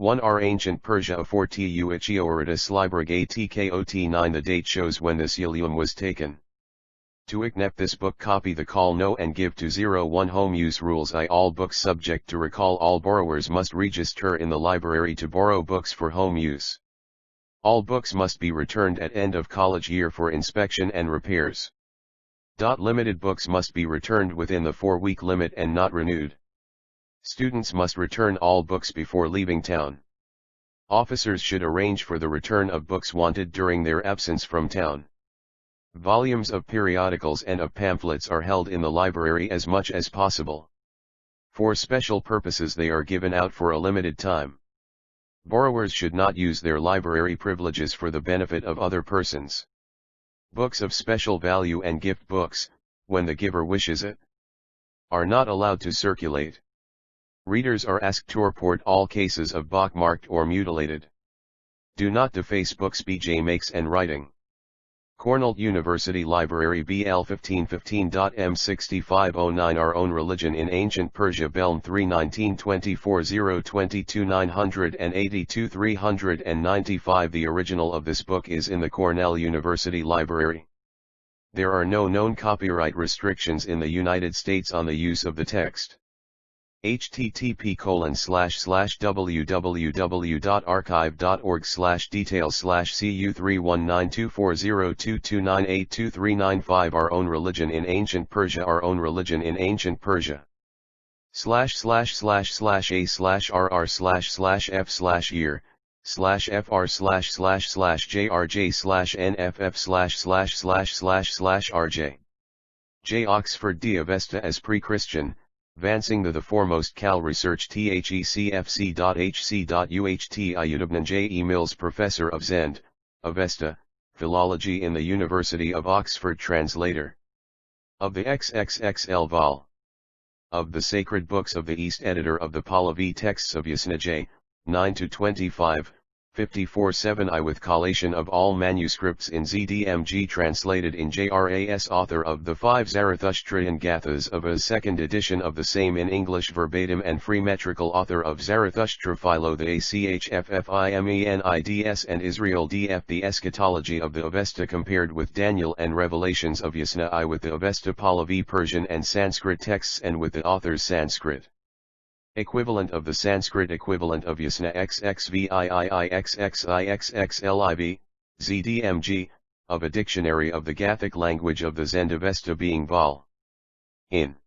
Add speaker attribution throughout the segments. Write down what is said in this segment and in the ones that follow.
Speaker 1: 1R Ancient Persia a 40 Uichioritas Librag ATKOT 9 The date shows when this Ilium was taken. To accept this book copy the call no and give to 01 Home use rules I all books subject to recall all borrowers must register in the library to borrow books for home use. All books must be returned at end of college year for inspection and repairs. Limited books must be returned within the 4-week limit and not renewed. Students must return all books before leaving town. Officers should arrange for the return of books wanted during their absence from town. Volumes of periodicals and of pamphlets are held in the library as much as possible. For special purposes they are given out for a limited time. Borrowers should not use their library privileges for the benefit of other persons. Books of special value and gift books, when the giver wishes it, are not allowed to circulate. Readers are asked to report all cases of pockmarked or mutilated. Do not deface books BJ makes and writing. Cornell University Library BL 1515.M6509 Our Own Religion in Ancient Persia Belm 3 1924 022 982 395 The original of this book is in the Cornell University Library. There are no known copyright restrictions in the United States on the use of the text. http://www.archive.org/details/cu319240229823995 Our Own Religion in Ancient Persia Our Own Religion in Ancient Persia //a/r//f/year/fr/jrj/nff//rj J. Oxford D. Avesta as pre-Christian, Vancing the foremost Cal Research THECFC.HC.UHT Ayudabnan J. E. Mills Professor of Zend, Avesta, Philology in the University of Oxford Translator. Of the XXXL Vol. Of the Sacred Books of the East Editor of the Pahlavi Texts of Yasna J. 9-25, 54-7 I with collation of all manuscripts in ZDMG translated in JRAS author of the 5 Zarathustrian Gathas of a second edition of the same in English verbatim and free metrical author of Zarathustra Philo the ACHFFIMENIDS and Israel DF the Eschatology of the Avesta compared with Daniel and Revelations of Yasna I with the Avesta Pahlavi Persian and Sanskrit texts and with the author's Sanskrit. Equivalent of the Sanskrit equivalent of Yasna XXVIIIXXIXXLIV, ZDMG, of a dictionary of the Gathic language of the Zend Avesta being Vol. In.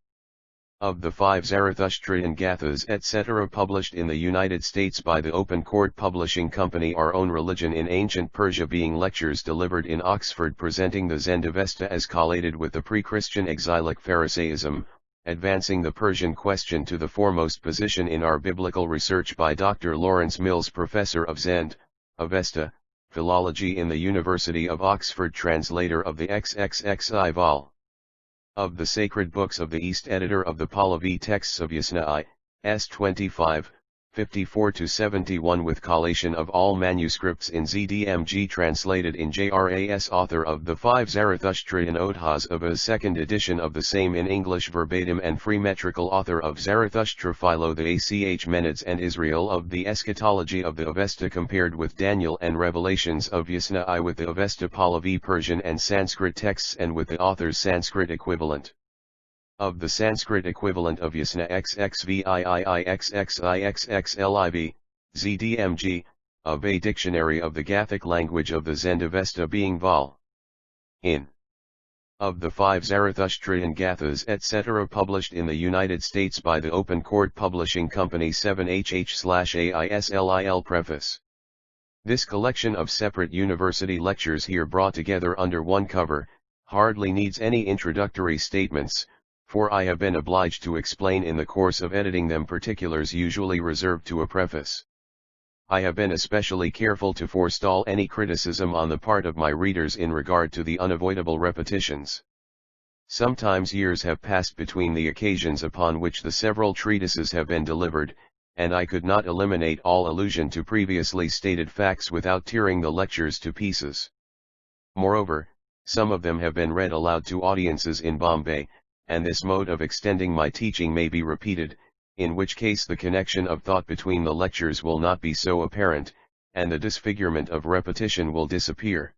Speaker 1: Of the 5 Zarathustrian Gathas etc. published in the United States by the Open Court Publishing Company Our Own Religion in Ancient Persia being lectures delivered in Oxford presenting the Zend Avesta as collated with the pre-Christian exilic Pharisaism, advancing the Persian question to the foremost position in our biblical research by Dr. Lawrence Mills Professor of Zend, Avesta, Philology in the University of Oxford Translator of the XXXI Vol. Of the Sacred Books of the East Editor of the Pahlavi Texts of Yasna I, S. 25, 54-71 with collation of all manuscripts in ZDMG translated in JRAS author of the 5 Zarathustrian Odhas of a second edition of the same in English verbatim and free metrical author of Zarathustra Philo the ACH Menids and Israel of the Eschatology of the Avesta compared with Daniel and Revelations of Yasna I with the Avesta Pahlavi Persian and Sanskrit texts and with the author's Sanskrit equivalent. Of the Sanskrit equivalent of Yasna XXVIIIXXIXXLIV, ZDMG, of a dictionary of the Gathic language of the Zend Avesta being Vol. In. Of the 5 Zarathustrian Gathas etc. published in the United States by the Open Court Publishing Company 7HH/AISLIL Preface. This collection of separate university lectures here brought together under one cover, hardly needs any introductory statements, for I have been obliged to explain in the course of editing them particulars usually reserved to a preface. I have been especially careful to forestall any criticism on the part of my readers in regard to the unavoidable repetitions. Sometimes years have passed between the occasions upon which the several treatises have been delivered, and I could not eliminate all allusion to previously stated facts without tearing the lectures to pieces. Moreover, some of them have been read aloud to audiences in Bombay, and this mode of extending my teaching may be repeated, in which case the connection of thought between the lectures will not be so apparent, and the disfigurement of repetition will disappear.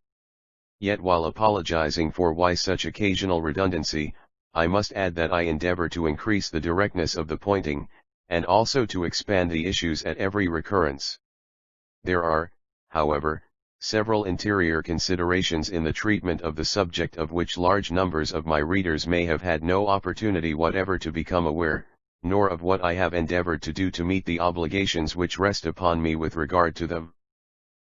Speaker 1: Yet while apologizing for why such occasional redundancy, I must add that I endeavor to increase the directness of the pointing, and also to expand the issues at every recurrence. There are, however, several interior considerations in the treatment of the subject of which large numbers of my readers may have had no opportunity whatever to become aware, nor of what I have endeavored to do to meet the obligations which rest upon me with regard to them.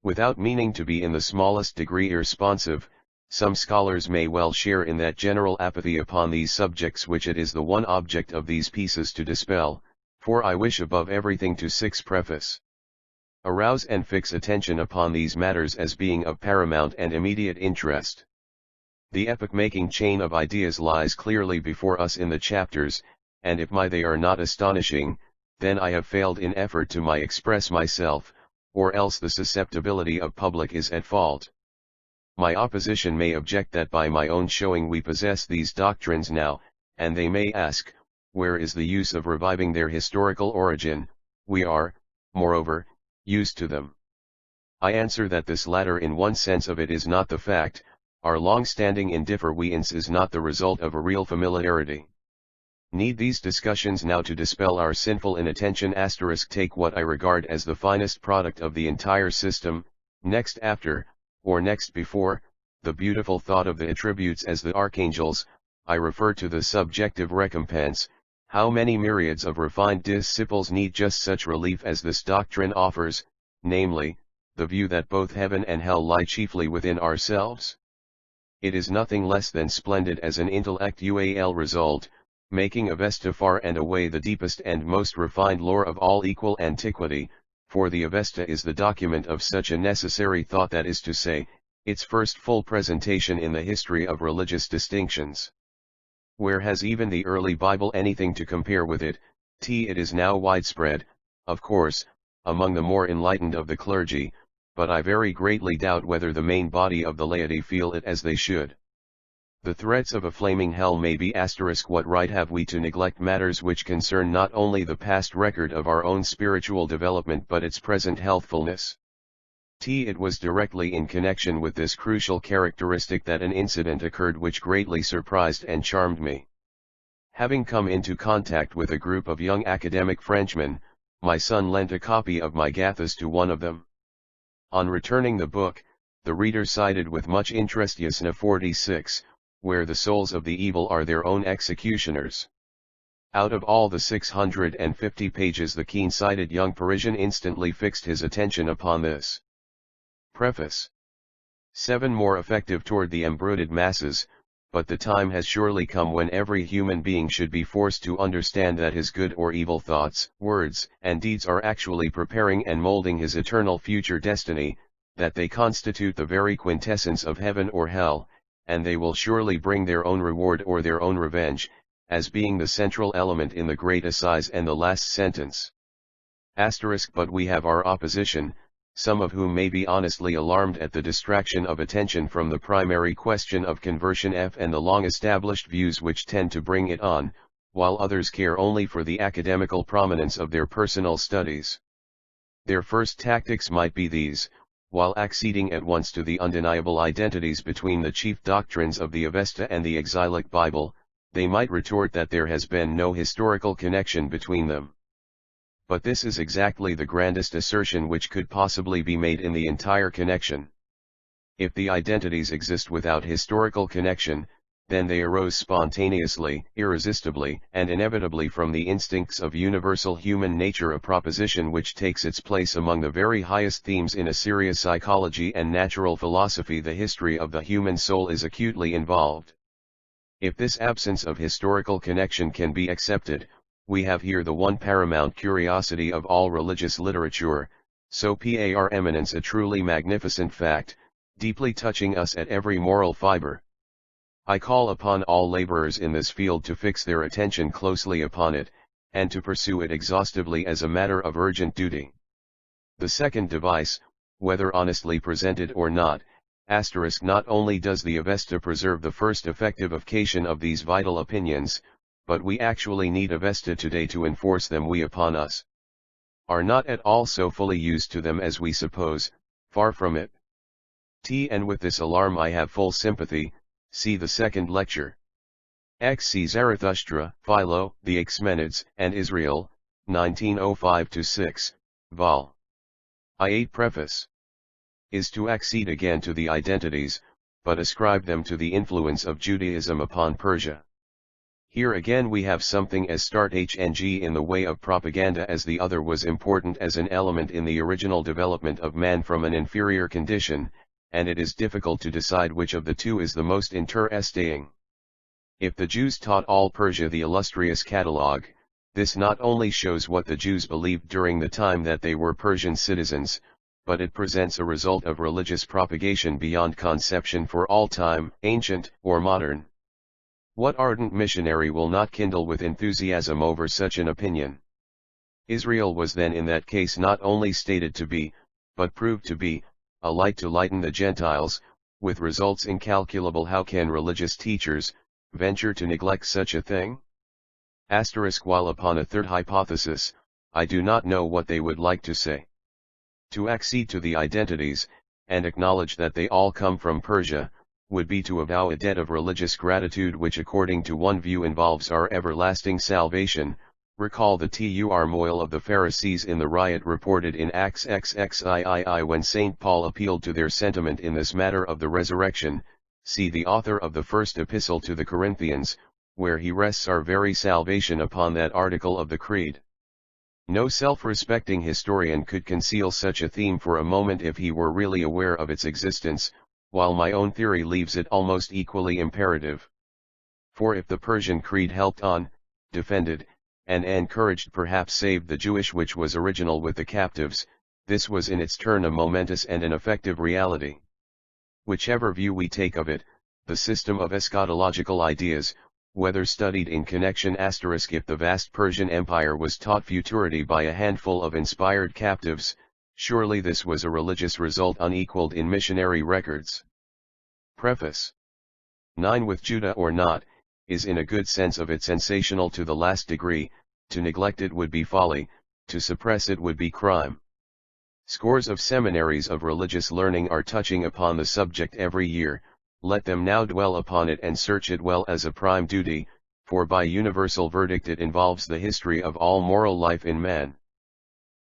Speaker 1: Without meaning to be in the smallest degree irresponsive, some scholars may well share in that general apathy upon these subjects which it is the one object of these pieces to dispel, for I wish above everything to preface, arouse and fix attention upon these matters as being of paramount and immediate interest. The epoch-making chain of ideas lies clearly before us in the chapters, and if they are not astonishing, then I have failed in effort to express myself, or else the susceptibility of public is at fault. My opposition may object that by my own showing we possess these doctrines now, and they may ask, where is the use of reviving their historical origin? We are, moreover, used to them. I answer that this latter in one sense of it is not the fact, our long-standing indifference is not the result of a real familiarity. Need these discussions now to dispel our sinful inattention *, take what I regard as the finest product of the entire system, next after, or next before, the beautiful thought of the attributes as the archangels, I refer to the subjective recompense. How many myriads of refined disciples need just such relief as this doctrine offers, namely, the view that both heaven and hell lie chiefly within ourselves? It is nothing less than splendid as an intellectual result, making Avesta far and away the deepest and most refined lore of all equal antiquity, for the Avesta is the document of such a necessary thought, that is to say, its first full presentation in the history of religious distinctions. Where has even the early Bible anything to compare with it? It is now widespread, of course, among the more enlightened of the clergy, but I very greatly doubt whether the main body of the laity feel it as they should. The threats of a flaming hell may be *. What right have we to neglect matters which concern not only the past record of our own spiritual development but its present healthfulness? It was directly in connection with this crucial characteristic that an incident occurred which greatly surprised and charmed me. Having come into contact with a group of young academic Frenchmen, my son lent a copy of my Gathas to one of them. On returning the book, the reader cited with much interest Yasna 46, where the souls of the evil are their own executioners. Out of all the 650 pages, the keen-sighted young Parisian instantly fixed his attention upon this. Preface. 7 More effective toward the embroidered masses, but the time has surely come when every human being should be forced to understand that his good or evil thoughts, words, and deeds are actually preparing and molding his eternal future destiny, that they constitute the very quintessence of heaven or hell, and they will surely bring their own reward or their own revenge, as being the central element in the great assize and the last sentence. But we have our opposition, some of whom may be honestly alarmed at the distraction of attention from the primary question of conversion and the long-established views which tend to bring it on, while others care only for the academical prominence of their personal studies. Their first tactics might be these: while acceding at once to the undeniable identities between the chief doctrines of the Avesta and the exilic Bible, they might retort that there has been no historical connection between them. But this is exactly the grandest assertion which could possibly be made in the entire connection. If the identities exist without historical connection, then they arose spontaneously, irresistibly, and inevitably from the instincts of universal human nature, a proposition which takes its place among the very highest themes in a serious psychology and natural philosophy. The history of the human soul is acutely involved. If this absence of historical connection can be accepted, we have here the one paramount curiosity of all religious literature, so par eminence a truly magnificent fact, deeply touching us at every moral fiber. I call upon all laborers in this field to fix their attention closely upon it, and to pursue it exhaustively as a matter of urgent duty. The second device, whether honestly presented or not, not only does the Avesta preserve the first effective occasion of these vital opinions, but we actually need Avesta today to enforce them we upon us. Are not at all so fully used to them as we suppose, far from it. And with this alarm I have full sympathy, see the second lecture. XC Zarathustra, Philo, the Achaemenids, and Israel, 1905-6, Vol. I8 Preface. Is to accede again to the identities, but ascribe them to the influence of Judaism upon Persia. Here again we have something as start HNG in the way of propaganda as the other was important as an element in the original development of man from an inferior condition, and it is difficult to decide which of the two is the most interesting. If the Jews taught all Persia the illustrious catalogue, this not only shows what the Jews believed during the time that they were Persian citizens, but it presents a result of religious propagation beyond conception for all time, ancient or modern. What ardent missionary will not kindle with enthusiasm over such an opinion? Israel was then in that case not only stated to be, but proved to be, a light to lighten the Gentiles, with results incalculable. How can religious teachers venture to neglect such a thing? While upon a third hypothesis, I do not know what they would like to say. To accede to the identities, and acknowledge that they all come from Persia, would be to avow a debt of religious gratitude which according to one view involves our everlasting salvation. Recall the turmoil of the Pharisees in the riot reported in Acts XXIII when St. Paul appealed to their sentiment in this matter of the resurrection. See the author of the first epistle to the Corinthians, where he rests our very salvation upon that article of the Creed. No self-respecting historian could conceal such a theme for a moment if he were really aware of its existence, while my own theory leaves it almost equally imperative. For if the Persian creed helped on, defended, and encouraged, perhaps saved the Jewish which was original with the captives, this was in its turn a momentous and an effective reality. Whichever view we take of it, the system of eschatological ideas, whether studied in connection if the vast Persian Empire was taught futurity by a handful of inspired captives, surely this was a religious result unequaled in missionary records. Preface. 9. With Judah or not, is in a good sense of it sensational to the last degree. To neglect it would be folly, to suppress it would be crime. Scores of seminaries of religious learning are touching upon the subject every year. Let them now dwell upon it and search it well as a prime duty, for by universal verdict it involves the history of all moral life in man.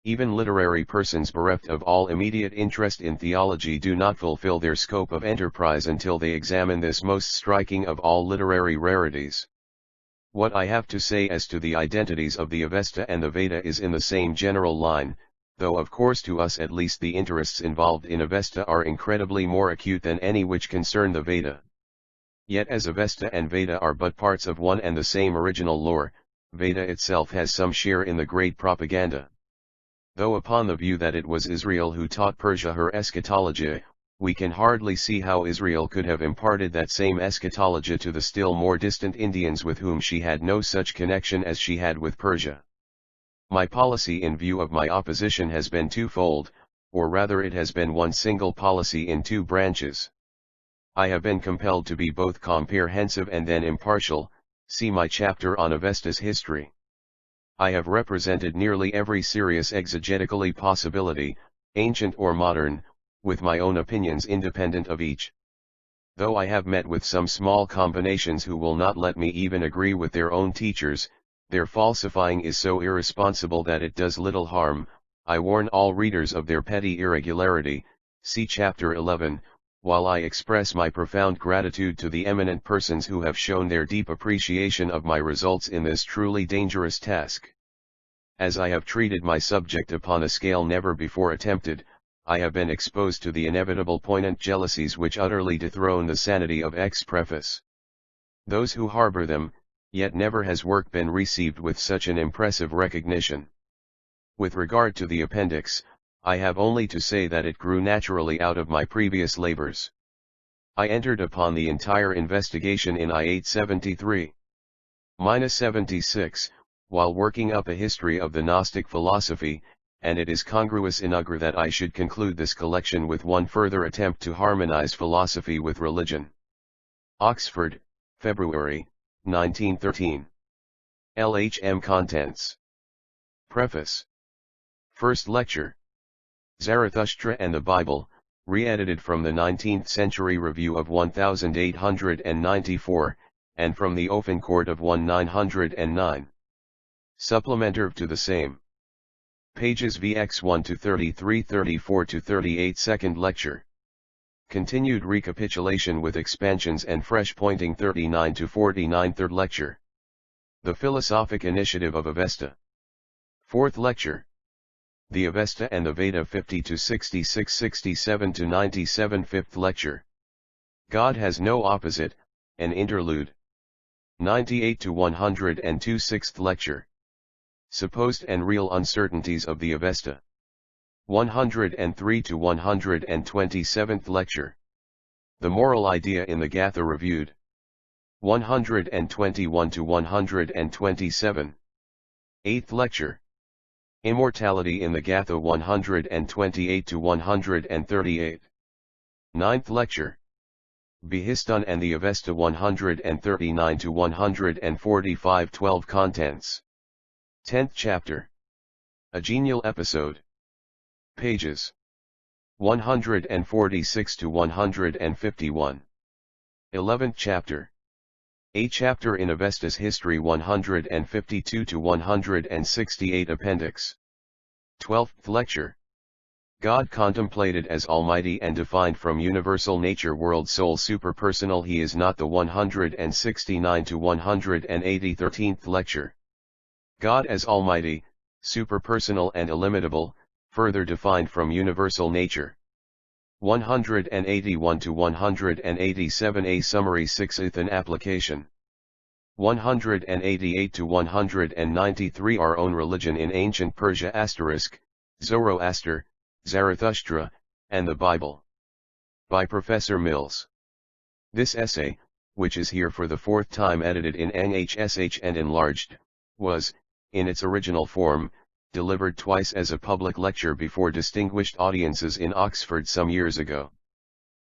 Speaker 1: Even literary persons bereft of all immediate interest in theology do not fulfill their scope of enterprise until they examine this most striking of all literary rarities. What I have to say as to the identities of the Avesta and the Veda is in the same general line, though of course to us at least the interests involved in Avesta are incredibly more acute than any which concern the Veda. Yet as Avesta and Veda are but parts of one and the same original lore, Veda itself has some share in the great propaganda. Though upon the view that it was Israel who taught Persia her eschatology, we can hardly see how Israel could have imparted that same eschatology to the still more distant Indians with whom she had no such connection as she had with Persia. My policy in view of my opposition has been twofold, or rather it has been one single policy in two branches. I have been compelled to be both comprehensive and then impartial, see my chapter on Avesta's history. I have represented nearly every serious exegetically possibility, ancient or modern, with my own opinions independent of each. Though I have met with some small combinations who will not let me even agree with their own teachers, their falsifying is so irresponsible that it does little harm. I warn all readers of their petty irregularity, see chapter 11, while I express my profound gratitude to the eminent persons who have shown their deep appreciation of my results in this truly dangerous task. As I have treated my subject upon a scale never before attempted, I have been exposed to the inevitable poignant jealousies which utterly dethrone the sanity of preface. Those who harbor them, yet never has work been received with such an impressive recognition. With regard to the appendix, I have only to say that it grew naturally out of my previous labors. I entered upon the entire investigation in I-873-76, while working up a history of the Gnostic philosophy, and it is congruous enough that I should conclude this collection with one further attempt to harmonize philosophy with religion. Oxford, February, 1913. LHM Contents. Preface. First lecture. Zarathustra and the Bible, re-edited from the 19th Century Review of 1894, and from the Open Court of 1909. Supplementary to the same. Pages VX1 to 33, 34 to 38. Second lecture. Continued recapitulation with expansions and fresh pointing 39 to 49. Third lecture. The Philosophic Initiative of Avesta. Fourth lecture. The Avesta and the Veda 50 to 66, 67 to 97. Fifth lecture. God has no opposite, an interlude. 98 to 102. Sixth lecture. Supposed and real uncertainties of the Avesta. 103 to 127th lecture. The moral idea in the Gatha reviewed. 121 to 127. Eighth lecture. Immortality in the Gatha 128 to 138. Ninth lecture. Bhihistan and the Avesta 139 to 145. 12 contents. 10th chapter. A genial episode. Pages 146 to 151. 11th chapter. A chapter in Avesta's history 152 to 168. Appendix. 12th lecture. God contemplated as Almighty and defined from universal nature world soul superpersonal he is not the 169 to 180. 13th lecture. God as Almighty, superpersonal and illimitable, further defined from universal nature. 181 to 187. A summary. 6th an application. 188 to 193. Our own religion in ancient Persia *, Zoroaster, Zarathustra, and the Bible. By Professor Mills. This essay, which is here for the fourth time edited in NHSH and enlarged, was, in its original form, delivered twice as a public lecture before distinguished audiences in Oxford some years ago.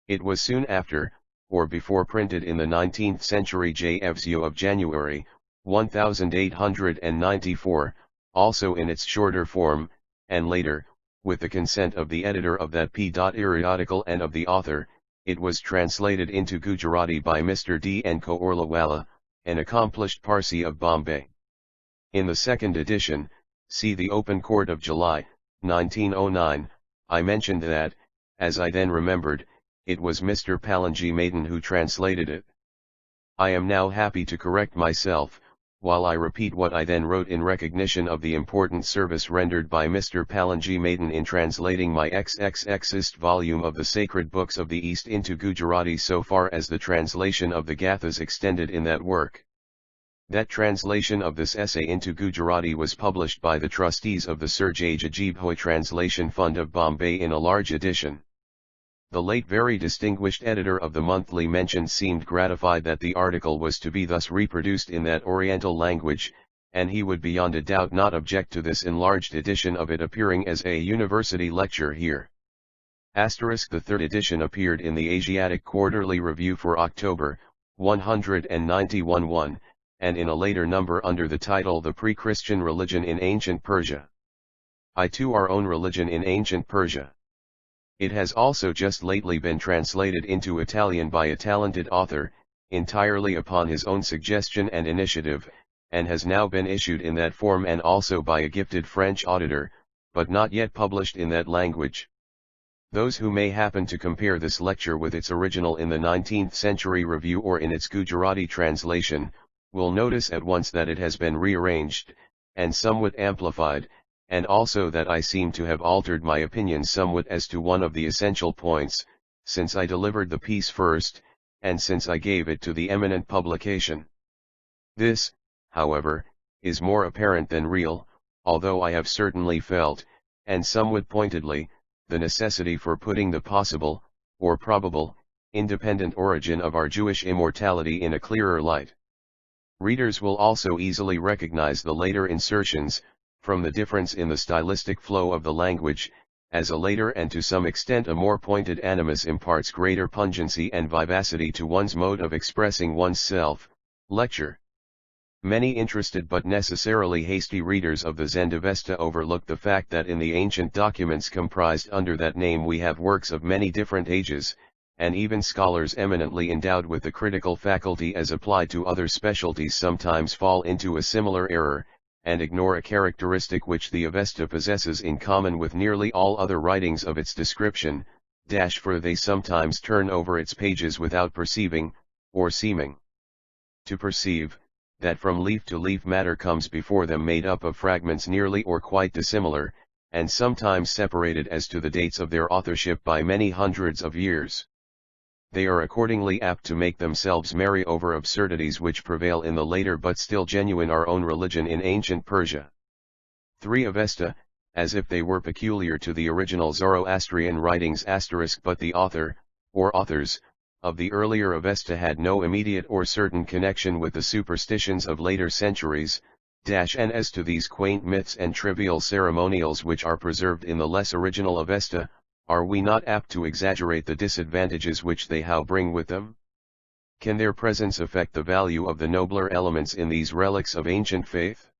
Speaker 1: It was soon after, or before printed in the 19th Century JFZO of January, 1894, also in its shorter form, and later, with the consent of the editor of that periodical and of the author, it was translated into Gujarati by Mr. D. N. Kaurlawala, an accomplished Parsi of Bombay. In the second edition, see the Open Court of July, 1909, I mentioned that, as I then remembered, it was Mr. Palanji Maiden who translated it. I am now happy to correct myself, while I repeat what I then wrote in recognition of the important service rendered by Mr. Palanji Maiden in translating my XXXist volume of the Sacred Books of the East into Gujarati so far as the translation of the Gathas extended in that work. That translation of this essay into Gujarati was published by the trustees of the Sir J. Jajibhoy Translation Fund of Bombay in a large edition. The late very distinguished editor of the monthly mentioned seemed gratified that the article was to be thus reproduced in that Oriental language, and he would beyond a doubt not object to this enlarged edition of it appearing as a university lecture here. The third edition appeared in the Asiatic Quarterly Review for October, 191-1, and in a later number under the title The Pre-Christian Religion in Ancient Persia. I2 Our Own Religion in Ancient Persia. It has also just lately been translated into Italian by a talented author, entirely upon his own suggestion and initiative, and has now been issued in that form and also by a gifted French auditor, but not yet published in that language. Those who may happen to compare this lecture with its original in the 19th Century Review or in its Gujarati translation, will notice at once that it has been rearranged, and somewhat amplified, and also that I seem to have altered my opinion somewhat as to one of the essential points, since I delivered the piece first, and since I gave it to the eminent publication. This, however, is more apparent than real, although I have certainly felt, and somewhat pointedly, the necessity for putting the possible, or probable, independent origin of our Jewish immortality in a clearer light. Readers will also easily recognize the later insertions, from the difference in the stylistic flow of the language, as a later and to some extent a more pointed animus imparts greater pungency and vivacity to one's mode of expressing one's self. Lecture. Many interested but necessarily hasty readers of the Zendavesta overlook the fact that in the ancient documents comprised under that name we have works of many different ages, and even scholars eminently endowed with the critical faculty as applied to other specialties sometimes fall into a similar error, and ignore a characteristic which the Avesta possesses in common with nearly all other writings of its description, for they sometimes turn over its pages without perceiving, or seeming to perceive, that from leaf to leaf matter comes before them made up of fragments nearly or quite dissimilar, and sometimes separated as to the dates of their authorship by many hundreds of years. They are accordingly apt to make themselves merry over absurdities which prevail in the later but still genuine our own religion in ancient Persia. 3 Avesta, as if they were peculiar to the original Zoroastrian writings *, but the author, or authors, of the earlier Avesta had no immediate or certain connection with the superstitions of later centuries, and as to these quaint myths and trivial ceremonials which are preserved in the less original Avesta, are we not apt to exaggerate the disadvantages which they bring with them? Can their presence affect the value of the nobler elements in these relics of ancient faith?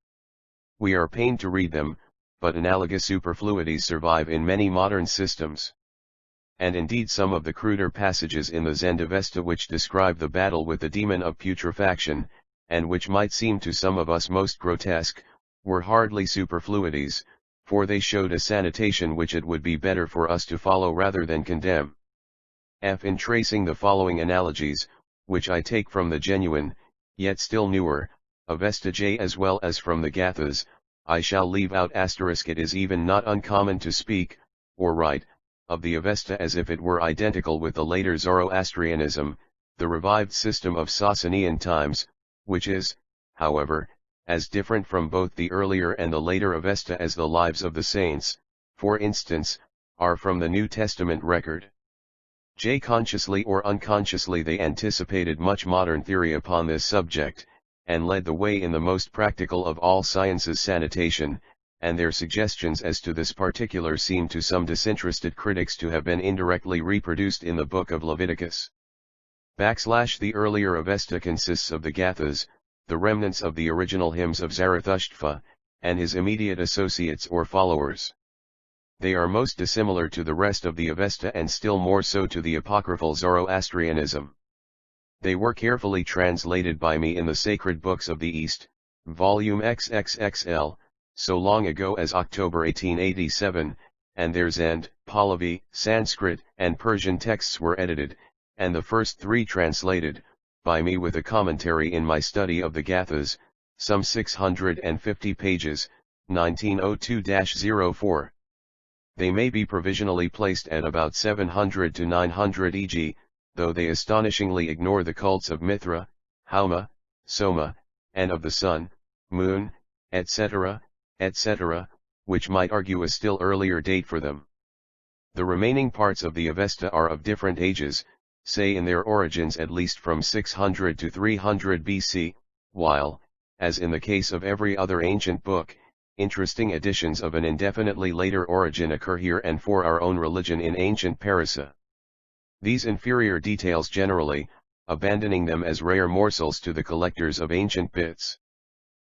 Speaker 1: We are pained to read them, but analogous superfluities survive in many modern systems. And indeed some of the cruder passages in the Zendavesta which describe the battle with the demon of putrefaction, and which might seem to some of us most grotesque, were hardly superfluities, for they showed a sanitation which it would be better for us to follow rather than condemn. In tracing the following analogies, which I take from the genuine, yet still newer, Avesta J as well as from the Gathas, I shall leave out *. It is even not uncommon to speak, or write, of the Avesta as if it were identical with the later Zoroastrianism, the revived system of Sasanian times, which is, however, as different from both the earlier and the later Avesta as the lives of the saints, for instance, are from the New Testament record. Consciously or unconsciously they anticipated much modern theory upon this subject, and led the way in the most practical of all sciences sanitation, and their suggestions as to this particular seem to some disinterested critics to have been indirectly reproduced in the book of Leviticus. The earlier Avesta consists of the Gathas, the remnants of the original hymns of Zarathustra, and his immediate associates or followers. They are most dissimilar to the rest of the Avesta and still more so to the apocryphal Zoroastrianism. They were carefully translated by me in the Sacred Books of the East, volume XXXL, so long ago as October 1887, and their Zend, Pahlavi, Sanskrit, and Persian texts were edited, and the first 3 translated, by me with a commentary in my study of the Gathas, some 650 pages, 1902-04. They may be provisionally placed at about 700 to 900 e.g., though they astonishingly ignore the cults of Mithra, Hauma, Soma, and of the sun, moon, etc., which might argue a still earlier date for them. The remaining parts of the Avesta are of different ages, say in their origins at least from 600 to 300 BC, while, as in the case of every other ancient book, interesting additions of an indefinitely later origin occur here and for our own religion in ancient Persia. These inferior details generally, abandoning them as rare morsels to the collectors of ancient bits.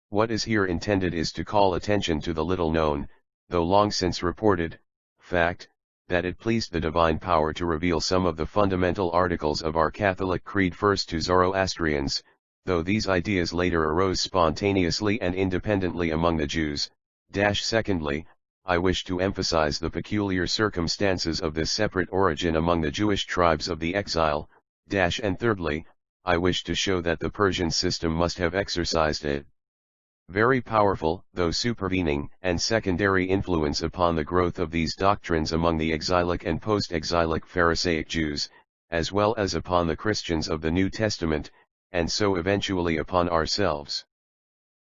Speaker 1: What is here intended is to call attention to the little known, though long since reported, fact, that it pleased the divine power to reveal some of the fundamental articles of our Catholic creed first to Zoroastrians, though these ideas later arose spontaneously and independently among the Jews. Secondly, I wish to emphasize the peculiar circumstances of this separate origin among the Jewish tribes of the exile. And thirdly, I wish to show that the Persian system must have exercised a very powerful, though supervening and secondary influence upon the growth of these doctrines among the exilic and post-exilic Pharisaic Jews, as well as upon the Christians of the New Testament, and so eventually upon ourselves.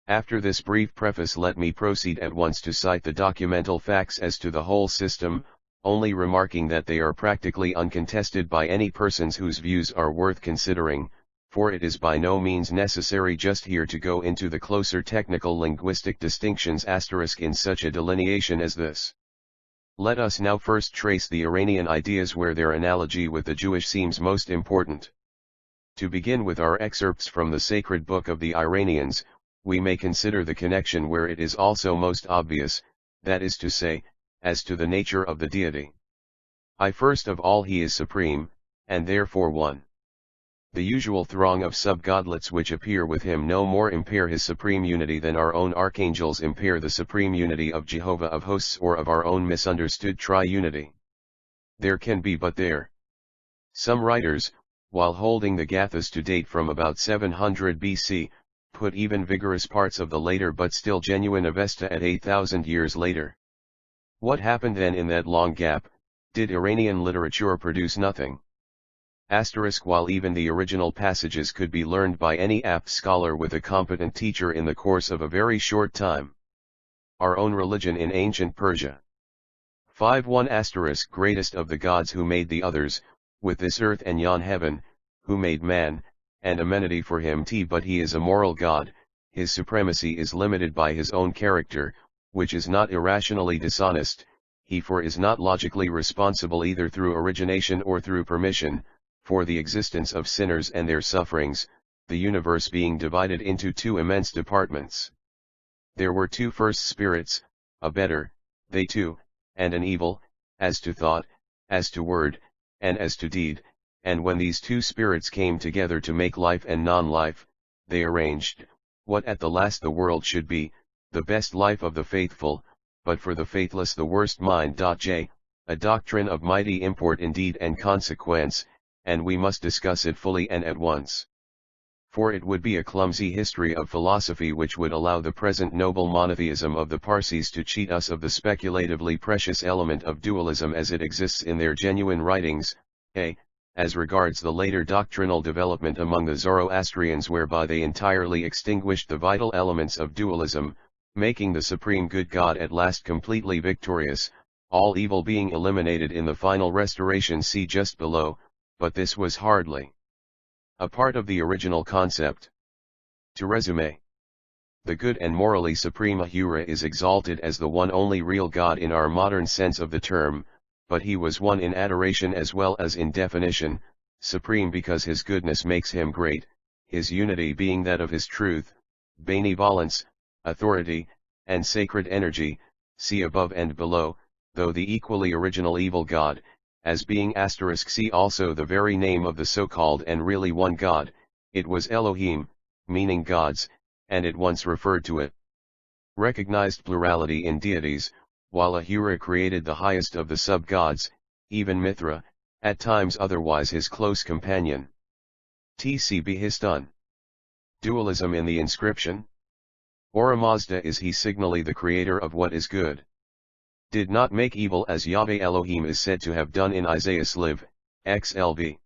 Speaker 1: After this brief preface, let me proceed at once to cite the documental facts as to the whole system, only remarking that they are practically uncontested by any persons whose views are worth considering, for it is by no means necessary just here to go into the closer technical linguistic distinctions * in such a delineation as this. Let us now first trace the Iranian ideas where their analogy with the Jewish seems most important. To begin with our excerpts from the sacred book of the Iranians, we may consider the connection where it is also most obvious, that is to say, as to the nature of the deity. First of all he is supreme, and therefore one. The usual throng of sub-godlets which appear with him no more impair his supreme unity than our own archangels impair the supreme unity of Jehovah of hosts or of our own misunderstood triunity. There can be but there. Some writers, while holding the Gathas to date from about 700 BC, put even vigorous parts of the later but still genuine Avesta at 8,000 years later. What happened then in that long gap? Did Iranian literature produce nothing? While even the original passages could be learned by any apt scholar with a competent teacher in the course of a very short time. Our own religion in ancient Persia. 5:1 Greatest of the gods who made the others, with this earth and yon heaven, who made man, and amenity for him but he is a moral god, his supremacy is limited by his own character, which is not irrationally dishonest, he is not logically responsible either through origination or through permission, for the existence of sinners and their sufferings, the universe being divided into two immense departments. There were two first spirits, a better, they two, and an evil, as to thought, as to word, and as to deed, and when these two spirits came together to make life and non-life, they arranged, what at the last the world should be, the best life of the faithful, but for the faithless the worst mind. A doctrine of mighty import indeed and consequence, and we must discuss it fully and at once. For it would be a clumsy history of philosophy which would allow the present noble monotheism of the Parsis to cheat us of the speculatively precious element of dualism as it exists in their genuine writings, as regards the later doctrinal development among the Zoroastrians whereby they entirely extinguished the vital elements of dualism, making the supreme good God at last completely victorious, all evil being eliminated in the final restoration see just below, but this was hardly a part of the original concept. To resume, the good and morally supreme Ahura is exalted as the one only real God in our modern sense of the term, but he was one in adoration as well as in definition, supreme because his goodness makes him great, his unity being that of his truth, benevolence, authority, and sacred energy, see above and below, though the equally original evil God, as being see also the very name of the so-called and really one God, it was Elohim, meaning gods, and it once referred to it. Recognized plurality in deities, while Ahura created the highest of the sub-gods, even Mithra, at times otherwise his close companion. TCB Histon. Dualism in the inscription? Ora Mazda is he signally the creator of what is good. Did not make evil as Yahweh Elohim is said to have done in Isaiah Sliv, XLV.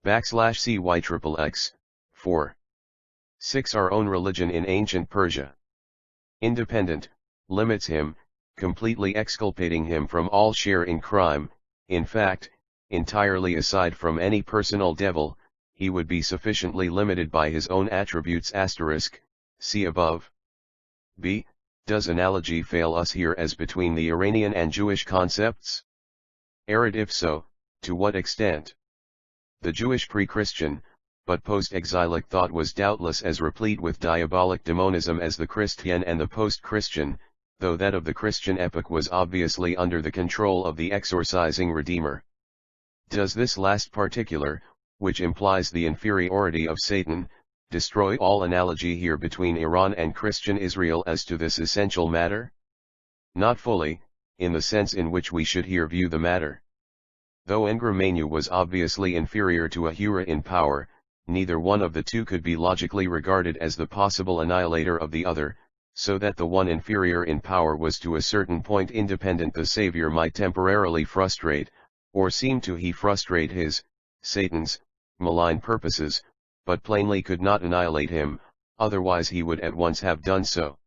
Speaker 1: /CYXXX, 4. 6 Our own religion in ancient Persia. Independent, limits him, completely exculpating him from all share in crime, in fact, entirely aside from any personal devil, he would be sufficiently limited by his own attributes *, see above. B. Does analogy fail us here as between the Iranian and Jewish concepts? If so, to what extent? The Jewish pre-Christian, but post-exilic thought was doubtless as replete with diabolic demonism as the Christian and the post-Christian, though that of the Christian epoch was obviously under the control of the exorcising Redeemer. Does this last particular, which implies the inferiority of Satan, destroy all analogy here between Iran and Christian Israel as to this essential matter? Not fully, in the sense in which we should here view the matter. Though Engramenyu was obviously inferior to Ahura in power, neither one of the two could be logically regarded as the possible annihilator of the other, so that the one inferior in power was to a certain point independent the Savior might temporarily frustrate, or seem to frustrate his, Satan's, malign purposes, but plainly could not annihilate him, otherwise he would at once have done so.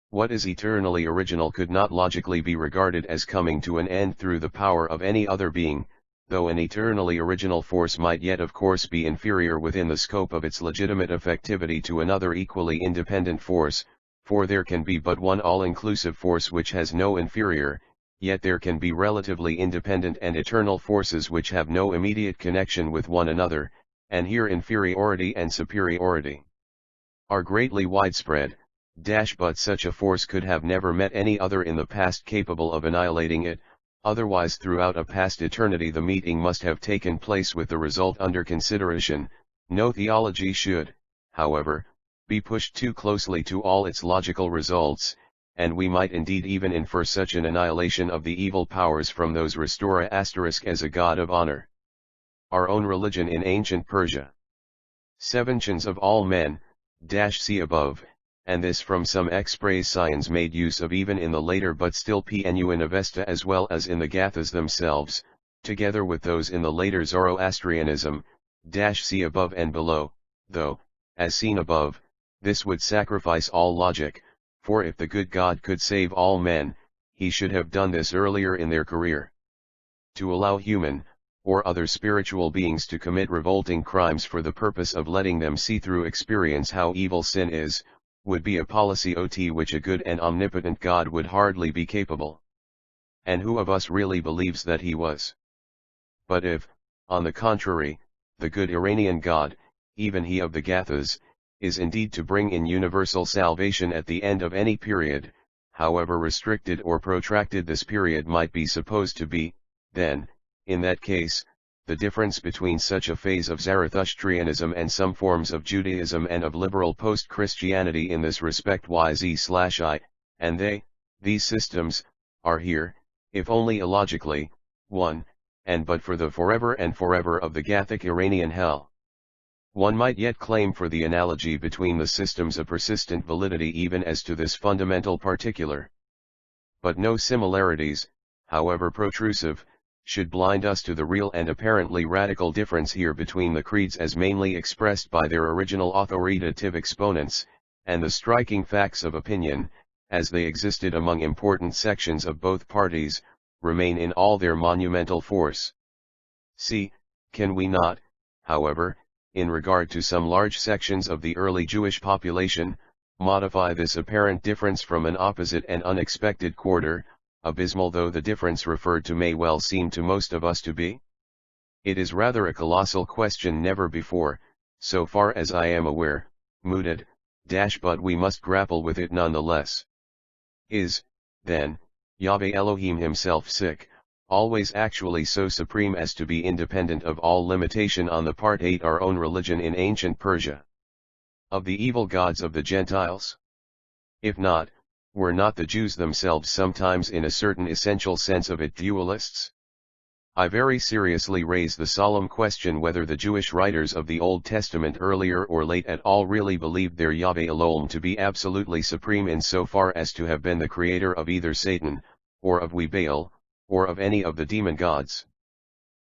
Speaker 1: What is eternally original could not logically be regarded as coming to an end through the power of any other being, though an eternally original force might yet of course be inferior within the scope of its legitimate effectivity to another equally independent force, for there can be but one all-inclusive force which has no inferior, yet there can be relatively independent and eternal forces which have no immediate connection with one another, and here inferiority and superiority are greatly widespread, but such a force could have never met any other in the past capable of annihilating it, otherwise throughout a past eternity the meeting must have taken place with the result under consideration. No theology should, however, be pushed too closely to all its logical results, and we might indeed even infer such an annihilation of the evil powers from those Restora * as a god of honor. Our own religion in ancient Persia. 7 chins of all men, see above, and this from some express science made use of even in the later but still Pnu in Avesta as well as in the Gathas themselves, together with those in the later Zoroastrianism, see above and below, though, as seen above, this would sacrifice all logic, for if the good God could save all men, he should have done this earlier in their career. To allow human, or other spiritual beings to commit revolting crimes for the purpose of letting them see through experience how evil sin is, would be a policy which a good and omnipotent God would hardly be capable. And who of us really believes that he was? But if, on the contrary, the good Iranian God, even he of the Gathas, is indeed to bring in universal salvation at the end of any period, however restricted or protracted this period might be supposed to be, then, in that case, the difference between such a phase of Zarathustrianism and some forms of Judaism and of liberal post-Christianity in this respect y/I, and they, these systems, are here, if only illogically, one, and but for the forever and forever of the Gathic Iranian hell. One might yet claim for the analogy between the systems a persistent validity even as to this fundamental particular. But no similarities, however protrusive, should blind us to the real and apparently radical difference here between the creeds as mainly expressed by their original authoritative exponents, and the striking facts of opinion, as they existed among important sections of both parties, remain in all their monumental force. Can we not, however, in regard to some large sections of the early Jewish population, modify this apparent difference from an opposite and unexpected quarter, abysmal though the difference referred to may well seem to most of us to be? It is rather a colossal question never before, so far as I am aware, mooted, but we must grapple with it nonetheless. Is, then, Yahweh Elohim himself always actually so supreme as to be independent of all limitation on the part our own religion in ancient Persia? Of the evil gods of the Gentiles? If not, were not the Jews themselves sometimes in a certain essential sense of it dualists? I very seriously raise the solemn question whether the Jewish writers of the Old Testament earlier or late at all really believed their Yahweh Elohim to be absolutely supreme in so far as to have been the creator of either Satan, or of Baal, or of any of the demon gods.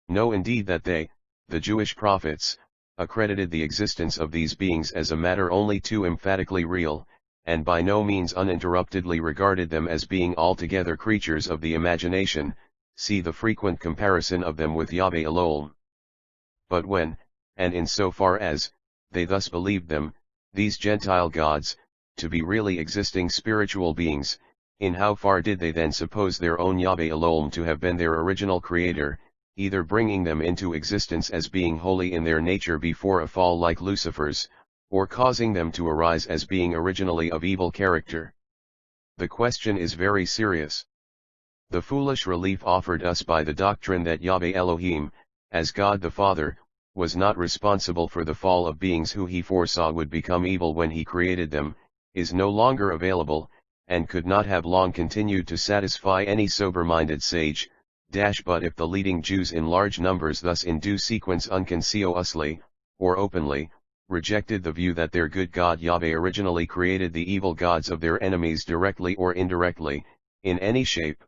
Speaker 1: Know indeed that they, the Jewish prophets, accredited the existence of these beings as a matter only too emphatically real, and by no means uninterruptedly regarded them as being altogether creatures of the imagination. See the frequent comparison of them with Yahweh Elohim. But when, and in so far as, they thus believed them, these Gentile gods, to be really existing spiritual beings, in how far did they then suppose their own Yahweh Elohim to have been their original creator, either bringing them into existence as being holy in their nature before a fall like Lucifer's, or causing them to arise as being originally of evil character? The question is very serious. The foolish relief offered us by the doctrine that Yahweh Elohim, as God the Father, was not responsible for the fall of beings who he foresaw would become evil when he created them, is no longer available, and could not have long continued to satisfy any sober-minded sage, but if the leading Jews in large numbers thus in due sequence unconsciously, or openly, rejected the view that their good God Yahweh originally created the evil gods of their enemies directly or indirectly, in any shape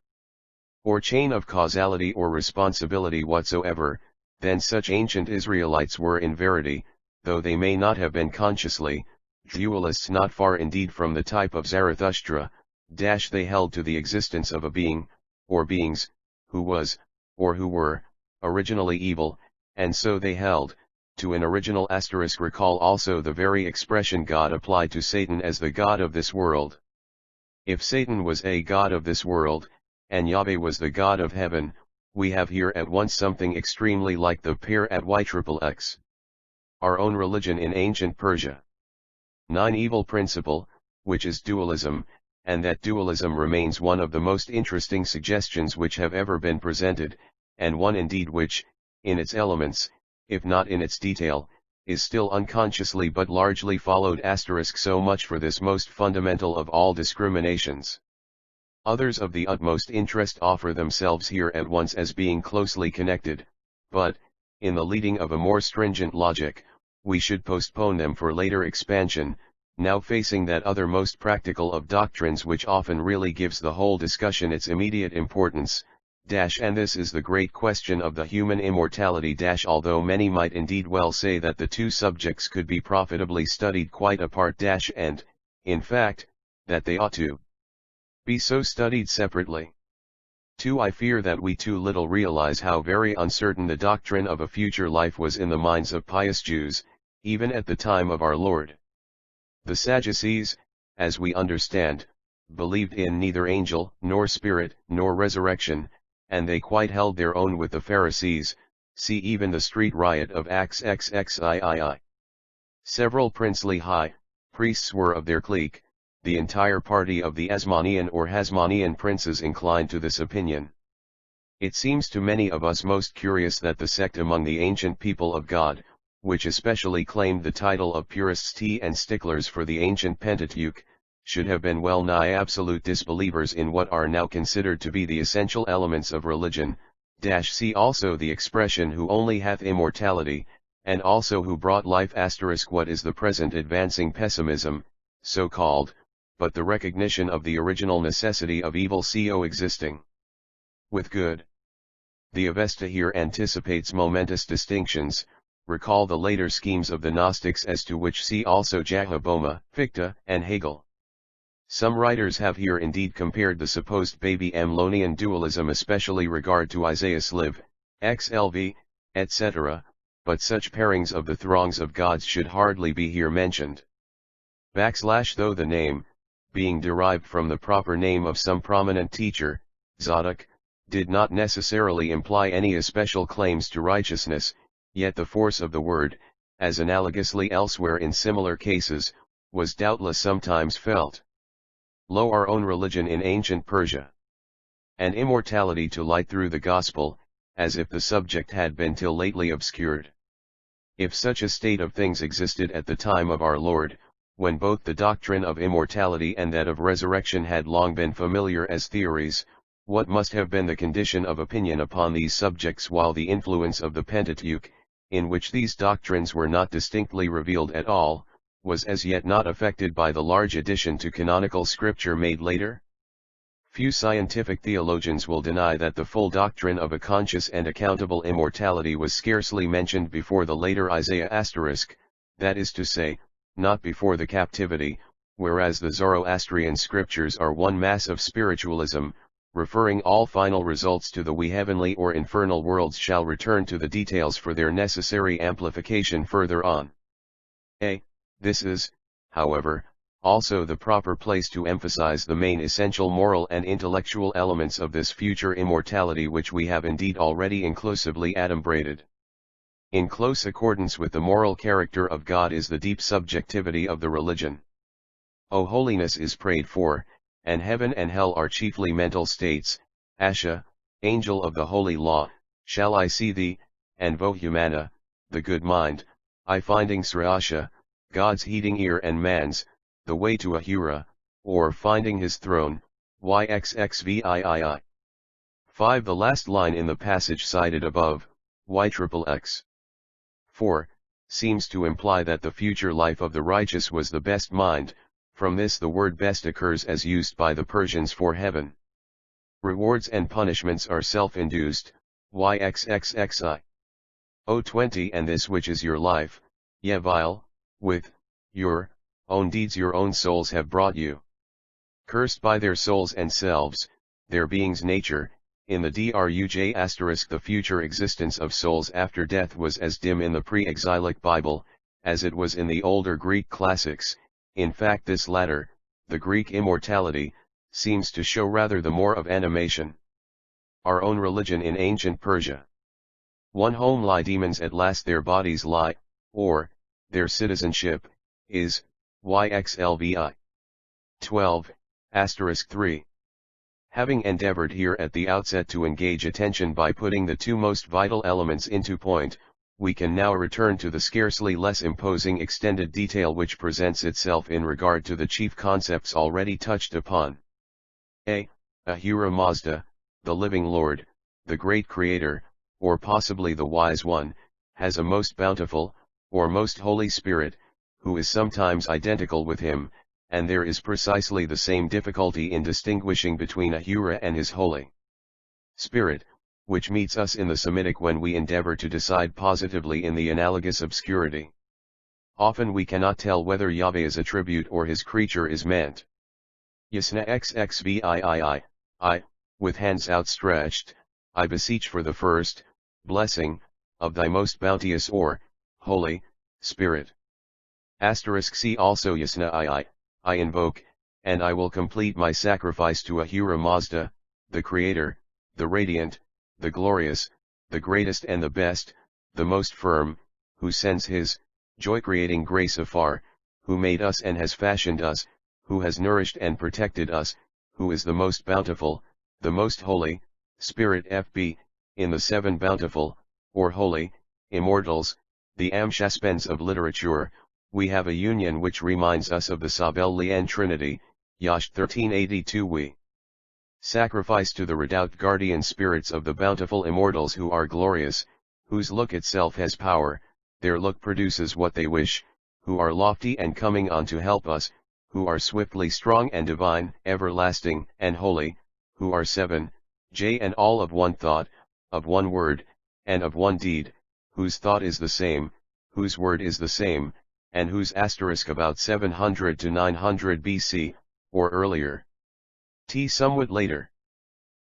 Speaker 1: or chain of causality or responsibility whatsoever, then such ancient Israelites were in verity, though they may not have been consciously, dualists not far indeed from the type of Zarathustra. They held to the existence of a being, or beings, who was, or who were, originally evil, and so they held, to an original * recall also the very expression God applied to Satan as the god of this world. If Satan was a god of this world, and Yahweh was the God of heaven, we have here at once something extremely like the pair at YXXX. Our own religion in ancient Persia. 9. Evil principle, which is dualism, and that dualism remains one of the most interesting suggestions which have ever been presented, and one indeed which, in its elements, if not in its detail, is still unconsciously but largely followed. So much for this most fundamental of all discriminations. Others of the utmost interest offer themselves here at once as being closely connected, but, in the leading of a more stringent logic, we should postpone them for later expansion, now facing that other most practical of doctrines which often really gives the whole discussion its immediate importance, and this is the great question of the human immortality. Although many might indeed well say that the two subjects could be profitably studied quite apart, and, in fact, that they ought to be so studied separately. 2. I fear that we too little realize how very uncertain the doctrine of a future life was in the minds of pious Jews, even at the time of our Lord. The Sadducees, as we understand, believed in neither angel, nor spirit, nor resurrection, and they quite held their own with the Pharisees. See even the street riot of Acts XXIII. Several princely high priests were of their clique, the entire party of the Asmonean or Hasmonean princes inclined to this opinion. It seems to many of us most curious that the sect among the ancient people of God, which especially claimed the title of purists and sticklers for the ancient Pentateuch, should have been well nigh absolute disbelievers in what are now considered to be the essential elements of religion. See also the expression who only hath immortality, and also who brought life. What is the present advancing pessimism, so called, but the recognition of the original necessity of evil coexisting with good. The Avesta here anticipates momentous distinctions. Recall the later schemes of the Gnostics, as to which see also Jahoboma, Fichte, and Hegel. Some writers have here indeed compared the supposed baby Amlonian dualism, especially regard to Isaiah's live, XLV, etc., but such pairings of the throngs of gods should hardly be here mentioned. Though the name, being derived from the proper name of some prominent teacher, Zadok, did not necessarily imply any especial claims to righteousness, yet the force of the word, as analogously elsewhere in similar cases, was doubtless sometimes felt. Lo, our own religion in ancient Persia. And immortality to light through the gospel, as if the subject had been till lately obscured. If such a state of things existed at the time of our Lord, when both the doctrine of immortality and that of resurrection had long been familiar as theories, what must have been the condition of opinion upon these subjects while the influence of the Pentateuch, in which these doctrines were not distinctly revealed at all, was as yet not affected by the large addition to canonical scripture made later? Few scientific theologians will deny that the full doctrine of a conscious and accountable immortality was scarcely mentioned before the later Isaiah *, that is to say, not before the captivity, whereas the Zoroastrian scriptures are one mass of spiritualism, referring all final results to the we heavenly or infernal worlds. Shall return to the details for their necessary amplification further on. This is, however, also the proper place to emphasize the main essential moral and intellectual elements of this future immortality, which we have indeed already inclusively adumbrated. In close accordance with the moral character of God is the deep subjectivity of the religion. O holiness is prayed for, and heaven and hell are chiefly mental states. Asha, angel of the holy law, shall I see thee, and Vohumana, the good mind, I finding Srasha, God's heeding ear and man's, the way to Ahura, or finding his throne, YXXVIII. 5. The last line in the passage cited above, YXXX. 4, seems to imply that the future life of the righteous was the best mind. From this the word best occurs as used by the Persians for heaven. Rewards and punishments are self-induced, YXXXI. 20. And this which is your life, Yevile, with your own deeds your own souls have brought you. Cursed by their souls and selves, their being's nature, in the druj*, the future existence of souls after death was as dim in the pre-exilic Bible, as it was in the older Greek classics. In fact, this latter, the Greek immortality, seems to show rather the more of animation. Our own religion in ancient Persia. One home lie demons, at last their bodies lie, or, their citizenship, is, YXLVI. 12, asterisk 3. Having endeavored here at the outset to engage attention by putting the two most vital elements into point, we can now return to the scarcely less imposing extended detail which presents itself in regard to the chief concepts already touched upon. A. Ahura Mazda, the living Lord, the great Creator, or possibly the Wise One, has a most bountiful, or most holy Spirit, who is sometimes identical with him, and there is precisely the same difficulty in distinguishing between Ahura and his Holy Spirit, which meets us in the Semitic when we endeavor to decide positively in the analogous obscurity. Often we cannot tell whether Yahweh is a tribute or his creature is meant. Yasna XXVIII, I, with hands outstretched, I beseech for the first blessing of thy most bounteous or Holy Spirit. Asterisk see also Yasna I invoke, and I will complete my sacrifice to Ahura Mazda, the Creator, the Radiant, the Glorious, the Greatest and the Best, the Most Firm, who sends his joy-creating grace afar, who made us and has fashioned us, who has nourished and protected us, who is the most bountiful, the most holy, Spirit FB, in the seven bountiful, or holy, immortals, the Amshaspens of literature, we have a union which reminds us of the Sabellian Trinity, Yash 1382. We sacrifice to the redoubt guardian spirits of the bountiful immortals who are glorious, whose look itself has power, their look produces what they wish, who are lofty and coming on to help us, who are swiftly strong and divine, everlasting and holy, who are seven, J and all of one thought, of one word, and of one deed, whose thought is the same, whose word is the same, and whose asterisk about 700 to 900 BC, or earlier. T somewhat later.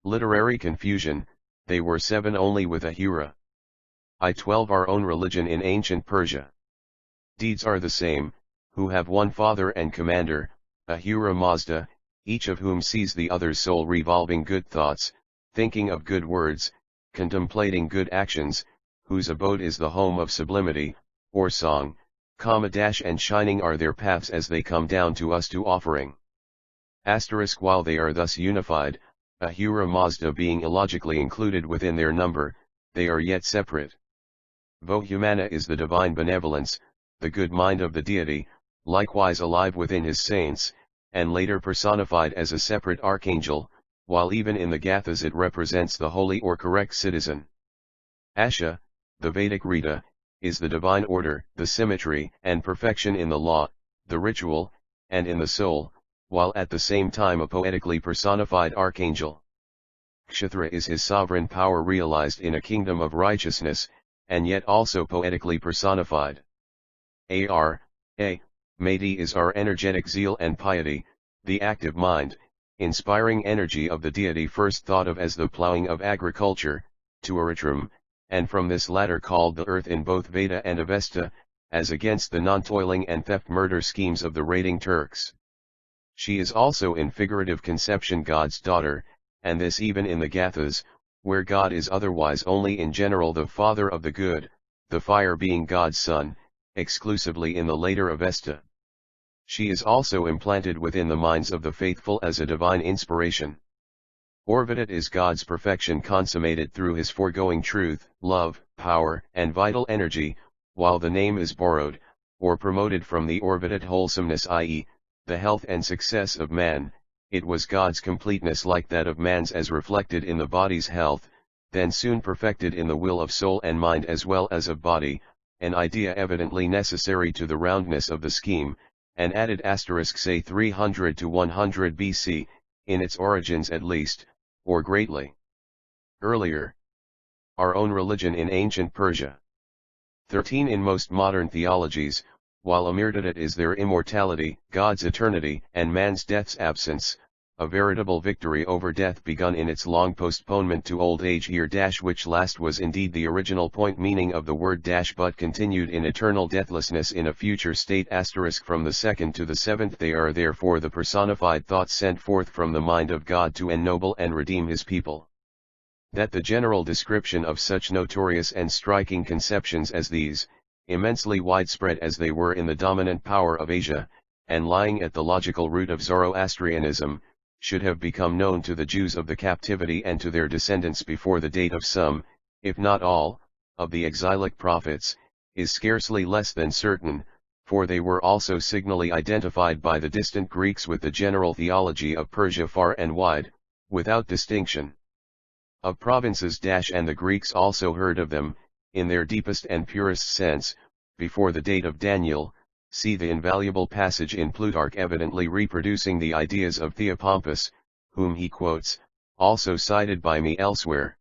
Speaker 1: Literary confusion, they were seven only with Ahura. I-12 our own religion in ancient Persia. Deeds are the same, who have one father and commander, Ahura Mazda, each of whom sees the other's soul revolving good thoughts, thinking of good words, contemplating good actions, whose abode is the home of sublimity, or song, and shining are their paths as they come down to us to offering. Asterisk while they are thus unified, Ahura Mazda being illogically included within their number, they are yet separate. Vohumana is the divine benevolence, the good mind of the deity, likewise alive within his saints, and later personified as a separate archangel, while even in the Gathas it represents the holy or correct citizen. Asha, the Vedic Rita, is the divine order, the symmetry and perfection in the law, the ritual, and in the soul, while at the same time a poetically personified archangel. Kshatra is his sovereign power realized in a kingdom of righteousness, and yet also poetically personified. Mati is our energetic zeal and piety, the active mind, inspiring energy of the deity first thought of as the plowing of agriculture, to Eritrum, and from this latter called the earth in both Veda and Avesta, as against the non-toiling and theft-murder schemes of the raiding Turks. She is also in figurative conception God's daughter, and this even in the Gathas, where God is otherwise only in general the Father of the good, the fire being God's Son, exclusively in the later Avesta. She is also implanted within the minds of the faithful as a divine inspiration. Orvidit is God's perfection consummated through his foregoing truth, love, power, and vital energy, while the name is borrowed, or promoted from the Orvidit wholesomeness i.e., the health and success of man. It was God's completeness like that of man's as reflected in the body's health, then soon perfected in the will of soul and mind as well as of body, an idea evidently necessary to the roundness of the scheme, and added asterisk say 300 to 100 BC, in its origins at least, or greatly earlier. Our own religion in ancient Persia. 13 in most modern theologies, while Amirdadit is their immortality, God's eternity, and man's death's absence, a veritable victory over death begun in its long postponement to old age here which last was indeed the original point meaning of the word but continued in eternal deathlessness in a future state asterisk from the second to the seventh they are therefore the personified thoughts sent forth from the mind of God to ennoble and redeem his people. That the general description of such notorious and striking conceptions as these, immensely widespread as they were in the dominant power of Asia, and lying at the logical root of Zoroastrianism, should have become known to the Jews of the captivity and to their descendants before the date of some, if not all, of the exilic prophets, is scarcely less than certain, for they were also signally identified by the distant Greeks with the general theology of Persia far and wide, without distinction of provinces. And the Greeks also heard of them, in their deepest and purest sense, before the date of Daniel. See the invaluable passage in Plutarch evidently reproducing the ideas of Theopompus, whom he quotes, also cited by me elsewhere.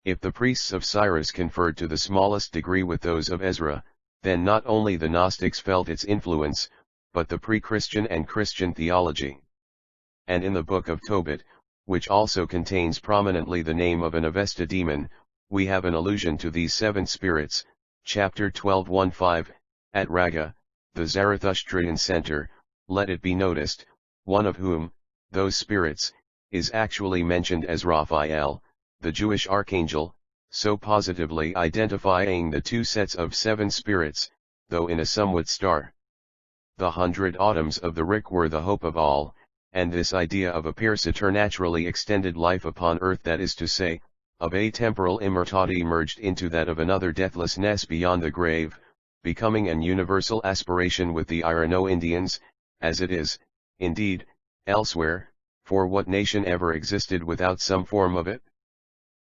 Speaker 1: If the priests of Cyrus conferred to the smallest degree with those of Ezra, then not only the Gnostics felt its influence, but the pre-Christian and Christian theology. And in the book of Tobit, which also contains prominently the name of an Avesta demon, we have an allusion to these 7 spirits, chapter 12:1-5, at Raga, the Zarathustrian center. Let it be noticed, one of whom, those spirits, is actually mentioned as Raphael, the Jewish archangel, so positively identifying the 2 sets of 7 spirits, though in a somewhat star. The 100 autumns of the Rick were the hope of all, and this idea of a supernaturally extended life upon earth, that is to say, of a temporal immortality, merged into that of another deathlessness beyond the grave, becoming an universal aspiration with the Irano Indians, as it is, indeed, elsewhere, for what nation ever existed without some form of it?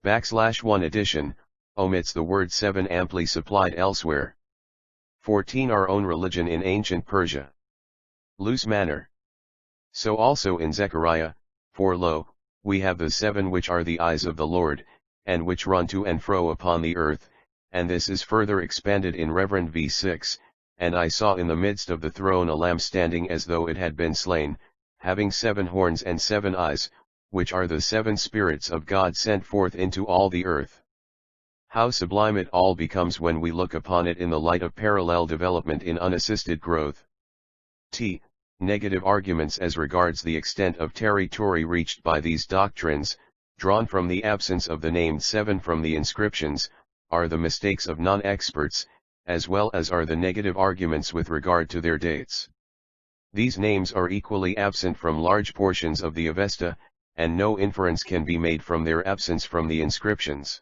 Speaker 1: \1 edition, omits the word 7 amply supplied elsewhere. 14 Our own religion in ancient Persia. Loose manner. So also in Zechariah, for lo, we have the 7 which are the eyes of the Lord, and which run to and fro upon the earth, and this is further expanded in Reverend v6, and I saw in the midst of the throne a lamb standing as though it had been slain, having 7 horns and 7 eyes, which are the 7 spirits of God sent forth into all the earth. How sublime it all becomes when we look upon it in the light of parallel development in unassisted growth. Negative arguments as regards the extent of territory reached by these doctrines, drawn from the absence of the named 7 from the inscriptions, are the mistakes of non-experts, as well as are the negative arguments with regard to their dates. These names are equally absent from large portions of the Avesta, and no inference can be made from their absence from the inscriptions.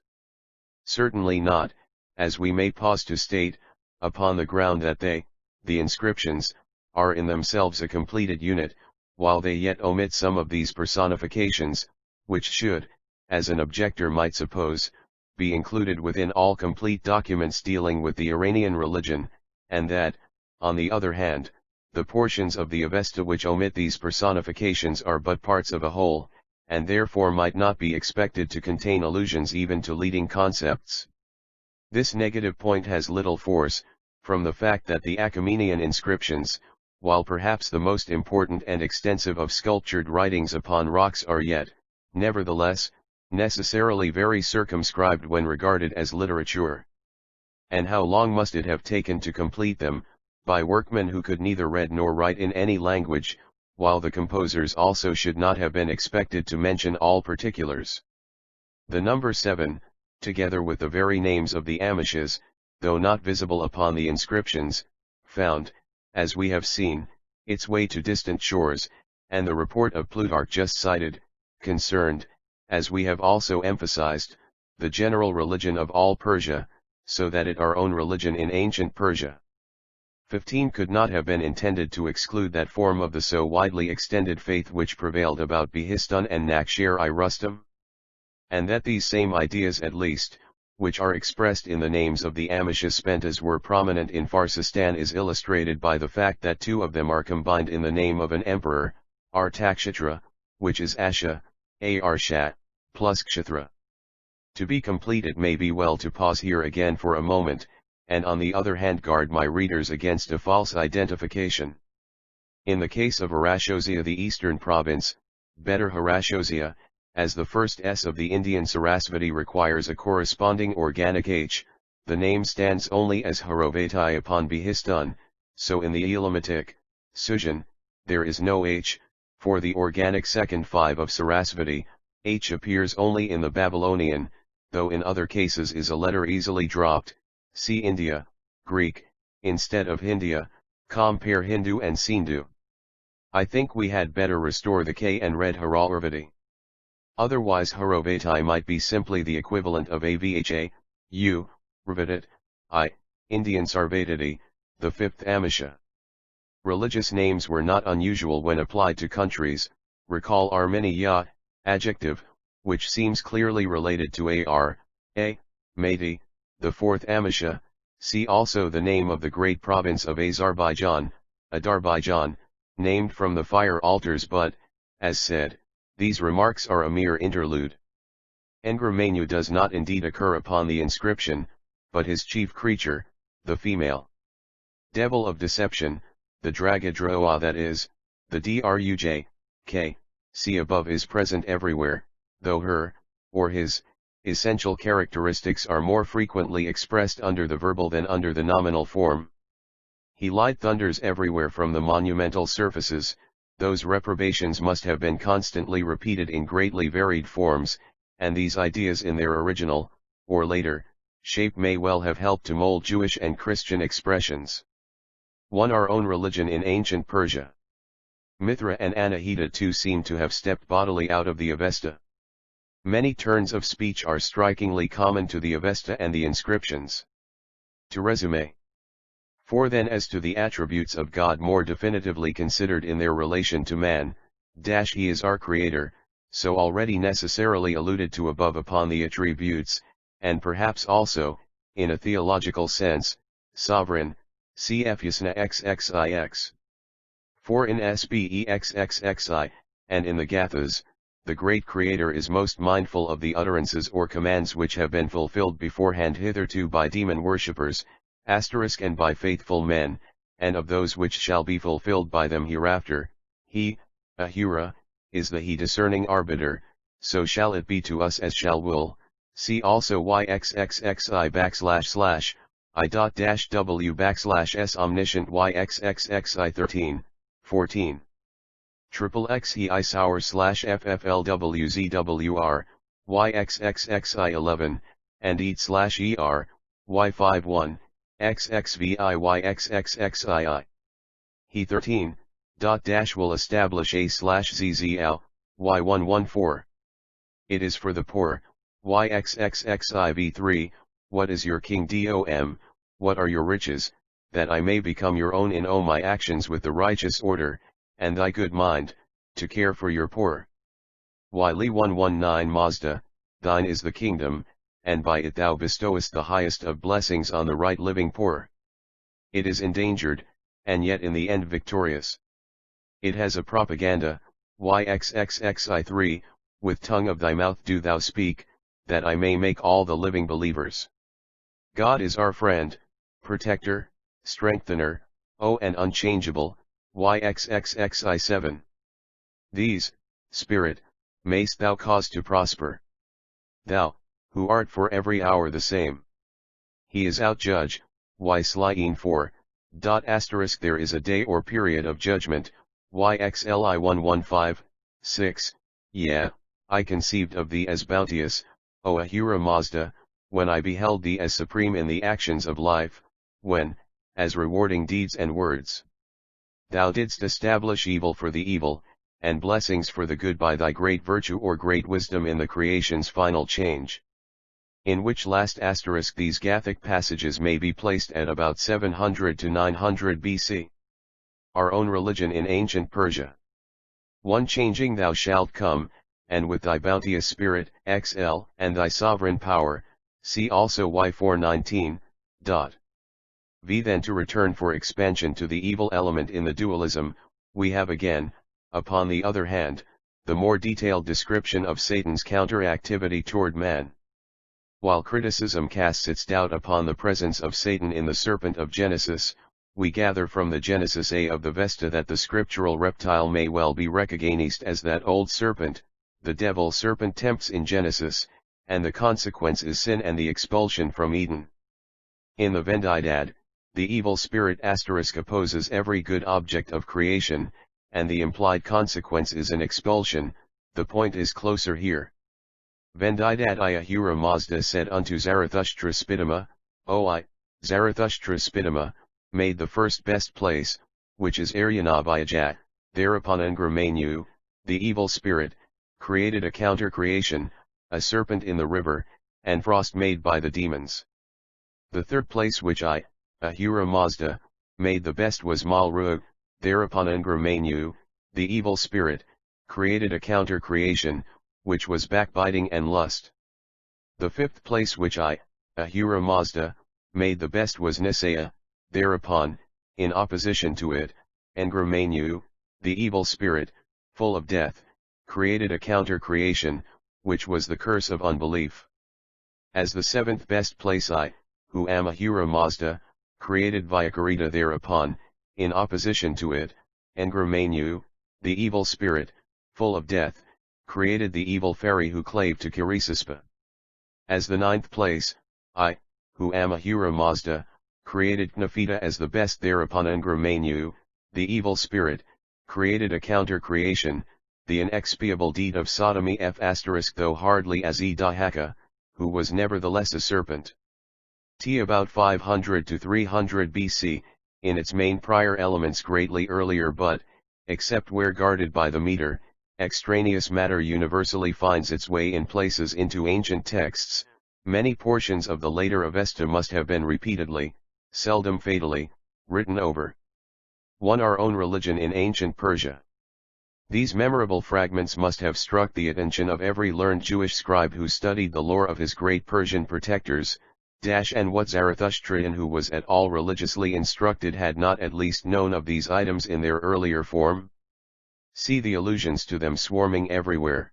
Speaker 1: Certainly not, as we may pause to state, upon the ground that they, the inscriptions, are in themselves a completed unit, while they yet omit some of these personifications, which should, as an objector might suppose, be included within all complete documents dealing with the Iranian religion, and that, on the other hand, the portions of the Avesta which omit these personifications are but parts of a whole, and therefore might not be expected to contain allusions even to leading concepts. This negative point has little force, from the fact that the Achaemenian inscriptions, while perhaps the most important and extensive of sculptured writings upon rocks, are yet, nevertheless, necessarily very circumscribed when regarded as literature. And how long must it have taken to complete them, by workmen who could neither read nor write in any language, while the composers also should not have been expected to mention all particulars. The number 7, together with the very names of the Amishes, though not visible upon the inscriptions, found, as we have seen, its way to distant shores, and the report of Plutarch just cited, concerned, as we have also emphasized, the general religion of all Persia, so that it our own religion in ancient Persia. 15 could not have been intended to exclude that form of the so widely extended faith which prevailed about Behistun and Nakhshir-i-Rustam? And that these same ideas at least, which are expressed in the names of the Amishes were prominent in Farsistan is illustrated by the fact that 2 of them are combined in the name of an emperor, Artakshatra, which is Asha, Arshat, plus Kshatra. To be complete, it may be well to pause here again for a moment, and on the other hand guard my readers against a false identification. In the case of Arashosia, the eastern province, better Harashosia, as the first S of the Indian Sarasvati requires a corresponding organic H, the name stands only as Harovatai upon Behistun, so in the Elamitic, Sujan, there is no H, for the organic second 5 of Sarasvati, H appears only in the Babylonian, though in other cases is a letter easily dropped, see India, Greek, instead of Hindia, Compare Hindu and Sindhu. I think we had better restore the K and read Haralravati. Otherwise Harovati might be simply the equivalent of Avha, U, Ravatit, I, Indian Sarvatati, the fifth Amisha. Religious names were not unusual when applied to countries. Recall Armenia, adjective, which seems clearly related to Mati, the fourth Amisha. See also the name of the great province of Azerbaijan, Adarbayjan, named from the fire altars, but, as said, these remarks are a mere interlude. Engramenu does not indeed occur upon the inscription, but his chief creature, the female devil of deception, the Dragadroa, that is, the Druj, K, see above, is present everywhere, though her, or his, essential characteristics are more frequently expressed under the verbal than under the nominal form. He light thunders everywhere from the monumental surfaces. Those reprobations must have been constantly repeated in greatly varied forms, and these ideas in their original, or later, shape may well have helped to mold Jewish and Christian expressions. 1. Our own religion in ancient Persia. Mithra and Anahita too seem to have stepped bodily out of the Avesta. Many turns of speech are strikingly common to the Avesta and the inscriptions. To resume. For then, as to the attributes of God more definitively considered in their relation to man, he is our Creator, so already necessarily alluded to above upon the attributes, and perhaps also, in a theological sense, sovereign, cf. Yasna XXIX. For in SBEXXXI, and in the Gathas, the great Creator is most mindful of the utterances or commands which have been fulfilled beforehand hitherto by demon worshippers, and by faithful men, and of those which shall be fulfilled by them hereafter. He, Ahura, is the He discerning arbiter, so shall it be to us as shall will. See also YXXXI I.W/S omniscient YXXXI 13, 14. XXX He I sour /FFLWZWR, YXXXI 11, and EAT/ER, Y51, XXVIYXXXII. He 13, will establish A/ZZL, Y114. It is for the poor, YXXXIV3, what is your king DOM, what are your riches, that I may become your own in O my actions with the righteous order, and thy good mind, to care for your poor. Li 119 Mazda, thine is the kingdom, and by it thou bestowest the highest of blessings on the right living poor. It is endangered, and yet in the end victorious. It has a propaganda, YXXXI3, with tongue of thy mouth do thou speak, that I may make all the living believers. God is our friend, protector, strengthener, and unchangeable, YXXXI7. These, Spirit, mayst thou cause to prosper. Thou, who art for every hour the same. He is outjudge, Y/4, there is a day or period of judgment, YXLI 115, 6, yeah, I conceived of thee as bounteous, O Ahura Mazda, when I beheld thee as supreme in the actions of life, when, as rewarding deeds and words, thou didst establish evil for the evil, and blessings for the good by thy great virtue or great wisdom in the creation's final change. In which last asterisk these Gathic passages may be placed at about 700 to 900 BC. Our own religion in ancient Persia. 1. Changing thou shalt come, and with thy bounteous spirit, XL, and thy sovereign power, see also Y419. V. Then to return for expansion to the evil element in the dualism, we have again, upon the other hand, the more detailed description of Satan's counter-activity toward man. While criticism casts its doubt upon the presence of Satan in the serpent of Genesis, we gather from the Genesis A of the Vesta that the scriptural reptile may well be recognized as that old serpent. The devil serpent tempts in Genesis, and the consequence is sin and the expulsion from Eden. In the Vendidad, the evil spirit opposes every good object of creation, and the implied consequence is an expulsion. The point is closer here. Vendidad I Ahura Mazda said unto Zarathustra Spitama, O I, Zarathustra Spitama, made the first best place, which is Aryanabayajat. Thereupon Ngramenu, the evil spirit, created a counter-creation, a serpent in the river, and frost made by the demons. The third place which Ahura Mazda, made the best was Malrug. Thereupon Ngramenu, the evil spirit, created a counter-creation, which was backbiting and lust. The fifth place which Ahura Mazda, made the best was Nisaya. Thereupon, in opposition to it, Ngramenu, the evil spirit, full of death, created a counter-creation, which was the curse of unbelief. As the seventh best place who am Ahura Mazda, created Vyakarita. Thereupon, in opposition to it, Ngramenu, the evil spirit, full of death, created the evil fairy who clave to Kirisispa. As the ninth place, who am Ahura Mazda, created Knafita as the best. Thereupon Ngramenu, the evil spirit, created a counter-creation, the inexpiable deed of sodomy though hardly as Dihaka, who was nevertheless a serpent. About 500 to 300 BC, in its main prior elements greatly earlier but, except where guarded by the meter, extraneous matter universally finds its way in places into ancient texts. Many portions of the later Avesta must have been repeatedly, seldom fatally, written over. 1. Our own religion in ancient Persia. These memorable fragments must have struck the attention of every learned Jewish scribe who studied the lore of his great Persian protectors, and what Zarathustrian who was at all religiously instructed had not at least known of these items in their earlier form. See the allusions to them swarming everywhere.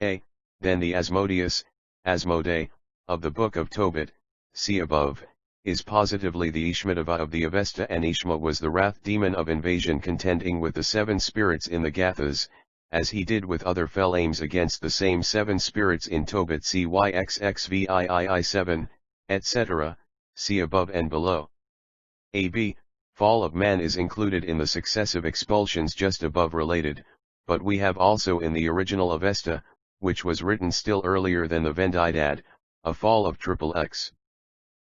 Speaker 1: Then the Asmodeus, Asmodee, of the Book of Tobit, see above, is positively the Ishmadeva of the Avesta, and Ishma was the wrath demon of invasion contending with the seven spirits in the Gathas, as he did with other fell aims against the same seven spirits in Tobit CYXXVIII 7, etc., see above and below. AB, fall of man is included in the successive expulsions just above related, but we have also in the original Avesta, which was written still earlier than the Vendidad, a fall of XXX.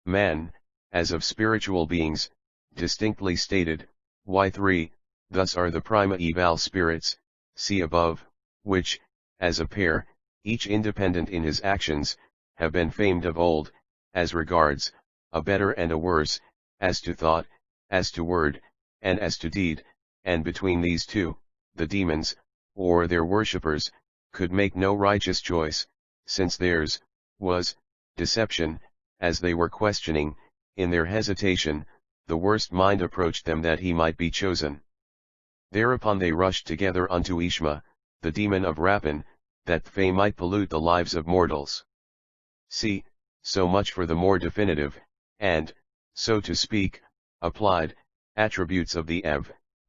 Speaker 1: Man, as of spiritual beings, distinctly stated, Y3, thus are the prima eval spirits, see above, which, as a pair, each independent in his actions, have been famed of old, as regards, a better and a worse, as to thought, as to word, and as to deed, and between these two, the demons, or their worshippers, could make no righteous choice, since theirs was deception, as they were questioning. In their hesitation, the worst mind approached them that he might be chosen. Thereupon they rushed together unto Ishma, the demon of rapine, that they might pollute the lives of mortals. See, so much for the more definitive, and, so to speak, applied, attributes of the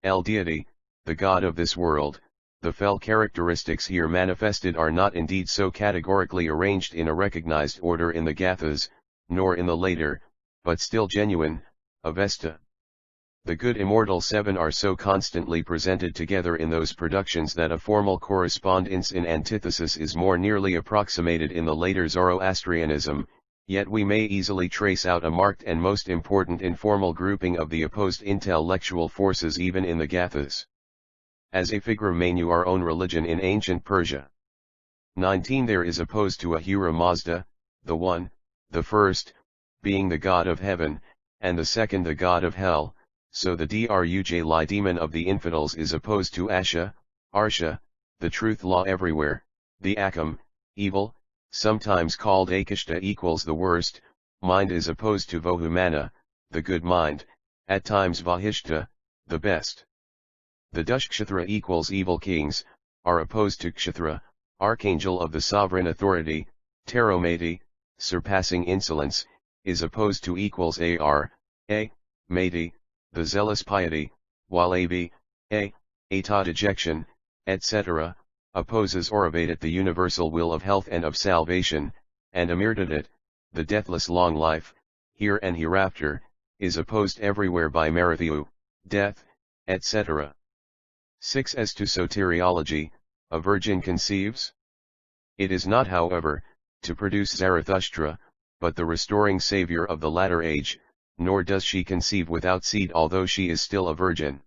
Speaker 1: El deity, the god of this world. The fell characteristics here manifested are not indeed so categorically arranged in a recognized order in the Gathas, nor in the later, but still genuine, Avesta. The good immortal seven are so constantly presented together in those productions that a formal correspondence in antithesis is more nearly approximated in the later Zoroastrianism, yet we may easily trace out a marked and most important informal grouping of the opposed intellectual forces even in the Gathas. As a figure menu our own religion in ancient Persia. 19 There is opposed to Ahura Mazda, the one, the first, being the god of heaven, and the second the god of hell, so the Drujli demon of the infidels is opposed to Asha, Arsha, the truth law everywhere, the Akam, evil, sometimes called Akishta equals the worst, mind is opposed to Vohumana, the good mind, at times Vahishta, the best. The Dushkshatra equals evil kings, are opposed to Kshatra, archangel of the sovereign authority, Taromati, surpassing insolence, is opposed to equals Mati, the zealous piety, while Ata dejection, etc., opposes Aurabadat the universal will of health and of salvation, and Amirdadat, the deathless long life, here and hereafter, is opposed everywhere by Marithu, death, etc. 6 As to soteriology, a virgin conceives? It is not however, to produce Zarathustra, but the restoring Saviour of the latter age, nor does she conceive without seed although she is still a virgin.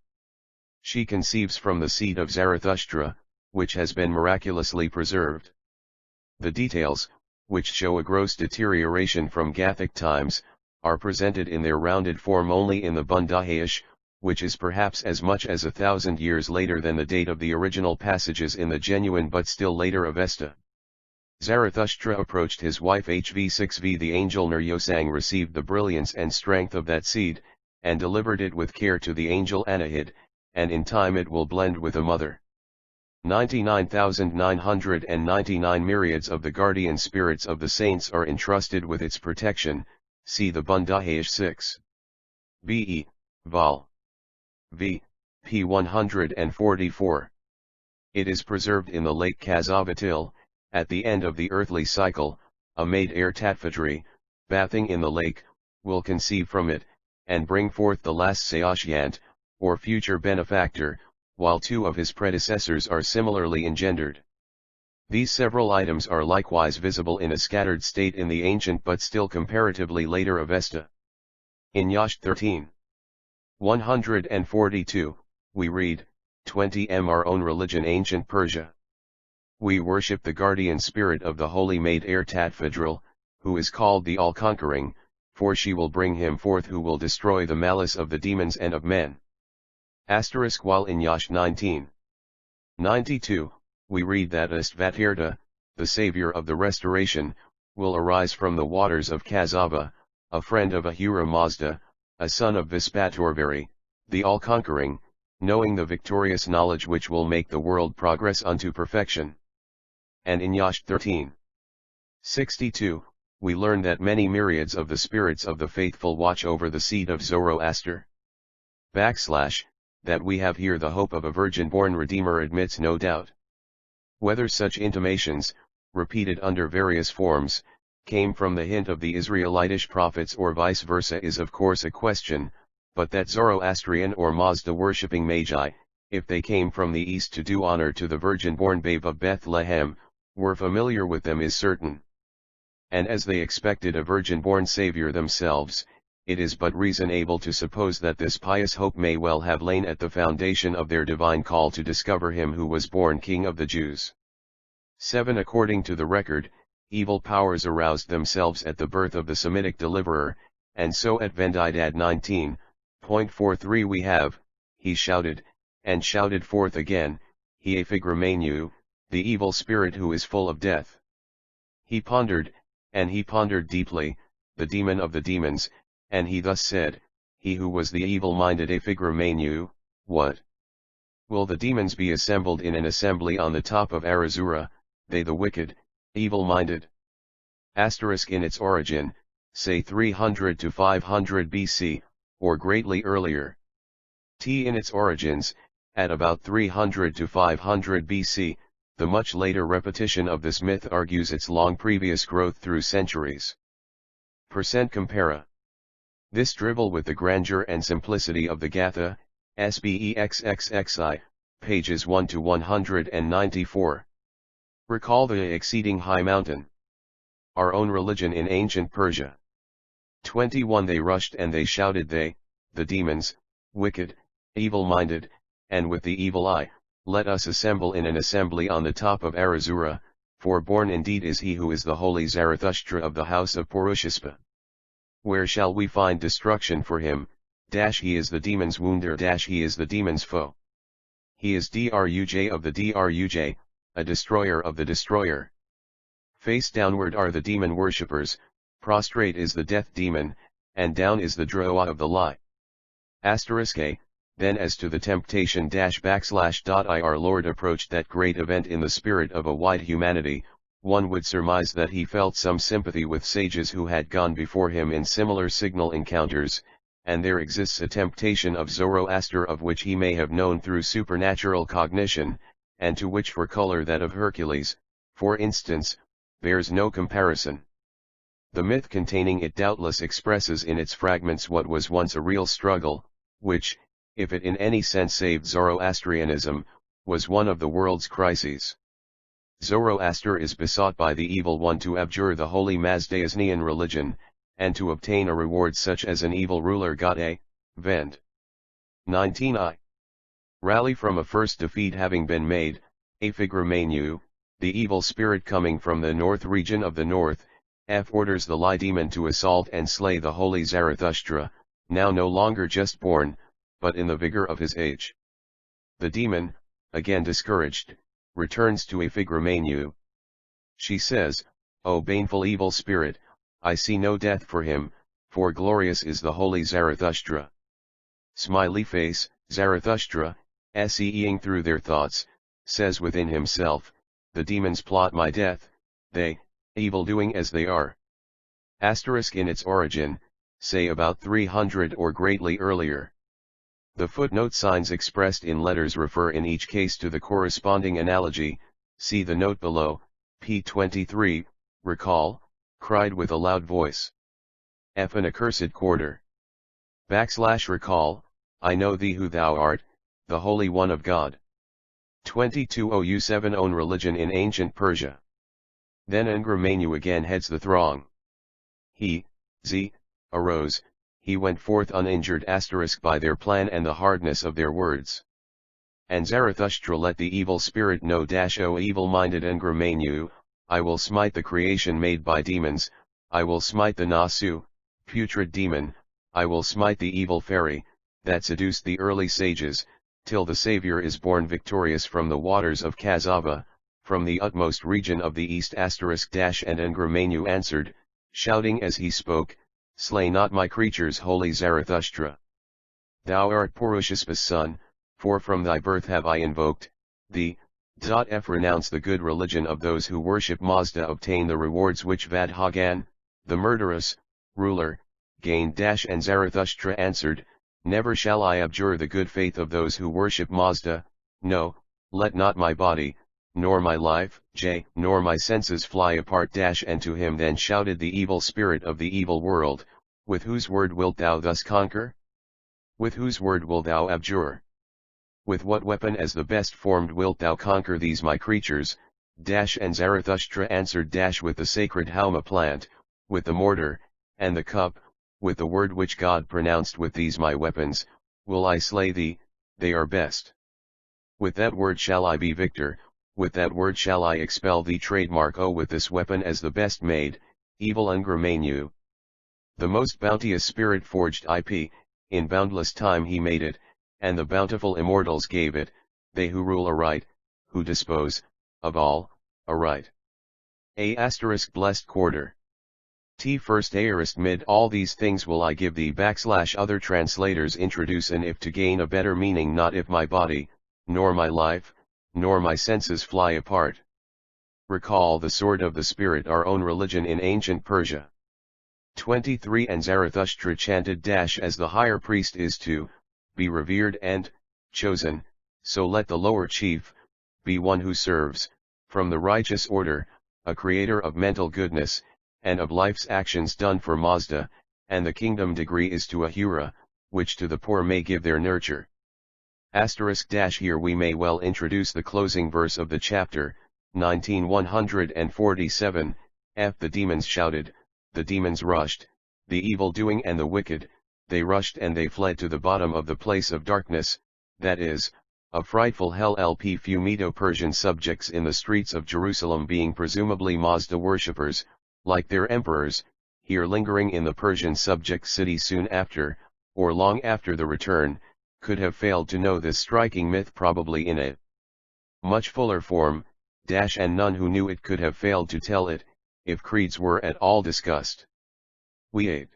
Speaker 1: She conceives from the seed of Zarathustra, which has been miraculously preserved. The details, which show a gross deterioration from Gathic times, are presented in their rounded form only in the Bundahish, which is perhaps as much as 1,000 years later than the date of the original passages in the genuine but still later Avesta. Zarathustra approached his wife Hv6v. The angel Nuryosang received the brilliance and strength of that seed, and delivered it with care to the angel Anahid, and in time it will blend with a mother. 99,999 myriads of the guardian spirits of the saints are entrusted with its protection, see the Bundahish 6. B.E. Vol. V. p. 144. It is preserved in the lake Kazavatil. At the end of the earthly cycle, a maid Tatfadri, bathing in the lake, will conceive from it, and bring forth the last Saoshyant, or future benefactor, while two of his predecessors are similarly engendered. These several items are likewise visible in a scattered state in the ancient but still comparatively later Avesta. In Yash 13. 142, we read, 20 Our own religion ancient Persia. We worship the guardian spirit of the holy maid Tatfadril, who is called the all-conquering, for she will bring him forth who will destroy the malice of the demons and of men. While in Yash 19. 92, we read that Astvatirtha, the savior of the restoration, will arise from the waters of Kazava, a friend of Ahura Mazda, a son of Vispatorvari, the all-conquering, knowing the victorious knowledge which will make the world progress unto perfection. And in Yash 13. 62, we learn that many myriads of the spirits of the faithful watch over the seed of Zoroaster. That we have here the hope of a virgin-born Redeemer admits no doubt. Whether such intimations, repeated under various forms, came from the hint of the Israelitish prophets or vice versa is of course a question, but that Zoroastrian or Mazda-worshipping Magi, if they came from the east to do honor to the virgin-born babe of Bethlehem, were familiar with them is certain. And as they expected a virgin-born Savior themselves, it is but reasonable to suppose that this pious hope may well have lain at the foundation of their divine call to discover him who was born King of the Jews. 7 According to the record, evil powers aroused themselves at the birth of the Semitic deliverer, and so at Vendidad 19.43 we have, he shouted, and shouted forth again, he Ephigramenu, the evil spirit who is full of death. He pondered, and he pondered deeply, the demon of the demons, and he thus said, he who was the evil-minded Ephigramenu, what? Will the demons be assembled in an assembly on the top of Arazura, they the wicked, evil-minded? In its origin, say 300 to 500 BC, or greatly earlier. In its origins, at about 300 to 500 BC, the much later repetition of this myth argues its long previous growth through centuries. Compara. This dribble with the grandeur and simplicity of the Gatha, SBEXXXI, pages 1 to 194. Recall the exceeding high mountain. Our own religion in ancient Persia. 21 They rushed and they shouted the demons, wicked, evil-minded, and with the evil eye, let us assemble in an assembly on the top of Arazura, for born indeed is he who is the holy Zarathustra of the house of Purushispa. Where shall we find destruction for him? He is the demon's wounder. He is the demon's foe. He is Druj of the Druj, a destroyer of the destroyer. Face downward are the demon worshippers, prostrate is the death demon, and down is the Droa of the lie. Then as to the temptation / our Lord approached that great event in the spirit of a wide humanity, one would surmise that he felt some sympathy with sages who had gone before him in similar signal encounters, and there exists a temptation of Zoroaster of which he may have known through supernatural cognition, and to which for color that of Hercules, for instance, bears no comparison. The myth containing it doubtless expresses in its fragments what was once a real struggle, which, if it in any sense saved Zoroastrianism, was one of the world's crises. Zoroaster is besought by the evil one to abjure the holy Mazdaisnian religion, and to obtain a reward such as an evil ruler got a, vend. 19i. Rally from a first defeat having been made, a figramenu, the evil spirit coming from the north region of the north, F orders the lie demon to assault and slay the holy Zarathustra, now no longer just born, but in the vigor of his age. The demon, again discouraged, returns to a figramenu. She says, O baneful evil spirit, I see no death for him, for glorious is the holy Zarathustra. Smiley face, Zarathustra, seeing through their thoughts, says within himself, the demons plot my death, they, evil doing as they are. Asterisk in its origin, say about 300 or greatly earlier. The footnote signs expressed in letters refer in each case to the corresponding analogy, see the note below, p23, recall, cried with a loud voice. F an accursed quarter. \recall, I know thee who thou art, the Holy One of God. 2207 Own religion in ancient Persia. Then Ngramenu again heads the throng. He, arose, he went forth uninjured * by their plan and the hardness of their words. And Zarathustra let the evil spirit know O evil-minded Ngramenu, I will smite the creation made by demons, I will smite the Nasu, putrid demon, I will smite the evil fairy, that seduced the early sages, till the Saviour is born victorious from the waters of Kazava, from the utmost region of the east *. And Ngramenu answered, shouting as he spoke, slay not my creatures holy Zarathustra. Thou art Purushasva's son, for from thy birth have I invoked thee. F renounce the good religion of those who worship Mazda obtain the rewards which Vadhagan, the murderous, ruler, gained. And Zarathustra answered, never shall I abjure the good faith of those who worship Mazda, no, let not my body, nor my life, nor my senses fly apart. And to him then shouted the evil spirit of the evil world, with whose word wilt thou thus conquer? With whose word wilt thou abjure? With what weapon as the best formed wilt thou conquer these my creatures? And Zarathustra answered with the sacred Hauma plant, with the mortar, and the cup, with the word which God pronounced with these my weapons, will I slay thee, they are best. With that word shall I be victor, with that word shall I expel thee trademark with this weapon as the best made, evil Ngramenu. The most bounteous spirit forged IP, in boundless time he made it, and the bountiful immortals gave it, they who rule aright, who dispose, of all, aright. Blessed quarter. T first aorist mid all these things will I give thee / other translators introduce an if to gain a better meaning not if my body, nor my life, nor my senses fly apart. Recall the sword of the spirit our own religion in ancient Persia. 23 And Zarathustra chanted as the higher priest is to be revered and chosen, so let the lower chief be one who serves, from the righteous order, a creator of mental goodness, and of life's actions done for Mazda, and the kingdom degree is to Ahura, which to the poor may give their nurture. Here we may well introduce the closing verse of the chapter, 19:147, F. The demons shouted, the demons rushed, the evil doing and the wicked, they rushed and they fled to the bottom of the place of darkness, that is, a frightful hell. Few Medo-Persian subjects in the streets of Jerusalem being presumably Mazda worshippers, like their emperors, here lingering in the Persian subject city soon after, or long after the return, could have failed to know this striking myth probably in a much fuller form, and none who knew it could have failed to tell it, if creeds were at all discussed. We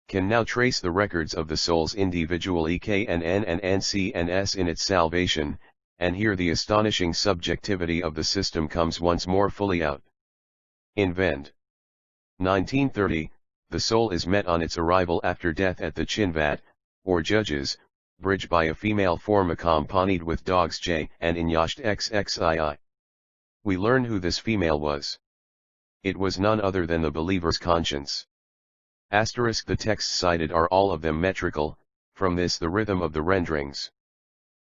Speaker 1: can now trace the records of the soul's individual EKNN and NCNS in its salvation, and here the astonishing subjectivity of the system comes once more fully out. In Vend. 1930, the soul is met on its arrival after death at the Chinvat, or judges, bridge by a female form accompanied with dogs and in Yasht XXII. We learn who this female was. It was none other than the believer's conscience. The texts cited are all of them metrical, from this the rhythm of the renderings.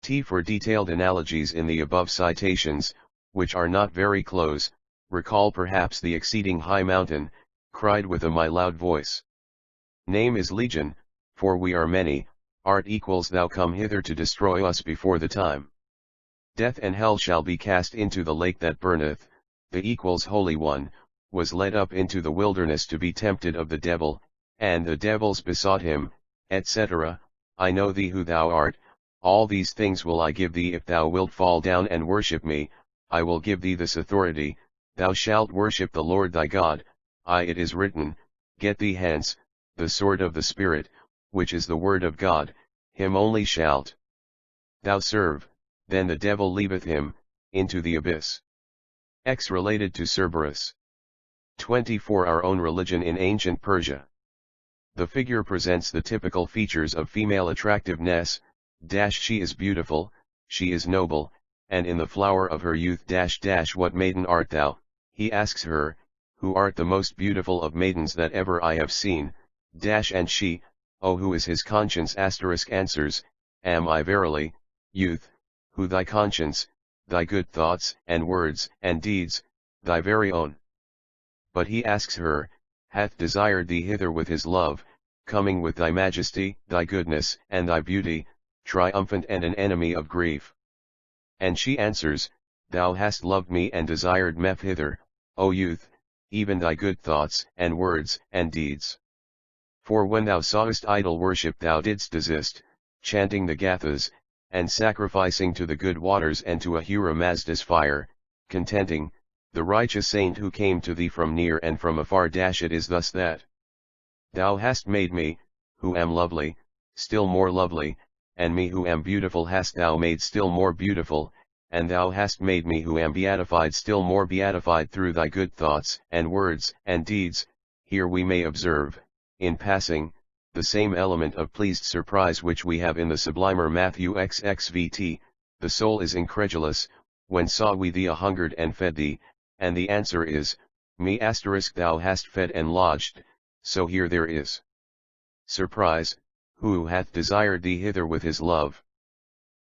Speaker 1: T for detailed analogies in the above citations, which are not very close, recall perhaps the exceeding high mountain, cried with a my loud voice. Name is Legion, for we are many, art equals thou come hither to destroy us before the time. Death and hell shall be cast into the lake that burneth, the equals Holy One, was led up into the wilderness to be tempted of the devil, and the devils besought him, etc. I know thee who thou art, all these things will I give thee if thou wilt fall down and worship me, I will give thee this authority, thou shalt worship the Lord thy God, it is written, get thee hence, the sword of the Spirit, which is the word of God, him only shalt thou serve, then the devil leaveth him, into the abyss. X related to Cerberus. 24 Our own religion in ancient Persia. The figure presents the typical features of female attractiveness, she is beautiful, she is noble, and in the flower of her youth what maiden art thou, he asks her, who art the most beautiful of maidens that ever I have seen, and she, oh who is his conscience answers, am I verily, youth, who thy conscience, thy good thoughts and words and deeds, thy very own. But he asks her, hath desired thee hither with his love, coming with thy majesty, thy goodness, and thy beauty, triumphant and an enemy of grief. And she answers, thou hast loved me and desired me hither, O youth, even thy good thoughts and words and deeds. For when thou sawest idol worship thou didst desist, chanting the Gathas, and sacrificing to the good waters and to Ahura Mazda's fire, contenting, the righteous saint who came to thee from near and from afar. It is thus that thou hast made me, who am lovely, still more lovely, and me who am beautiful hast thou made still more beautiful, and thou hast made me who am beatified still more beatified through thy good thoughts and words and deeds. Here we may observe, in passing, the same element of pleased surprise which we have in the sublimer Matthew xxvt, the soul is incredulous, when saw we thee a hungered and fed thee, and the answer is, me thou hast fed and lodged, so here there is surprise, who hath desired thee hither with his love?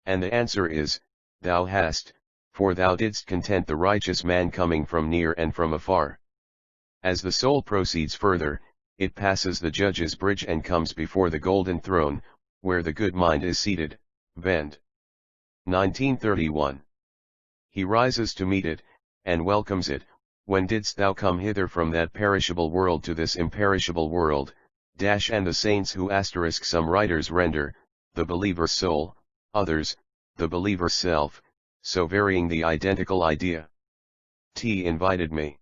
Speaker 1: And the answer is, thou hast, for thou didst content the righteous man coming from near and from afar. As the soul proceeds further, it passes the judge's bridge and comes before the golden throne, where the good mind is seated. Vend. 1931. He rises to meet it, and welcomes it. When didst thou come hither from that perishable world to this imperishable world? And the saints who some writers render, the believer's soul, others, the believer's self, so varying the identical idea. Invited me.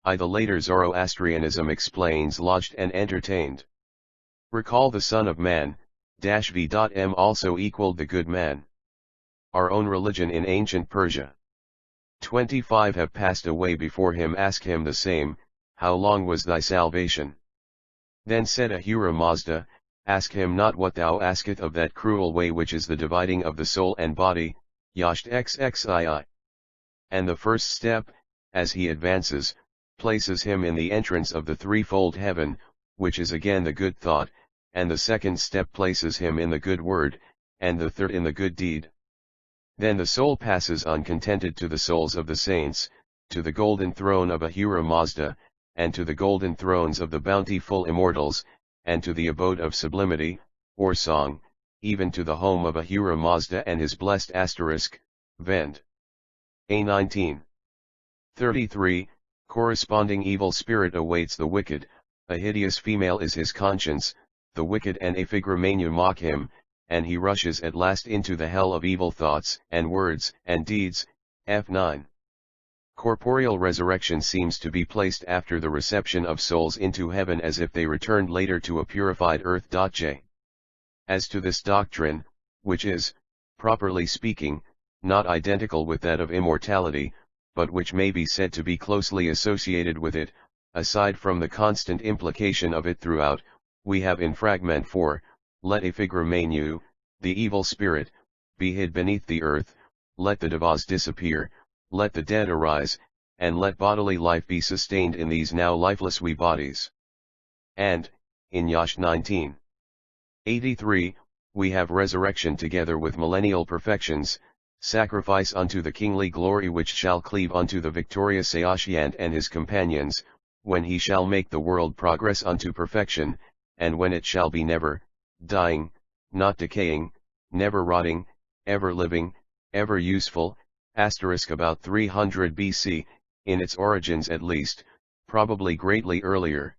Speaker 1: The later Zoroastrianism explains lodged and entertained. Recall the Son of Man, v.m also equaled the good man. Our own religion in ancient Persia. 25 Have passed away before him. Ask him the same, how long was thy salvation? Then said Ahura Mazda, ask him not what thou asketh of that cruel way which is the dividing of the soul and body, Yasht XXII. And the first step, as he advances, places him in the entrance of the threefold heaven, which is again the good thought, and the second step places him in the good word, and the third in the good deed. Then the soul passes uncontented to the souls of the saints, to the golden throne of Ahura Mazda, and to the golden thrones of the bountiful immortals, and to the abode of sublimity, or song, even to the home of Ahura Mazda and his blessed asterisk, Vend. A 19. 33, corresponding evil spirit awaits the wicked, a hideous female is his conscience, the wicked and Iphigramania mock him, and he rushes at last into the hell of evil thoughts and words and deeds. F9. Corporeal resurrection seems to be placed after the reception of souls into heaven as if they returned later to a purified earth. J. As to this doctrine, which is, properly speaking, not identical with that of immortality, but which may be said to be closely associated with it, aside from the constant implication of it throughout, we have in fragment 4, let Iphigramanu, the evil spirit, be hid beneath the earth, let the devas disappear, let the dead arise, and let bodily life be sustained in these now lifeless we bodies. And, in Yash 1983, we have resurrection together with millennial perfections, sacrifice unto the kingly glory which shall cleave unto the victorious Saoshyant and his companions, when he shall make the world progress unto perfection, and when it shall be never dying, not decaying, never rotting, ever living, ever useful, about 300 BC, in its origins at least, probably greatly earlier.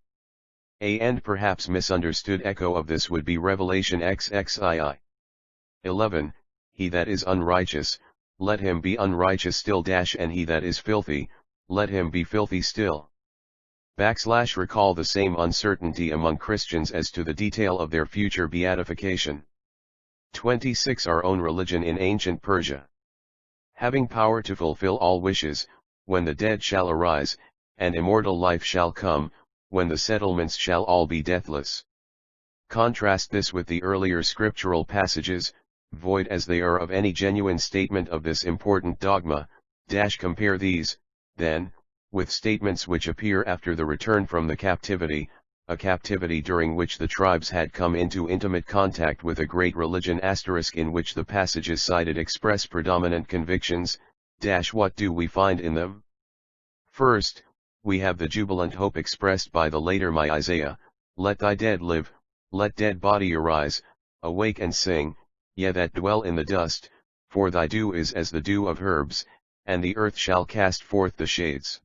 Speaker 1: And perhaps misunderstood echo of this would be Revelation XXII. 11. He that is unrighteous, let him be unrighteous still. And he that is filthy, let him be filthy still. Recall the same uncertainty among Christians as to the detail of their future beatification. 26. Our own religion in ancient Persia. Having power to fulfill all wishes, when the dead shall arise, and immortal life shall come, when the settlements shall all be deathless. Contrast this with the earlier scriptural passages, void as they are of any genuine statement of this important dogma. Compare these, then, with statements which appear after the return from the captivity, a captivity during which the tribes had come into intimate contact with a great religion *, in which the passages cited express predominant convictions. What do we find in them? First, we have the jubilant hope expressed by the later Isaiah, let thy dead live, let dead body arise, awake and sing, ye that dwell in the dust, for thy dew is as the dew of herbs, and the earth shall cast forth the shades.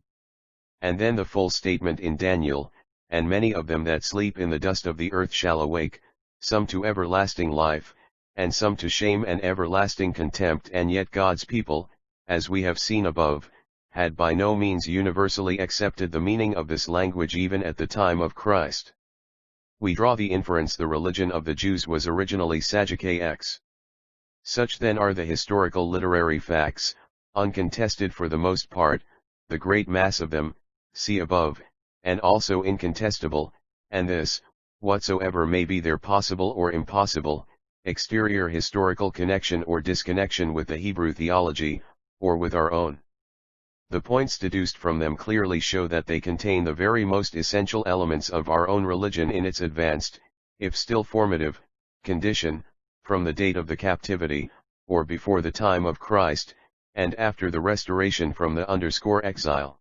Speaker 1: And then the full statement in Daniel, and many of them that sleep in the dust of the earth shall awake, some to everlasting life, and some to shame and everlasting contempt. And yet God's people, as we have seen above, had by no means universally accepted the meaning of this language even at the time of Christ. We draw the inference the religion of the Jews was originally Sadducees. Such then are the historical literary facts, uncontested for the most part, the great mass of them, see above, and also incontestable, and this, whatsoever may be their possible or impossible, exterior historical connection or disconnection with the Hebrew theology, or with our own. The points deduced from them clearly show that they contain the very most essential elements of our own religion in its advanced, if still formative, condition, from the date of the captivity, or before the time of Christ, and after the restoration from the exile.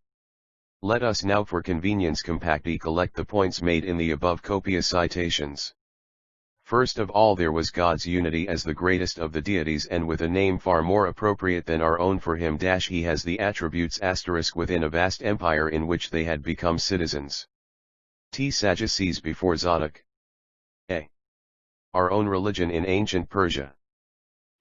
Speaker 1: Let us now for convenience compactly collect the points made in the above copious citations. First of all, there was God's unity as the greatest of the deities, and with a name far more appropriate than our own for him. He has the attributes * within a vast empire in which they had become citizens. Sadducees before Zadok. A. Our own religion in ancient Persia.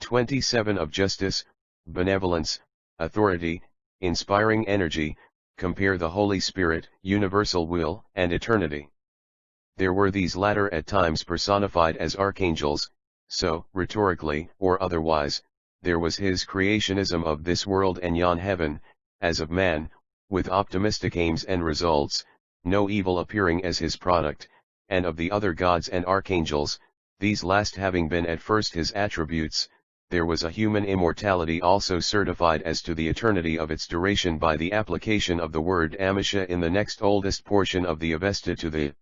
Speaker 1: 27. Of justice, benevolence, authority, inspiring energy, compare the Holy Spirit, universal will, and eternity. There were these latter at times personified as archangels, so, rhetorically, or otherwise, there was his creationism of this world and yon heaven, as of man, with optimistic aims and results, no evil appearing as his product, and of the other gods and archangels, these last having been at first his attributes, there was a human immortality also certified as to the eternity of its duration by the application of the word amisha in the next oldest portion of the Avesta to the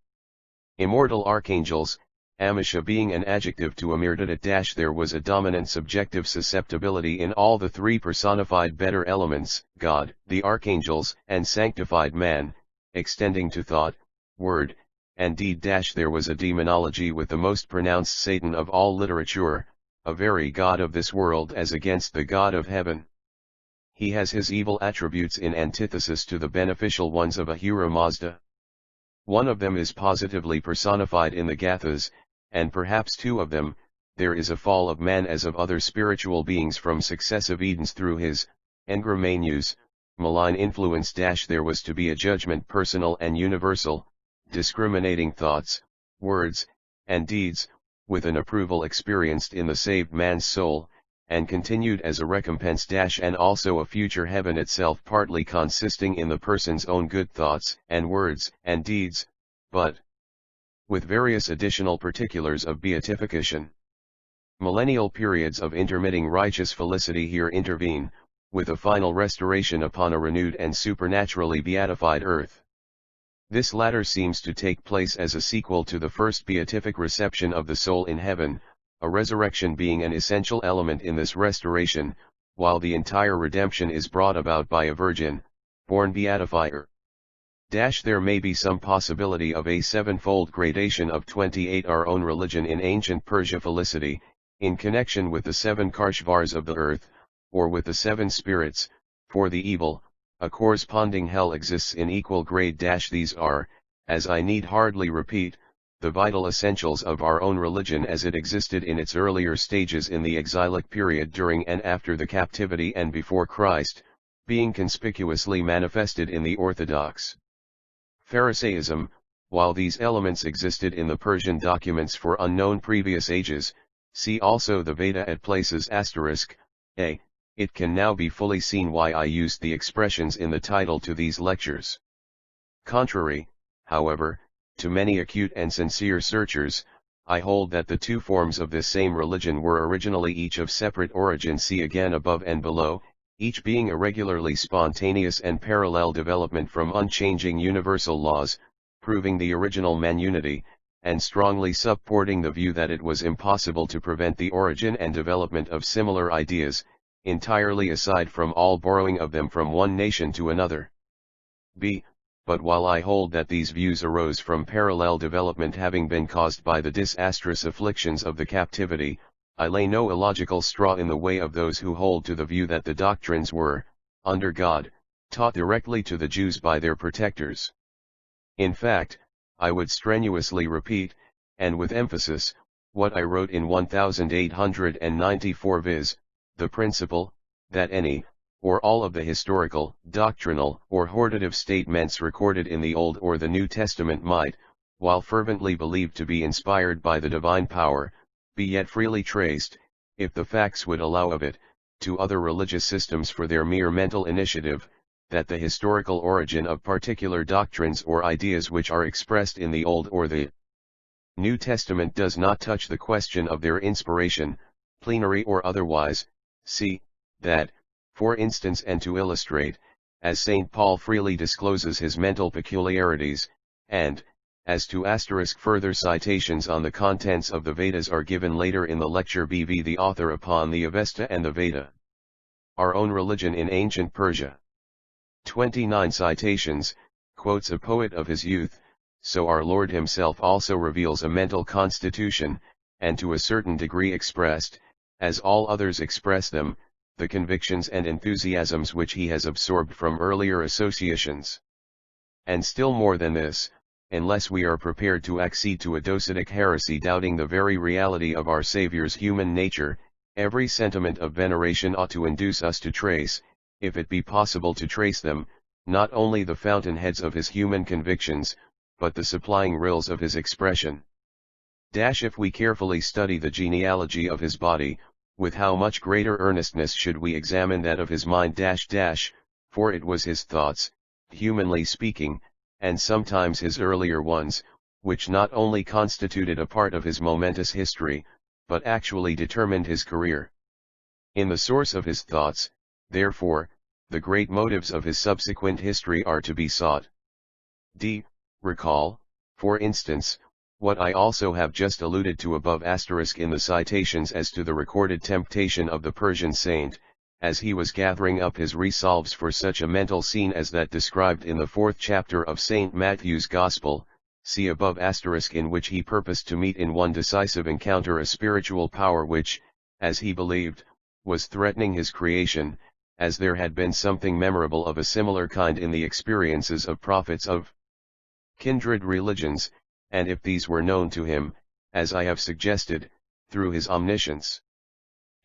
Speaker 1: immortal archangels, amisha being an adjective to amirdadit. There was a dominant subjective susceptibility in all the three personified better elements, God, the archangels, and sanctified man, extending to thought, word, and deed. There was a demonology with the most pronounced Satan of all literature, a very god of this world as against the God of heaven. He has his evil attributes in antithesis to the beneficial ones of Ahura Mazda. One of them is positively personified in the Gathas, and perhaps two of them. There is a fall of man as of other spiritual beings from successive Edens through his, Engramanus, malign influence. There was to be a judgment personal and universal, discriminating thoughts, words, and deeds, with an approval experienced in the saved man's soul, and continued as a recompense. And also a future heaven itself, partly consisting in the person's own good thoughts, and words, and deeds, but with various additional particulars of beatification. Millennial periods of intermitting righteous felicity here intervene, with a final restoration upon a renewed and supernaturally beatified earth. This latter seems to take place as a sequel to the first beatific reception of the soul in heaven, a resurrection being an essential element in this restoration, while the entire redemption is brought about by a virgin, born beatifier. There may be some possibility of a sevenfold gradation of 28 our own religion in ancient Persia felicity, in connection with the 7 Karshvars of the earth, or with the 7 spirits, for the evil, a corresponding hell exists in equal grade. These are, as I need hardly repeat, the vital essentials of our own religion as it existed in its earlier stages in the exilic period during and after the captivity and before Christ, being conspicuously manifested in the Orthodox Pharisaism. While these elements existed in the Persian documents for unknown previous ages, see also the Veda at places *a. It can now be fully seen why I used the expressions in the title to these lectures. Contrary, however, to many acute and sincere searchers, I hold that the 2 forms of this same religion were originally each of separate origin. See again above and below, each being a regularly spontaneous and parallel development from unchanging universal laws, proving the original manunity, and strongly supporting the view that it was impossible to prevent the origin and development of similar ideas, entirely aside from all borrowing of them from one nation to another. But while I hold that these views arose from parallel development having been caused by the disastrous afflictions of the captivity, I lay no illogical straw in the way of those who hold to the view that the doctrines were, under God, taught directly to the Jews by their protectors. In fact, I would strenuously repeat, and with emphasis, what I wrote in 1894, viz., the principle, that any, or all of the historical, doctrinal, or hortative statements recorded in the Old or the New Testament might, while fervently believed to be inspired by the divine power, be yet freely traced, if the facts would allow of it, to other religious systems for their mere mental initiative, that the historical origin of particular doctrines or ideas which are expressed in the Old or the New Testament does not touch the question of their inspiration, plenary or otherwise. See, that, for instance, and to illustrate, as St. Paul freely discloses his mental peculiarities, and, as to further citations on the contents of the Vedas are given later in the lecture BV the author upon the Avesta and the Veda. Our own religion in ancient Persia. 29 citations, quotes a poet of his youth, so our Lord himself also reveals a mental constitution, and to a certain degree expressed, as all others express them, the convictions and enthusiasms which he has absorbed from earlier associations. And still more than this, unless we are prepared to accede to a Docetic heresy doubting the very reality of our Saviour's human nature, every sentiment of veneration ought to induce us to trace, if it be possible to trace them, not only the fountainheads of his human convictions, but the supplying rills of his expression. If we carefully study the genealogy of his body, with how much greater earnestness should we examine that of his mind for it was his thoughts, humanly speaking, and sometimes his earlier ones, which not only constituted a part of his momentous history, but actually determined his career. In the source of his thoughts, therefore, the great motives of his subsequent history are to be sought. Recall, for instance, what I also have just alluded to above in the citations as to the recorded temptation of the Persian saint, as he was gathering up his resolves for such a mental scene as that described in the 4th chapter of St. Matthew's Gospel, see above in which he purposed to meet in one decisive encounter a spiritual power which, as he believed, was threatening his creation, as there had been something memorable of a similar kind in the experiences of prophets of kindred religions, and if these were known to him, as I have suggested, through his omniscience.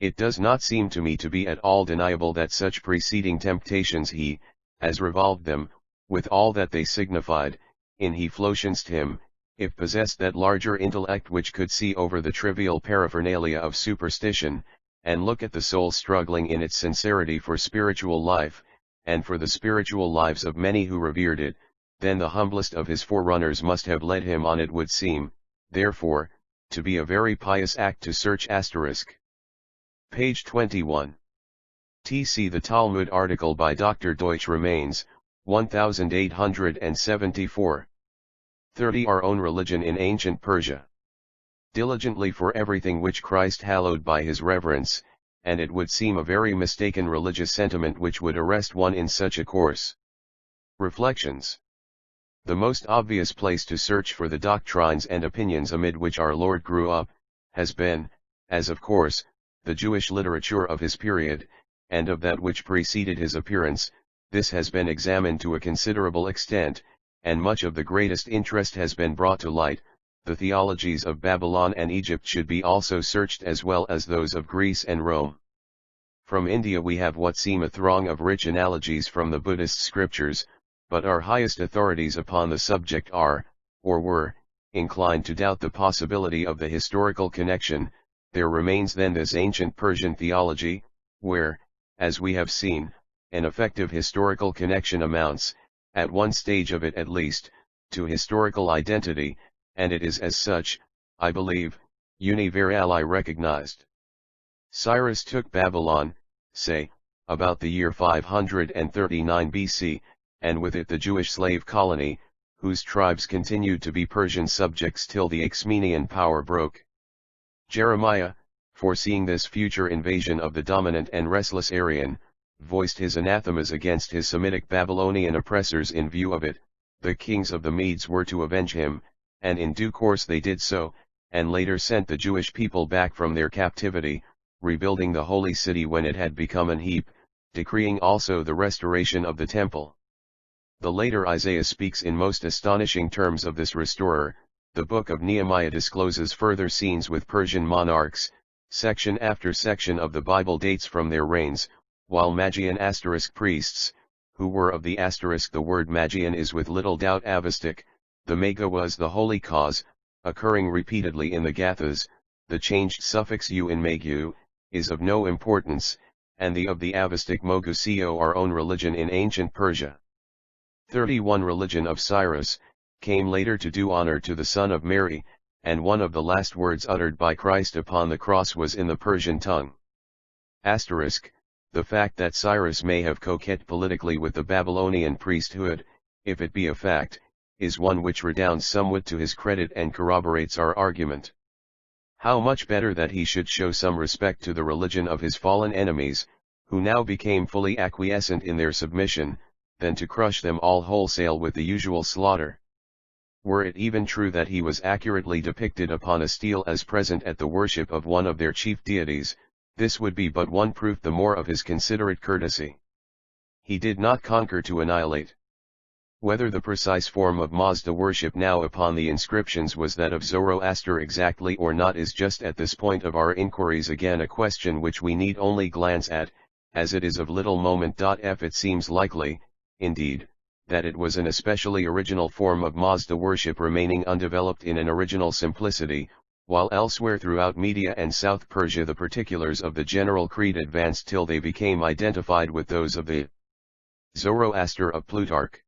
Speaker 1: It does not seem to me to be at all deniable that such preceding temptations he, as revolved them, with all that they signified, in he flotionst him, if possessed that larger intellect which could see over the trivial paraphernalia of superstition, and look at the soul struggling in its sincerity for spiritual life, and for the spiritual lives of many who revered it, then the humblest of his forerunners must have led him on. It would seem, therefore, to be a very pious act to search Page 21. TC The Talmud article by Dr. Deutsch remains, 1874. 30 Our own religion in ancient Persia. Diligently for everything which Christ hallowed by his reverence, and it would seem a very mistaken religious sentiment which would arrest one in such a course. Reflections. The most obvious place to search for the doctrines and opinions amid which our Lord grew up, has been, as of course, the Jewish literature of his period, and of that which preceded his appearance. This has been examined to a considerable extent, and much of the greatest interest has been brought to light. The theologies of Babylon and Egypt should be also searched as well as those of Greece and Rome. From India we have what seem a throng of rich analogies from the Buddhist scriptures, but our highest authorities upon the subject are, or were, inclined to doubt the possibility of the historical connection. There remains then this ancient Persian theology, where, as we have seen, an effective historical connection amounts, at one stage of it at least, to historical identity, and it is as such, I believe, universally recognized. Cyrus took Babylon, say, about the year 539 BC, and with it the Jewish slave colony, whose tribes continued to be Persian subjects till the Achaemenian power broke. Jeremiah, foreseeing this future invasion of the dominant and restless Aryan, voiced his anathemas against his Semitic Babylonian oppressors in view of it. The kings of the Medes were to avenge him, and in due course they did so, and later sent the Jewish people back from their captivity, rebuilding the holy city when it had become an heap, decreeing also the restoration of the temple. The later Isaiah speaks in most astonishing terms of this restorer. The book of Nehemiah discloses further scenes with Persian monarchs. Section after section of the Bible dates from their reigns, while Magian * priests, who were of the *, the word Magian is with little doubt Avestic. The Maga was the holy cause, occurring repeatedly in the Gathas. The changed suffix u in Magu is of no importance, and the of the Avestic Mogusio our own religion in ancient Persia. 31 Religion of Cyrus came later to do honor to the Son of Mary, and one of the last words uttered by Christ upon the cross was in the Persian tongue. The fact that Cyrus may have coquetted politically with the Babylonian priesthood, if it be a fact, is one which redounds somewhat to his credit and corroborates our argument. How much better that he should show some respect to the religion of his fallen enemies, who now became fully acquiescent in their submission, than to crush them all wholesale with the usual slaughter. Were it even true that he was accurately depicted upon a stele as present at the worship of one of their chief deities, this would be but one proof the more of his considerate courtesy. He did not conquer to annihilate. Whether the precise form of Mazda worship now upon the inscriptions was that of Zoroaster exactly or not is just at this point of our inquiries again a question which we need only glance at, as it is of little moment. If it seems likely, indeed, that it was an especially original form of Mazda worship remaining undeveloped in an original simplicity, while elsewhere throughout Media and South Persia the particulars of the general creed advanced till they became identified with those of the Zoroaster of Plutarch.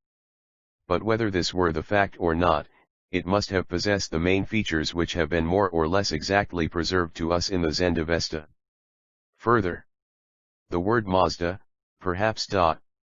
Speaker 1: But whether this were the fact or not, it must have possessed the main features which have been more or less exactly preserved to us in the Zendavesta. Further, the word Mazda, perhaps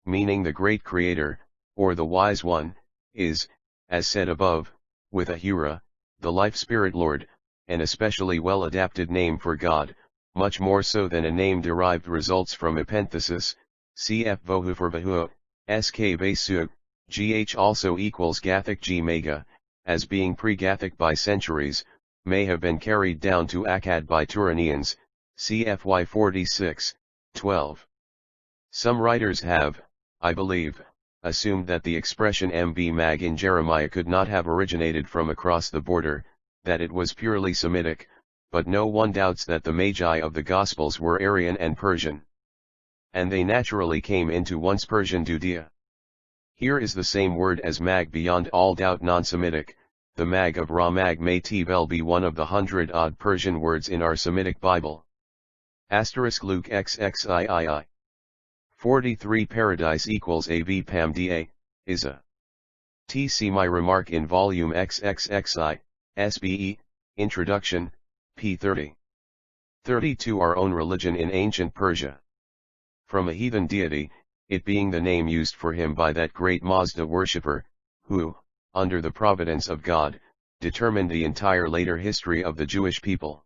Speaker 1: meaning the great creator, or the wise one, is, as said above, with Ahura, the life-spirit Lord, an especially well-adapted name for God, much more so than a name derived results from epenthesis, cf. Vohu for Vahu, sk Basu, gh also equals Gathic g mega, as being pre-Gathic by centuries, may have been carried down to Akkad by Turanians, cfy 46, 12. Some writers have, I believe, assumed that the expression MB mag in Jeremiah could not have originated from across the border, that it was purely Semitic, but no one doubts that the Magi of the Gospels were Aryan and Persian. And they naturally came into once Persian Judea. Here is the same word as mag beyond all doubt non-Semitic. The mag of Ramag may well be one of the 100-odd Persian words in our Semitic Bible. Luke XXIII. 43 Paradise equals AV PAMDA, is a. See my remark in volume XXXI, SBE, Introduction, p. 30. 32 Our own religion in ancient Persia. From a heathen deity, it being the name used for him by that great Mazda worshipper, who, under the providence of God, determined the entire later history of the Jewish people.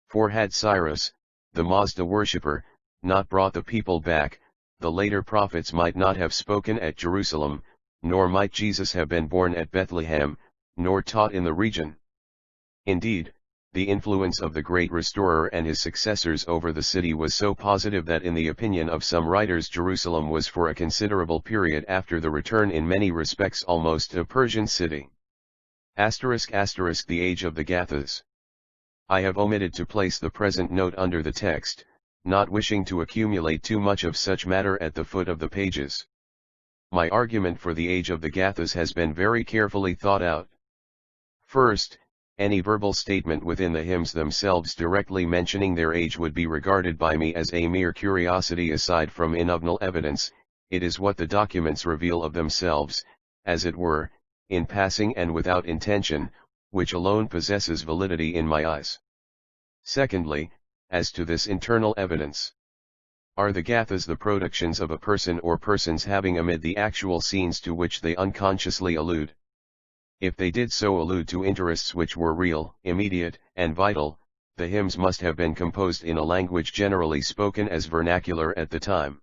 Speaker 1: For had Cyrus, the Mazda worshipper, not brought the people back, the later prophets might not have spoken at Jerusalem, nor might Jesus have been born at Bethlehem, nor taught in the region. Indeed, the influence of the great restorer and his successors over the city was so positive that in the opinion of some writers Jerusalem was for a considerable period after the return in many respects almost a Persian city. **** The age of the Gathas. I have omitted to place the present note under the text, not wishing to accumulate too much of such matter at the foot of the pages. My argument for the age of the Gathas has been very carefully thought out. First, any verbal statement within the hymns themselves directly mentioning their age would be regarded by me as a mere curiosity aside from enoughnal evidence. It is what the documents reveal of themselves, as it were, in passing and without intention, which alone possesses validity in my eyes. Secondly, as to this internal evidence. Are the Gathas the productions of a person or persons having amid the actual scenes to which they unconsciously allude? If they did so allude to interests which were real, immediate, and vital, the hymns must have been composed in a language generally spoken as vernacular at the time.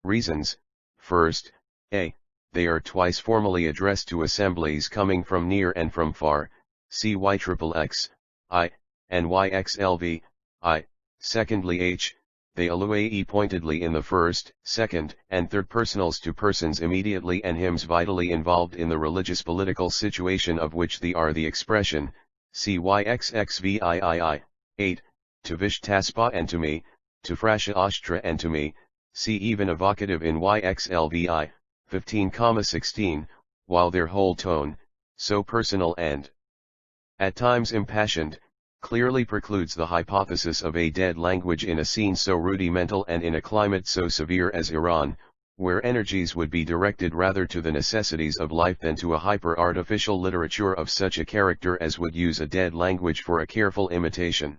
Speaker 1: Reasons: first, a. They are twice formally addressed to assemblies coming from near and from far, see YXXI, I, and YXLV, I. Secondly, h. They allude pointedly in the first, second, and third personals to persons immediately and hymns vitally involved in the religious political situation of which they are the expression, see YXXVIII, 8, to Vishtaspa and to me, to Frasha Ashtra and to me, see even evocative in YXLVI, 15,16, while their whole tone, so personal and at times impassioned, clearly precludes the hypothesis of a dead language in a scene so rudimental and in a climate so severe as Iran, where energies would be directed rather to the necessities of life than to a hyper-artificial literature of such a character as would use a dead language for a careful imitation.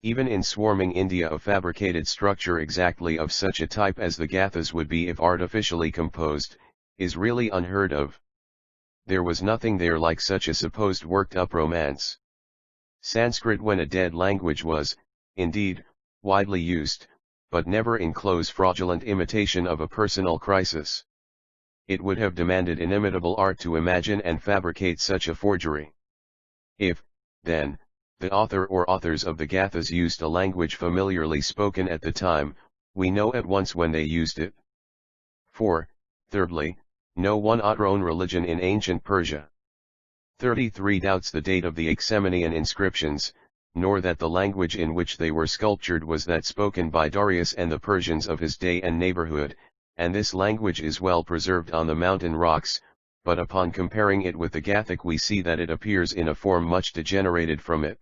Speaker 1: Even in swarming India a fabricated structure exactly of such a type as the Gathas would be if artificially composed, is really unheard of. There was nothing there like such a supposed worked-up romance. Sanskrit when a dead language was, indeed, widely used, but never in close fraudulent imitation of a personal crisis. It would have demanded inimitable art to imagine and fabricate such a forgery. If, then, the author or authors of the Gathas used a language familiarly spoken at the time, we know at once when they used it. 4. Thirdly, no one ought own religion in ancient Persia. 33 doubts the date of the Achaemenian inscriptions, nor that the language in which they were sculptured was that spoken by Darius and the Persians of his day and neighborhood, and this language is well preserved on the mountain rocks, but upon comparing it with the Gathic we see that it appears in a form much degenerated from it.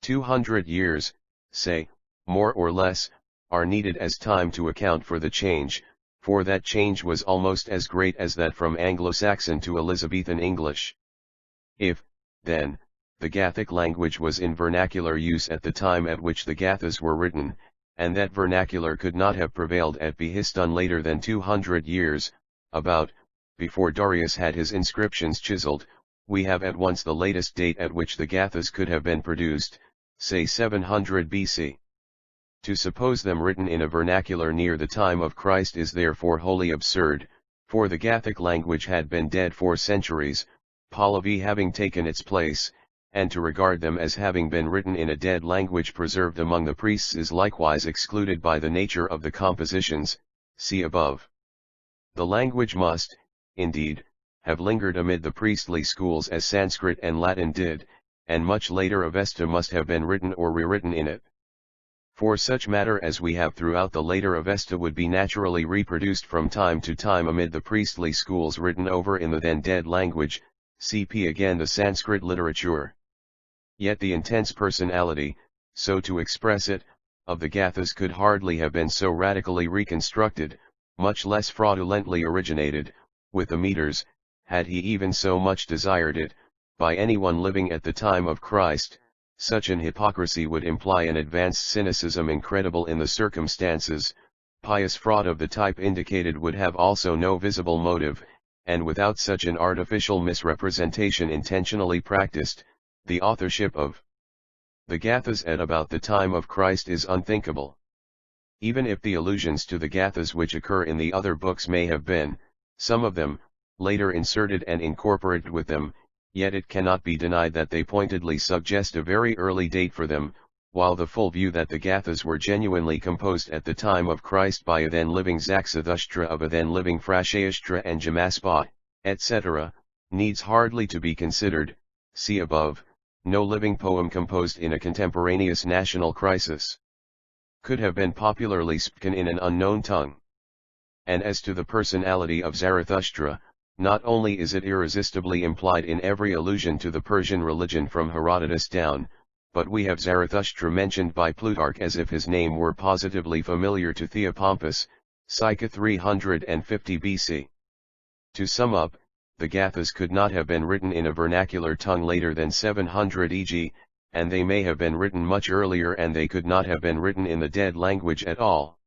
Speaker 1: 200 years, say, more or less, are needed as time to account for the change, for that change was almost as great as that from Anglo-Saxon to Elizabethan English. If, then, the Gathic language was in vernacular use at the time at which the Gathas were written, and that vernacular could not have prevailed at Behistun later than 200 years, about, before Darius had his inscriptions chiseled, we have at once the latest date at which the Gathas could have been produced, say 700 BC. To suppose them written in a vernacular near the time of Christ is therefore wholly absurd, for the Gathic language had been dead for centuries, Pahlavi having taken its place, and to regard them as having been written in a dead language preserved among the priests is likewise excluded by the nature of the compositions, see above. The language must, indeed, have lingered amid the priestly schools as Sanskrit and Latin did, and much later Avesta must have been written or rewritten in it. For such matter as we have throughout the later Avesta would be naturally reproduced from time to time amid the priestly schools written over in the then dead language, cp again the Sanskrit literature. Yet the intense personality, so to express it, of the Gathas could hardly have been so radically reconstructed, much less fraudulently originated, with the meters, had he even so much desired it, by anyone living at the time of Christ. Such an hypocrisy would imply an advanced cynicism incredible in the circumstances. Pious fraud of the type indicated would have also no visible motive, and without such an artificial misrepresentation intentionally practiced, the authorship of the Gathas at about the time of Christ is unthinkable. Even if the allusions to the Gathas which occur in the other books may have been, some of them, later inserted and incorporated with them, yet it cannot be denied that they pointedly suggest a very early date for them, while the full view that the Gathas were genuinely composed at the time of Christ by a then living Zarathustra of a then living Frashayashtra and Jamaspa, etc., needs hardly to be considered. See above. No living poem composed in a contemporaneous national crisis could have been popularly spoken in an unknown tongue. And as to the personality of Zarathustra, not only is it irresistibly implied in every allusion to the Persian religion from Herodotus down, but we have Zarathustra mentioned by Plutarch as if his name were positively familiar to Theopompus, circa 350 BC. To sum up, the Gathas could not have been written in a vernacular tongue later than 700 EG, and they may have been written much earlier, and they could not have been written in the dead language at all.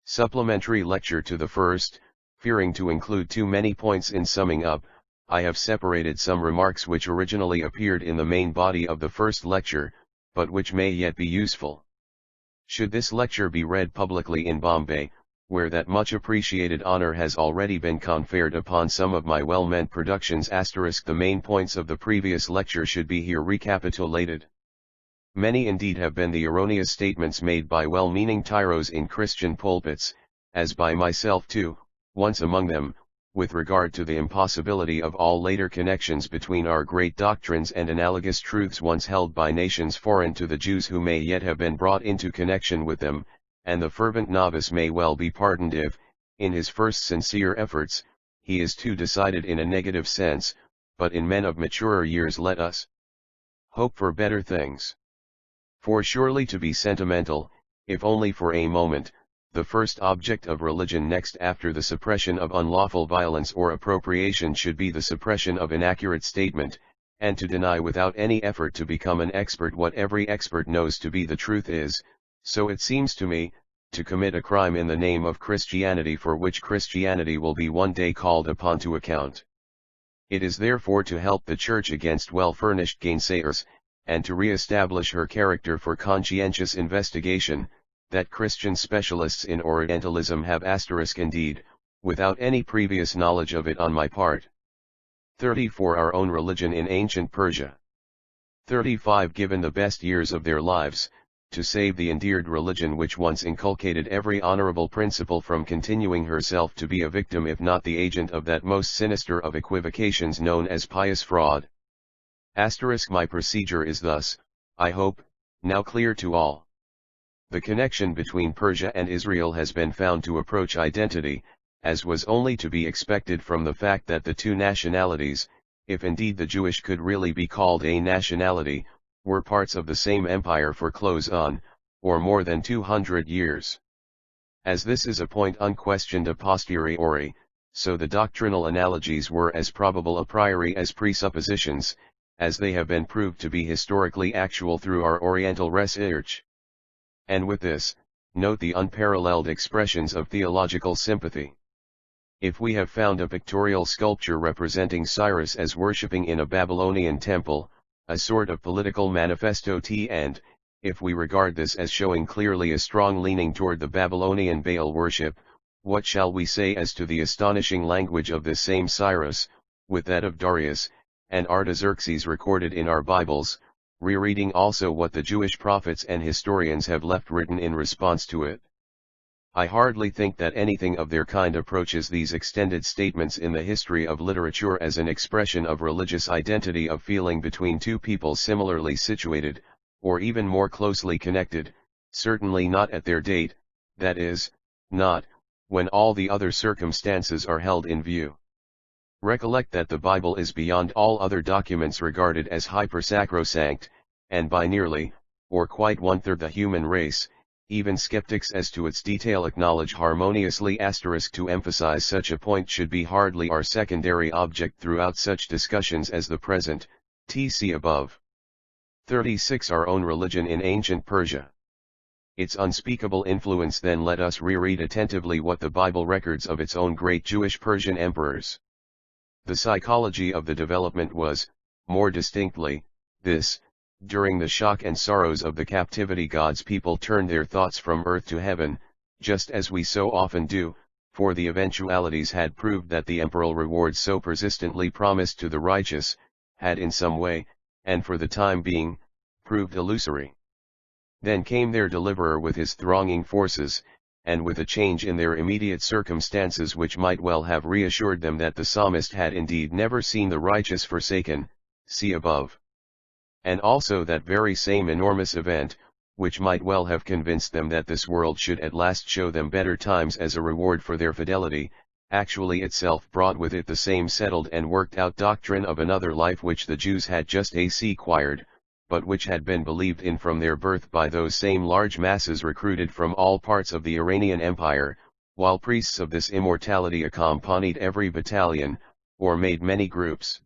Speaker 1: Supplementary lecture to the first. Fearing to include too many points in summing up, I have separated some remarks which originally appeared in the main body of the first lecture, but which may yet be useful. Should this lecture be read publicly in Bombay, where that much appreciated honor has already been conferred upon some of my well-meant productions, *, the main points of the previous lecture should be here recapitulated. Many indeed have been the erroneous statements made by well-meaning tyros in Christian pulpits, as by myself too, once among them, with regard to the impossibility of all later connections between our great doctrines and analogous truths once held by nations foreign to the Jews who may yet have been brought into connection with them, and the fervent novice may well be pardoned if, in his first sincere efforts, he is too decided in a negative sense, but in men of maturer years let us hope for better things. For surely to be sentimental, if only for a moment, the first object of religion next after the suppression of unlawful violence or appropriation should be the suppression of inaccurate statement, and to deny without any effort to become an expert what every expert knows to be the truth is, so it seems to me, to commit a crime in the name of Christianity for which Christianity will be one day called upon to account. It is therefore to help the Church against well-furnished gainsayers, and to re-establish her character for conscientious investigation, that Christian specialists in Orientalism have * indeed, without any previous knowledge of it on my part. 34 Our own religion in ancient Persia. 35 Given the best years of their lives, to save the endeared religion which once inculcated every honorable principle from continuing herself to be a victim if not the agent of that most sinister of equivocations known as pious fraud. My procedure is thus, I hope, now clear to all. The connection between Persia and Israel has been found to approach identity, as was only to be expected from the fact that the two nationalities, if indeed the Jewish could really be called a nationality, were parts of the same empire for close on, or more than 200 years. As this is a point unquestioned a posteriori, so the doctrinal analogies were as probable a priori as presuppositions, as they have been proved to be historically actual through our Oriental research. And with this, note the unparalleled expressions of theological sympathy. If we have found a pictorial sculpture representing Cyrus as worshipping in a Babylonian temple, a sort of political manifesto, and, if we regard this as showing clearly a strong leaning toward the Babylonian Baal worship, what shall we say as to the astonishing language of this same Cyrus, with that of Darius, and Artaxerxes recorded in our Bibles, rereading also what the Jewish prophets and historians have left written in response to it? I hardly think that anything of their kind approaches these extended statements in the history of literature as an expression of religious identity of feeling between two people similarly situated, or even more closely connected, certainly not at their date, that is, not, when all the other circumstances are held in view. Recollect that the Bible is beyond all other documents regarded as hyper-sacrosanct, and by nearly, or quite one-third the human race, even skeptics as to its detail acknowledge harmoniously. To emphasize such a point should be hardly our secondary object throughout such discussions as the present, see above. 36 Our own religion in ancient Persia. Its unspeakable influence. Then let us reread attentively what the Bible records of its own great Jewish Persian emperors. The psychology of the development was, more distinctly, this: during the shock and sorrows of the captivity God's people turned their thoughts from earth to heaven, just as we so often do, for the eventualities had proved that the temporal rewards so persistently promised to the righteous, had in some way, and for the time being, proved illusory. Then came their deliverer with his thronging forces, and with a change in their immediate circumstances which might well have reassured them that the psalmist had indeed never seen the righteous forsaken, see above. And also that very same enormous event, which might well have convinced them that this world should at last show them better times as a reward for their fidelity, actually itself brought with it the same settled and worked out doctrine of another life which the Jews had just acquired, but which had been believed in from their birth by those same large masses recruited from all parts of the Iranian Empire, while priests of this immortality accompanied every battalion, or made many groups.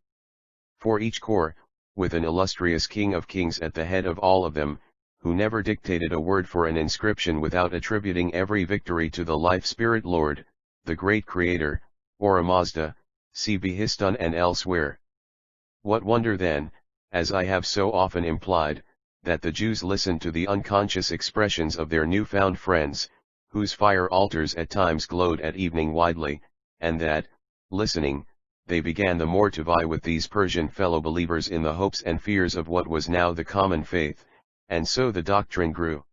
Speaker 1: For each corps, with an illustrious King of Kings at the head of all of them, who never dictated a word for an inscription without attributing every victory to the life-spirit Lord, the great Creator, or a Mazda, see Behistun and elsewhere. What wonder then, as I have so often implied, that the Jews listened to the unconscious expressions of their newfound friends, whose fire altars at times glowed at evening widely, and that, listening, they began the more to vie with these Persian fellow-believers in the hopes and fears of what was now the common faith, and so the doctrine grew.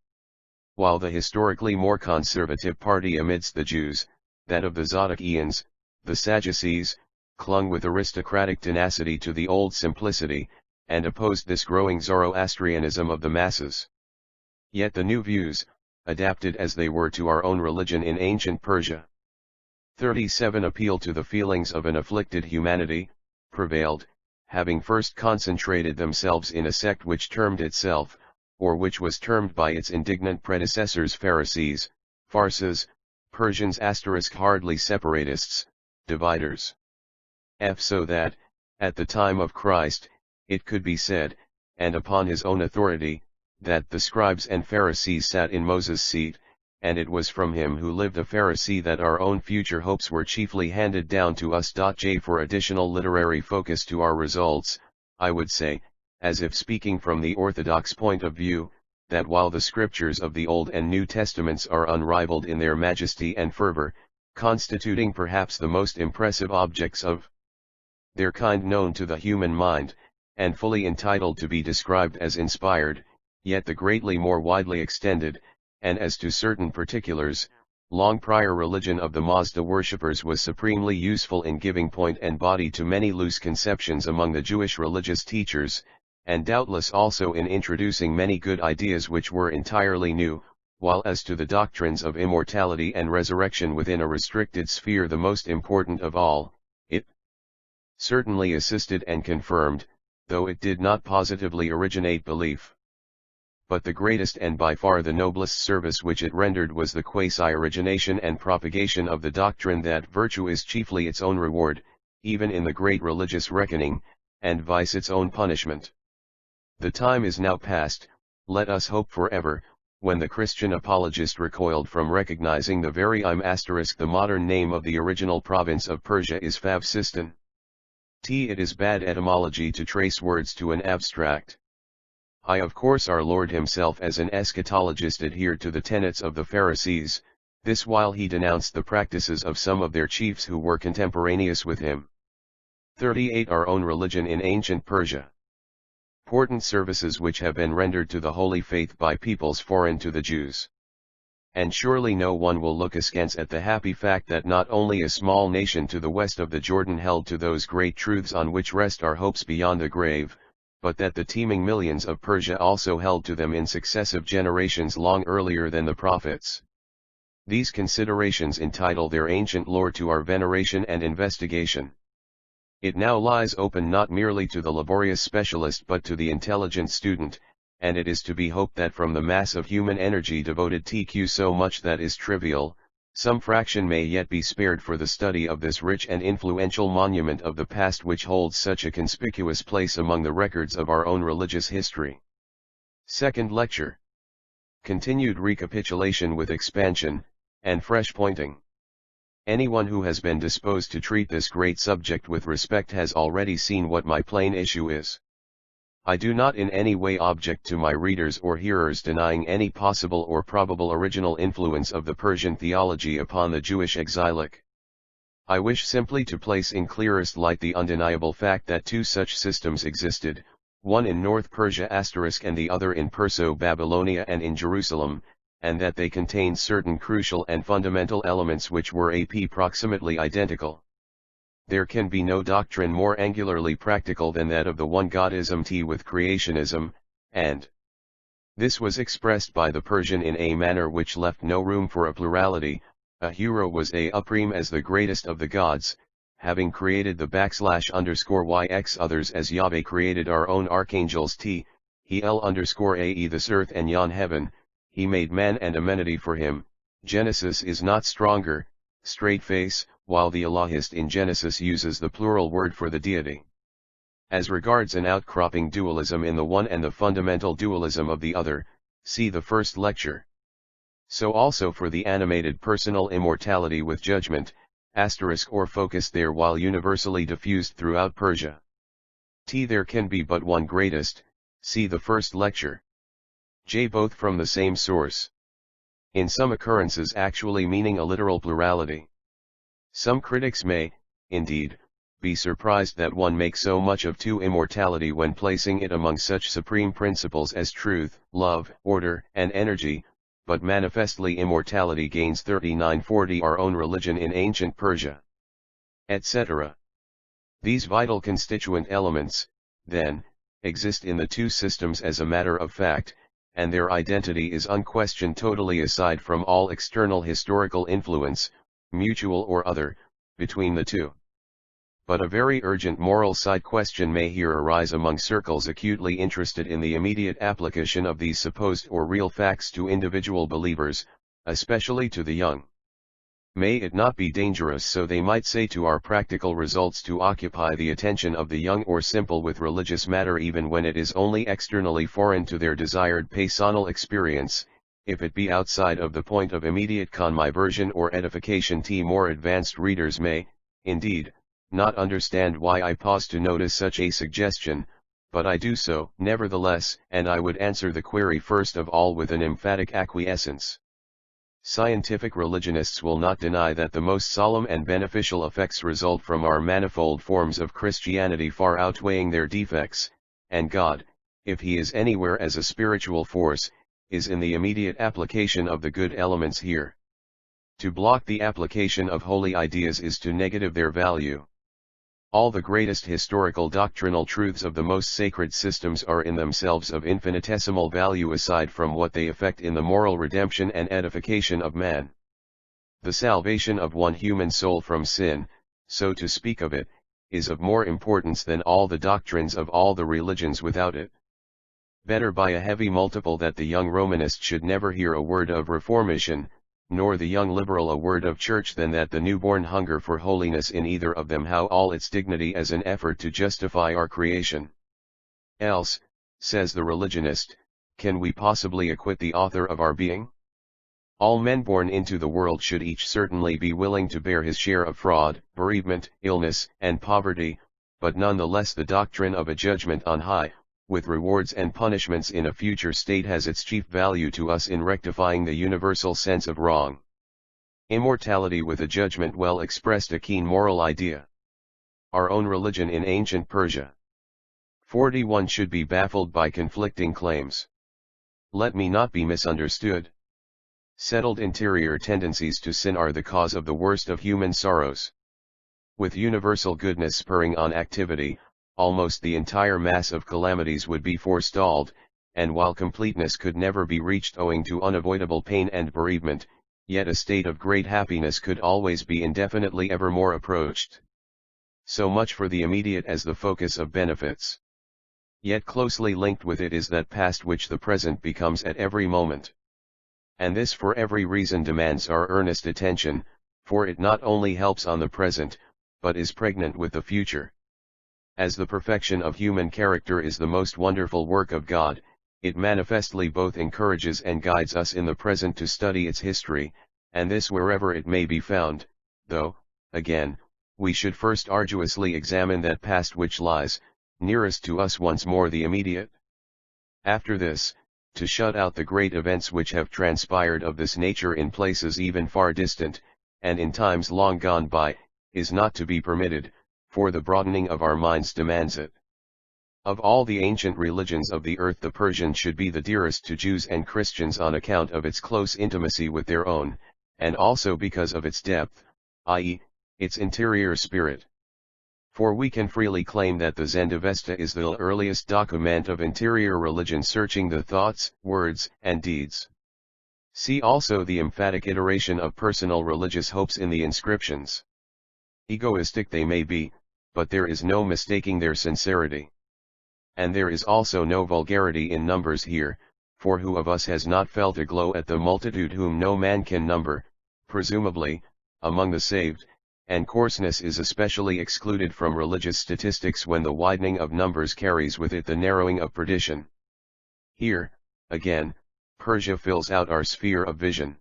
Speaker 1: While the historically more conservative party amidst the Jews, that of the Zadokians, the Sadducees, clung with aristocratic tenacity to the old simplicity, and opposed this growing Zoroastrianism of the masses. Yet the new views, adapted as they were to our own religion in ancient Persia, 37 appeal to the feelings of an afflicted humanity, prevailed, having first concentrated themselves in a sect which termed itself, or which was termed by its indignant predecessors Pharisees, Farses, Persians hardly separatists, dividers. So that, at the time of Christ, it could be said, and upon his own authority, that the scribes and Pharisees sat in Moses' seat, and it was from him who lived a Pharisee that our own future hopes were chiefly handed down to us. For additional literary focus to our results, I would say, as if speaking from the orthodox point of view, that while the scriptures of the Old and New Testaments are unrivaled in their majesty and fervor, constituting perhaps the most impressive objects of their kind known to the human mind, and fully entitled to be described as inspired, yet the greatly more widely extended, and as to certain particulars, long prior religion of the Mazda worshippers was supremely useful in giving point and body to many loose conceptions among the Jewish religious teachers, and doubtless also in introducing many good ideas which were entirely new, while as to the doctrines of immortality and resurrection within a restricted sphere the most important of all, it certainly assisted and confirmed, though it did not positively originate belief. But the greatest and by far the noblest service which it rendered was the quasi-origination and propagation of the doctrine that virtue is chiefly its own reward, even in the great religious reckoning, and vice its own punishment. The time is now past, let us hope forever, when the Christian apologist recoiled from recognizing the very the modern name of the original province of Persia is Favsistan. It is bad etymology to trace words to an abstract. Of course our Lord himself as an eschatologist adhered to the tenets of the Pharisees, this while he denounced the practices of some of their chiefs who were contemporaneous with him. 38 Our own religion in ancient Persia. Important services which have been rendered to the holy faith by peoples foreign to the Jews. And surely no one will look askance at the happy fact that not only a small nation to the west of the Jordan held to those great truths on which rest our hopes beyond the grave, but that the teeming millions of Persia also held to them in successive generations long earlier than the prophets. These considerations entitle their ancient lore to our veneration and investigation. It now lies open not merely to the laborious specialist but to the intelligent student, and it is to be hoped that from the mass of human energy devoted to so much that is trivial, some fraction may yet be spared for the study of this rich and influential monument of the past which holds such a conspicuous place among the records of our own religious history. Second lecture. Continued recapitulation with expansion, and fresh pointing. Anyone who has been disposed to treat this great subject with respect has already seen what my plain issue is. I do not in any way object to my readers or hearers denying any possible or probable original influence of the Persian theology upon the Jewish exilic. I wish simply to place in clearest light the undeniable fact that two such systems existed, one in North Persia * and the other in Perso-Babylonia and in Jerusalem, and that they contained certain crucial and fundamental elements which were approximately identical. There can be no doctrine more angularly practical than that of the one Godism with creationism, and this was expressed by the Persian in a manner which left no room for a plurality. A hero was a supreme as the greatest of the gods, having created the \_yx others as Yahweh created our own archangels he l_ae this earth and yon heaven, he made man and amenity for him. Genesis is not stronger, straight face, while the Allahist in Genesis uses the plural word for the deity. As regards an outcropping dualism in the one and the fundamental dualism of the other, see the first lecture. So also for the animated personal immortality with judgment, * or focused there while universally diffused throughout Persia. There can be but one greatest, see the first lecture. Both from the same source. In some occurrences actually meaning a literal plurality. Some critics may, indeed, be surprised that one makes so much of two immortality when placing it among such supreme principles as truth, love, order, and energy, but manifestly immortality gains 3940 our own religion in ancient Persia, etc. These vital constituent elements, then, exist in the two systems as a matter of fact, and their identity is unquestioned totally aside from all external historical influence, mutual or other, between the two. But a very urgent moral side question may here arise among circles acutely interested in the immediate application of these supposed or real facts to individual believers, especially to the young. May it not be dangerous, so they might say, to our practical results to occupy the attention of the young or simple with religious matter even when it is only externally foreign to their desired personal experience, if it be outside of the point of immediate conversion or edification? More advanced readers may, indeed, not understand why I pause to notice such a suggestion, but I do so, nevertheless, and I would answer the query first of all with an emphatic acquiescence. Scientific religionists will not deny that the most solemn and beneficial effects result from our manifold forms of Christianity far outweighing their defects, and God, if he is anywhere as a spiritual force, is in the immediate application of the good elements here. To block the application of holy ideas is to negative their value. All the greatest historical doctrinal truths of the most sacred systems are in themselves of infinitesimal value aside from what they effect in the moral redemption and edification of man. The salvation of one human soul from sin, so to speak of it, is of more importance than all the doctrines of all the religions without it. Better by a heavy multiple that the young Romanist should never hear a word of reformation, nor the young liberal a word of church, than that the newborn hunger for holiness in either of them how all its dignity as an effort to justify our creation. Else, says the religionist, can we possibly acquit the author of our being? All men born into the world should each certainly be willing to bear his share of fraud, bereavement, illness, and poverty, but none the less the doctrine of a judgment on high, with rewards and punishments in a future state, has its chief value to us in rectifying the universal sense of wrong. Immortality with a judgment well expressed a keen moral idea. Our own religion in ancient Persia. 41 should be baffled by conflicting claims. Let me not be misunderstood. Settled interior tendencies to sin are the cause of the worst of human sorrows. With universal goodness spurring on activity, almost the entire mass of calamities would be forestalled, and while completeness could never be reached owing to unavoidable pain and bereavement, yet a state of great happiness could always be indefinitely evermore approached. So much for the immediate as the focus of benefits. Yet closely linked with it is that past which the present becomes at every moment. And this for every reason demands our earnest attention, for it not only helps on the present, but is pregnant with the future. As the perfection of human character is the most wonderful work of God, it manifestly both encourages and guides us in the present to study its history, and this wherever it may be found, though, again, we should first arduously examine that past which lies, nearest to us once more the immediate. After this, to shut out the great events which have transpired of this nature in places even far distant, and in times long gone by, is not to be permitted, for the broadening of our minds demands it. Of all the ancient religions of the earth the Persian should be the dearest to Jews and Christians on account of its close intimacy with their own, and also because of its depth, i.e., its interior spirit. For we can freely claim that the Zendavesta is the earliest document of interior religion searching the thoughts, words, and deeds. See also the emphatic iteration of personal religious hopes in the inscriptions. Egoistic they may be, but there is no mistaking their sincerity. And there is also no vulgarity in numbers here, for who of us has not felt a glow at the multitude whom no man can number, presumably, among the saved, and coarseness is especially excluded from religious statistics when the widening of numbers carries with it the narrowing of perdition. Here, again, Persia fills out our sphere of vision.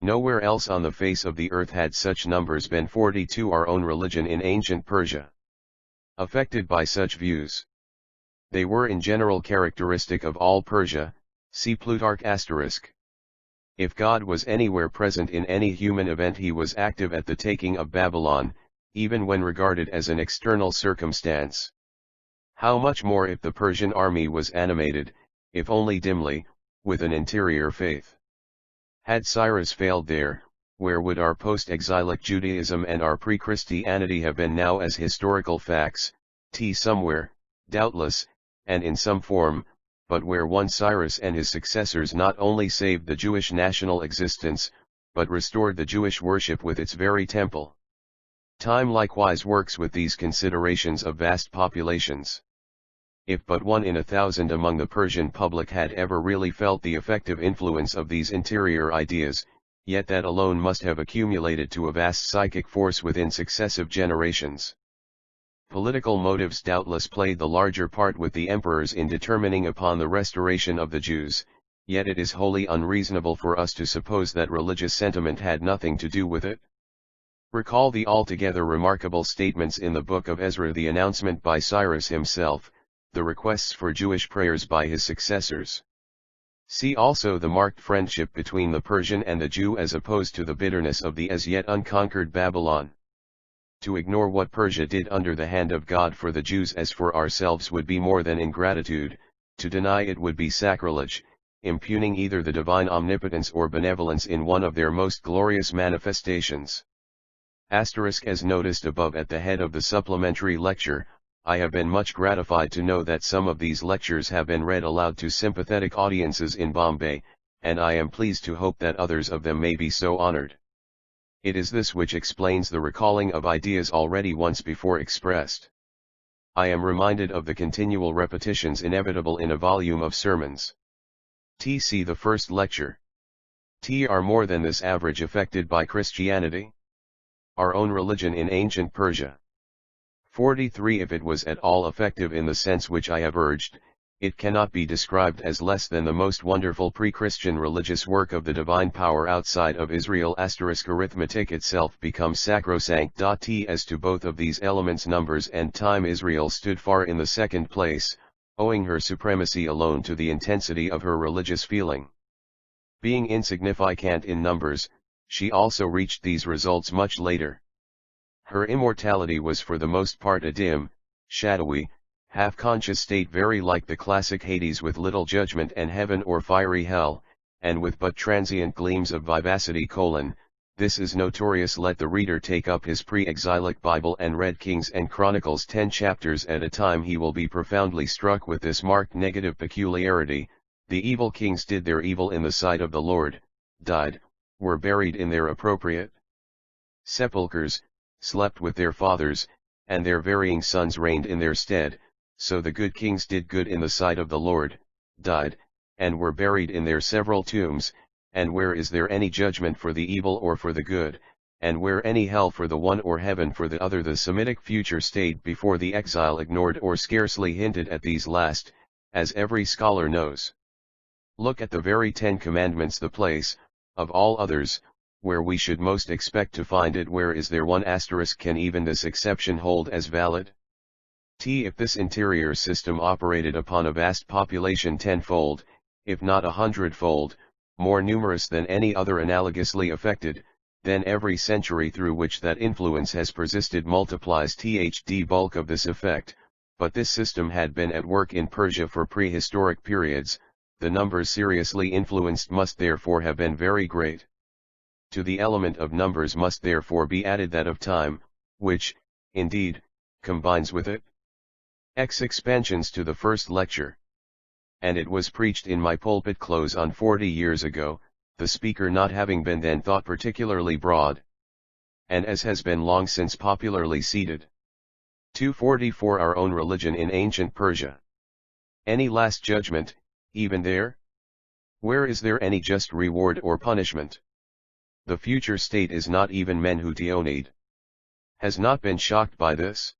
Speaker 1: Nowhere else on the face of the earth had such numbers been 42 our own religion in ancient Persia. Affected by such views, they were in general characteristic of all Persia, see Plutarch *. If God was anywhere present in any human event he was active at the taking of Babylon, even when regarded as an external circumstance. How much more if the Persian army was animated, if only dimly, with an interior faith. Had Cyrus failed there, where would our post-exilic Judaism and our pre-Christianity have been now as historical facts, somewhere, doubtless, and in some form, but where one Cyrus and his successors not only saved the Jewish national existence, but restored the Jewish worship with its very temple. Time likewise works with these considerations of vast populations. If but 1 in 1,000 among the Persian public had ever really felt the effective influence of these interior ideas, yet that alone must have accumulated to a vast psychic force within successive generations. Political motives doubtless played the larger part with the emperors in determining upon the restoration of the Jews, yet it is wholly unreasonable for us to suppose that religious sentiment had nothing to do with it. Recall the altogether remarkable statements in the book of Ezra, the announcement by Cyrus himself, the requests for Jewish prayers by his successors. See also the marked friendship between the Persian and the Jew as opposed to the bitterness of the as yet unconquered Babylon. To ignore what Persia did under the hand of God for the Jews as for ourselves would be more than ingratitude, to deny it would be sacrilege, impugning either the divine omnipotence or benevolence in one of their most glorious manifestations. As noticed above at the head of the supplementary lecture, I have been much gratified to know that some of these lectures have been read aloud to sympathetic audiences in Bombay, and I am pleased to hope that others of them may be so honored. It is this which explains the recalling of ideas already once before expressed. I am reminded of the continual repetitions inevitable in a volume of sermons. See the first lecture. Are more than this average affected by Christianity? Our own religion in ancient Persia. 43 If it was at all effective in the sense which I have urged, it cannot be described as less than the most wonderful pre-Christian religious work of the divine power outside of Israel. Arithmetic itself becomes sacrosanct. As to both of these elements, numbers and time, Israel stood far in the second place, owing her supremacy alone to the intensity of her religious feeling. Being insignificant in numbers, she also reached these results much later. Her immortality was for the most part a dim, shadowy, half-conscious state, very like the classic Hades, with little judgment and heaven or fiery hell, and with but transient gleams of vivacity. This is notorious. Let the reader take up his pre-exilic Bible and read Kings and Chronicles 10 chapters at a time. He will be profoundly struck with this marked negative peculiarity: the evil kings did their evil in the sight of the Lord, died, were buried in their appropriate sepulchres, slept with their fathers, and their varying sons reigned in their stead. So the good kings did good in the sight of the Lord, died, and were buried in their several tombs. And where is there any judgment for the evil or for the good, and where any hell for the one or heaven for the other? The Semitic future state before the exile ignored or scarcely hinted at these last, as every scholar knows. Look at the very 10 Commandments, the place, of all others, where we should most expect to find it. Where is there one? Can even this exception hold as valid? If this interior system operated upon a vast population tenfold, if not 100-fold, more numerous than any other analogously affected, then every century through which that influence has persisted multiplies the bulk of this effect, but this system had been at work in Persia for prehistoric periods, the numbers seriously influenced must therefore have been very great. To the element of numbers must therefore be added that of time, which, indeed, combines with it. Expansions to the first lecture. And it was preached in my pulpit close on 40 years ago, the speaker not having been then thought particularly broad, and as has been long since popularly seated. 244 Our own religion in ancient Persia. Any last judgment, even there? Where is there any just reward or punishment? The future state is not even men who need. Has not been shocked by this.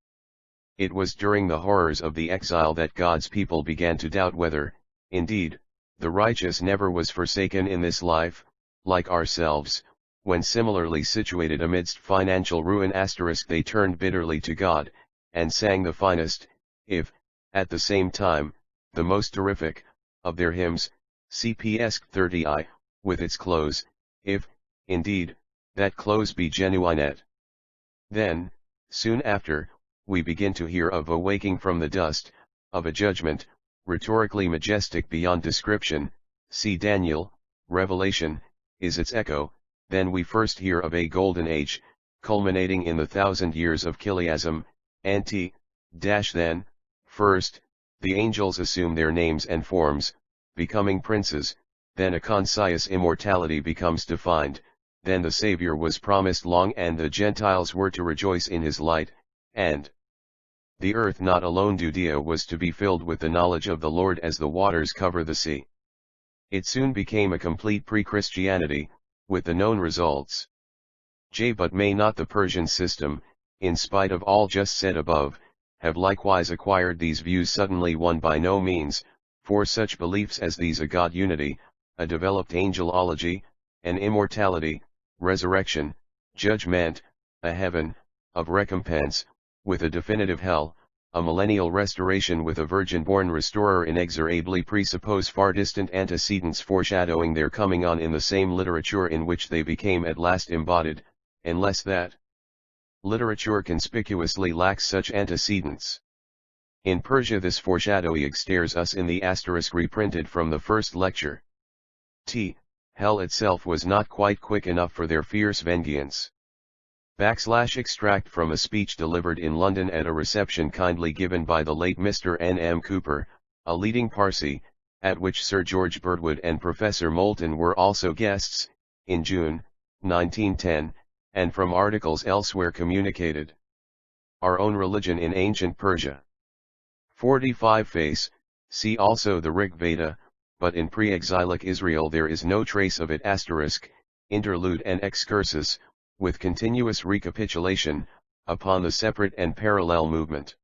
Speaker 1: It was during the horrors of the exile that God's people began to doubt whether, indeed, the righteous never was forsaken in this life, like ourselves, when similarly situated amidst financial ruin * they turned bitterly to God, and sang the finest, if, at the same time, the most terrific, of their hymns, CPS 30I, with its close, if, indeed, that close be genuine. Then, soon after, we begin to hear of a waking from the dust, of a judgment, rhetorically majestic beyond description, see Daniel, Revelation, is its echo. Then we first hear of a golden age, culminating in the 1,000 years of chiliasm, then, first, the angels assume their names and forms, becoming princes, then a concise immortality becomes defined, then the Savior was promised long and the Gentiles were to rejoice in his light, and the earth not alone Judea was to be filled with the knowledge of the Lord as the waters cover the sea. It soon became a complete pre-Christianity, with the known results. But may not the Persian system, in spite of all just said above, have likewise acquired these views suddenly? One by no means, for such beliefs as these a God unity, a developed angelology, an immortality, resurrection, judgment, a heaven, of recompense, with a definitive hell, a millennial restoration with a virgin-born restorer inexorably presuppose far distant antecedents foreshadowing their coming on in the same literature in which they became at last embodied, unless that literature conspicuously lacks such antecedents. In Persia this foreshadowing stares us in the asterisk reprinted from the first lecture. Hell itself was not quite quick enough for their fierce vengeance. Extract from a speech delivered in London at a reception kindly given by the late Mr. N.M. Cooper, a leading Parsi, at which Sir George Birdwood and Professor Moulton were also guests, in June, 1910, and from articles elsewhere communicated. Our own religion in ancient Persia. 45 Face, see also the Rig Veda, but in pre-exilic Israel there is no trace of it *, interlude and excursus, with continuous recapitulation, upon the separate and parallel movement.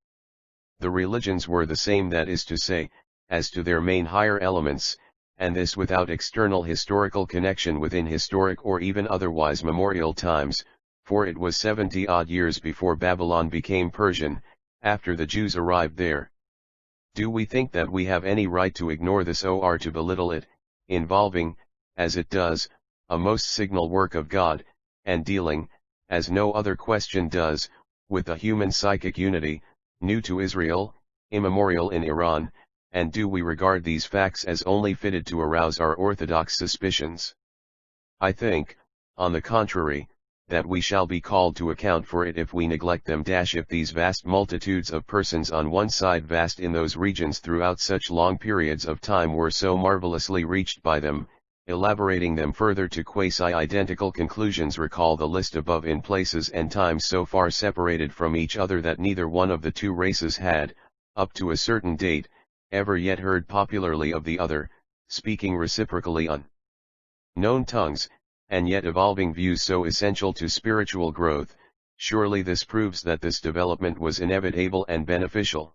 Speaker 1: The religions were the same, that is to say, as to their main higher elements, and this without external historical connection within historic or even otherwise memorial times, for it was 70-odd years before Babylon became Persian, after the Jews arrived there. Do we think that we have any right to ignore this or to belittle it, involving, as it does, a most signal work of God, and dealing, as no other question does, with the human psychic unity, new to Israel, immemorial in Iran, and do we regard these facts as only fitted to arouse our orthodox suspicions? I think, on the contrary, that we shall be called to account for it if we neglect them. If these vast multitudes of persons on one side vast in those regions throughout such long periods of time were so marvelously reached by them, elaborating them further to quasi-identical conclusions, recall the list above in places and times so far separated from each other that neither one of the two races had, up to a certain date, ever yet heard popularly of the other, speaking reciprocally unknown tongues, and yet evolving views so essential to spiritual growth. Surely this proves that this development was inevitable and beneficial.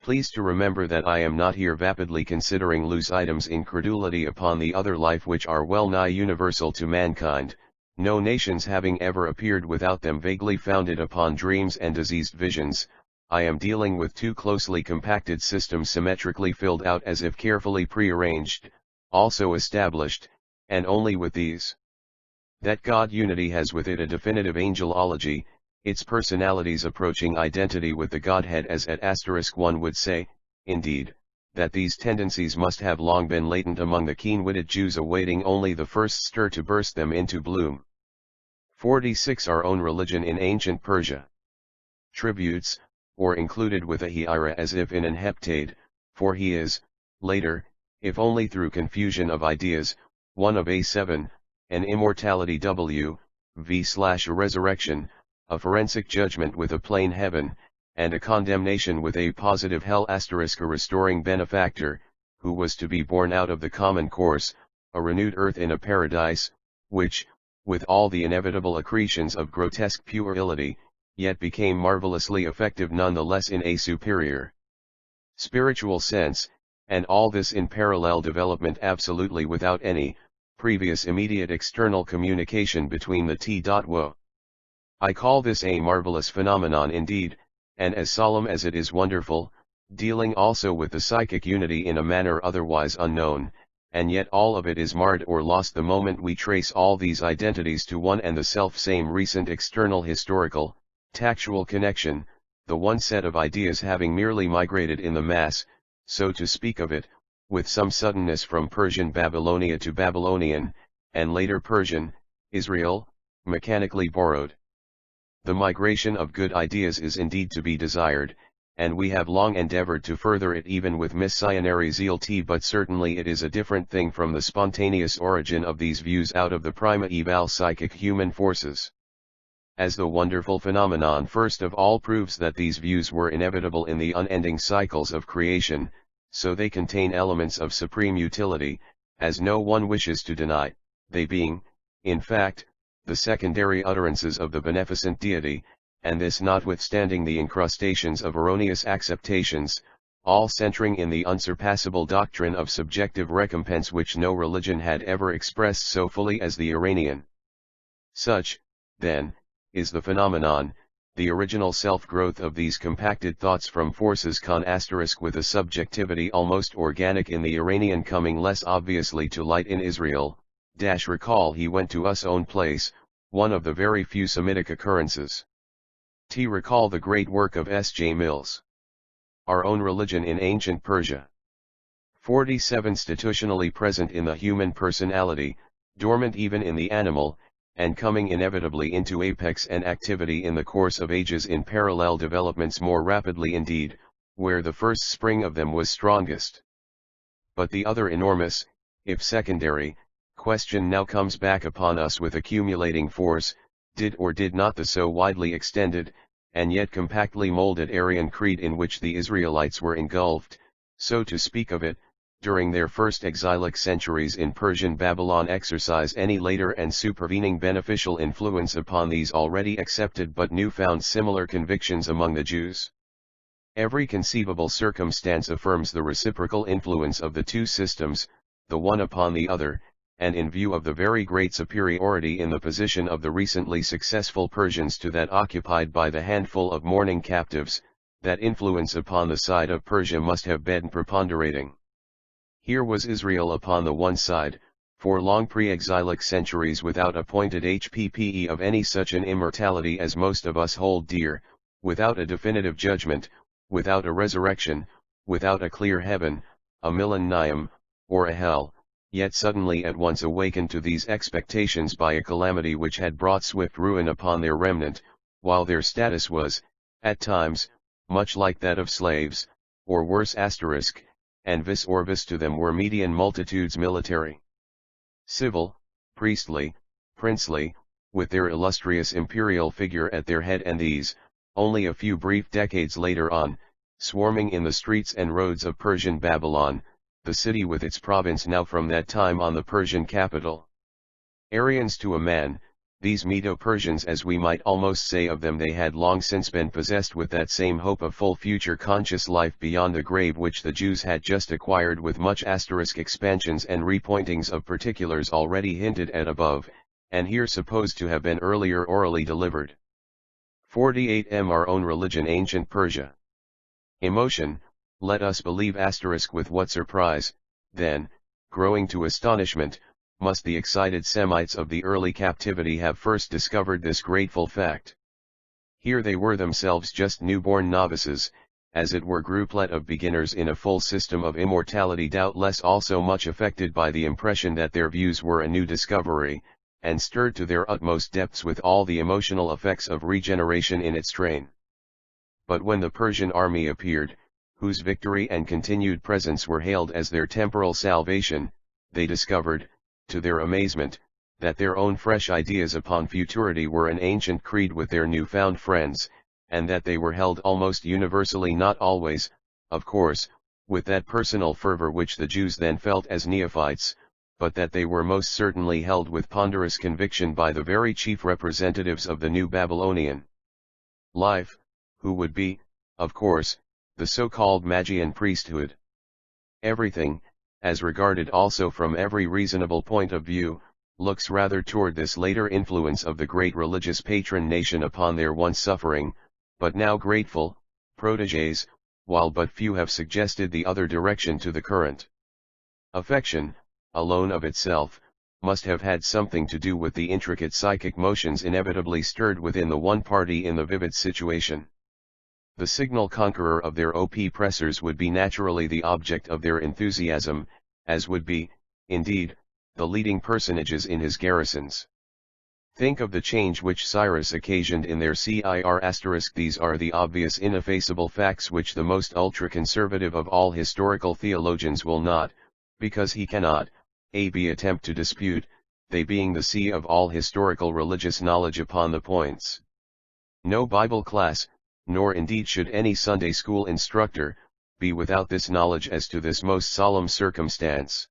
Speaker 1: Please to remember that I am not here vapidly considering loose items in credulity upon the other life which are well nigh universal to mankind, no nations having ever appeared without them, vaguely founded upon dreams and diseased visions, I am dealing with two closely compacted systems symmetrically filled out as if carefully prearranged, also established, and only with these. That God unity has with it a definitive angelology, its personalities approaching identity with the Godhead as at *1 would say, indeed, that these tendencies must have long been latent among the keen-witted Jews awaiting only the first stir to burst them into bloom. 46. Our own religion in ancient Persia. Tributes, or included with a hira as if in an heptade, for he is, later, if only through confusion of ideas, one of A7, an immortality v/a resurrection, a forensic judgment with a plain heaven, and a condemnation with a positive hell *, a restoring benefactor, who was to be born out of the common course, a renewed earth in a paradise, which, with all the inevitable accretions of grotesque puerility, yet became marvelously effective nonetheless in a superior spiritual sense, and all this in parallel development absolutely without any previous immediate external communication between the T.wo. I call this a marvelous phenomenon indeed, and as solemn as it is wonderful, dealing also with the psychic unity in a manner otherwise unknown, and yet all of it is marred or lost the moment we trace all these identities to one and the self-same recent external historical, tactual connection, the one set of ideas having merely migrated in the mass, so to speak of it, with some suddenness from Persian Babylonia to Babylonian, and later Persian, Israel, mechanically borrowed. The migration of good ideas is indeed to be desired, and we have long endeavored to further it even with missionary zeal, but certainly it is a different thing from the spontaneous origin of these views out of the primeval psychic human forces. As the wonderful phenomenon first of all proves that these views were inevitable in the unending cycles of creation, so they contain elements of supreme utility, as no one wishes to deny, they being, in fact, the secondary utterances of the beneficent deity, and this notwithstanding the incrustations of erroneous acceptations, all centering in the unsurpassable doctrine of subjective recompense which no religion had ever expressed so fully as the Iranian. Such, then, is the phenomenon, the original self-growth of these compacted thoughts from forces with a subjectivity almost organic in the Iranian coming less obviously to light in Israel. Recall he went to us own place, one of the very few Semitic occurrences. Recall the great work of S.J. Mills. Our own religion in ancient Persia. 47. Institutionally present in the human personality, dormant even in the animal, and coming inevitably into apex and activity in the course of ages in parallel developments more rapidly indeed, where the first spring of them was strongest. But the other enormous, if secondary, question now comes back upon us with accumulating force, did or did not the so widely extended, and yet compactly molded Aryan creed in which the Israelites were engulfed, so to speak of it, during their first exilic centuries in Persian Babylon exercise any later and supervening beneficial influence upon these already accepted but newfound similar convictions among the Jews? Every conceivable circumstance affirms the reciprocal influence of the two systems, the one upon the other, and in view of the very great superiority in the position of the recently successful Persians to that occupied by the handful of mourning captives, that influence upon the side of Persia must have been preponderating. Here was Israel upon the one side, for long pre-exilic centuries without a pointed HPPE of any such an immortality as most of us hold dear, without a definitive judgment, without a resurrection, without a clear heaven, a millennium, or a hell, yet suddenly at once awakened to these expectations by a calamity which had brought swift ruin upon their remnant, while their status was, at times, much like that of slaves, or worse *, and vis orbis to them were median multitudes military, civil, priestly, princely, with their illustrious imperial figure at their head, and these, only a few brief decades later on, swarming in the streets and roads of Persian Babylon, the city with its province now from that time on the Persian capital. Aryans to a man, these Medo-Persians, as we might almost say of them, they had long since been possessed with that same hope of full future conscious life beyond the grave which the Jews had just acquired with much * expansions and repointings of particulars already hinted at above, and here supposed to have been earlier orally delivered. 48. Our own religion ancient Persia. Emotion, let us believe * with what surprise, then, growing to astonishment, must the excited Semites of the early captivity have first discovered this grateful fact. Here they were themselves just newborn novices, as it were grouplet of beginners in a full system of immortality, doubtless also much affected by the impression that their views were a new discovery, and stirred to their utmost depths with all the emotional effects of regeneration in its train. But when the Persian army appeared, whose victory and continued presence were hailed as their temporal salvation, they discovered, to their amazement, that their own fresh ideas upon futurity were an ancient creed with their new-found friends, and that they were held almost universally, not always, of course, with that personal fervor which the Jews then felt as neophytes, but that they were most certainly held with ponderous conviction by the very chief representatives of the new Babylonian life, who would be, of course, the so-called Magian priesthood. Everything, as regarded also from every reasonable point of view, looks rather toward this later influence of the great religious patron nation upon their once suffering, but now grateful, protégés, while but few have suggested the other direction to the current. Affection, alone of itself, must have had something to do with the intricate psychic motions inevitably stirred within the one party in the vivid situation. The signal conqueror of their oppressors would be naturally the object of their enthusiasm, as would be, indeed, the leading personages in his garrisons. Think of the change which Cyrus occasioned in their Cir**. These are the obvious ineffaceable facts which the most ultra-conservative of all historical theologians will not, because he cannot, be attempt to dispute, they being the sea of all historical religious knowledge upon the points. No Bible class, nor indeed should any Sunday school instructor, be without this knowledge as to this most solemn circumstance.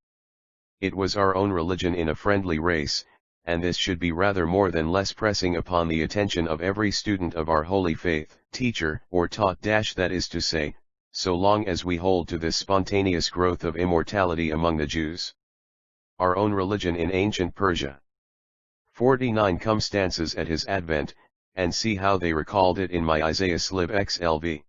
Speaker 1: It was our own religion in a friendly race, and this should be rather more than less pressing upon the attention of every student of our holy faith, teacher or taught. That is to say, so long as we hold to this spontaneous growth of immortality among the Jews. Our own religion in ancient Persia. 49 Come stances at his advent, and see how they recalled it in my Isaiah Sliv XLV.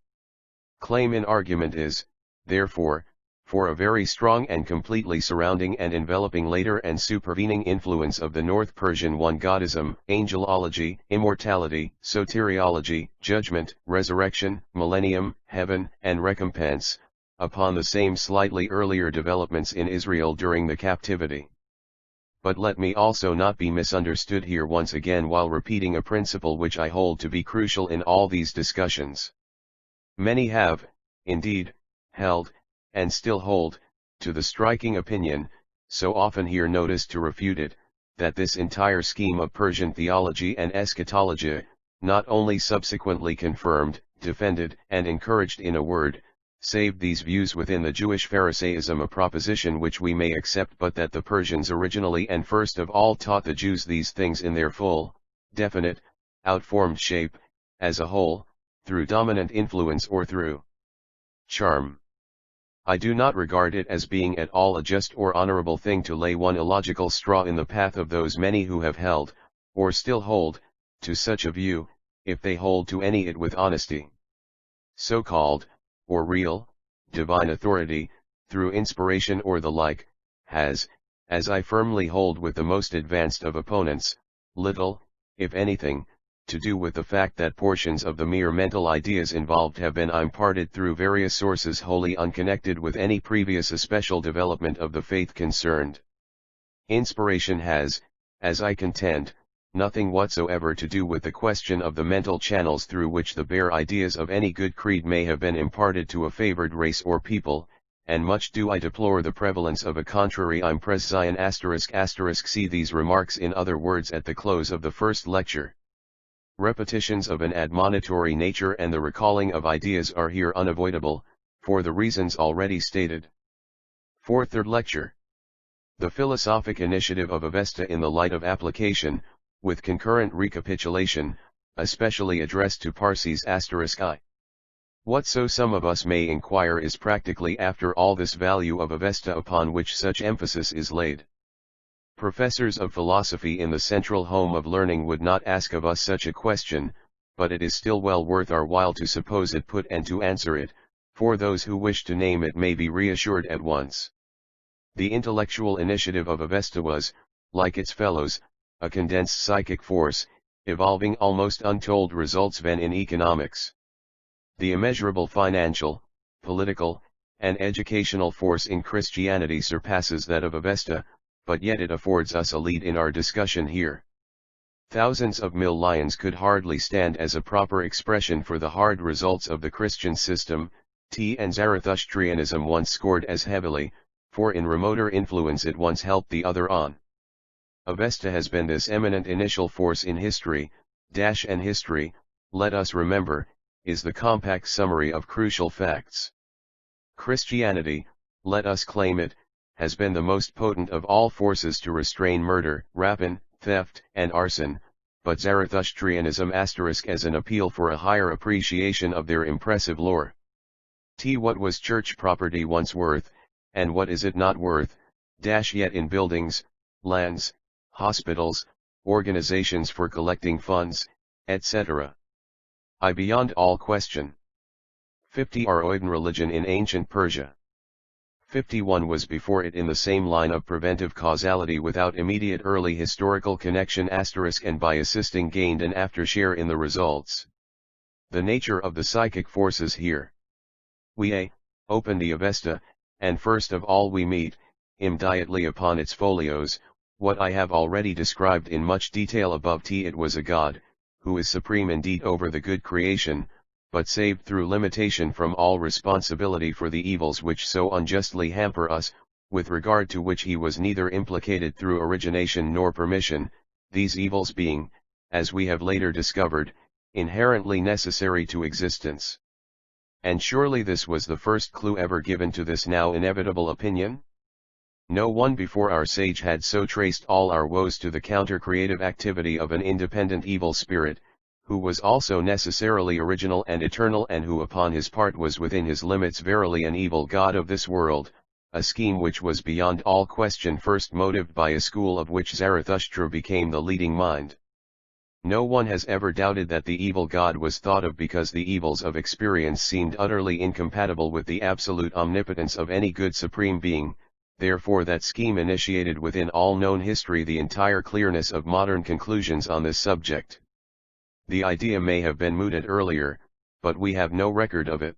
Speaker 1: Claim in argument is, therefore, for a very strong and completely surrounding and enveloping later and supervening influence of the North Persian one-godism, angelology, immortality, soteriology, judgment, resurrection, millennium, heaven, and recompense, upon the same slightly earlier developments in Israel during the captivity. But let me also not be misunderstood here once again while repeating a principle which I hold to be crucial in all these discussions. Many have, indeed, held, and still hold, to the striking opinion, so often here noticed to refute it, that this entire scheme of Persian theology and eschatology, not only subsequently confirmed, defended, and encouraged, in a word, saved these views within the Jewish Pharisaism, a proposition which we may accept, but that the Persians originally and first of all taught the Jews these things in their full, definite, outformed shape, as a whole, through dominant influence or through charm. I do not regard it as being at all a just or honorable thing to lay one illogical straw in the path of those many who have held, or still hold, to such a view, if they hold to any it with honesty. So-called, or real, divine authority, through inspiration or the like, has, as I firmly hold with the most advanced of opponents, little, if anything, to do with the fact that portions of the mere mental ideas involved have been imparted through various sources wholly unconnected with any previous especial development of the faith concerned. Inspiration has, as I contend, nothing whatsoever to do with the question of the mental channels through which the bare ideas of any good creed may have been imparted to a favored race or people, and much do I deplore the prevalence of a contrary impression. ****. See these remarks in other words at the close of the first lecture. Repetitions of an admonitory nature and the recalling of ideas are here unavoidable, for the reasons already stated. Third lecture. The philosophic initiative of Avesta in the light of application, with concurrent recapitulation, especially addressed to Parsis *I. What, so some of us may inquire, is practically after all this value of Avesta upon which such emphasis is laid? Professors of philosophy in the central home of learning would not ask of us such a question, but it is still well worth our while to suppose it put and to answer it, for those who wish to name it may be reassured at once. The intellectual initiative of Avesta was, like its fellows, a condensed psychic force, evolving almost untold results then in economics. The immeasurable financial, political, and educational force in Christianity surpasses that of Avesta, but yet it affords us a lead in our discussion here. Thousands of millions could hardly stand as a proper expression for the hard results of the Christian system, and Zarathustrianism once scored as heavily, for in remoter influence it once helped the other on. Avesta has been this eminent initial force in history, and history, let us remember, is the compact summary of crucial facts. Christianity, let us claim it, has been the most potent of all forces to restrain murder, rapine, theft, and arson, but Zarathustrianism * as an appeal for a higher appreciation of their impressive lore. What was church property once worth, and what is it not worth, yet in buildings, lands, hospitals, organizations for collecting funds, etc. I beyond all question. 50 Aroidan religion in ancient Persia. 51 was before it in the same line of preventive causality without immediate early historical connection * and by assisting gained an aftershare in the results. The nature of the psychic forces here. We open the Avesta, and first of all we meet, immediately upon its folios, what I have already described in much detail above. It was a god, who is supreme indeed over the good creation, but saved through limitation from all responsibility for the evils which so unjustly hamper us, with regard to which he was neither implicated through origination nor permission, these evils being, as we have later discovered, inherently necessary to existence. And surely this was the first clue ever given to this now inevitable opinion? No one before our sage had so traced all our woes to the counter-creative activity of an independent evil spirit, who was also necessarily original and eternal, and who upon his part was within his limits verily an evil god of this world, a scheme which was beyond all question first motived by a school of which Zarathustra became the leading mind. No one has ever doubted that the evil god was thought of because the evils of experience seemed utterly incompatible with the absolute omnipotence of any good supreme being, therefore that scheme initiated within all known history the entire clearness of modern conclusions on this subject. The idea may have been mooted earlier, but we have no record of it.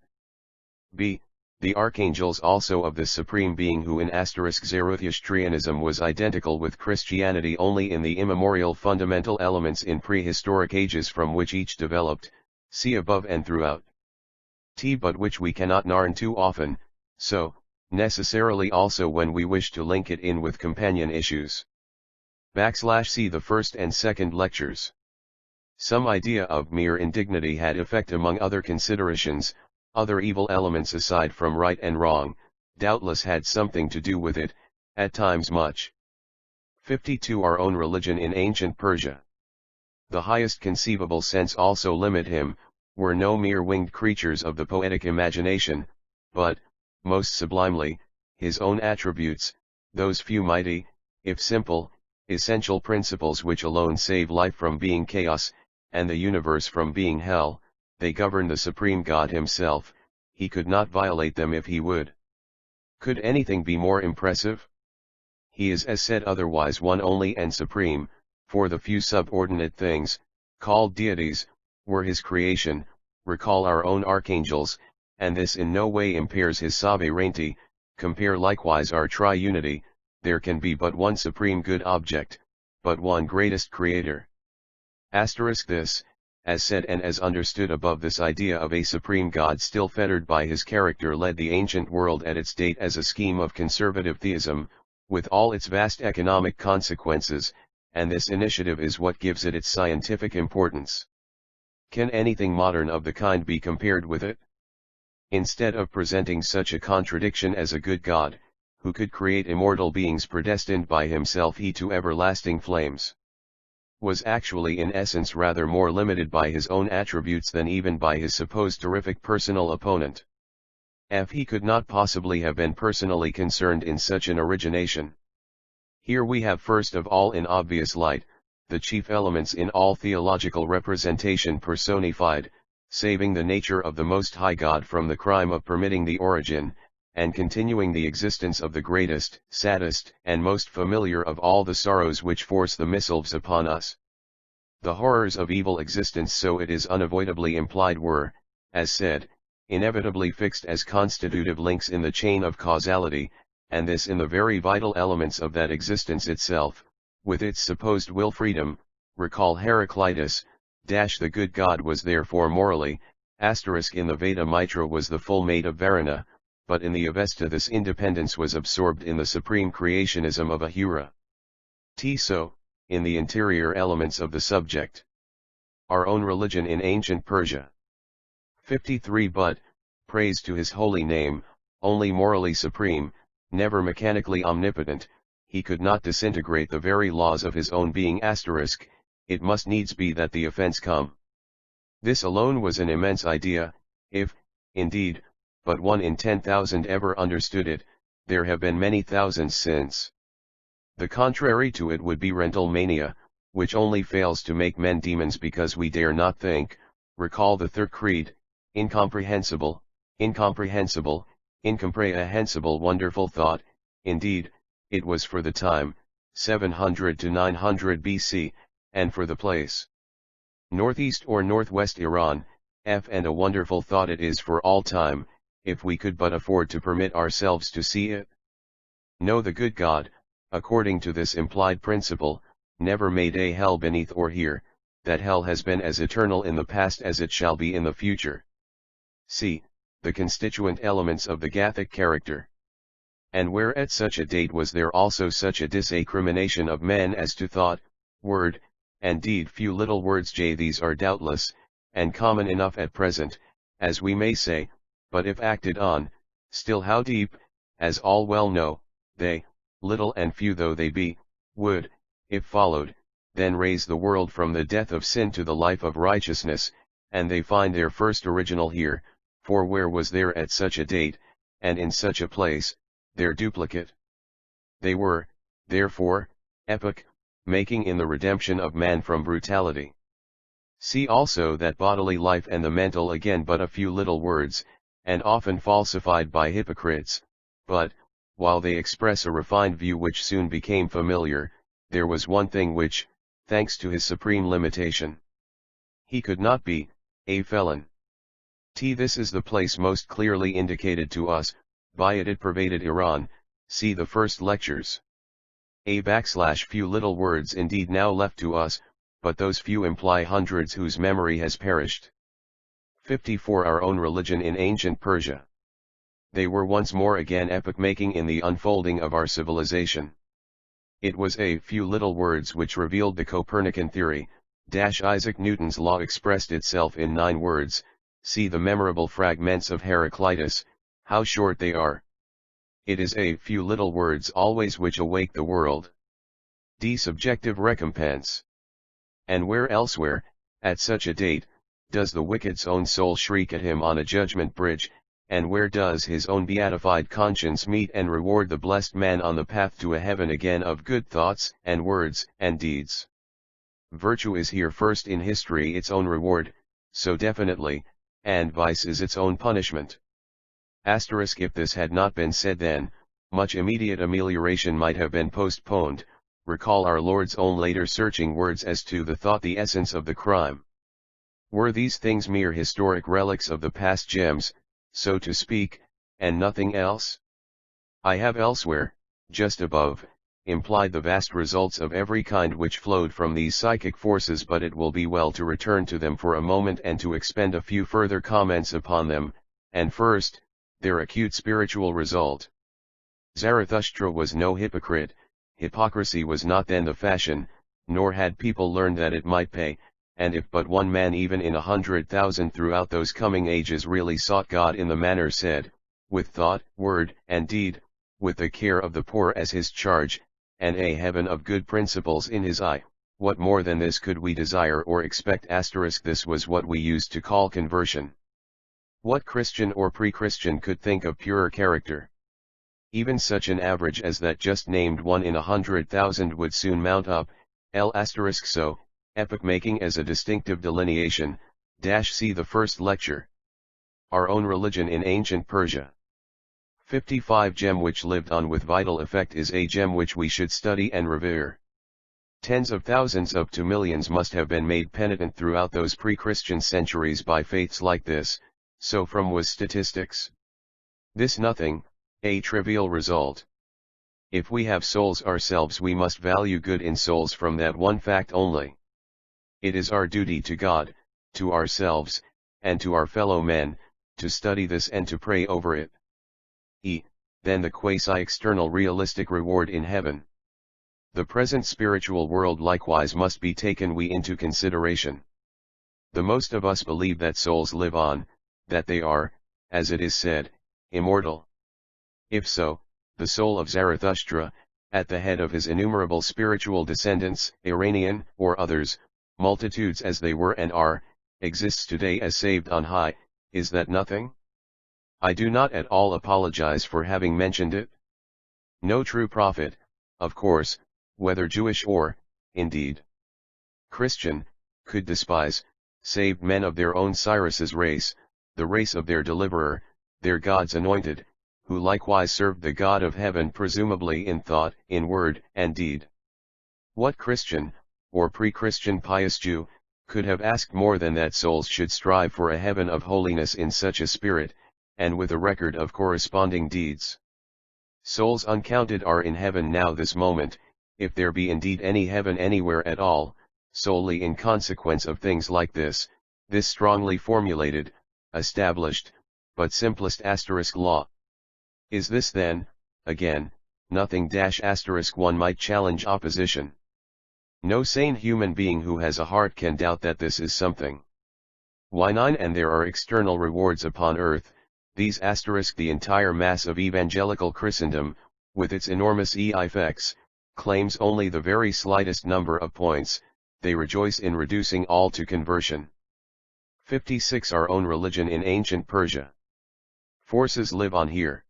Speaker 1: b. The archangels also of this supreme being who in * Zarathustrianism was identical with Christianity only in the immemorial fundamental elements in prehistoric ages from which each developed, see above and throughout. But which we cannot narn too often, so, necessarily also when we wish to link it in with companion issues. See the first and second lectures. Some idea of mere indignity had effect among other considerations, other evil elements aside from right and wrong, doubtless had something to do with it, at times much. 52 Our own religion in ancient Persia. The highest conceivable sense also limit him, were no mere winged creatures of the poetic imagination, but, most sublimely, his own attributes, those few mighty, if simple, essential principles which alone save life from being chaos, and the universe from being hell. They govern the supreme God himself, he could not violate them if he would. Could anything be more impressive? He is as said otherwise one only and supreme, for the few subordinate things, called deities, were his creation, recall our own archangels, and this in no way impairs his sovereignty, compare likewise our triunity, there can be but one supreme good object, but one greatest creator. This, as said and as understood above, this idea of a supreme God still fettered by his character led the ancient world at its date as a scheme of conservative theism, with all its vast economic consequences, and this initiative is what gives it its scientific importance. Can anything modern of the kind be compared with it? Instead of presenting such a contradiction as a good God, who could create immortal beings predestined by himself he to everlasting flames, was actually in essence rather more limited by his own attributes than even by his supposed terrific personal opponent. He could not possibly have been personally concerned in such an origination. Here we have first of all in obvious light, the chief elements in all theological representation personified, saving the nature of the Most High God from the crime of permitting the origin, and continuing the existence of the greatest, saddest, and most familiar of all the sorrows which force the missiles upon us. The horrors of evil existence, so it is unavoidably implied, were, as said, inevitably fixed as constitutive links in the chain of causality, and this in the very vital elements of that existence itself, with its supposed will freedom. Recall Heraclitus, the good God was therefore morally, in the Veda Mitra was the full mate of Varuna, but in the Avesta this independence was absorbed in the supreme creationism of Ahura. So, in the interior elements of the subject. Our own religion in ancient Persia. 53 But, praise to his holy name, only morally supreme, never mechanically omnipotent, he could not disintegrate the very laws of his own being *, it must needs be that the offense come. This alone was an immense idea, if, indeed, but 1 in 10,000 ever understood it, there have been many thousands since. The contrary to it would be rental mania, which only fails to make men demons because we dare not think. Recall the third creed, incomprehensible, incomprehensible, incomprehensible wonderful thought. Indeed, it was for the time, 700 to 900 BC, and for the place, northeast or northwest Iran, and a wonderful thought it is for all time, if we could but afford to permit ourselves to see it. No, the good God, according to this implied principle, never made a hell beneath or here, that hell has been as eternal in the past as it shall be in the future. See, the constituent elements of the Gathic character. And where at such a date was there also such a disacrimination of men as to thought, word, and deed? Few little words these are doubtless, and common enough at present, as we may say, but if acted on, still how deep, as all well know, they, little and few though they be, would, if followed, then raise the world from the death of sin to the life of righteousness, and they find their first original here, for where was there at such a date, and in such a place, their duplicate? They were, therefore, epoch, making in the redemption of man from brutality. See also that bodily life and the mental again but a few little words, and often falsified by hypocrites, but, while they express a refined view which soon became familiar, there was one thing which, thanks to his supreme limitation, he could not be, a felon. This is the place most clearly indicated to us, by it pervaded Iran, see the first lectures. Few little words indeed now left to us, but those few imply hundreds whose memory has perished. 54 Our own religion in ancient Persia. They were once more again epoch-making in the unfolding of our civilization. It was a few little words which revealed the Copernican theory. Isaac Newton's law expressed itself in 9 words, see the memorable fragments of Heraclitus, how short they are. It is a few little words always which awake the world. Subjective recompense. And where elsewhere, at such a date, does the wicked's own soul shriek at him on a judgment bridge, and where does his own beatified conscience meet and reward the blessed man on the path to a heaven again of good thoughts, and words, and deeds? Virtue is here first in history its own reward, so definitely, and vice is its own punishment. If this had not been said then, much immediate amelioration might have been postponed. Recall our Lord's own later searching words as to the thought, the essence of the crime. Were these things mere historic relics of the past, gems, so to speak, and nothing else? I have elsewhere, just above, implied the vast results of every kind which flowed from these psychic forces, but it will be well to return to them for a moment and to expend a few further comments upon them, and first, their acute spiritual result. Zarathustra was no hypocrite. Hypocrisy was not then the fashion, nor had people learned that it might pay, and if but one man even in 100,000 throughout those coming ages really sought God in the manner said, with thought, word, and deed, with the care of the poor as his charge, and a heaven of good principles in his eye, what more than this could we desire or expect? This was what we used to call conversion. What Christian or pre-Christian could think of purer character? Even such an average as that just named 1 in 100,000 would soon mount up. So, epoch-making as a distinctive delineation, See the first lecture. Our own religion in ancient Persia. 55 Gem which lived on with vital effect is a gem which we should study and revere. Tens of thousands up to millions must have been made penitent throughout those pre-Christian centuries by faiths like this, so from was statistics. This nothing, a trivial result. If we have souls ourselves we must value good in souls from that one fact only. It is our duty to God, to ourselves, and to our fellow men, to study this and to pray over it. Then the quasi-external realistic reward in heaven. The present spiritual world likewise must be taken into consideration. The most of us believe that souls live on, that they are, as it is said, immortal. If so, the soul of Zarathustra, at the head of his innumerable spiritual descendants, Iranian, or others, multitudes as they were and are, exists today as saved on high, is that nothing? I do not at all apologize for having mentioned it. No true prophet, of course, whether Jewish or, indeed, Christian, could despise, saved men of their own Cyrus's race, the race of their deliverer, their God's anointed, who likewise served the God of heaven presumably in thought, in word, and deed. What Christian, or pre-Christian pious Jew, could have asked more than that souls should strive for a heaven of holiness in such a spirit, and with a record of corresponding deeds? Souls uncounted are in heaven now this moment, if there be indeed any heaven anywhere at all, solely in consequence of things like this strongly formulated, established, but simplest asterisk law. Is this then, again, nothing asterisk one might challenge opposition. No sane human being who has a heart can doubt that this is something. Why 9 and there are external rewards upon earth, these asterisk the entire mass of evangelical Christendom, with its enormous effects, claims only the very slightest number of points, they rejoice in reducing all to conversion. 56 Our own religion in ancient Persia. Forces live on here.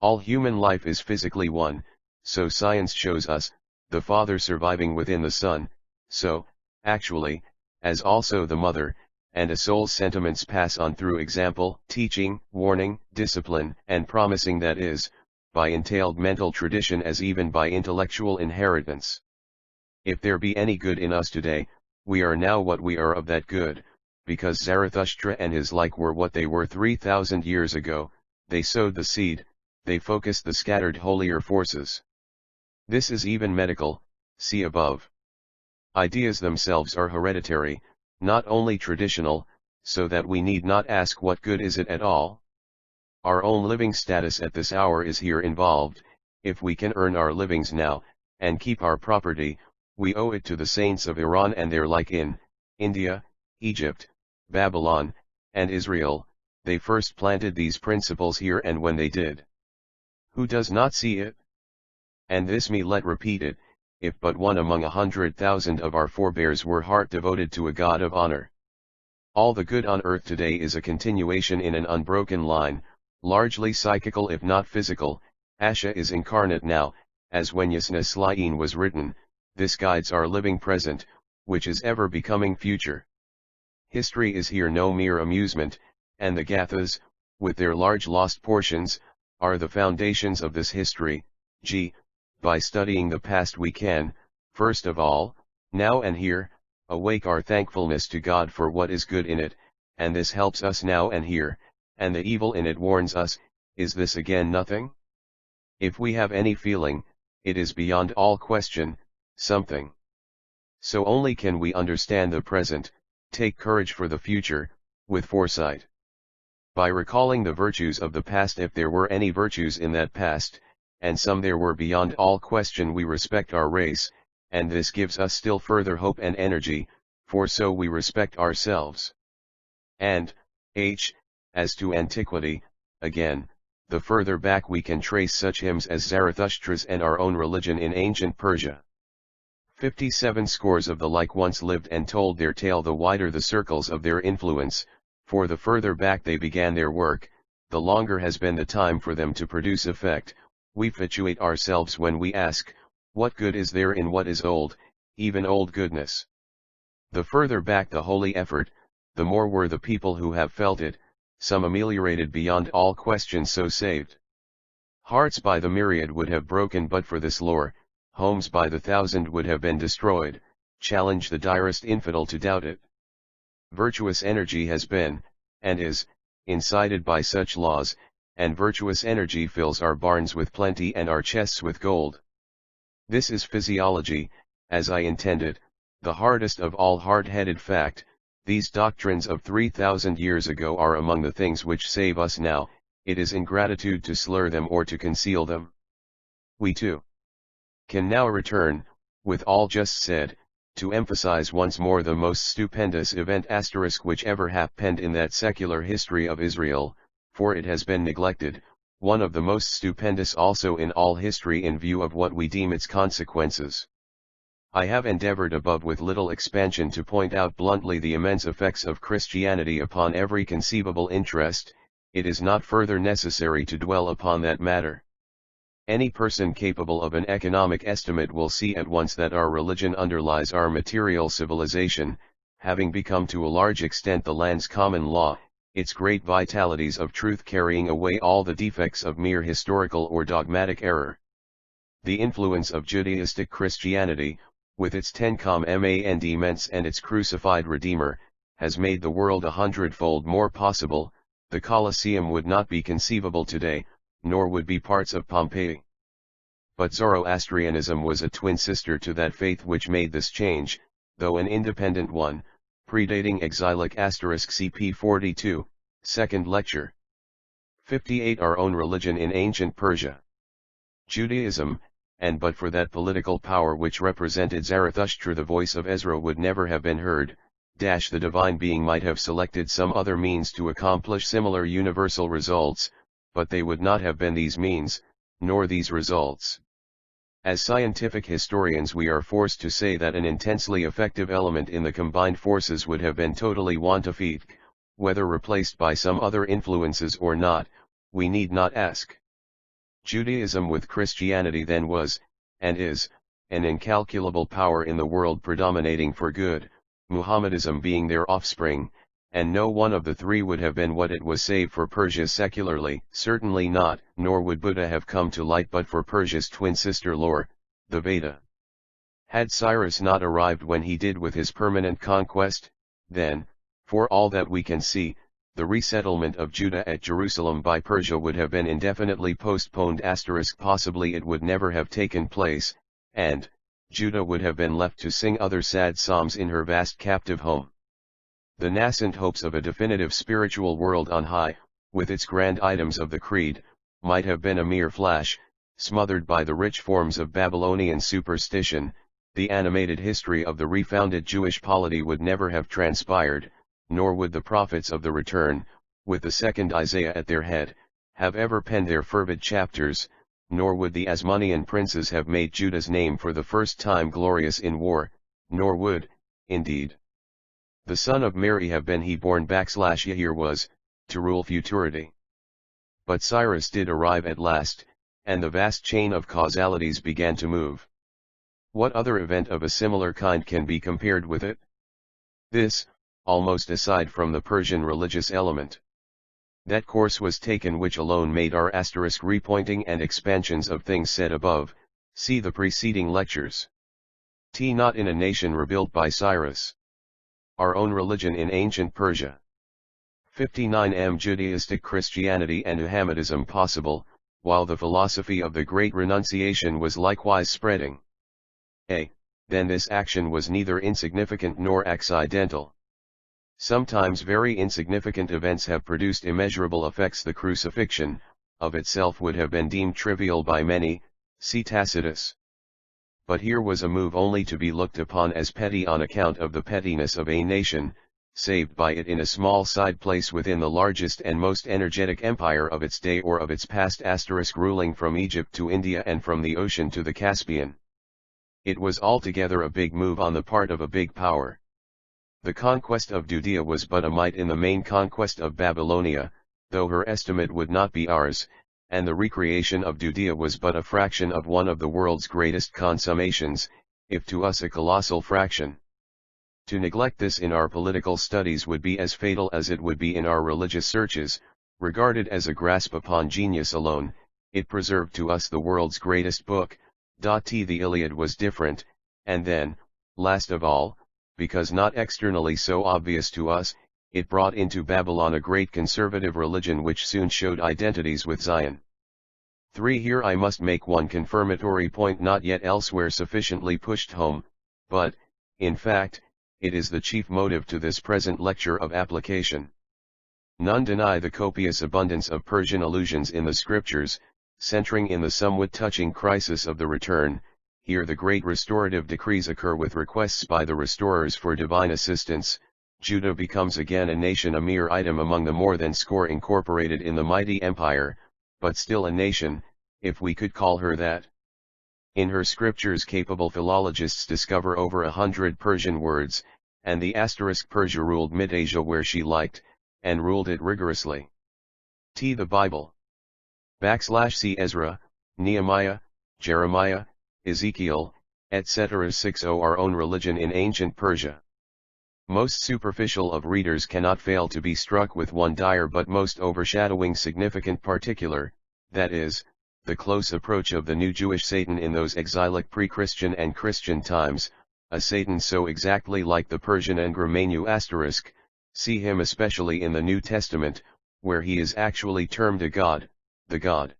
Speaker 1: All human life is physically one, so science shows us, the father surviving within the son, so, actually, as also the mother, and a soul's sentiments pass on through example, teaching, warning, discipline, and promising, that is, by entailed mental tradition as even by intellectual inheritance. If there be any good in us today, we are now what we are of that good, because Zarathustra and his like were what they were 3,000 years ago, they sowed the seed, they focused the scattered holier forces. This is even medical, see above. Ideas themselves are hereditary, not only traditional, so that we need not ask what good is it at all. Our own living status at this hour is here involved. If we can earn our livings now, and keep our property, we owe it to the saints of Iran and their like in India, Egypt, Babylon, and Israel. They first planted these principles here, and when they did, who does not see it? And this me let repeat it, if but one among 100,000 of our forebears were heart devoted to a God of honor. All the good on earth today is a continuation in an unbroken line, largely psychical if not physical. Asha is incarnate now, as when Yasna Slayin was written, this guides our living present, which is ever becoming future. History is here no mere amusement, and the Gathas, with their large lost portions, are the foundations of this history. By studying the past we can, first of all, now and here, awake our thankfulness to God for what is good in it, and this helps us now and here, and the evil in it warns us. Is this again nothing? If we have any feeling, it is beyond all question, something. So only can we understand the present, take courage for the future, with foresight. By recalling the virtues of the past, if there were any virtues in that past, and some there were beyond all question, we respect our race, and this gives us still further hope and energy, for so we respect ourselves. And, as to antiquity, again, the further back we can trace such hymns as Zarathustra's and our own religion in ancient Persia. 57 Scores of the like once lived and told their tale, the wider the circles of their influence, for the further back they began their work, the longer has been the time for them to produce effect. We fatuate ourselves when we ask, what good is there in what is old, even old goodness? The further back the holy effort, the more were the people who have felt it, some ameliorated beyond all question, so saved. Hearts by the myriad would have broken but for this lore, homes by the thousand would have been destroyed, challenge the direst infidel to doubt it. Virtuous energy has been, and is, incited by such laws, and virtuous energy fills our barns with plenty and our chests with gold. This is physiology, as I intended, the hardest of all hard-headed fact. These doctrines of 3,000 years ago are among the things which save us now. It is ingratitude to slur them or to conceal them. We too can now return, with all just said, to emphasize once more the most stupendous event which ever happened in that secular history of Israel, for it has been neglected, one of the most stupendous also in all history in view of what we deem its consequences. I have endeavored above with little expansion to point out bluntly the immense effects of Christianity upon every conceivable interest. It is not further necessary to dwell upon that matter. Any person capable of an economic estimate will see at once that our religion underlies our material civilization, having become to a large extent the land's common law, its great vitalities of truth carrying away all the defects of mere historical or dogmatic error. The influence of Judaistic Christianity, with its Ten Commandments and its crucified Redeemer, has made the world 100-fold more possible. The Colosseum would not be conceivable today, nor would be parts of Pompeii. But Zoroastrianism was a twin sister to that faith which made this change, though an independent one, predating exilic *CP 42, second lecture. 58 Our own religion in ancient Persia. Judaism, and but for that political power which represented Zarathustra, the voice of Ezra would never have been heard. The divine being might have selected some other means to accomplish similar universal results, but they would not have been these means, nor these results. As scientific historians we are forced to say that an intensely effective element in the combined forces would have been totally wantifique, whether replaced by some other influences or not, we need not ask. Judaism with Christianity then was, and is, an incalculable power in the world predominating for good, Muhammadism being their offspring, and no one of the three would have been what it was save for Persia secularly, certainly not, nor would Buddha have come to light but for Persia's twin sister lore, the Veda. Had Cyrus not arrived when he did with his permanent conquest, then, for all that we can see, the resettlement of Judah at Jerusalem by Persia would have been indefinitely postponed. Possibly it would never have taken place, and Judah would have been left to sing other sad psalms in her vast captive home. The nascent hopes of a definitive spiritual world on high, with its grand items of the creed, might have been a mere flash, smothered by the rich forms of Babylonian superstition. The animated history of the refounded Jewish polity would never have transpired, nor would the prophets of the return, with the second Isaiah at their head, have ever penned their fervid chapters, nor would the Asmonean princes have made Judah's name for the first time glorious in war, nor would, indeed, the son of Mary have been he born Yahir was, to rule futurity. But Cyrus did arrive at last, and the vast chain of causalities began to move. What other event of a similar kind can be compared with it? This, almost aside from the Persian religious element. That course was taken which alone made our repointing and expansions of things said above, see the preceding lectures. Not in a nation rebuilt by Cyrus. Our own religion in ancient Persia. 59 Judaistic Christianity and Muhammadism possible, while the philosophy of the Great Renunciation was likewise spreading. Then this action was neither insignificant nor accidental. Sometimes very insignificant events have produced immeasurable effects. The crucifixion, of itself would have been deemed trivial by many, see Tacitus. But here was a move only to be looked upon as petty on account of the pettiness of a nation, saved by it in a small side place within the largest and most energetic empire of its day or of its past. Ruling from Egypt to India and from the ocean to the Caspian. It was altogether a big move on the part of a big power. The conquest of Judea was but a mite in the main conquest of Babylonia, though her estimate would not be ours, and the recreation of Judea was but a fraction of one of the world's greatest consummations, if to us a colossal fraction. To neglect this in our political studies would be as fatal as it would be in our religious searches. Regarded as a grasp upon genius alone, it preserved to us the world's greatest book. The Iliad was different, and then, last of all, because not externally so obvious to us, it brought into Babylon a great conservative religion which soon showed identities with Zion. 3. Here I must make one confirmatory point not yet elsewhere sufficiently pushed home, but, in fact, it is the chief motive to this present lecture of application. None deny the copious abundance of Persian allusions in the scriptures, centering in the somewhat touching crisis of the return. Here the great restorative decrees occur with requests by the restorers for divine assistance. Judah becomes again a nation, a mere item among the more than score incorporated in the mighty empire, but still a nation, if we could call her that. In her scriptures capable philologists discover over 100 Persian words, and the asterisk Persia ruled mid-Asia where she liked, and ruled it rigorously. The Bible. /C Ezra, Nehemiah, Jeremiah, Ezekiel, etc. 6. Our own religion in ancient Persia. Most superficial of readers cannot fail to be struck with one dire but most overshadowing significant particular, that is, the close approach of the new Jewish Satan in those exilic pre-Christian and Christian times, a Satan so exactly like the Persian Angramenu asterisk. See him especially in the New Testament, where he is actually termed a god, the god.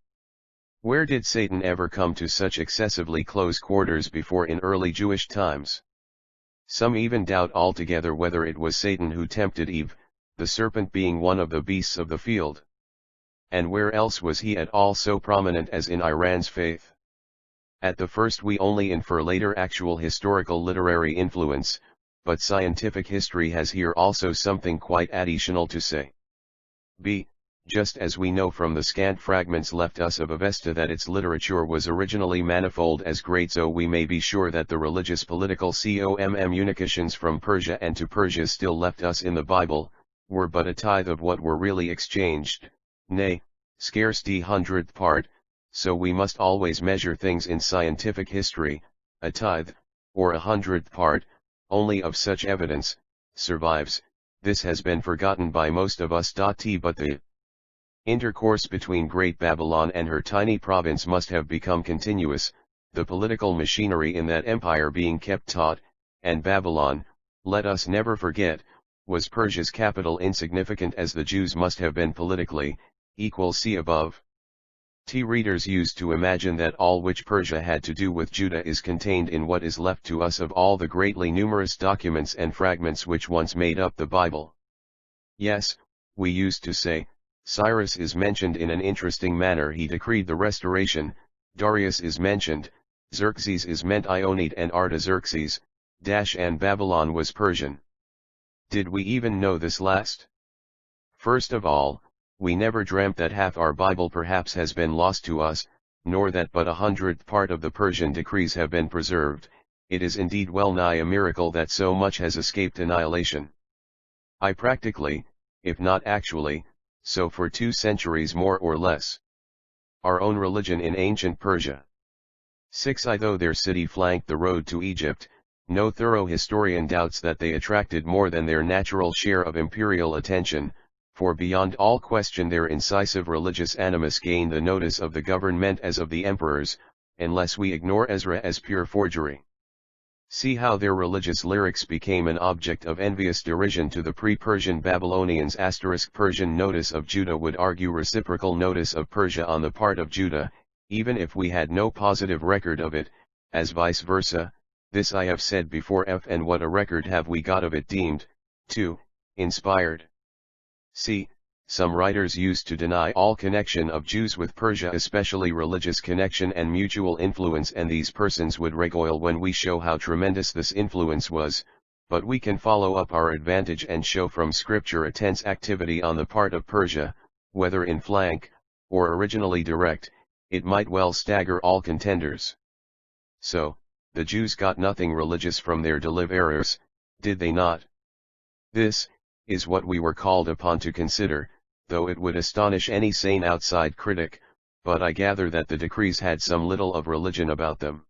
Speaker 1: Where did Satan ever come to such excessively close quarters before in early Jewish times? Some even doubt altogether whether it was Satan who tempted Eve, the serpent being one of the beasts of the field. And where else was he at all so prominent as in Iran's faith? At the first we only infer later actual historical literary influence, but scientific history has here also something quite additional to say. b. Just as we know from the scant fragments left us of Avesta that its literature was originally manifold as great, so we may be sure that the religious political communications from Persia and to Persia still left us in the Bible, were but a tithe of what were really exchanged, nay, scarce the 100th part, so we must always measure things in scientific history. A tithe, or 100th part, only of such evidence, survives. This has been forgotten by most of us. But the intercourse between Great Babylon and her tiny province must have become continuous, the political machinery in that empire being kept taut, and Babylon, let us never forget, was Persia's capital, insignificant as the Jews must have been politically. See above. Readers used to imagine that all which Persia had to do with Judah is contained in what is left to us of all the greatly numerous documents and fragments which once made up the Bible. Yes, we used to say, Cyrus is mentioned in an interesting manner, he decreed the restoration. Darius is mentioned, Xerxes is meant Ionid and Artaxerxes, and Babylon was Persian. Did we even know this last? First of all, we never dreamt that half our Bible perhaps has been lost to us, nor that but 100th part of the Persian decrees have been preserved. It is indeed well nigh a miracle that so much has escaped annihilation. I practically, if not actually, so for 2 centuries more or less. Our own religion in ancient Persia. 6. Though their city flanked the road to Egypt, no thorough historian doubts that they attracted more than their natural share of imperial attention, for beyond all question their incisive religious animus gained the notice of the government as of the emperors, unless we ignore Ezra as pure forgery. See how their religious lyrics became an object of envious derision to the pre-Persian Babylonians. Persian notice of Judah would argue reciprocal notice of Persia on the part of Judah, even if we had no positive record of it, as vice versa. This I have said before. And what a record have we got of it deemed, too, inspired. See, some writers used to deny all connection of Jews with Persia, especially religious connection and mutual influence, and these persons would recoil when we show how tremendous this influence was, but we can follow up our advantage and show from Scripture a tense activity on the part of Persia, whether in flank, or originally direct. It might well stagger all contenders. So, the Jews got nothing religious from their deliverers, did they not? This is what we were called upon to consider, though it would astonish any sane outside critic, but I gather that the decrees had some little of religion about them.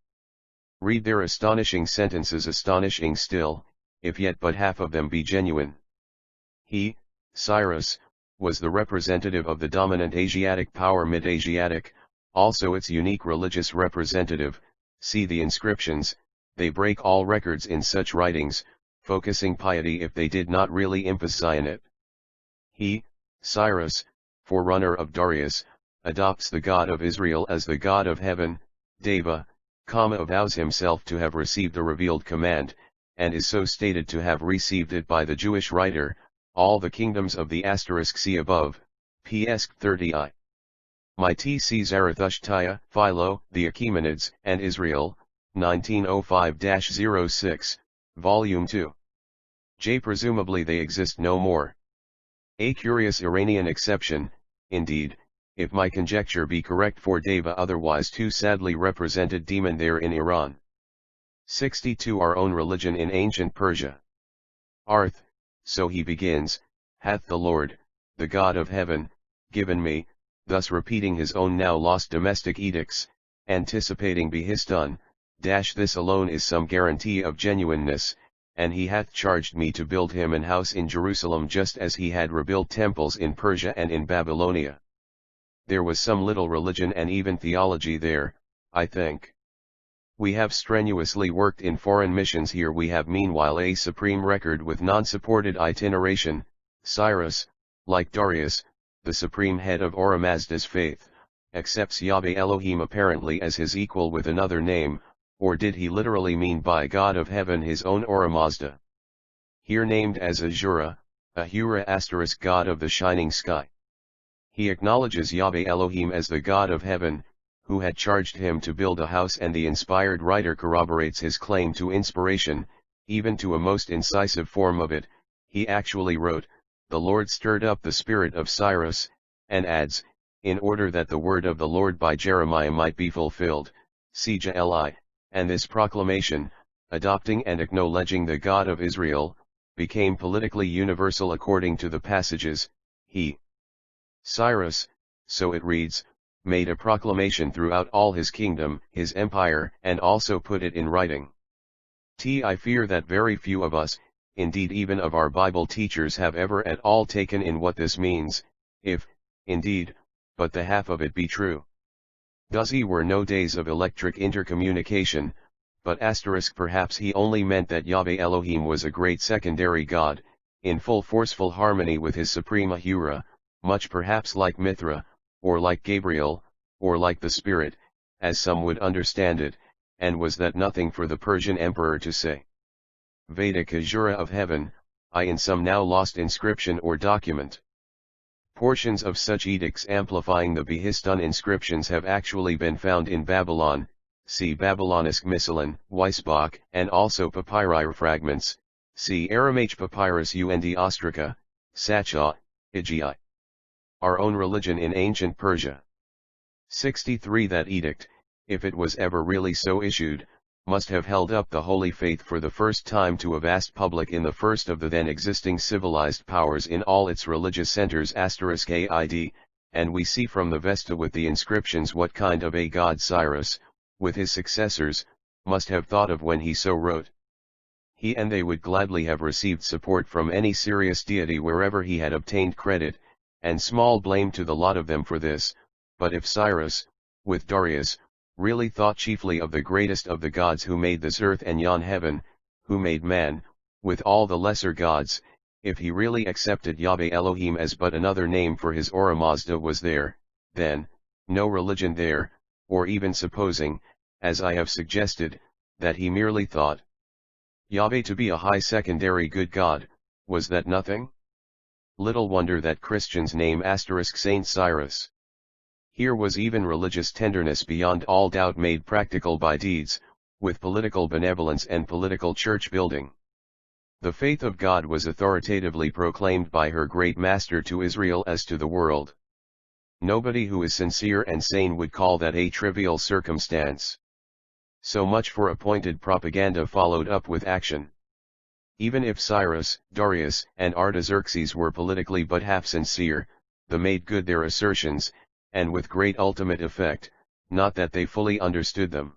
Speaker 1: Read their astonishing sentences, astonishing still, if yet but half of them be genuine. He, Cyrus, was the representative of the dominant Asiatic power Mid-Asiatic, also its unique religious representative. See the inscriptions, they break all records in such writings, focusing piety if they did not really emphasize it. He, Cyrus, forerunner of Darius, adopts the God of Israel as the God of heaven, Deva, avows himself to have received a revealed command, and is so stated to have received it by the Jewish writer, all the kingdoms of the * see above, ps. 30i. My T.C. Zarathushtaya, Philo, the Achaemenids, and Israel, 1905-06, Volume 2. J. Presumably they exist no more. A curious Iranian exception, indeed, if my conjecture be correct, for Deva otherwise too sadly represented demon there in Iran. 62 Our own religion in ancient Persia. Arth, so he begins, hath the Lord, the God of heaven, given me, thus repeating his own now lost domestic edicts, anticipating Behistan, this alone is some guarantee of genuineness, and he hath charged me to build him an house in Jerusalem just as he had rebuilt temples in Persia and in Babylonia. There was some little religion and even theology there, I think. We have strenuously worked in foreign missions here. We have meanwhile a supreme record with non-supported itineration. Cyrus, like Darius, the supreme head of Oromazda's faith, accepts Yahweh Elohim apparently as his equal with another name, or did he literally mean by God of heaven his own Oromazda? Here named as Ahura, * God of the shining sky. He acknowledges Yahweh Elohim as the God of heaven, who had charged him to build a house, and the inspired writer corroborates his claim to inspiration, even to a most incisive form of it. He actually wrote, "The Lord stirred up the spirit of Cyrus," and adds, "in order that the word of the Lord by Jeremiah might be fulfilled." CJLI, and this proclamation, adopting and acknowledging the God of Israel, became politically universal according to the passages. He, Cyrus, so it reads, made a proclamation throughout all his kingdom, his empire, and also put it in writing. I fear that very few of us, indeed even of our Bible teachers, have ever at all taken in what this means, if, indeed, but the half of it be true. Thus were no days of electric intercommunication, but perhaps he only meant that Yahweh Elohim was a great secondary God, in full forceful harmony with his supreme Ahura, much perhaps like Mithra, or like Gabriel, or like the Spirit, as some would understand it, and was that nothing for the Persian emperor to say? Vedic Ahura of heaven, in some now lost inscription or document. Portions of such edicts amplifying the Behistan inscriptions have actually been found in Babylon, see Babylonisk Miscellane, Weisbach, and also papyri fragments, see Aramaic Papyrus und Ostraka, Sacha, Igi. Our own religion in ancient Persia. 63 That edict, if it was ever really so issued, must have held up the holy faith for the first time to a vast public in the first of the then existing civilized powers in all its religious centers *AID, and we see from the Vesta with the inscriptions what kind of a god Cyrus, with his successors, must have thought of when he so wrote. He and they would gladly have received support from any serious deity wherever he had obtained credit, and small blame to the lot of them for this, but if Cyrus, with Darius, really thought chiefly of the greatest of the gods who made this earth and yon heaven, who made man, with all the lesser gods, if he really accepted Yahweh Elohim as but another name for his Oromazda was there, then, no religion there, or even supposing, as I have suggested, that he merely thought Yahweh to be a high secondary good God, was that nothing? Little wonder that Christians name Saint Cyrus. Here was even religious tenderness beyond all doubt made practical by deeds, with political benevolence and political church building. The faith of God was authoritatively proclaimed by her great master to Israel as to the world. Nobody who is sincere and sane would call that a trivial circumstance. So much for appointed propaganda followed up with action. Even if Cyrus, Darius, and Artaxerxes were politically but half sincere, they made good their assertions, and with great ultimate effect, not that they fully understood them.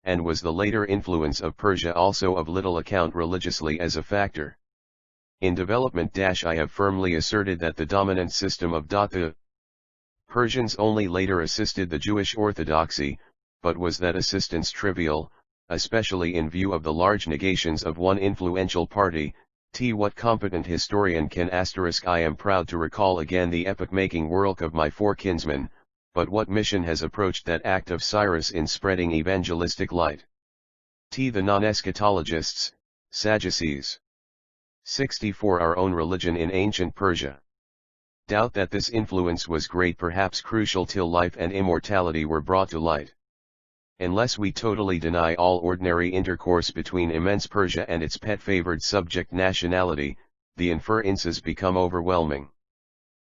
Speaker 1: and was the later influence of Persia also of little account religiously as a factor. In development I have firmly asserted that the dominant system of the Persians only later assisted the Jewish orthodoxy, but was that assistance trivial, especially in view of the large negations of one influential party? What competent historian can I am proud to recall again the epoch-making work of my four kinsmen, but what mission has approached that act of Cyrus in spreading evangelistic light? The non-eschatologists, Sadducees. 64 Our own religion in ancient Persia. Doubt that this influence was great, perhaps crucial, till life and immortality were brought to light. Unless we totally deny all ordinary intercourse between immense Persia and its pet favored subject nationality, the inferences become overwhelming.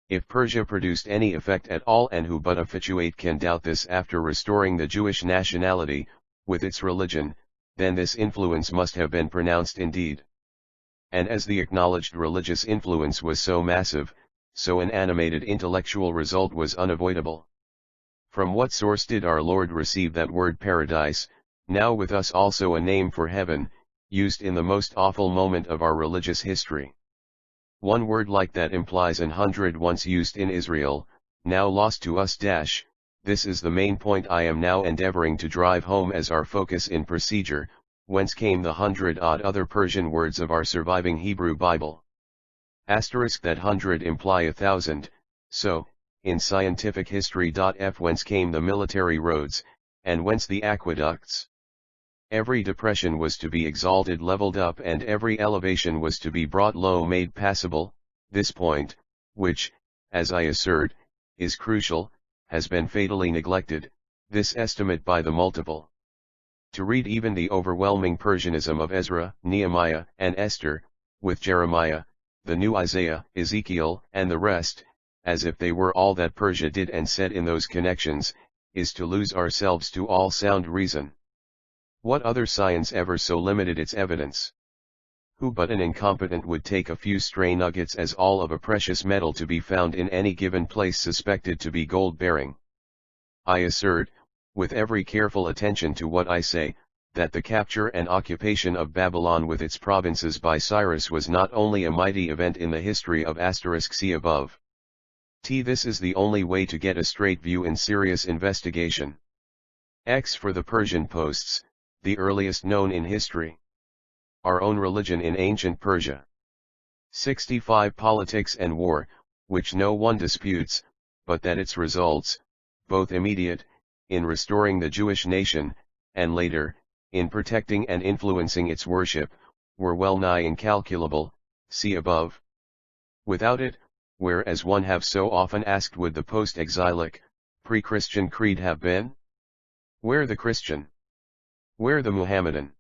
Speaker 1: If Persia produced any effect at all, and who but a fituate can doubt this after restoring the Jewish nationality, with its religion, then this influence must have been pronounced indeed. And as the acknowledged religious influence was so massive, so an animated intellectual result was unavoidable. From what source did our Lord receive that word paradise, now with us also a name for heaven, used in the most awful moment of our religious history? One word like that implies 100 once used in Israel, now lost to us. This is the main point I am now endeavoring to drive home as our focus in procedure. Whence came the 100-odd other Persian words of our surviving Hebrew Bible? That 100 imply 1,000, so, in scientific history. Whence came the military roads, and whence the aqueducts? Every depression was to be exalted, leveled up, and every elevation was to be brought low, made passable. This point, which, as I assert, is crucial, has been fatally neglected, this estimate by the multiple. To read even the overwhelming Persianism of Ezra, Nehemiah, and Esther, with Jeremiah, the new Isaiah, Ezekiel, and the rest, as if they were all that Persia did and said in those connections, is to lose ourselves to all sound reason. What other science ever so limited its evidence? Who but an incompetent would take a few stray nuggets as all of a precious metal to be found in any given place suspected to be gold-bearing? I assert, with every careful attention to what I say, that the capture and occupation of Babylon with its provinces by Cyrus was not only a mighty event in the history of *C above. This is the only way to get a straight view in serious investigation. X for the Persian posts, the earliest known in history. Our own religion in ancient Persia. 65 Politics and war, which no one disputes, but that its results, both immediate, in restoring the Jewish nation, and later, in protecting and influencing its worship, were well nigh incalculable, see above. Without it, where, as one have so often asked, would the post-exilic, pre-Christian creed have been? Where the Christian? Where the Muhammadan?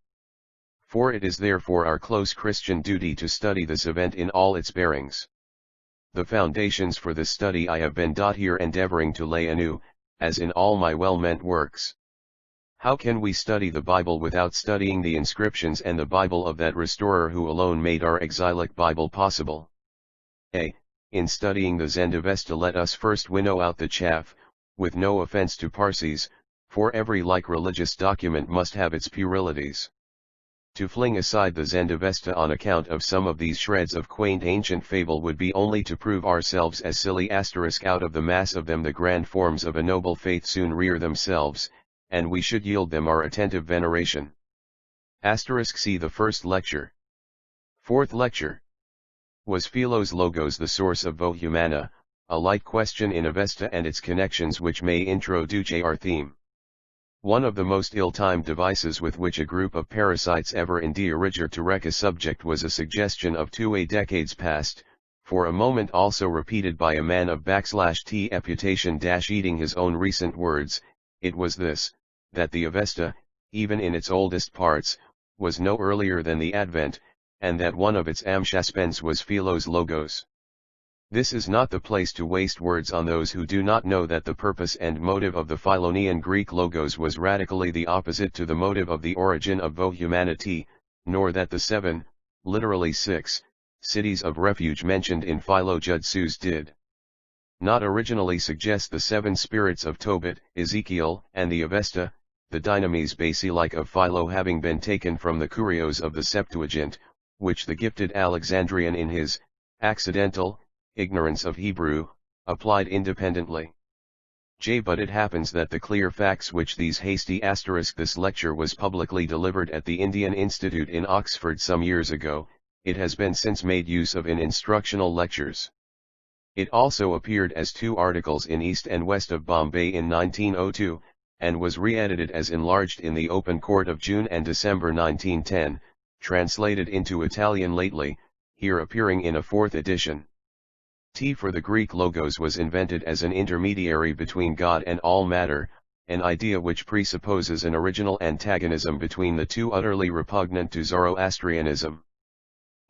Speaker 1: For it is therefore our close Christian duty to study this event in all its bearings. The foundations for this study I have been here endeavoring to lay anew, as in all my well-meant works. How can we study the Bible without studying the inscriptions and the Bible of that restorer who alone made our exilic Bible possible? In studying the Zendavesta let us first winnow out the chaff, with no offense to Parsis, for every like religious document must have its puerilities. To fling aside the Zendavesta on account of some of these shreds of quaint ancient fable would be only to prove ourselves as silly. Out of the mass of them the grand forms of a noble faith soon rear themselves, and we should yield them our attentive veneration. See the first lecture. Fourth lecture. Was Philos Logos the source of Vo Humana, a light question in Avesta and its connections which may introduce our theme. One of the most ill-timed devices with which a group of parasites ever endeavored to wreck a subject was a suggestion of 2 decades past, for a moment also repeated by a man of /t eputation eating his own recent words. It was this, that the Avesta, even in its oldest parts, was no earlier than the Advent, and that one of its amshaspens was Philos Logos. This is not the place to waste words on those who do not know that the purpose and motive of the Philonian Greek Logos was radically the opposite to the motive of the origin of Vo Humanity, nor that the 7, literally 6, cities of refuge mentioned in Philo Judsus did not originally suggest the 7 spirits of Tobit, Ezekiel, and the Avesta, the dynamis basi-like of Philo having been taken from the Kurios of the Septuagint, which the gifted Alexandrian in his accidental ignorance of Hebrew applied independently. But it happens that the clear facts which these hasty this lecture was publicly delivered at the Indian Institute in Oxford some years ago, it has been since made use of in instructional lectures. It also appeared as 2 articles in East and West of Bombay in 1902, and was re-edited as enlarged in the Open Court of June and December 1910, translated into Italian lately, here appearing in a 4th edition. T for the Greek logos was invented as an intermediary between God and all matter, an idea which presupposes an original antagonism between the two utterly repugnant to Zoroastrianism.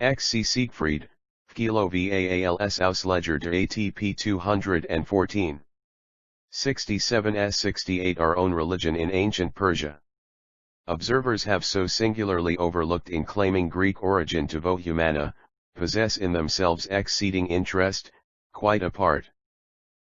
Speaker 1: X.C. Siegfried, Kilo VAALS Ausleger de ATP 214. 67s68 Our own religion in ancient Persia. Observers have so singularly overlooked in claiming Greek origin to Vohumana, possess in themselves exceeding interest, quite apart.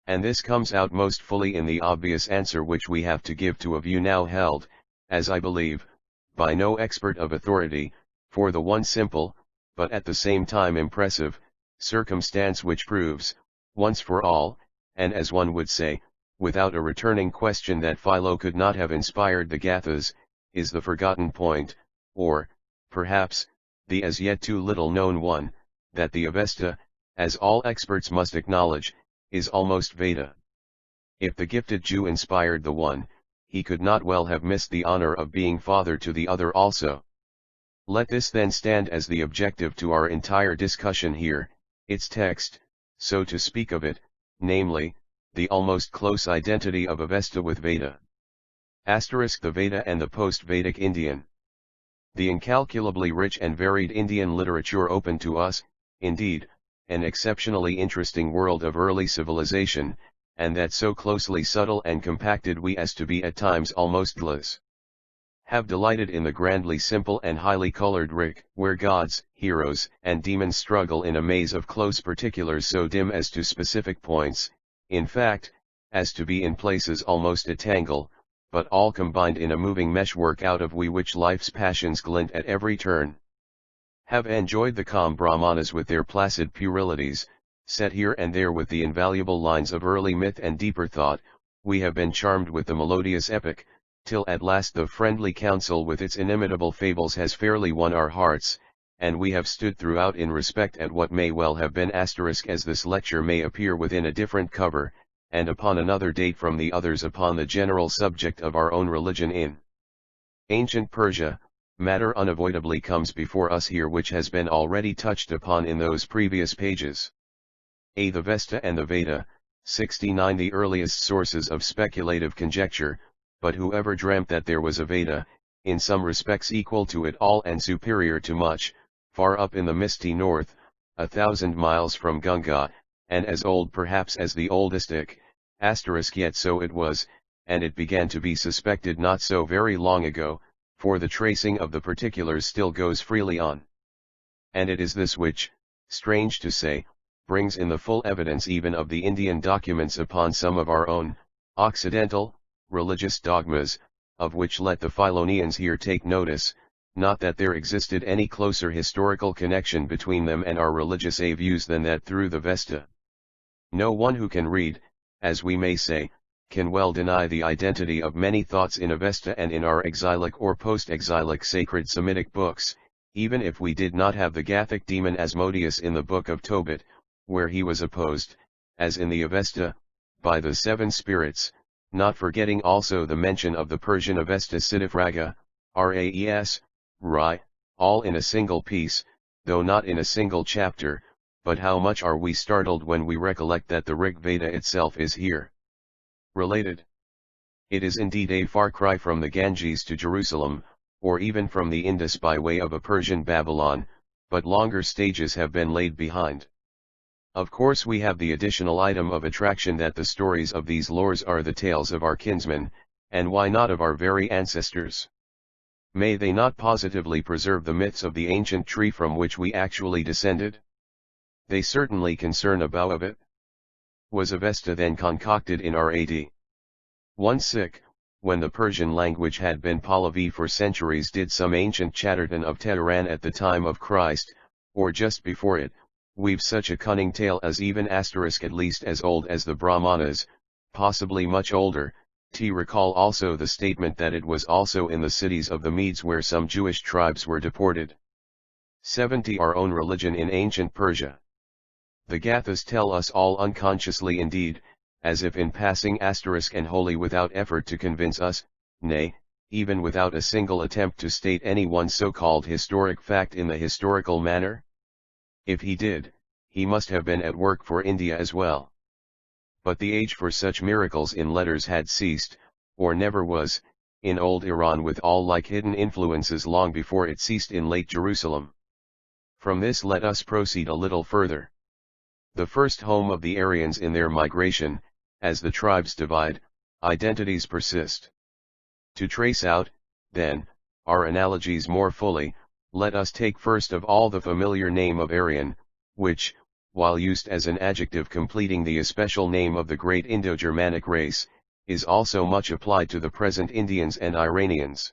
Speaker 1: And this comes out most fully in the obvious answer which we have to give to a view now held, as I believe, by no expert of authority, for the one simple, but at the same time impressive, circumstance which proves, once for all, and as one would say, without a returning question that Philo could not have inspired the Gathas, is the forgotten point, or, perhaps, the as yet too little known one, that the Avesta, as all experts must acknowledge, is almost Veda. If the gifted Jew inspired the one, he could not well have missed the honor of being father to the other also. Let this then stand as the objective to our entire discussion here, its text, so to speak of it, namely, the almost close identity of Avesta with Veda. The Veda and the post-Vedic Indian. The incalculably rich and varied Indian literature opened to us, indeed, an exceptionally interesting world of early civilization, and that so closely subtle and compacted we as to be at times almost glaz. Have delighted in the grandly simple and highly colored Rig, where gods, heroes, and demons struggle in a maze of close particulars so dim as to specific points, in fact, as to be in places almost a tangle, but all combined in a moving meshwork out of which life's passions glint at every turn. Have enjoyed the calm Brahmanas with their placid puerilities, set here and there with the invaluable lines of early myth and deeper thought, we have been charmed with the melodious epic, till at last the friendly counsel with its inimitable fables has fairly won our hearts, and we have stood throughout in respect at what may well have been as this lecture may appear within a different cover, and upon another date from the others upon the general subject of our own religion in ancient Persia. Matter unavoidably comes before us here which has been already touched upon in those previous pages. The Vesta and the Veda, 69 The earliest sources of speculative conjecture, but whoever dreamt that there was a Veda, in some respects equal to it all and superior to much, far up in the misty north, 1,000 miles from Ganga, and as old perhaps as the oldest yet so it was, and it began to be suspected not so very long ago, for the tracing of the particulars still goes freely on. And it is this which, strange to say, brings in the full evidence even of the Indian documents upon some of our own, Occidental, religious dogmas, of which let the Philonians here take notice, not that there existed any closer historical connection between them and our religious views than that through the Vesta. No one who can read, as we may say, can well deny the identity of many thoughts in Avesta and in our exilic or post-exilic sacred Semitic books, even if we did not have the Gathic demon Asmodeus in the book of Tobit, where he was opposed, as in the Avesta, by the 7 spirits, not forgetting also the mention of the Persian Avesta Siddhivraga, Raes, Rai, all in a single piece, though not in a single chapter, but how much are we startled when we recollect that the Rig Veda itself is here related. It is indeed a far cry from the Ganges to Jerusalem, or even from the Indus by way of a Persian Babylon, but longer stages have been laid behind. Of course we have the additional item of attraction that the stories of these lores are the tales of our kinsmen, and why not of our very ancestors? May they not positively preserve the myths of the ancient tree from which we actually descended? They certainly concern a bough of it. Was Avesta then concocted in our AD 16, when the Persian language had been Pahlavi for centuries, did some ancient chatterton of Tehran at the time of Christ, or just before it, weave such a cunning tale as even asterisk at least as old as the Brahmanas, possibly much older. Recall also the statement that it was also in the cities of the Medes where some Jewish tribes were deported. 70 Our own religion in ancient Persia. The Gathas tell us all unconsciously indeed, as if in passing asterisk and wholly without effort to convince us, nay, even without a single attempt to state any one so-called historic fact in the historical manner. If he did, he must have been at work for India as well. But the age for such miracles in letters had ceased, or never was, in old Iran, with all like hidden influences long before it ceased in late Jerusalem. From this let us proceed a little further. The first home of the Aryans in their migration, as the tribes divide, identities persist. To trace out, then, our analogies more fully, let us take first of all the familiar name of Aryan, which, while used as an adjective completing the especial name of the great Indo-Germanic race, is also much applied to the present Indians and Iranians.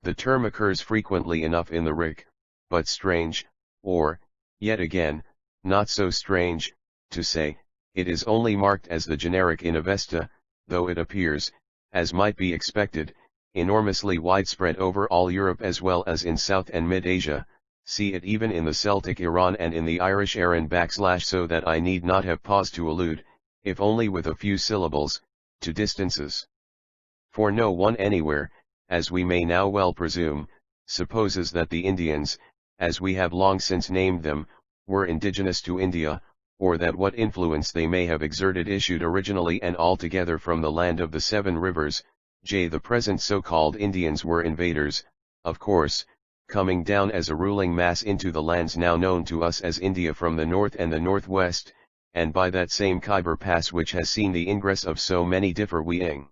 Speaker 1: The term occurs frequently enough in the Rik, but strange, or, yet again, not so strange, to say, it is only marked as the generic in Avesta, though it appears, as might be expected, enormously widespread over all Europe as well as in South and Mid-Asia. See it even in the Celtic Iran and in the Irish Aran / so that I need not have paused to allude, if only with a few syllables, to distances. For no one anywhere, as we may now well presume, supposes that the Indians, as we have long since named them, were indigenous to India, or that what influence they may have exerted issued originally and altogether from the land of the Seven Rivers. The present so-called Indians were invaders, of course, coming down as a ruling mass into the lands now known to us as India from the north and the northwest, and by that same Khyber Pass which has seen the ingress of so many different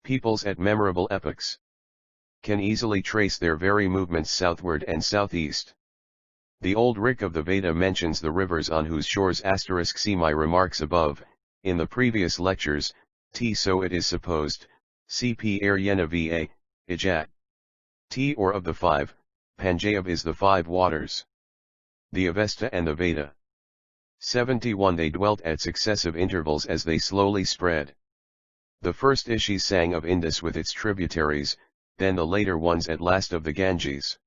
Speaker 1: peoples at memorable epochs, can easily trace their very movements southward and southeast. The old Rik of the Veda mentions the rivers on whose shores * see my remarks above, in the previous lectures, so it is supposed, cp. Aryana va, Ijat. Or of the five, Panjab is the five waters. The Avesta and the Veda. 71 They dwelt at successive intervals as they slowly spread. The first Ishis sang of Indus with its tributaries, then the later ones at last of the Ganges.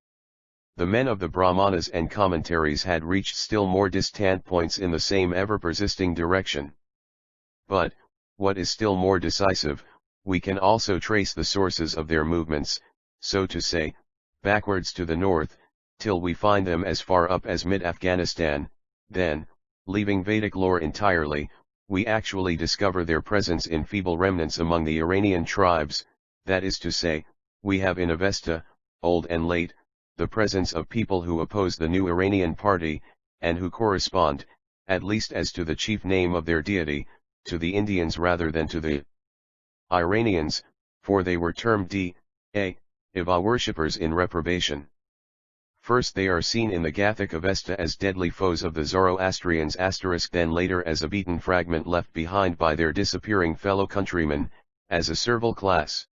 Speaker 1: The men of the Brahmanas and commentaries had reached still more distant points in the same ever-persisting direction. But, what is still more decisive, we can also trace the sources of their movements, so to say, backwards to the north, till we find them as far up as mid-Afghanistan. Then, leaving Vedic lore entirely, we actually discover their presence in feeble remnants among the Iranian tribes. That is to say, we have in Avesta, old and late, the presence of people who oppose the new Iranian party, and who correspond, at least as to the chief name of their deity, to the Indians rather than to the Iranians, for they were termed Iva worshippers in reprobation. First they are seen in the Gathic Avesta as deadly foes of the Zoroastrians *, then later as a beaten fragment left behind by their disappearing fellow countrymen, as a servile class.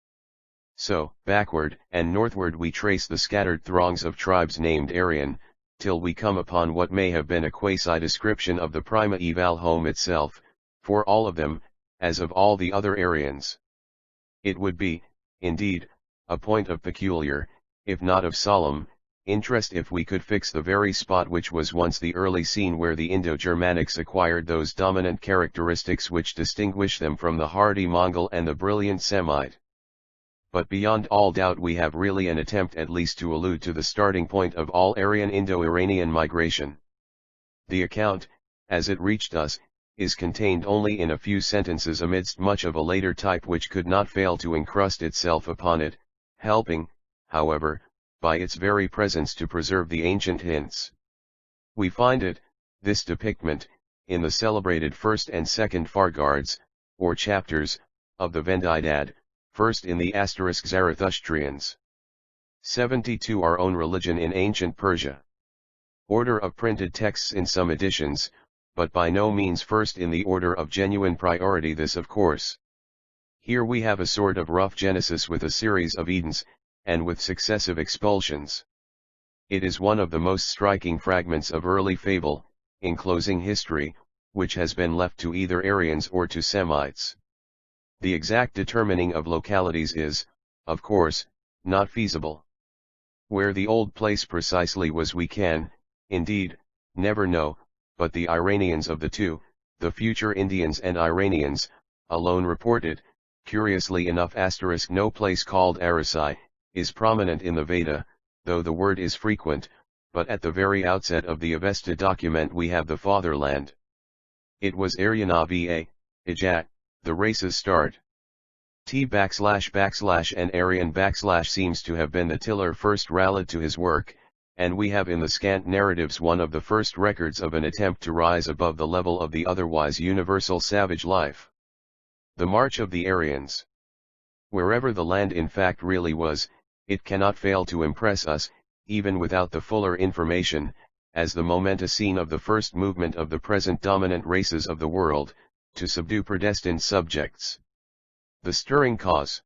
Speaker 1: So, backward and northward we trace the scattered throngs of tribes named Aryan, till we come upon what may have been a quasi-description of the primeval home itself, for all of them, as of all the other Aryans. It would be, indeed, a point of peculiar, if not of solemn, interest if we could fix the very spot which was once the early scene where the Indo-Germanics acquired those dominant characteristics which distinguish them from the hardy Mongol and the brilliant Semite. But beyond all doubt we have really an attempt at least to allude to the starting point of all Aryan Indo-Iranian migration. The account, as it reached us, is contained only in a few sentences amidst much of a later type which could not fail to encrust itself upon it, helping, however, by its very presence to preserve the ancient hints. We find it, this depictment, in the celebrated first and second Fargards, or chapters, of the Vendidad, first in the * Zarathustrians. 72 Our own religion in ancient Persia. Order of printed texts in some editions, but by no means first in the order of genuine priority, this of course. Here we have a sort of rough genesis with a series of Edens, and with successive expulsions. It is one of the most striking fragments of early fable, enclosing history, which has been left to either Aryans or to Semites. The exact determining of localities is, of course, not feasible. Where the old place precisely was we can, indeed, never know, but the Iranians of the two, the future Indians and Iranians, alone reported, curiously enough * no place called Arasai, is prominent in the Veda, though the word is frequent, but at the very outset of the Avesta document we have the fatherland. It was Aryana Ijat, the race's start. T \\\, and Aryan / seems to have been the tiller first rallied to his work, and we have in the scant narratives one of the first records of an attempt to rise above the level of the otherwise universal savage life. The march of the Aryans. Wherever the land in fact really was, it cannot fail to impress us, even without the fuller information, as the momentous scene of the first movement of the present dominant races of the world, to subdue predestined subjects. The stirring cause.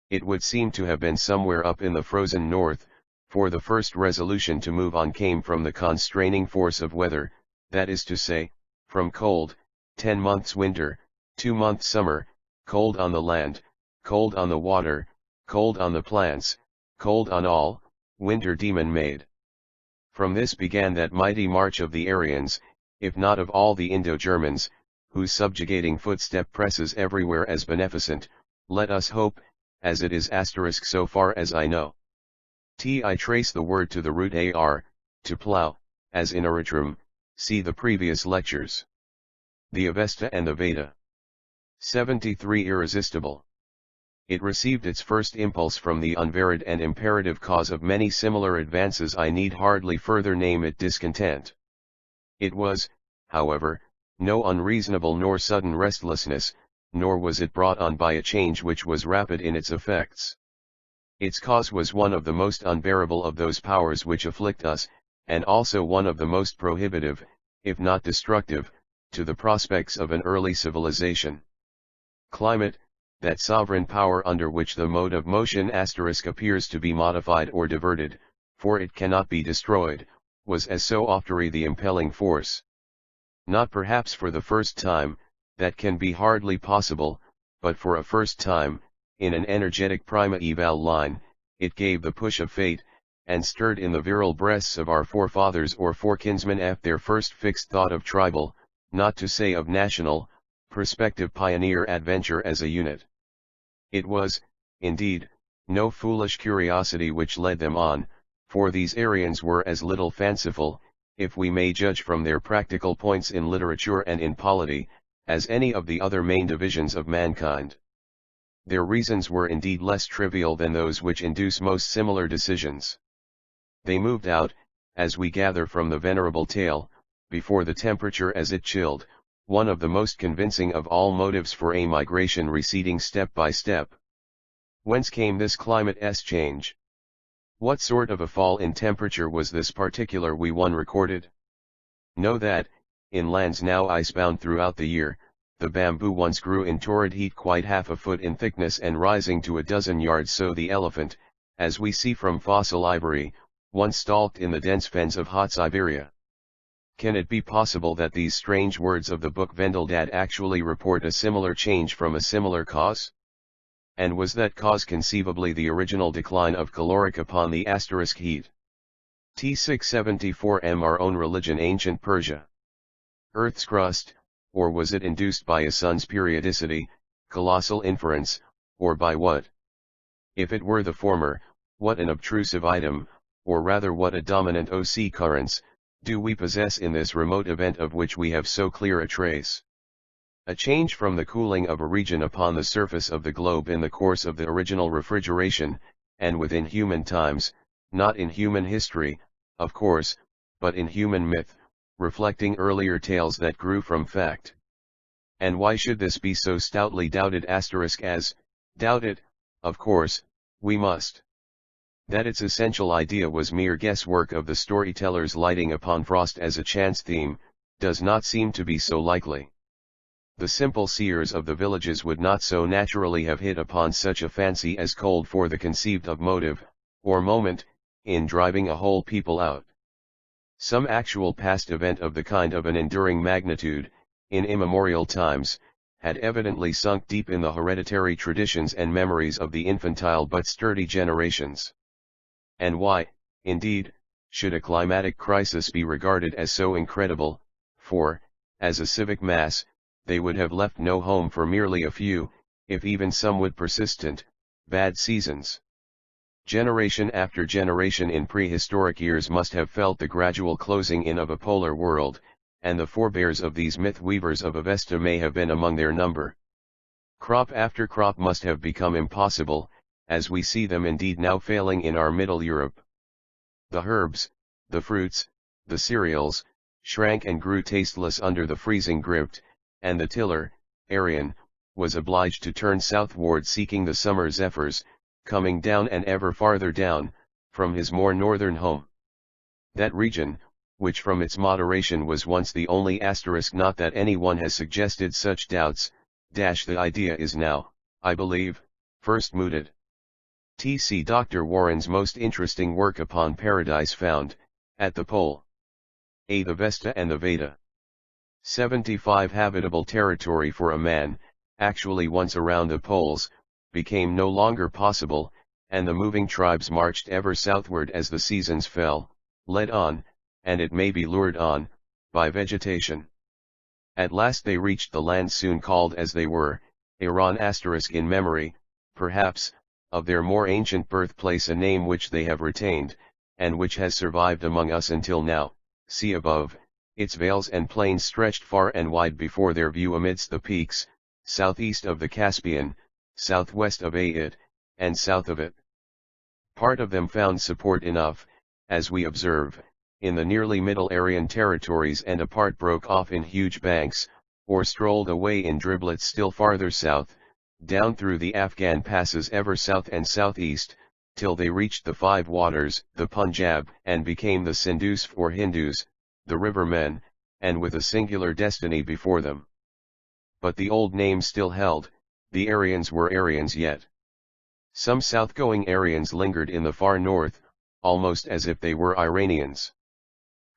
Speaker 1: It would seem to have been somewhere up in the frozen north, for the first resolution to move on came from the constraining force of weather, that is to say, from cold, 10 months winter, 2 months summer, cold on the land, cold on the water, cold on the plants, cold on all, winter demon made. From this began that mighty march of the Aryans, if not of all the Indo-Germans, whose subjugating footstep presses everywhere as beneficent, let us hope, as it is * so far as I know. I trace the word to the root ar, to plough, as in Eritrum, see the previous lectures. The Avesta and the Veda. 73 Irresistible. It received its first impulse from the unvaried and imperative cause of many similar advances. I need hardly further name it discontent. It was, however, no unreasonable nor sudden restlessness, nor was it brought on by a change which was rapid in its effects. Its cause was one of the most unbearable of those powers which afflict us, and also one of the most prohibitive, if not destructive, to the prospects of an early civilization. Climate, that sovereign power under which the mode of motion * appears to be modified or diverted, for it cannot be destroyed, was as so oftery the impelling force. Not perhaps for the first time, that can be hardly possible, but for a first time, in an energetic primeval line, it gave the push of fate, and stirred in the virile breasts of our forefathers or forekinsmen their first fixed thought of tribal, not to say of national, prospective pioneer adventure as a unit. It was, indeed, no foolish curiosity which led them on, for these Aryans were as little fanciful, if we may judge from their practical points in literature and in polity, as any of the other main divisions of mankind. Their reasons were indeed less trivial than those which induce most similar decisions. They moved out, as we gather from the venerable tale, before the temperature as it chilled, one of the most convincing of all motives for a migration receding step by step. Whence came this climate change? What sort of a fall in temperature was this particular one recorded? Know that, in lands now icebound throughout the year, the bamboo once grew in torrid heat quite half a foot in thickness and rising to a dozen yards, so the elephant, as we see from fossil ivory, once stalked in the dense fens of hot Siberia. Can it be possible that these strange words of the book Vendaldad actually report a similar change from a similar cause? And was that cause conceivably the original decline of caloric upon the * heat? T674 Our own religion, ancient Persia. Earth's crust, or was it induced by a sun's periodicity, colossal inference, or by what? If it were the former, what an obtrusive item, or rather what a dominant occurrence, do we possess in this remote event of which we have so clear a trace? A change from the cooling of a region upon the surface of the globe in the course of the original refrigeration, and within human times, not in human history, of course, but in human myth, reflecting earlier tales that grew from fact. And why should this be so stoutly doubted as, doubt it, of course, we must. That its essential idea was mere guesswork of the storytellers lighting upon frost as a chance theme, does not seem to be so likely. The simple seers of the villages would not so naturally have hit upon such a fancy as called for the conceived of motive, or moment, in driving a whole people out. Some actual past event of the kind of an enduring magnitude, in immemorial times, had evidently sunk deep in the hereditary traditions and memories of the infantile but sturdy generations. And why, indeed, should a climatic crisis be regarded as so incredible? For, as a civic mass, they would have left no home for merely a few, if even somewhat persistent, bad seasons. Generation after generation in prehistoric years must have felt the gradual closing in of a polar world, and the forebears of these myth-weavers of Avesta may have been among their number. Crop after crop must have become impossible, as we see them indeed now failing in our Middle Europe. The herbs, the fruits, the cereals, shrank and grew tasteless under the freezing grip, and the tiller, Aryan, was obliged to turn southward seeking the summer zephyrs, coming down and ever farther down, from his more northern home. That region, which from its moderation was once the only asterisk, not that anyone has suggested such doubts, the idea is now, I believe, first mooted. T.C. Dr. Warren's most interesting work upon paradise found, at the pole. The Vesta and the Veda. 75 habitable territory for a man, actually once around the poles, became no longer possible, and the moving tribes marched ever southward as the seasons fell, led on, and it may be lured on, by vegetation. At last they reached the land soon called as they were, Iran * in memory, perhaps, of their more ancient birthplace, a name which they have retained, and which has survived among us until now. See above, its vales and plains stretched far and wide before their view amidst the peaks, southeast of the Caspian, southwest of it, and south of it. Part of them found support enough, as we observe, in the nearly middle Aryan territories, and a part broke off in huge banks, or strolled away in driblets still farther south, down through the Afghan passes ever south and southeast, till they reached the five waters, the Punjab, and became the Sindhus or Hindus, the river men, and with a singular destiny before them. But the old name still held, the Aryans were Aryans yet. Some south-going Aryans lingered in the far north, almost as if they were Iranians.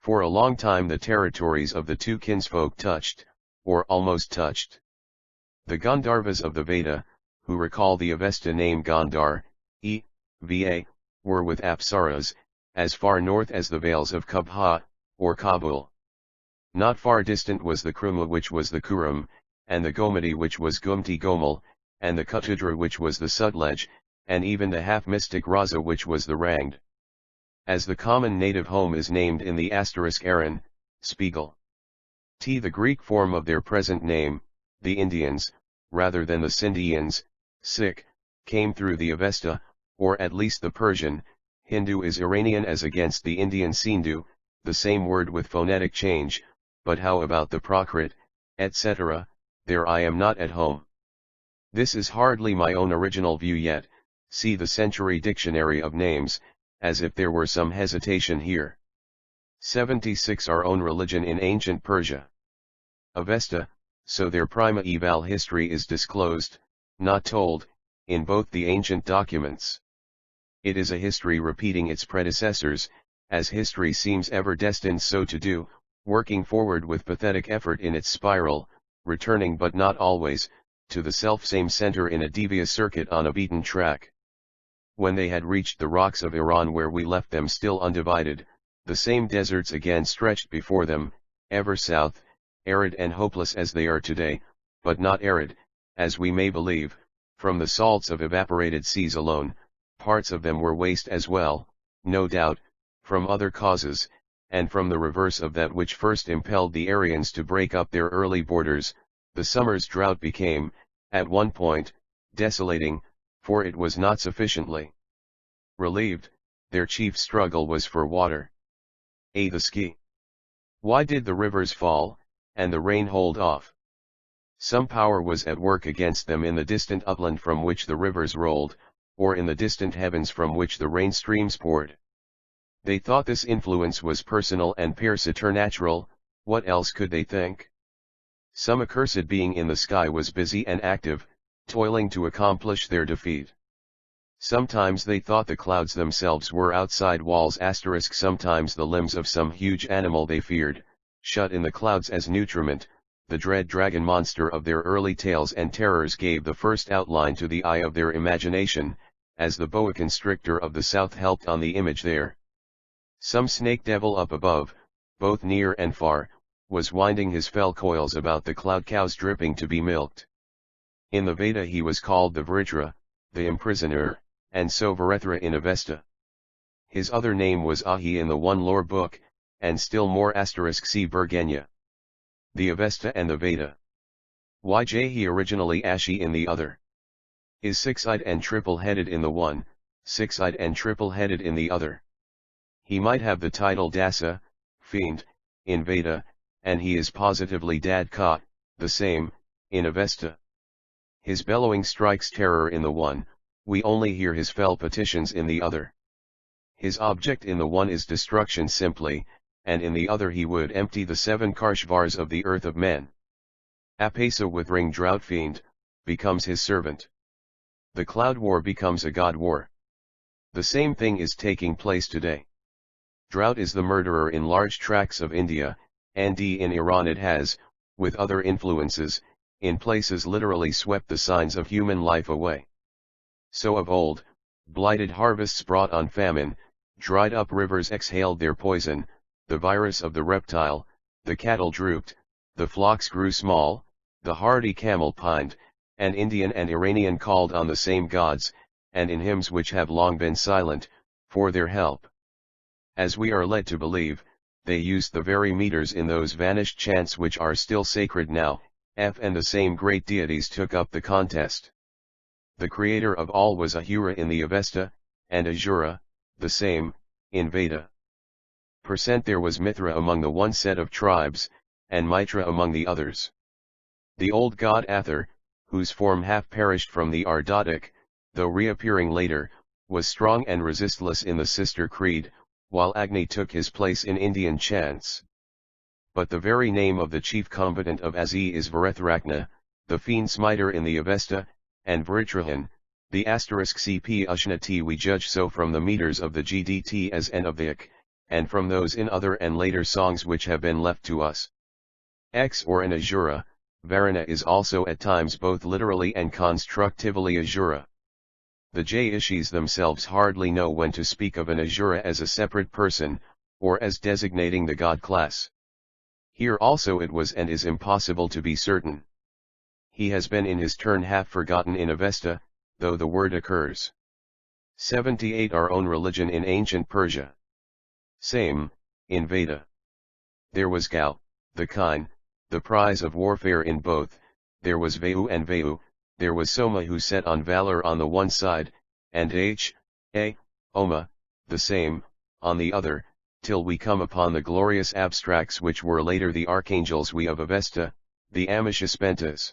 Speaker 1: For a long time the territories of the two kinsfolk touched, or almost touched. The Gandharvas of the Veda, who recall the Avesta name Gandhar, Va, were with Apsaras, as far north as the vales of Kubha, or Kabul. Not far distant was the Kruma, which was the Kurum, and the Gomati, which was Gumti Gomal, and the Kutudra, which was the Sutlej, and even the half-mystic Raza, which was the Rangd. As the common native home is named in the * Aran, Spiegel. The Greek form of their present name, the Indians, rather than the Sindhians, came through the Avesta, or at least the Persian. Hindu is Iranian as against the Indian Sindhu, the same word with phonetic change, but how about the Prakrit, etc., there I am not at home. This is hardly my own original view yet, see the Century Dictionary of Names, as if there were some hesitation here. 76 Our own religion in ancient Persia. Avesta, so their primeval history is disclosed, not told, in both the ancient documents. It is a history repeating its predecessors, as history seems ever destined so to do, working forward with pathetic effort in its spiral, returning but not always, to the selfsame center in a devious circuit on a beaten track. When they had reached the rocks of Iran where we left them still undivided, the same deserts again stretched before them, ever south, arid and hopeless as they are today, but not arid, as we may believe, from the salts of evaporated seas alone. Parts of them were waste as well, no doubt, from other causes, and from the reverse of that which first impelled the Aryans to break up their early borders. The summer's drought became, at one point, desolating, for it was not sufficiently relieved. Their chief struggle was for water. The ski. Why did the rivers fall, and the rain hold off? Some power was at work against them in the distant upland from which the rivers rolled, or in the distant heavens from which the rain streams poured. They thought this influence was personal and preternatural. What else could they think? Some accursed being in the sky was busy and active, toiling to accomplish their defeat. Sometimes they thought the clouds themselves were outside walls *, sometimes the limbs of some huge animal they feared, shut in the clouds as nutriment. The dread dragon monster of their early tales and terrors gave the first outline to the eye of their imagination, as the boa constrictor of the south helped on the image there. Some snake devil up above, both near and far, was winding his fell coils about the cloud cows dripping to be milked. In the Veda he was called the Vritra, the imprisoner, and so Varethra in Avesta. His other name was Ahi in the one lore book, and still more *c Bergenya. The Avesta and the Veda. Yj he originally Ashi in the other. Is six-eyed and triple-headed in the one, six-eyed and triple-headed in the other. He might have the title Dasa, fiend, in Veda, and he is positively Dadka, the same, in Avesta. His bellowing strikes terror in the one, we only hear his fell petitions in the other. His object in the one is destruction simply, and in the other he would empty the 7 Karshvars of the earth of men. Apesa with ring drought fiend, becomes his servant. The cloud war becomes a god war. The same thing is taking place today. Drought is the murderer in large tracts of India, and in Iran it has, with other influences, in places literally swept the signs of human life away. So of old, blighted harvests brought on famine, dried up rivers exhaled their poison, the virus of the reptile, the cattle drooped, the flocks grew small, the hardy camel pined, and Indian and Iranian called on the same gods, and in hymns which have long been silent, for their help. As we are led to believe, they used the very meters in those vanished chants which are still sacred now, and the same great deities took up the contest. The creator of all was Ahura in the Avesta, and Ahura, the same, in Veda. There was Mithra among the one set of tribes, and Mitra among the others. The old god Athor, whose form half perished from the Ardodic, though reappearing later, was strong and resistless in the sister creed, while Agni took his place in Indian chants. But the very name of the chief combatant of Azi is Varethrakna, the fiend smiter in the Avesta, and Vritrahan, the *cp Ushnati we judge so from the meters of the Gdt as and of the Ik, and from those in other and later songs which have been left to us. X or an Ahura, Varana is also at times both literally and constructively Ahura. The Jayishis themselves hardly know when to speak of an Ahura as a separate person, or as designating the god class. Here also it was and is impossible to be certain. He has been in his turn half forgotten in Avesta, though the word occurs. 78 Our own religion in ancient Persia. Same, in Veda. There was Gao, the kine, the prize of warfare in both, there was Vayu and Vayu, there was Soma who set on valor on the one side, and Oma, the same, on the other, till we come upon the glorious abstracts which were later the archangels we of Avesta, the Amishaspentas.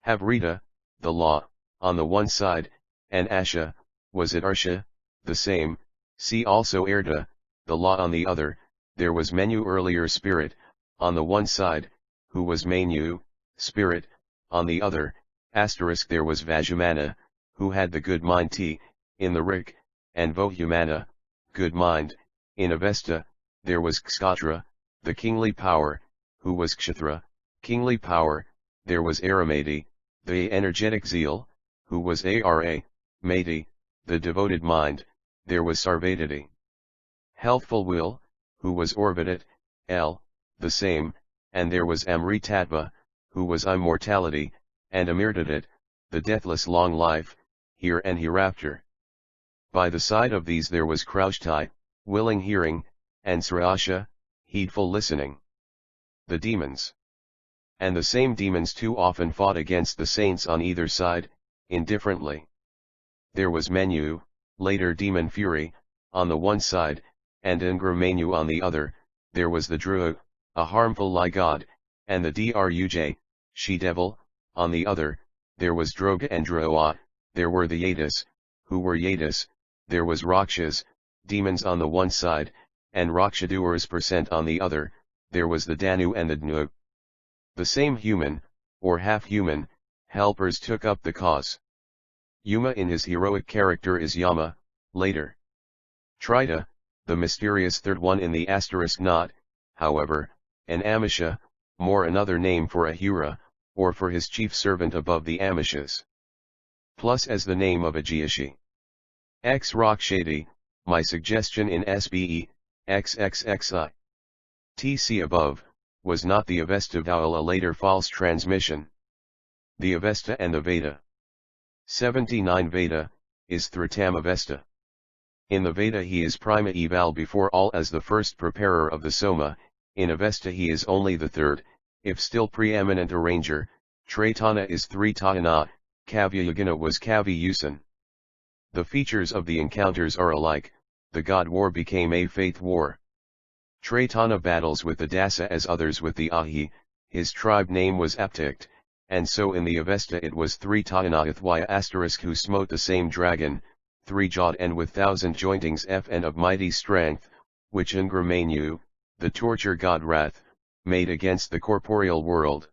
Speaker 1: Havrita, the law, on the one side, and Asha, was it Arsha, the same, see also Erda, the law on the other, there was Menu earlier spirit, on the one side, who was Menu, spirit, on the other, there was Vajumana, who had the good mind in the Rik, and Vohumana, good mind, in Avesta, there was Kshatra, the kingly power, who was Kshathra, kingly power, there was Aramati, the energetic zeal, who was Ara, Mati, the devoted mind, there was Sarvadati. Healthful will, who was Orbitat, the same, and there was Amritattva, who was immortality, and Amirtadat, the deathless long life, here and hereafter. By the side of these there was Kraushtai, willing hearing, and Srasha, heedful listening. The demons. And the same demons too often fought against the saints on either side, indifferently. There was Menu, later demon fury, on the one side, and Ingramenu on the other, there was the Druid, a harmful lie god, and the Druj, she-devil, on the other, there was Droga and Droa, there were the Yadis, who were Yadis, there was Rakshas, demons on the one side, and Rakshadurs % on the other, there was the Danu and the Dnu. The same human, or half-human, helpers took up the cause. Yuma in his heroic character is Yama, later. Trita, the mysterious third one in the asterisk not, however, an Amisha, more another name for Ahura, or for his chief servant above the Amishas. Plus as the name of a Jiashi. X Rakshati, my suggestion in SBE, XXXI. TC above, was not the Avesta vowel, a later false transmission. The Avesta and the Veda. 79 Veda, is Thritam Avesta. In the Veda he is prima eval before all as the first preparer of the Soma, in Avesta he is only the third, if still preeminent arranger. Traitana is Thritana, Kavyayagana was Kavyusan. The features of the encounters are alike, the god war became a faith war. Traitana battles with the Dasa as others with the Ahi, his tribe name was Aptikt, and so in the Avesta it was Thritanathvya * who smote the same dragon, three-jawed and with thousand jointings and of mighty strength, which Ingramanu, the torture god Wrath, made against the corporeal world.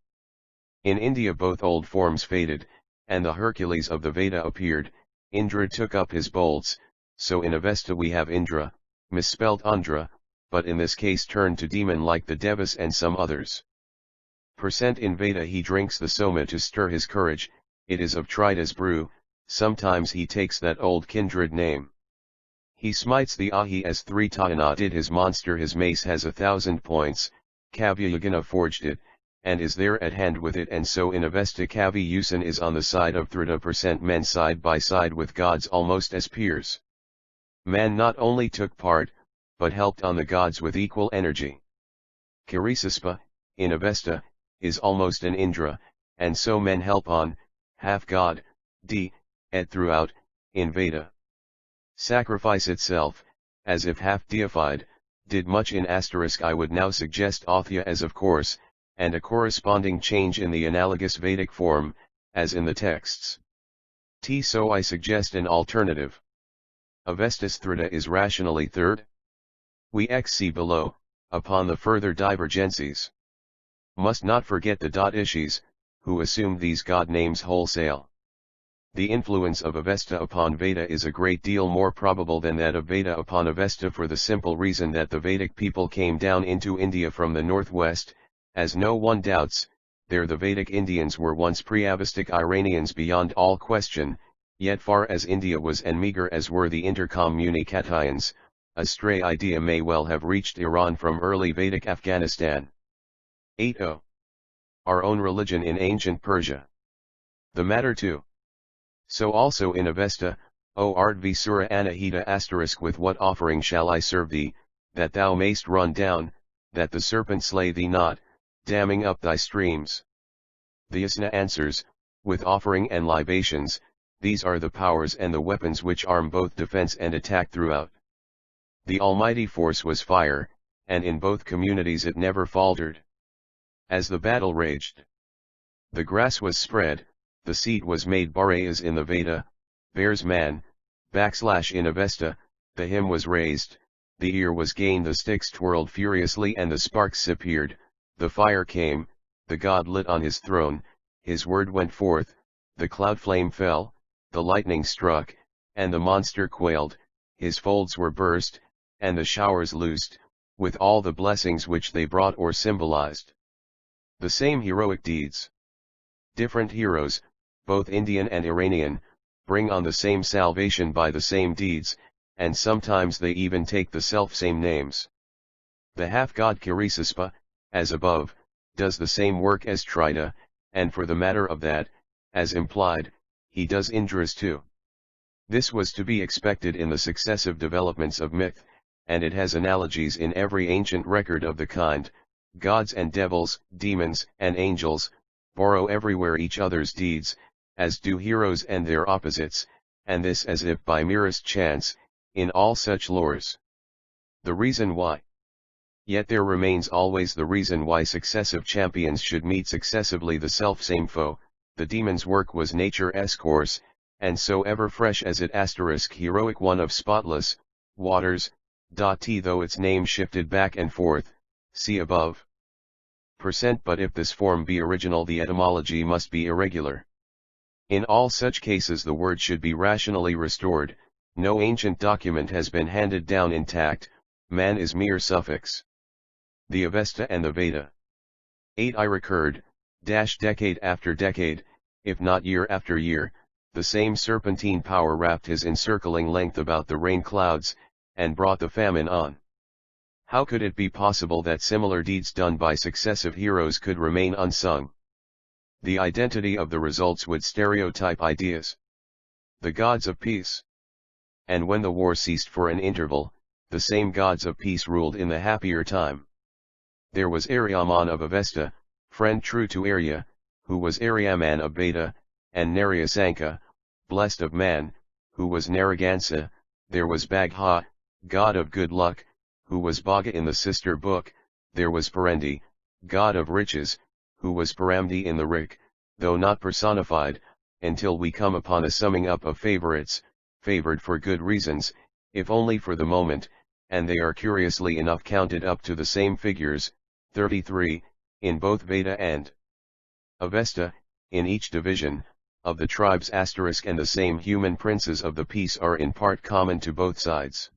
Speaker 1: In India both old forms faded, and the Hercules of the Veda appeared. Indra took up his bolts, so in Avesta we have Indra, misspelled Andra, but in this case turned to demon like the Devas and some others. In Veda he drinks the Soma to stir his courage, it is of Trita's brew, sometimes he takes that old kindred name. He smites the Ahi as Thritana did his monster, his mace has 1,000 points, Kavyayagana forged it, and is there at hand with it, and so in Avesta Kavyusan is on the side of 30% men side by side with gods almost as peers. Man not only took part, but helped on the gods with equal energy. Kirisaspa, in Avesta, is almost an Indra, and so men help on, half god, et throughout, in Veda. Sacrifice itself, as if half deified, did much in asterisk. I would now suggest Athya as of course, and a corresponding change in the analogous Vedic form, as in the texts. So I suggest an alternative. Avestas Thrita is rationally third. We see below, upon the further divergencies. Must not forget the Ishis, who assumed these god names wholesale. The influence of Avesta upon Veda is a great deal more probable than that of Veda upon Avesta, for the simple reason that the Vedic people came down into India from the northwest, as no one doubts. There the Vedic Indians were once pre-Avestic Iranians beyond all question, yet far as India was and meager as were the intercommunicatians, a stray idea may well have reached Iran from early Vedic Afghanistan. 80. Our own religion in ancient Persia. The matter too. So also in Avesta, O Art Visura Anahita *, with what offering shall I serve thee, that thou mayst run down, that the serpent slay thee not, damming up thy streams. The Yasna answers, with offering and libations, these are the powers and the weapons which arm both defense and attack throughout. The almighty force was fire, and in both communities it never faltered. As the battle raged, the grass was spread, the seed was made Bareas in the Veda, bears man, / in Avesta, the hymn was raised, the ear was gained, the sticks twirled furiously and the sparks appeared, the fire came, the god lit on his throne, his word went forth, the cloud flame fell, the lightning struck, and the monster quailed, his folds were burst, and the showers loosed, with all the blessings which they brought or symbolized. The same heroic deeds. Different heroes, both Indian and Iranian, bring on the same salvation by the same deeds, and sometimes they even take the self-same names. The half-god Kirisaspa, as above, does the same work as Trita, and for the matter of that, as implied, he does Indra's too. This was to be expected in the successive developments of myth, and it has analogies in every ancient record of the kind. Gods and devils, demons and angels, borrow everywhere each other's deeds, as do heroes and their opposites, and this as if by merest chance, in all such lores. The reason why. Yet there remains always the reason why successive champions should meet successively the self-same foe. The demon's work was nature's course, and so ever fresh as it * heroic one of spotless waters. Though its name shifted back and forth, see above. but if this form be original the etymology must be irregular. In all such cases the word should be rationally restored. No ancient document has been handed down intact, man is mere suffix. The Avesta and the Veda. 8. I recurred, decade after decade, if not year after year, the same serpentine power wrapped his encircling length about the rain clouds, and brought the famine on. How could it be possible that similar deeds done by successive heroes could remain unsung? The identity of the results would stereotype ideas. The gods of peace. And when the war ceased for an interval, the same gods of peace ruled in the happier time. There was Aryaman of Avesta, friend true to Arya, who was Aryaman of Veda, and Naryasanka, blessed of man, who was Naragansa. There was Bagha, god of good luck, who was Bhaga in the sister book. There was Parendi, god of riches, who was Paramdi in the Rik, though not personified, until we come upon a summing up of favorites, favored for good reasons, if only for the moment, and they are curiously enough counted up to the same figures, 33, in both Veda and Avesta. In each division, of the tribes asterisk and the same human princes of the peace are in part common to both sides.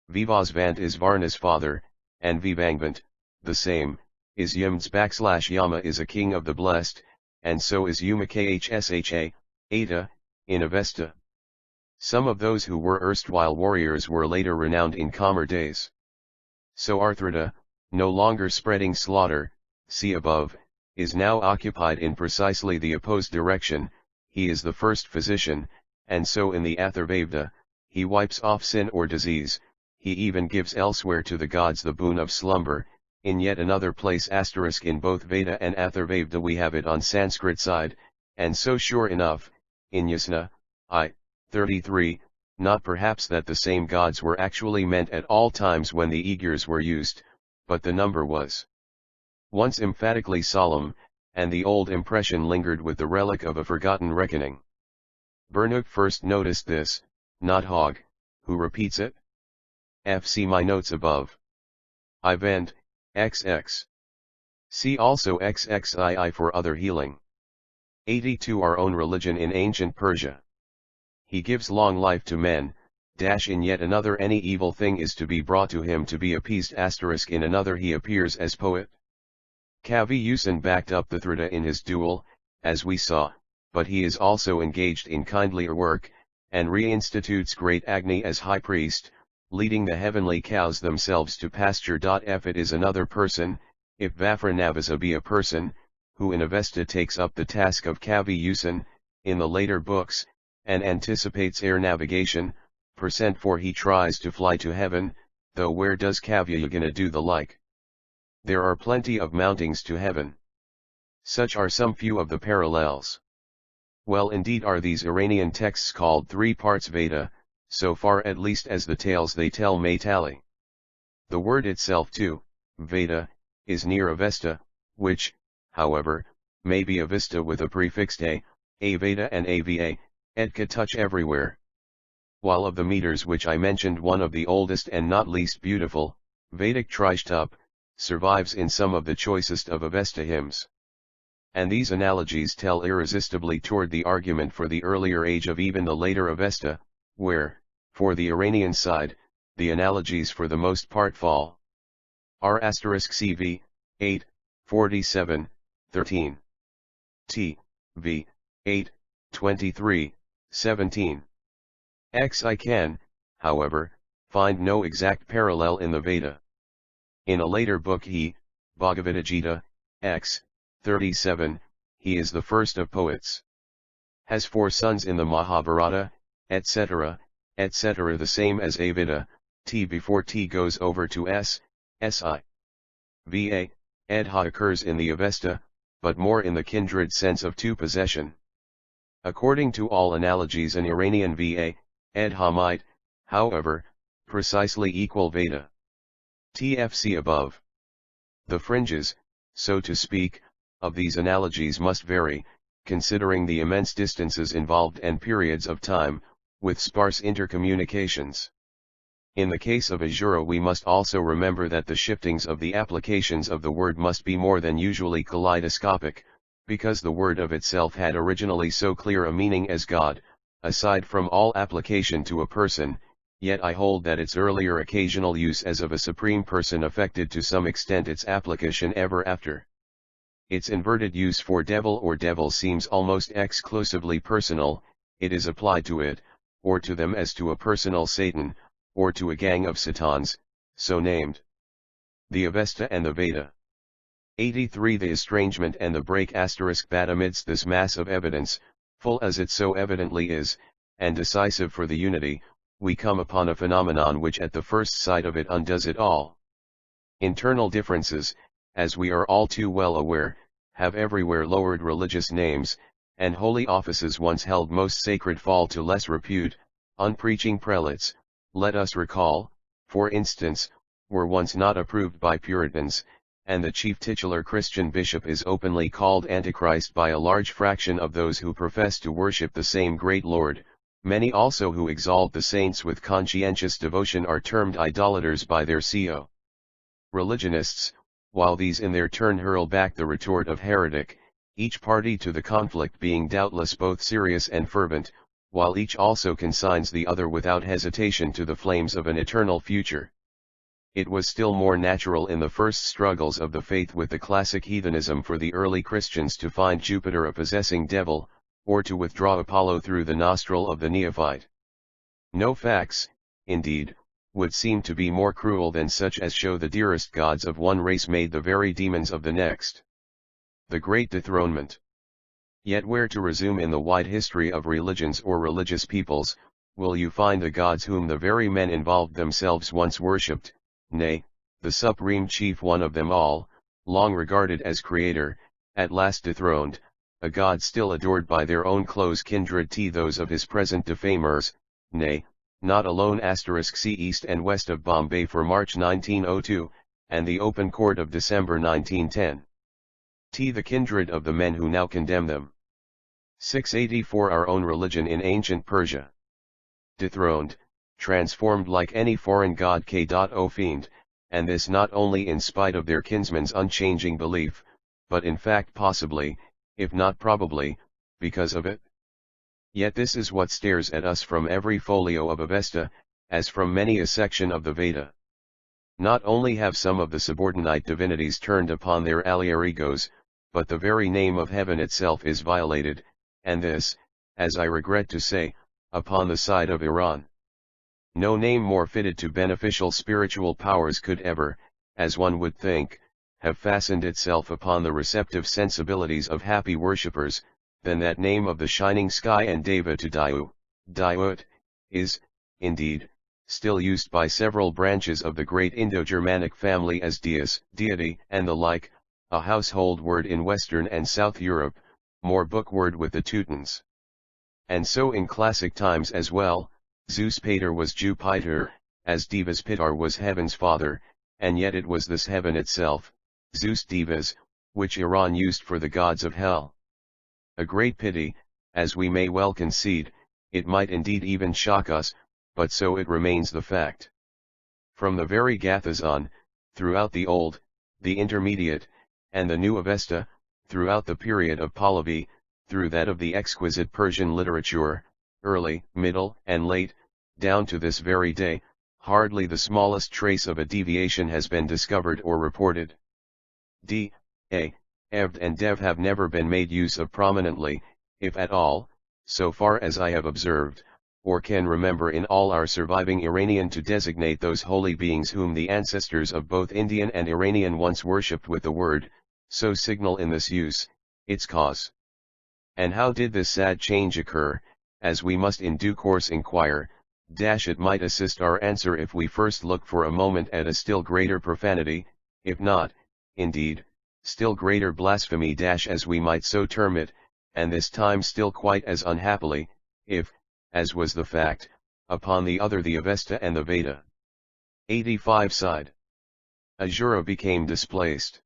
Speaker 1: Vivasvant is Varna's father, and Vivangvant, the same, is Yam's / Yama is a king of the blessed, and so is Umakhsha, Eta, in Avesta. Some of those who were erstwhile warriors were later renowned in calmer days. So Arthrida, no longer spreading slaughter, see above, is now occupied in precisely the opposed direction. He is the first physician, and so in the Atharvaveda, he wipes off sin or disease. He even gives elsewhere to the gods the boon of slumber. In yet another place asterisk in both Veda and Atharvaveda we have it on Sanskrit side, and so sure enough, in Yasna, 33, not perhaps that the same gods were actually meant at all times when the Igurs were used, but the number was once emphatically solemn, and the old impression lingered with the relic of a forgotten reckoning. Bernuk first noticed this, not Hogg, who repeats it. See my notes above. Ivend, XX. See also XXII for other healing. 82 Our own religion in ancient Persia. He gives long life to men, in yet another any evil thing is to be brought to him to be appeased asterisk in another he appears as poet. Kavi Usan backed up the Thrida in his duel, as we saw, but he is also engaged in kindlier work, and reinstitutes great Agni as high priest, leading the heavenly cows themselves to pasture. If it is another person, if Vafranavasa be a person, who in Avesta takes up the task of Kavi Usan, in the later books, and anticipates air navigation, for he tries to fly to heaven, though where does Kavyayagana do the like? There are plenty of mountings to heaven. Such are some few of the parallels. Well indeed are these Iranian texts called three parts Veda, so far at least as the tales they tell may tally. The word itself too, Veda, is near Avesta, which, however, may be Avesta with a prefixed a Veda and ava, etka touch everywhere. While of the meters which I mentioned one of the oldest and not least beautiful, Vedic Trishtup, survives in some of the choicest of Avesta hymns. And these analogies tell irresistibly toward the argument for the earlier age of even the later Avesta, where, for the Iranian side, the analogies for the most part fall. R CV, 8, 47, 13. T, V, 8, 23, 17. I can, however, find no exact parallel in the Veda. In a later book Bhagavad Gita, X, 37, he is the first of poets. Has 4 sons in the Mahabharata, etc., etc. the same as Aveda, T before T goes over to S, Si. Va, Edha occurs in the Avesta, but more in the kindred sense of two possession. According to all analogies an Iranian Va, Edha might, however, precisely equal Veda. TFC above. The fringes, so to speak, of these analogies must vary, considering the immense distances involved and periods of time, with sparse intercommunications. In the case of Asura we must also remember that the shiftings of the applications of the word must be more than usually kaleidoscopic, because the word of itself had originally so clear a meaning as God, aside from all application to a person, yet I hold that its earlier occasional use as of a supreme person affected to some extent its application ever after. Its inverted use for devil or devil seems almost exclusively personal, it is applied to it, or to them as to a personal Satan, or to a gang of Satans, so named. The Avesta and the Veda. 83 The estrangement and the break *, but amidst this mass of evidence, full as it so evidently is, and decisive for the unity, we come upon a phenomenon which at the first sight of it undoes it all. Internal differences, as we are all too well aware, have everywhere lowered religious names, and holy offices once held most sacred fall to less repute. Unpreaching prelates, let us recall, for instance, were once not approved by Puritans, and the chief titular Christian bishop is openly called Antichrist by a large fraction of those who profess to worship the same great Lord. Many also who exalt the saints with conscientious devotion are termed idolaters by their co. religionists, while these in their turn hurl back the retort of heretic, each party to the conflict being doubtless both serious and fervent, while each also consigns the other without hesitation to the flames of an eternal future. It was still more natural in the first struggles of the faith with the classic heathenism for the early Christians to find Jupiter a possessing devil, or to withdraw Apollo through the nostril of the neophyte. No facts, indeed, would seem to be more cruel than such as show the dearest gods of one race made the very demons of the next. The Great Dethronement. Yet where to resume in the wide history of religions or religious peoples, will you find the gods whom the very men involved themselves once worshipped, nay, the supreme chief one of them all, long regarded as creator, at last dethroned, a god still adored by their own close kindred those of his present defamers, nay, not alone * see east and west of Bombay for March 1902, and the open court of December 1910. The kindred of the men who now condemn them. 684 Our own religion in ancient Persia. Dethroned, transformed like any foreign god k.o. fiend, and this not only in spite of their kinsmen's unchanging belief, but in fact possibly, if not probably, because of it. Yet this is what stares at us from every folio of Avesta, as from many a section of the Veda. Not only have some of the subordinate divinities turned upon their aliarigos, but the very name of heaven itself is violated, and this, as I regret to say, upon the side of Iran. No name more fitted to beneficial spiritual powers could ever, as one would think, have fastened itself upon the receptive sensibilities of happy worshippers, than that name of the shining sky and Deva to Diu. Diut is, indeed, still used by several branches of the great Indo-Germanic family as Deus, deity, and the like, a household word in Western and South Europe, more bookword with the Teutons. And so in classic times as well, Zeus Pater was Jupiter, as Devas Pitar was heaven's father, and yet it was this heaven itself, Zeus Devas, which Iran used for the gods of hell. A great pity, as we may well concede, it might indeed even shock us, but so it remains the fact. From the very Gathas on, throughout the Old, the Intermediate, and the New Avesta, throughout the period of Pahlavi, through that of the exquisite Persian literature, early, middle, and late, down to this very day, hardly the smallest trace of a deviation has been discovered or reported. Evd and Dev have never been made use of prominently, if at all, so far as I have observed, or can remember in all our surviving Iranian to designate those holy beings whom the ancestors of both Indian and Iranian once worshipped with the word, so signal in this use, its cause. And how did this sad change occur, as we must in due course inquire, it might assist our answer if we first look for a moment at a still greater profanity, if not, indeed, still greater blasphemy as we might so term it, and this time still quite as unhappily, if, as was the fact, upon the other the Avesta and the Veda. 85 Side. Asura became displaced.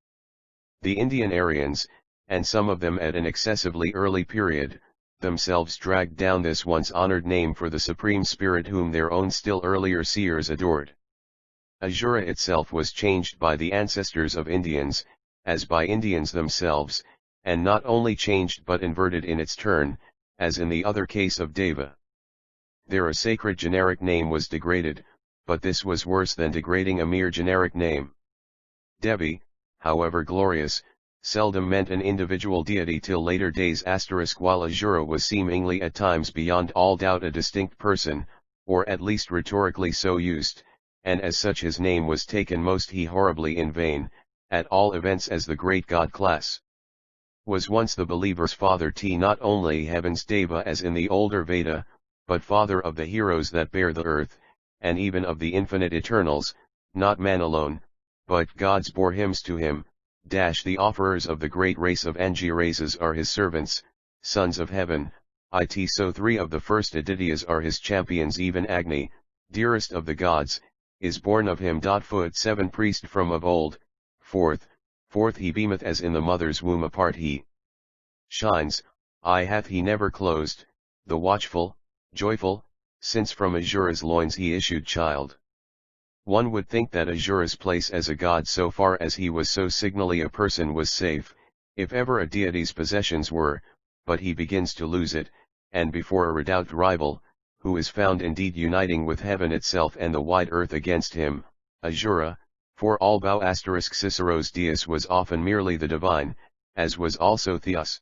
Speaker 1: The Indian Aryans, and some of them at an excessively early period, themselves dragged down this once honored name for the supreme spirit whom their own still earlier seers adored. Ahura itself was changed by the ancestors of Indians, as by Indians themselves, and not only changed but inverted in its turn, as in the other case of Deva. Their sacred generic name was degraded, but this was worse than degrading a mere generic name. Devi, however glorious, seldom meant an individual deity till later days *, while Ahura was seemingly at times beyond all doubt a distinct person, or at least rhetorically so used, and as such his name was taken most horribly in vain, at all events as the great god class. Was once the believer's father not only heaven's Deva as in the older Veda, but father of the heroes that bear the earth, and even of the infinite eternals, not man alone, but gods bore hymns to him, the offerers of the great race of Angirases are his servants, sons of heaven, so 3 of the first Adityas are his champions, even Agni, dearest of the gods, is born of him. 7 Priest from of old, forth he beameth as in the mother's womb apart he shines, eye hath he never closed, the watchful, joyful, since from Ahura's loins he issued child. One would think that Ahura's place as a god so far as he was so signally a person was safe, if ever a deity's possessions were, but he begins to lose it, and before a redoubt rival, who is found indeed uniting with heaven itself and the wide earth against him, Ahura, for all bow * Cicero's Deus was often merely the divine, as was also Theos.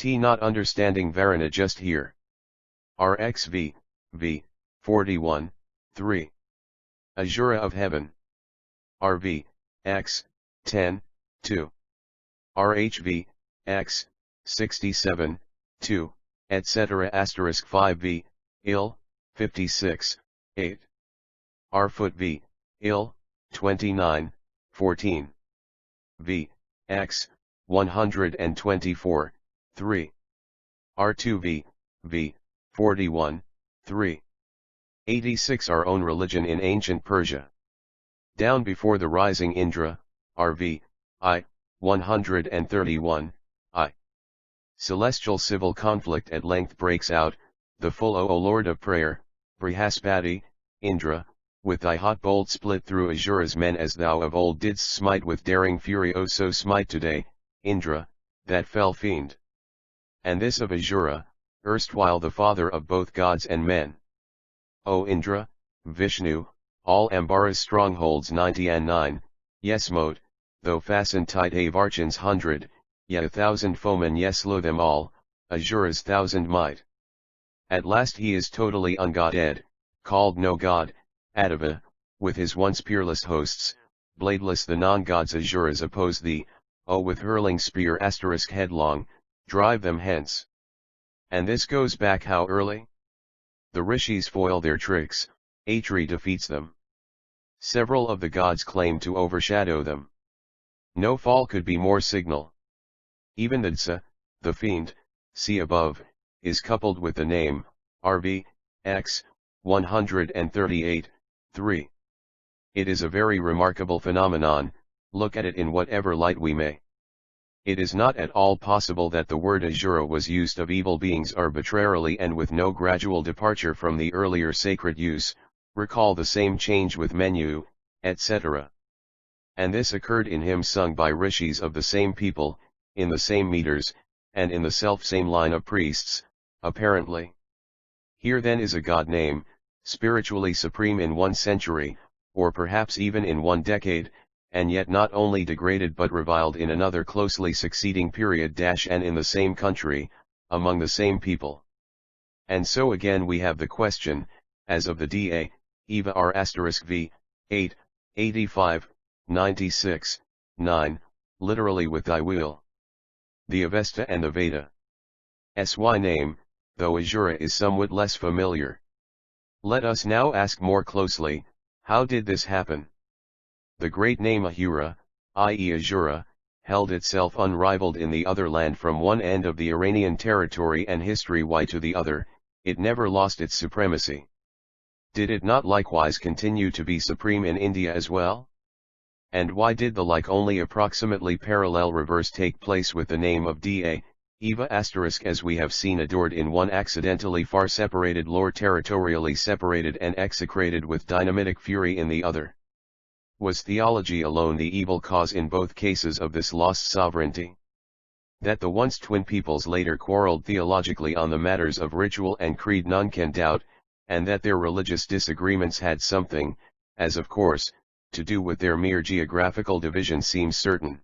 Speaker 1: Not understanding Varuna just here. RXV, v. 41, 3. Ahura of heaven. RV, X, 10, 2. RHV, X, 67, 2, etc. * 5v, ill, 56, 8. R-foot v, ill, 29, 14. V, X, 124, 3. R2v, v, 41, 3. 86 Our own religion in ancient Persia. Down before the rising Indra, RV, I, 131, I. Celestial civil conflict at length breaks out, the full O Lord of prayer, Brihaspati, Indra, with thy hot bolt split through Ahura's men as thou of old didst smite with daring fury, O so smite today, Indra, that fell fiend. And this of Ahura, erstwhile the father of both gods and men. O Indra, Vishnu, all Ambara's strongholds 90 and 9, yes mote, though fastened tight Avarchan's 100, yet 1,000 foemen yes slow them all, Ahura's 1,000 might. At last he is totally ungoded, called no god, Adava, with his once peerless hosts, bladeless the non-gods Ahura's oppose thee, O with hurling spear * headlong, drive them hence. And this goes back how early? The rishis foil their tricks, Atri defeats them. Several of the gods claim to overshadow them. No fall could be more signal. Even the Dsa, the fiend, see above, is coupled with the name, RV, X, 138, 3. It is a very remarkable phenomenon, look at it in whatever light we may. It is not at all possible that the word Ahura was used of evil beings arbitrarily and with no gradual departure from the earlier sacred use, recall the same change with Menu, etc. And this occurred in hymns sung by rishis of the same people, in the same meters, and in the self-same line of priests, apparently. Here then is a god name, spiritually supreme in one century, or perhaps even in one decade, and yet not only degraded but reviled in another closely succeeding period and in the same country, among the same people. And so again we have the question, as of the Da, Eva R *v, 8, 85, 96, 9, literally with thy will. The Avesta and the Veda. Sy name, though Ahura is somewhat less familiar. Let us now ask more closely, how did this happen? The great name Ahura, i.e. Ahura, held itself unrivaled in the other land from one end of the Iranian territory and history to the other, it never lost its supremacy. Did it not likewise continue to be supreme in India as well? And why did the only approximately parallel reverse take place with the name of Da, Eva asterisk as we have seen adored in one accidentally far separated lore, territorially separated and execrated with dynamitic fury in the other. Was theology alone the evil cause in both cases of this lost sovereignty? That the once twin peoples later quarreled theologically on the matters of ritual and creed none can doubt, and that their religious disagreements had something, as of course, to do with their mere geographical division seems certain.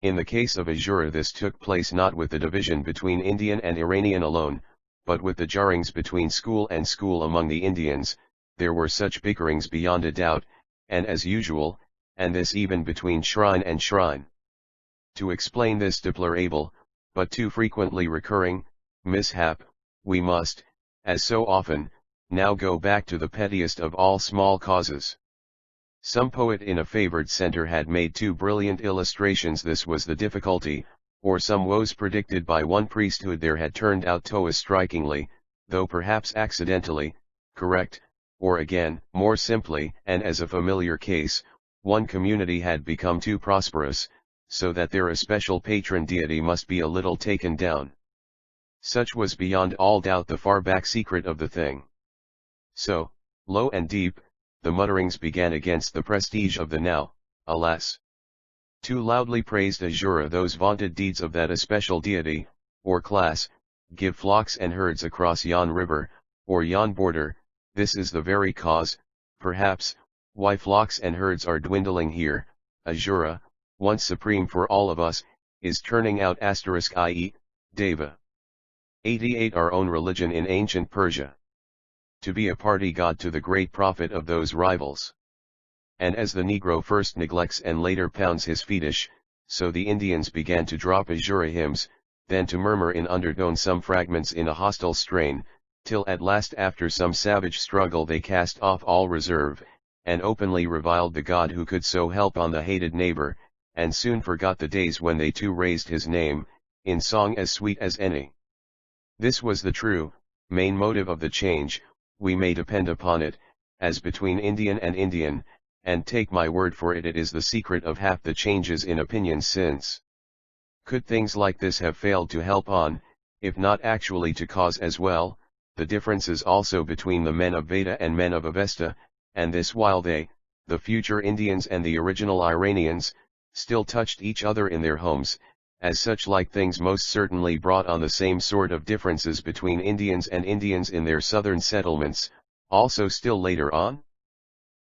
Speaker 1: In the case of Azura this took place not with the division between Indian and Iranian alone, but with the jarrings between school and school among the Indians. There were such bickerings beyond a doubt, and as usual, and this even between shrine and shrine. To explain this deplorable, but too frequently recurring, mishap, we must, as so often, now go back to the pettiest of all small causes. Some poet in a favored center had made two brilliant illustrations. This was the difficulty, or some woes predicted by one priesthood there had turned out to as strikingly, though perhaps accidentally, correct, or again, more simply, and as a familiar case, one community had become too prosperous, so that their especial patron deity must be a little taken down. Such was beyond all doubt the far back secret of the thing. So, low and deep, the mutterings began against the prestige of the now, alas, too loudly praised Azura. Those vaunted deeds of that especial deity, or class, give flocks and herds across yon river, or yon border. This is the very cause, perhaps, why flocks and herds are dwindling here. Azura, once supreme for all of us, is turning out asterisk i.e., Deva. 88 Our own religion in ancient Persia. To be a party god to the great prophet of those rivals. And as the Negro first neglects and later pounds his fetish, so the Indians began to drop Azura hymns, then to murmur in undertone some fragments in a hostile strain, till at last after some savage struggle they cast off all reserve, and openly reviled the god who could so help on the hated neighbor, and soon forgot the days when they too raised his name, in song as sweet as any. This was the true, main motive of the change, we may depend upon it, as between Indian and Indian, and take my word for it, it is the secret of half the changes in opinion since. Could things like this have failed to help on, if not actually to cause as well, the differences also between the men of Veda and men of Avesta, and this while they, the future Indians and the original Iranians, still touched each other in their homes, as such like things most certainly brought on the same sort of differences between Indians and Indians in their southern settlements, also still later on?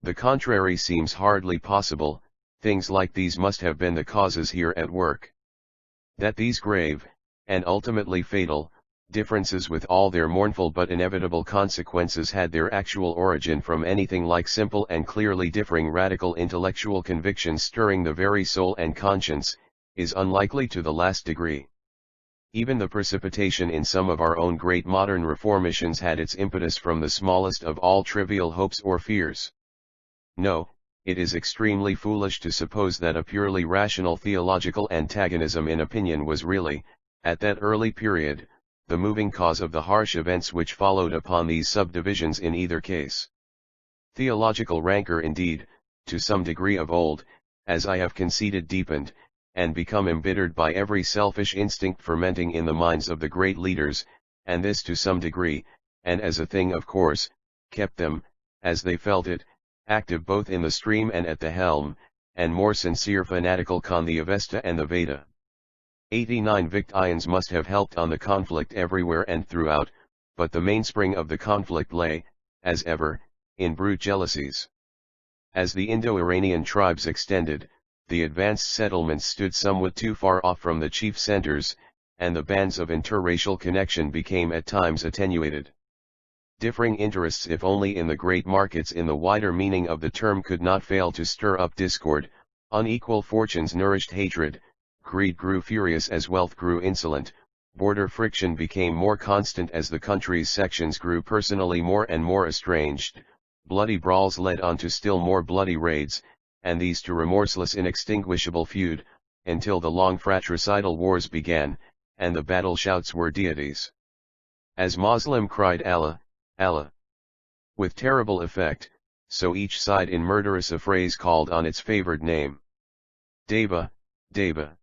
Speaker 1: The contrary seems hardly possible. Things like these must have been the causes here at work. That these grave, and ultimately fatal, differences with all their mournful but inevitable consequences had their actual origin from anything like simple and clearly differing radical intellectual convictions stirring the very soul and conscience, is unlikely to the last degree. Even the precipitation in some of our own great modern reformations had its impetus from the smallest of all trivial hopes or fears. No, it is extremely foolish to suppose that a purely rational theological antagonism in opinion was really, at that early period, the moving cause of the harsh events which followed upon these subdivisions in either case. Theological rancor indeed, to some degree of old, as I have conceded deepened, and become embittered by every selfish instinct fermenting in the minds of the great leaders, and this to some degree, and as a thing of course, kept them, as they felt it, active both in the stream and at the helm, and more sincere fanatical con the Avesta and the Veda. 89 Victians must have helped on the conflict everywhere and throughout, but the mainspring of the conflict lay, as ever, in brute jealousies. As the Indo-Iranian tribes extended, the advanced settlements stood somewhat too far off from the chief centers, and the bands of interracial connection became at times attenuated. Differing interests, if only in the great markets in the wider meaning of the term, could not fail to stir up discord. Unequal fortunes nourished hatred, greed grew furious as wealth grew insolent, border friction became more constant as the country's sections grew personally more and more estranged, bloody brawls led on to still more bloody raids, and these to remorseless inextinguishable feud, until the long fratricidal wars began, and the battle shouts were deities. As Moslem cried Allah, Allah, with terrible effect, so each side in murderous affrays called on its favored name. Deva, Deva,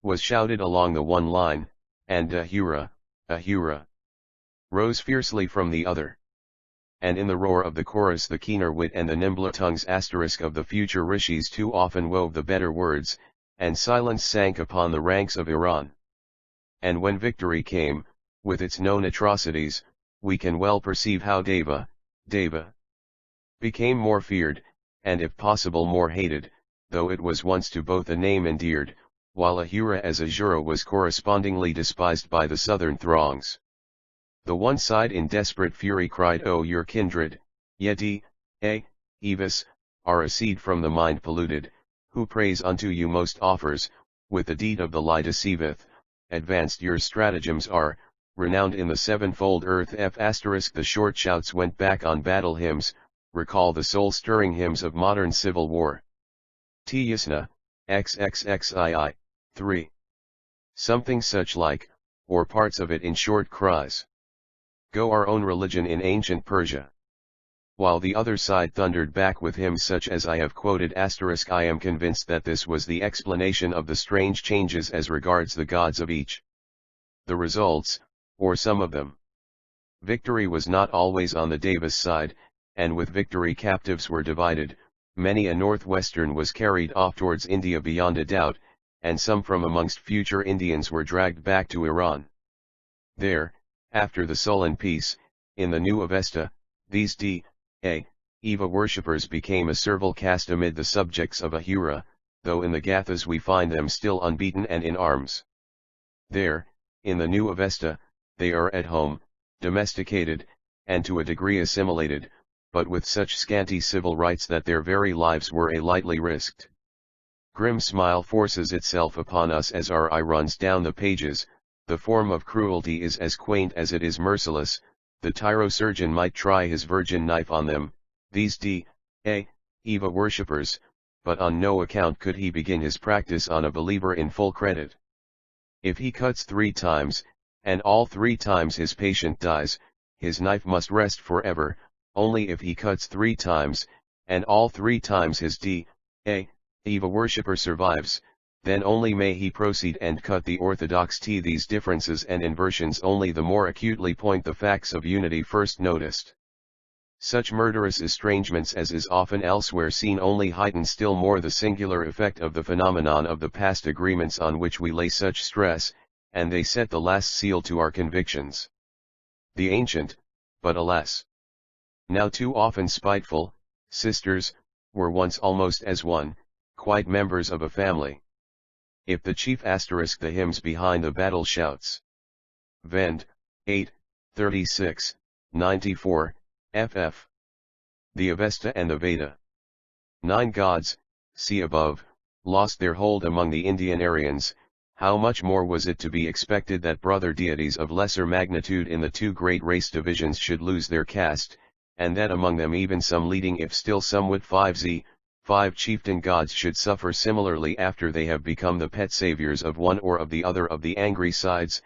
Speaker 1: was shouted along the one line, and Ahura rose fiercely from the other. And in the roar of the chorus the keener wit and the nimbler tongues of the future rishis too often wove the better words, and silence sank upon the ranks of Iran. And when victory came, with its known atrocities, we can well perceive how Deva became more feared, and if possible more hated, though it was once to both a name endeared, while Ahura as Ahura was correspondingly despised by the southern throngs. The one side in desperate fury cried, "O your kindred, Yeti, Evis, are a seed from the mind polluted, who praise unto you most offers, with the deed of the lie deceiveth, advanced your stratagems are, renowned in the sevenfold earth." The short shouts went back on battle hymns, recall the soul-stirring hymns of modern civil war. Tyasna, XXXII, 3. Something such like, or parts of it in short cries. Go our own religion in ancient Persia. While the other side thundered back with hymns such as I have quoted. I am convinced that this was the explanation of the strange changes as regards the gods of each. The results, or some of them. Victory was not always on the Deva's side, and with victory captives were divided, many a northwestern was carried off towards India beyond a doubt, and some from amongst future Indians were dragged back to Iran. There, after the sullen peace, in the new Avesta, these Eva worshippers became a servile caste amid the subjects of Ahura, though in the Gathas we find them still unbeaten and in arms. There, in the new Avesta, they are at home, domesticated, and to a degree assimilated, but with such scanty civil rights that their very lives were a lightly risked. Grim smile forces itself upon us as our eye runs down the pages. The form of cruelty is as quaint as it is merciless. The tyrosurgeon might try his virgin knife on them, these Eva worshippers, but on no account could he begin his practice on a believer in full credit. If he cuts 3 times, and all 3 times his patient dies, his knife must rest forever. Only if he cuts 3 times, and all 3 times his Eva worshipper survives, then only may he proceed and cut the orthodox T. These differences and inversions only the more acutely point the facts of unity first noticed. Such murderous estrangements as is often elsewhere seen only heighten still more the singular effect of the phenomenon of the past agreements on which we lay such stress, and they set the last seal to our convictions. The ancient, but alas, now too often spiteful, sisters, were once almost as one, quite members of a family. If the chief * the hymns behind the battle shouts. Vend, 8, 36, 94, ff. The Avesta and the Veda. 9 gods, see above, lost their hold among the Indian Aryans. How much more was it to be expected that brother deities of lesser magnitude in the 2 great race divisions should lose their caste, and that among them even some leading if still somewhat 5 chieftain gods should suffer similarly after they have become the pet saviors of one or of the other of the angry sides.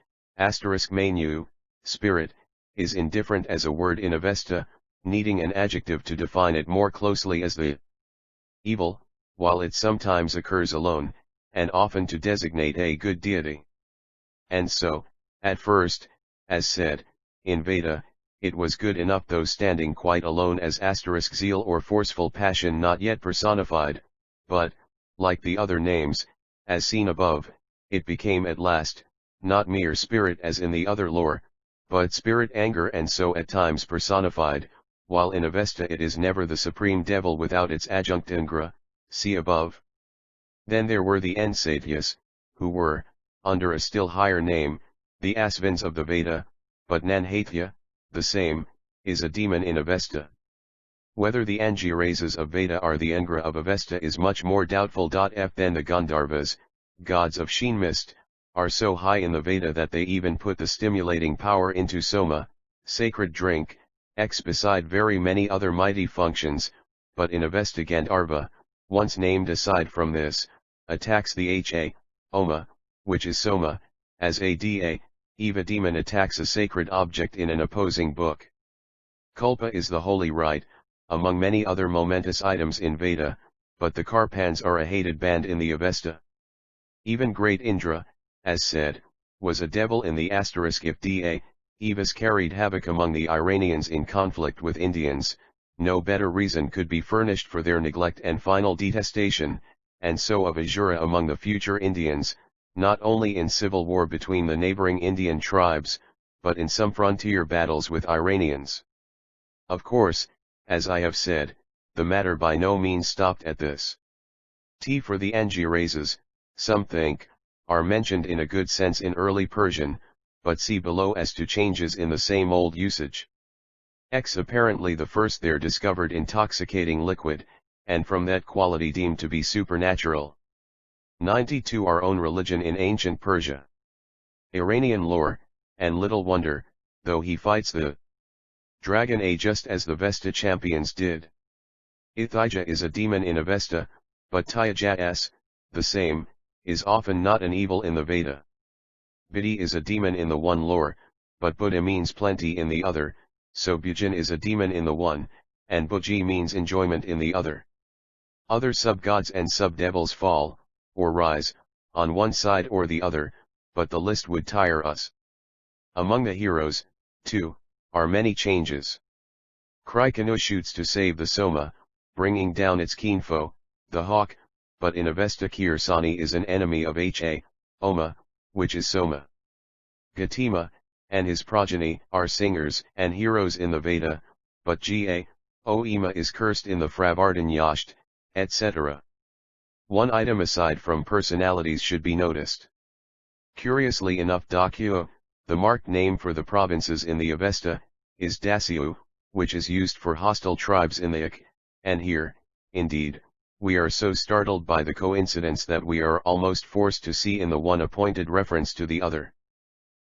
Speaker 1: Manu, spirit, is indifferent as a word in Avesta, needing an adjective to define it more closely as the evil, while it sometimes occurs alone, and often to designate a good deity. And so, at first, as said, in Veda, it was good enough though standing quite alone as * zeal or forceful passion not yet personified, but, like the other names, as seen above, it became at last, not mere spirit as in the other lore, but spirit anger and so at times personified, while in Avesta it is never the supreme devil without its adjunct Ingra, see above. Then there were the Ensatyas, who were, under a still higher name, the Asvins of the Veda, but Nanhathya, the same, is a demon in Avesta. Whether the Angirases of Veda are the Engra of Avesta is much more doubtful. Then the Gandharvas, gods of sheen mist, are so high in the Veda that they even put the stimulating power into soma, sacred drink, beside very many other mighty functions, but in Avesta Gandharva, once named aside from this, attacks the Oma, which is soma, as a Eva demon attacks a sacred object in an opposing book. Kulpa is the holy rite, among many other momentous items in Veda, but the Karpans are a hated band in the Avesta. Even great Indra, as said, was a devil in the asterisk. If da, Evis carried havoc among the Iranians in conflict with Indians, no better reason could be furnished for their neglect and final detestation, and so of Azura among the future Indians, not only in civil war between the neighboring Indian tribes, but in some frontier battles with Iranians. Of course, as I have said, the matter by no means stopped at this. T for the Angirazes, some think, are mentioned in a good sense in early Persian, but see below as to changes in the same old usage. X apparently the first there discovered intoxicating liquid, and from that quality deemed to be supernatural. 92 Our own religion in ancient Persia. Iranian lore, and little wonder, though he fights the dragon A just as the Vesta champions did. Ithija is a demon in Avesta, but Tyaja S, the same, is often not an evil in the Veda. Bidhi is a demon in the one lore, but Buddha means plenty in the other, so Bhujan is a demon in the one, and Bhuji means enjoyment in the other. Other sub-gods and sub-devils fall, or rise, on one side or the other, but the list would tire us. Among the heroes, too, are many changes. Krikanu shoots to save the Soma, bringing down its keen foe, the hawk, but in Avesta Kirsani is an enemy of Ha, Oma, which is Soma. Gautama, and his progeny, are singers and heroes in the Veda, but Ga, Oema is cursed in the Pravardanyasht, etc. One item aside from personalities should be noticed. Curiously enough Dakyua, the marked name for the provinces in the Avesta, is Dasiu, which is used for hostile tribes in the Ik, and here, indeed, we are so startled by the coincidence that we are almost forced to see in the one a pointed reference to the other.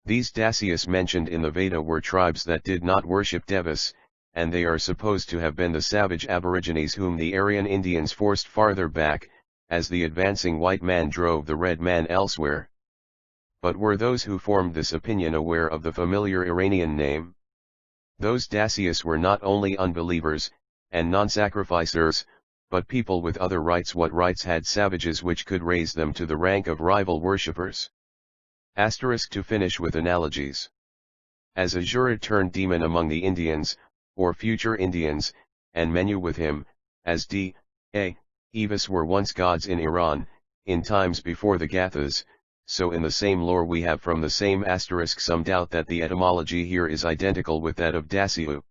Speaker 1: These Dasius mentioned in the Veda were tribes that did not worship Devas, and they are supposed to have been the savage aborigines whom the Aryan Indians forced farther back, as the advancing white man drove the red man elsewhere. But were those who formed this opinion aware of the familiar Iranian name? Those Dasius were not only unbelievers, and non-sacrificers, but people with other rights. What rights had savages which could raise them to the rank of rival worshippers? Asterisk to finish with analogies. As Azura turned demon among the Indians, or future Indians, and Menu with him, as D. A. Evis were once gods in Iran, in times before the Gathas, so in the same lore we have from the same asterisk some doubt that the etymology here is identical with that of Dasiu.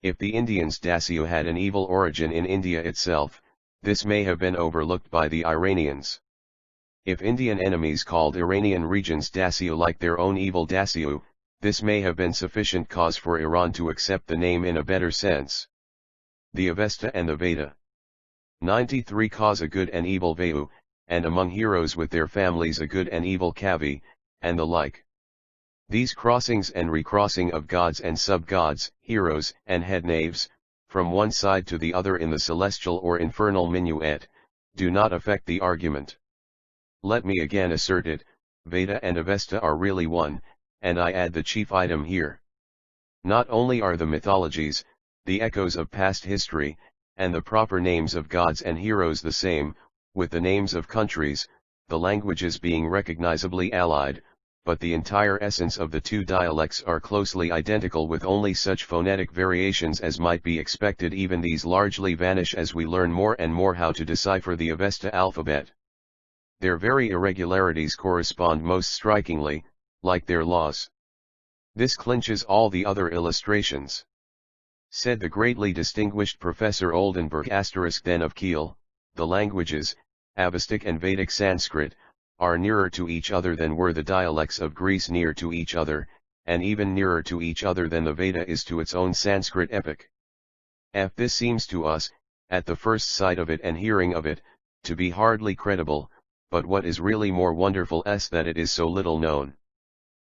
Speaker 1: If the Indians Dasiu had an evil origin in India itself, this may have been overlooked by the Iranians. If Indian enemies called Iranian regions Dasiu like their own evil Dasiu, this may have been sufficient cause for Iran to accept the name in a better sense. The Avesta and the Veda. 93 Cause a good and evil Vayu, and among heroes with their families a good and evil Kavi, and the like. These crossings and recrossing of gods and sub-gods, heroes and head knaves, from one side to the other in the celestial or infernal minuet, do not affect the argument. Let me again assert it, Veda and Avesta are really one, and I add the chief item here. Not only are the mythologies, the echoes of past history, and the proper names of gods and heroes the same, with the names of countries, the languages being recognizably allied, but the entire essence of the two dialects are closely identical with only such phonetic variations as might be expected. Even these largely vanish as we learn more and more how to decipher the Avesta alphabet. Their very irregularities correspond most strikingly, like their laws. This clinches all the other illustrations. Said the greatly distinguished Professor Oldenburg then of Kiel, the languages, Avestic and Vedic Sanskrit, are nearer to each other than were the dialects of Greece near to each other, and even nearer to each other than the Veda is to its own Sanskrit epic. This seems to us, at the first sight of it and hearing of it, to be hardly credible, but what is really more wonderful is that it is so little known.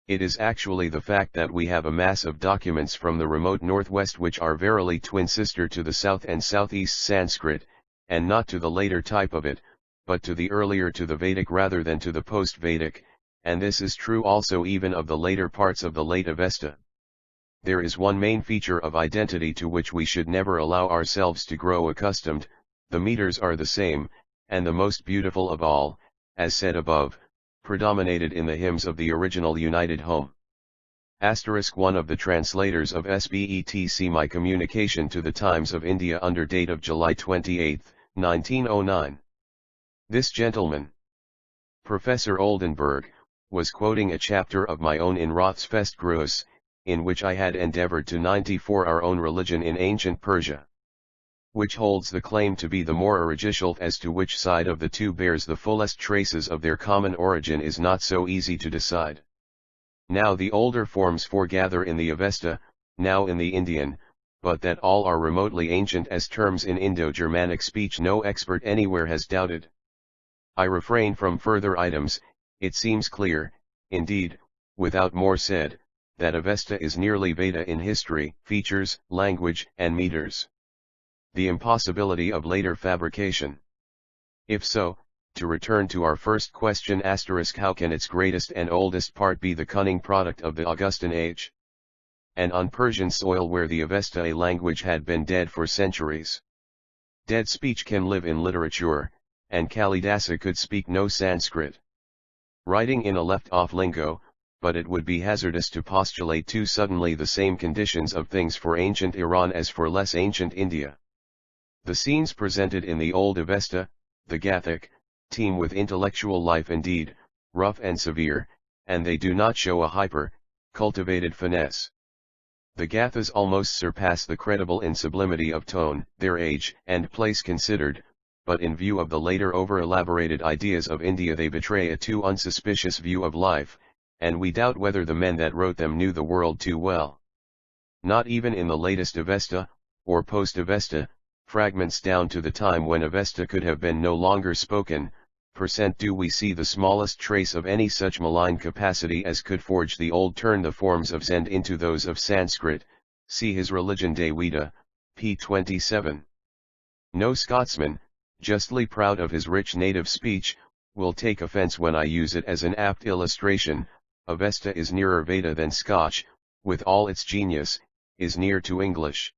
Speaker 1: It is actually the fact that we have a mass of documents from the remote northwest which are verily twin sister to the south and southeast Sanskrit, and not to the later type of it, but to the earlier, to the Vedic rather than to the post-Vedic, and this is true also even of the later parts of the late Avesta. There is one main feature of identity to which we should never allow ourselves to grow accustomed. The meters are the same, and the most beautiful of all, as said above, predominated in the hymns of the original United Home. *1 of the translators of SBETC My communication to the Times of India under date of July 28, 1909. This gentleman, Professor Oldenburg, was quoting a chapter of my own in Roth's Festgruß, in which I had endeavored to 94 our own religion in ancient Persia, which holds the claim to be the more original. As to which side of the two bears the fullest traces of their common origin is not so easy to decide. Now the older forms foregather in the Avesta, now in the Indian, but that all are remotely ancient as terms in Indo-Germanic speech no expert anywhere has doubted. I refrain from further items. It seems clear, indeed, without more said, that Avesta is nearly Veda in history, features, language, and meters. The impossibility of later fabrication. If so, to return to our first question *, how can its greatest and oldest part be the cunning product of the Augustan age? And on Persian soil where the Avesta language had been dead for centuries. Dead speech can live in literature, and Kalidasa could speak no Sanskrit. Writing in a left-off lingo, but it would be hazardous to postulate too suddenly the same conditions of things for ancient Iran as for less ancient India. The scenes presented in the old Avesta, the Gathic, teem with intellectual life indeed, rough and severe, and they do not show a cultivated finesse. The Gathas almost surpass the credible in sublimity of tone, their age and place considered, but in view of the later over-elaborated ideas of India they betray a too unsuspicious view of life, and we doubt whether the men that wrote them knew the world too well. Not even in the latest Avesta, or post-Avesta, fragments down to the time when Avesta could have been no longer spoken, do we see the smallest trace of any such malign capacity as could forge the old turn the forms of Zend into those of Sanskrit. See his Religion de Veda, p. 27. No Scotsman, justly proud of his rich native speech, will take offense when I use it as an apt illustration. Avesta is nearer Veda than Scotch, with all its genius, is near to English.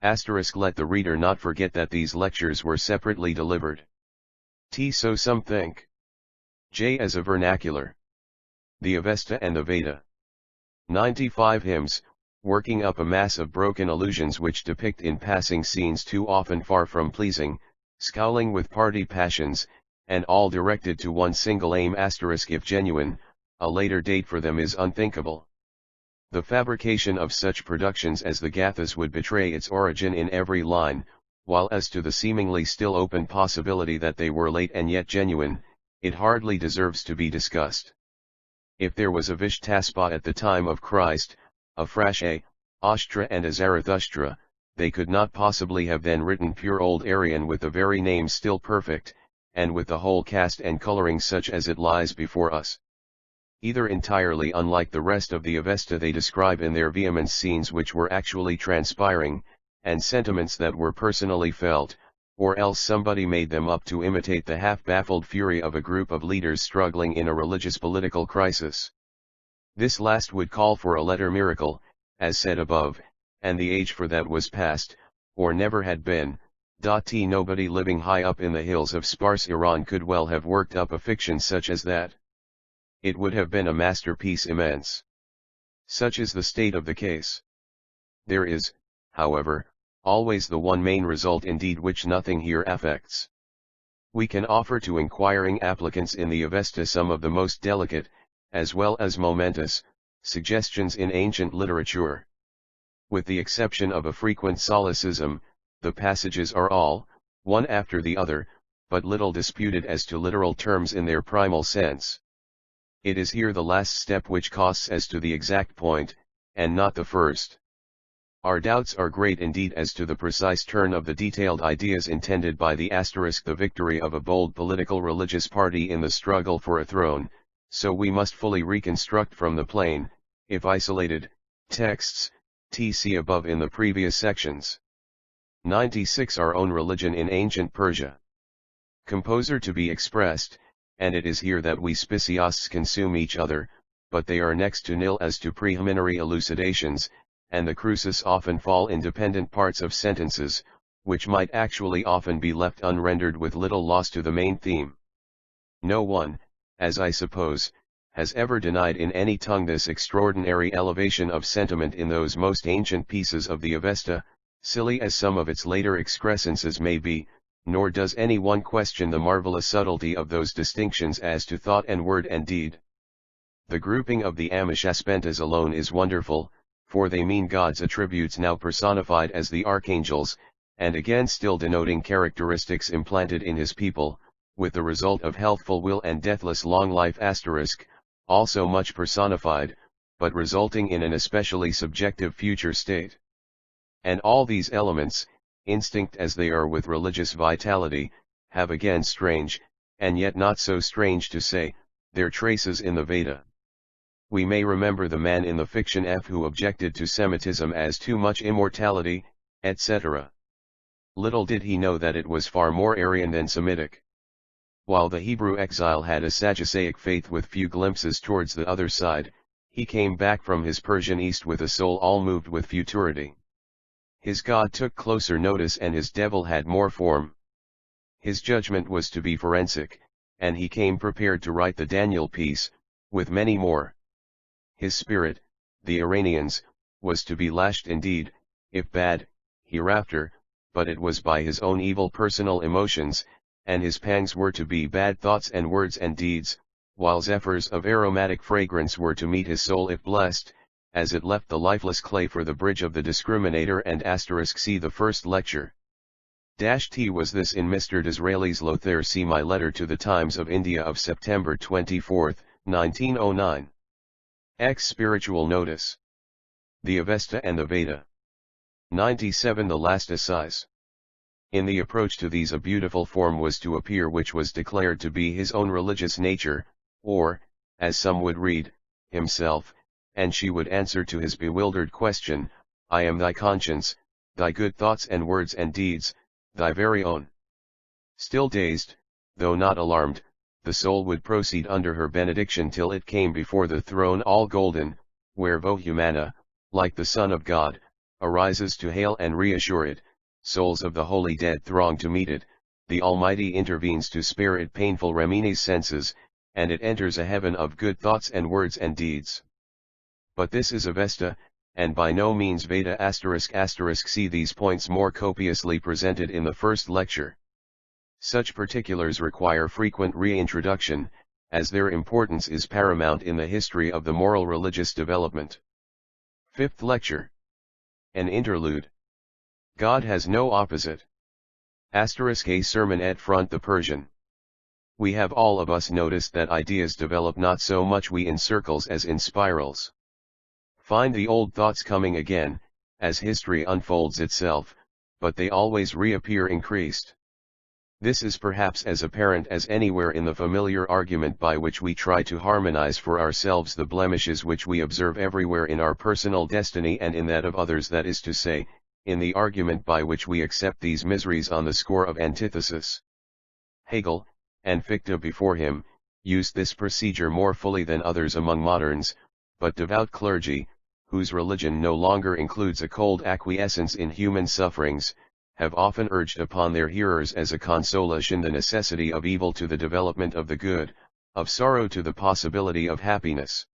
Speaker 1: Let the reader not forget that these lectures were separately delivered. So some think. J as a vernacular. The Avesta and the Veda. 95 hymns, working up a mass of broken allusions which depict in passing scenes too often far from pleasing, scowling with party passions, and all directed to one single aim. If genuine, a later date for them is unthinkable. The fabrication of such productions as the Gathas would betray its origin in every line, while as to the seemingly still open possibility that they were late and yet genuine, it hardly deserves to be discussed. If there was a Vishtaspa at the time of Christ, a Frashe, Ashtra and a Zarathustra, they could not possibly have then written pure old Aryan with the very name still perfect, and with the whole cast and coloring such as it lies before us. Either entirely unlike the rest of the Avesta they describe in their vehemence scenes which were actually transpiring, and sentiments that were personally felt, or else somebody made them up to imitate the half-baffled fury of a group of leaders struggling in a religious political crisis. This last would call for a letter miracle, as said above, and the age for that was past, or never had been. Nobody living high up in the hills of sparse Iran could well have worked up a fiction such as that. It would have been a masterpiece immense. Such is the state of the case. There is, however, always the one main result indeed which nothing here affects. We can offer to inquiring applicants in the Avesta some of the most delicate, as well as momentous, suggestions in ancient literature. With the exception of a frequent solecism, the passages are all, one after the other, but little disputed as to literal terms in their primal sense. It is here the last step which costs as to the exact point, and not the first. Our doubts are great indeed as to the precise turn of the detailed ideas intended by the victory of a bold political religious party in the struggle for a throne, so we must fully reconstruct from the plain, if isolated, texts, see above in the previous sections. 96 Our own religion in ancient Persia. Composer to be expressed, and it is here that we specialists consume each other, but they are next to nil as to preliminary elucidations, and the cruces often fall in dependent parts of sentences, which might actually often be left unrendered with little loss to the main theme. No one, as I suppose, has ever denied in any tongue this extraordinary elevation of sentiment in those most ancient pieces of the Avesta, silly as some of its later excrescences may be, nor does any one question the marvelous subtlety of those distinctions as to thought and word and deed. The grouping of the Amishaspentas alone is wonderful, for they mean God's attributes now personified as the archangels, and again still denoting characteristics implanted in his people, with the result of healthful will and deathless long life *, also much personified, but resulting in an especially subjective future state. And all these elements, instinct as they are with religious vitality, have again strange, and yet not so strange to say, their traces in the Veda. We may remember the man in the fiction F who objected to Semitism as too much immortality, etc. Little did he know that it was far more Aryan than Semitic. While the Hebrew exile had a Sadduceic faith with few glimpses towards the other side, he came back from his Persian East with a soul all moved with futurity. His God took closer notice and his devil had more form. His judgment was to be forensic, and he came prepared to write the Daniel piece, with many more. His spirit, the Iranian's, was to be lashed indeed, if bad, hereafter, but it was by his own evil personal emotions, and his pangs were to be bad thoughts and words and deeds, while zephyrs of aromatic fragrance were to meet his soul if blessed, as it left the lifeless clay for the bridge of the discriminator and * see the first lecture. T was this in Mr. Disraeli's Lothair see my letter to the Times of India of September 24, 1909. X Spiritual Notice. The Avesta and the Veda. 97 The last assize. In the approach to these a beautiful form was to appear which was declared to be his own religious nature, or, as some would read, himself, and she would answer to his bewildered question, I am thy conscience, thy good thoughts and words and deeds, thy very own. Still dazed, though not alarmed, the soul would proceed under her benediction till it came before the throne all golden, where Vohumana, like the Son of God, arises to hail and reassure it, souls of the holy dead throng to meet it, the Almighty intervenes to spare it painful Ramini's senses, and it enters a heaven of good thoughts and words and deeds. But this is Avesta, and by no means Veda ***. See these points more copiously presented in the first lecture. Such particulars require frequent reintroduction, as their importance is paramount in the history of the moral religious development. Fifth lecture. An interlude. God has no opposite. ***. A sermon et front the Persian. We have all of us noticed that ideas develop not so much in circles as in spirals. Find the old thoughts coming again, as history unfolds itself, but they always reappear increased. This is perhaps as apparent as anywhere in the familiar argument by which we try to harmonize for ourselves the blemishes which we observe everywhere in our personal destiny and in that of others, that is to say, in the argument by which we accept these miseries on the score of antithesis. Hegel, and Fichte before him, used this procedure more fully than others among moderns, but devout clergy, whose religion no longer includes a cold acquiescence in human sufferings, have often urged upon their hearers as a consolation the necessity of evil to the development of the good, of sorrow to the possibility of happiness.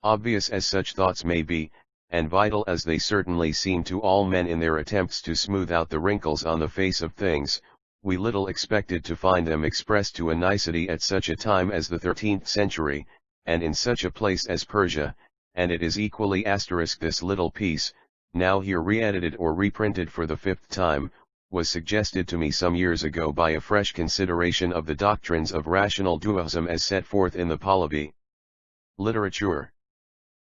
Speaker 1: Obvious as such thoughts may be, and vital as they certainly seem to all men in their attempts to smooth out the wrinkles on the face of things, we little expected to find them expressed to a nicety at such a time as the 13th century, and in such a place as Persia, and it is equally * this little piece, now here re-edited or reprinted for the 5th time, was suggested to me some years ago by a fresh consideration of the doctrines of rational dualism as set forth in the Pahlavi. Literature.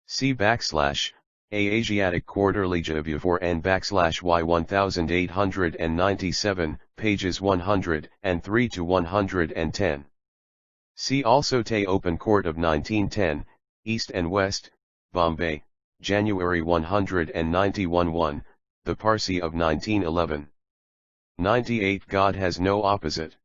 Speaker 1: See /A Asiatic Quarterly Javier N /Y 1897, pages 103 to 110. See also Tay Open Court of 1910, East and West, Bombay, January 191 1, the Parsi of 1911. 98 God has no opposite.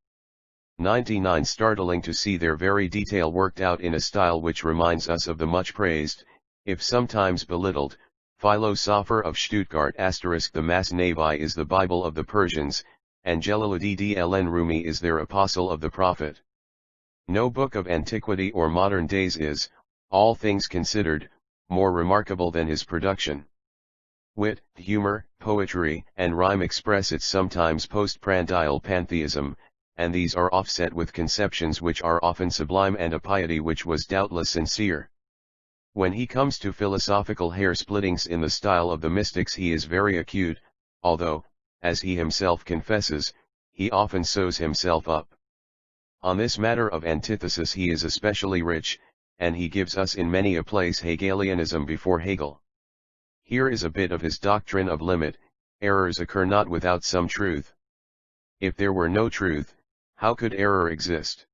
Speaker 1: 99 Startling to see their very detail worked out in a style which reminds us of the much praised, if sometimes belittled, philosopher of Stuttgart *. The Masnavi is the Bible of the Persians, and Jalaluddin Rumi is their apostle of the Prophet. No book of antiquity or modern days is, all things considered, more remarkable than his production. Wit, humor, poetry, and rhyme express its sometimes postprandial pantheism, and these are offset with conceptions which are often sublime and a piety which was doubtless sincere. When he comes to philosophical hair-splittings in the style of the mystics he is very acute, although, as he himself confesses, he often sews himself up. On this matter of antithesis he is especially rich, and he gives us in many a place Hegelianism before Hegel. Here is a bit of his doctrine of limit: errors occur not without some truth. If there were no truth, how could error exist?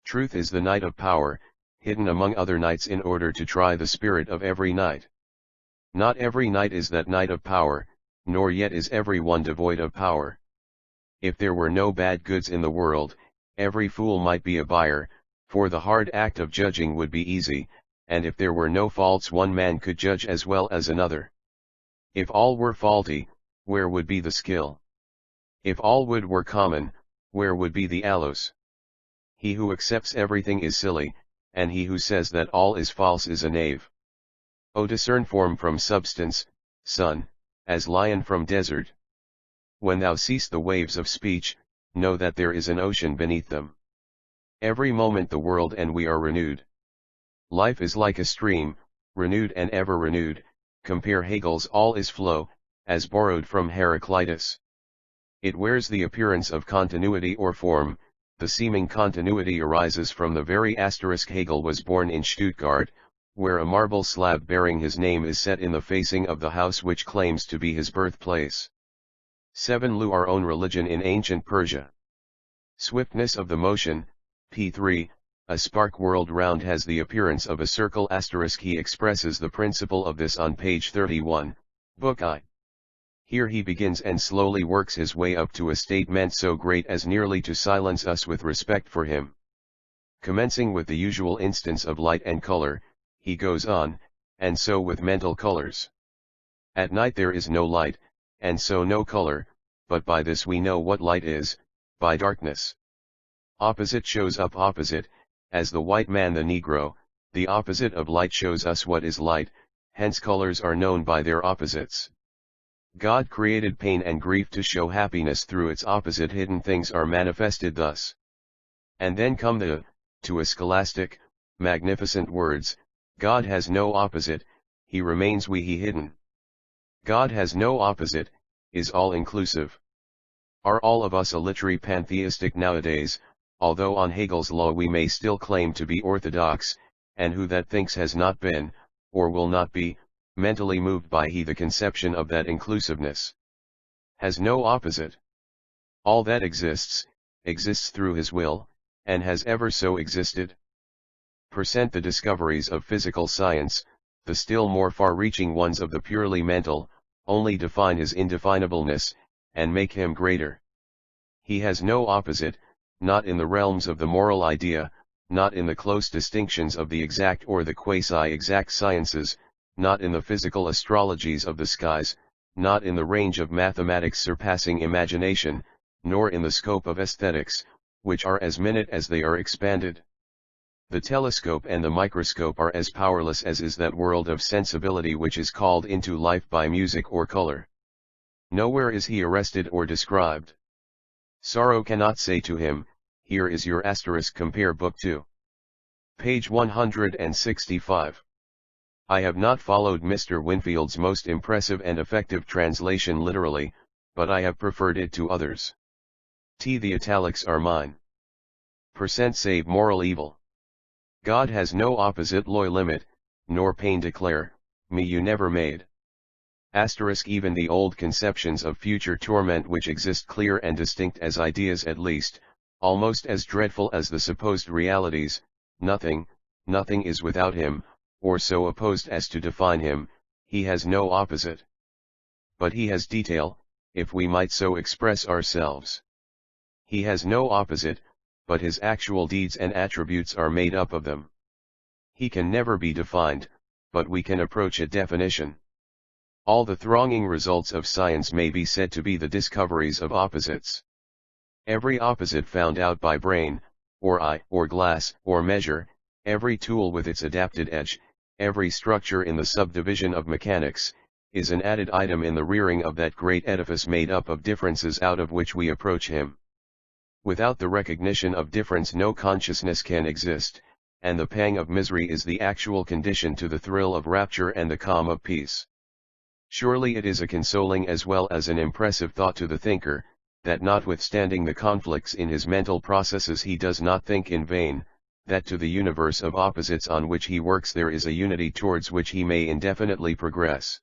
Speaker 1: Truth is the night of power, hidden among other nights in order to try the spirit of every night. Not every night is that night of power, nor yet is every one devoid of power. If there were no bad goods in the world, every fool might be a buyer, for the hard act of judging would be easy, and if there were no faults one man could judge as well as another. If all were faulty, where would be the skill? If all wood were common, where would be the aloes? He who accepts everything is silly, and he who says that all is false is a knave. O discern form from substance, son, as lion from desert. When thou seest the waves of speech, know that there is an ocean beneath them. Every moment the world and we are renewed. Life is like a stream, renewed and ever renewed. Compare Hegel's all is flow, as borrowed from Heraclitus. It wears the appearance of continuity or form. The seeming continuity arises from the very asterisk. Hegel was born in Stuttgart, where a marble slab bearing his name is set in the facing of the house which claims to be his birthplace. 7. Lu, our own religion in ancient Persia. Swiftness of the motion, p3, a spark whirled round has the appearance of a circle asterisk. He expresses the principle of this on page 31, book I. Here he begins and slowly works his way up to a state meant so great as nearly to silence us with respect for him. Commencing with the usual instance of light and color, he goes on, and so with mental colors. At night there is no light, and so no color, but by this we know what light is, by darkness. Opposite shows up opposite, as the white man the Negro, the opposite of light shows us what is light, hence colors are known by their opposites. God created pain and grief to show happiness through its opposite. Hidden things are manifested thus. And then come the, to a scholastic, magnificent words: God has no opposite, he remains we he hidden. God has no opposite, is all-inclusive. Are all of us a literary pantheistic nowadays, although on Hegel's law we may still claim to be orthodox, and who that thinks has not been, or will not be, mentally moved by the conception of that inclusiveness? Has no opposite. All that exists, exists through his will, and has ever so existed. The discoveries of physical science, the still more far-reaching ones of the purely mental, only define his indefinableness, and make him greater. He has no opposite, not in the realms of the moral idea, not in the close distinctions of the exact or the quasi-exact sciences, not in the physical astrologies of the skies, not in the range of mathematics surpassing imagination, nor in the scope of aesthetics, which are as minute as they are expanded. The telescope and the microscope are as powerless as is that world of sensibility which is called into life by music or color. Nowhere is he arrested or described. Sorrow cannot say to him, here is your asterisk. Compare Book 2. Page 165. I have not followed Mr. Winfield's most impressive and effective translation literally, but I have preferred it to others. The italics are mine. Save moral evil. God has no opposite loy limit, nor pain declare, me you never made. Asterisk even the old conceptions of future torment which exist clear and distinct as ideas at least, almost as dreadful as the supposed realities, nothing is without him, or so opposed as to define him, he has no opposite. But he has detail, if we might so express ourselves. He has no opposite, but his actual deeds and attributes are made up of them. He can never be defined, but we can approach a definition. All the thronging results of science may be said to be the discoveries of opposites. Every opposite found out by brain, or eye, or glass, or measure, every tool with its adapted edge, every structure in the subdivision of mechanics, is an added item in the rearing of that great edifice made up of differences out of which we approach him. Without the recognition of difference no consciousness can exist, and the pang of misery is the actual condition to the thrill of rapture and the calm of peace. Surely it is a consoling as well as an impressive thought to the thinker, that notwithstanding the conflicts in his mental processes he does not think in vain, that to the universe of opposites on which he works there is a unity towards which he may indefinitely progress.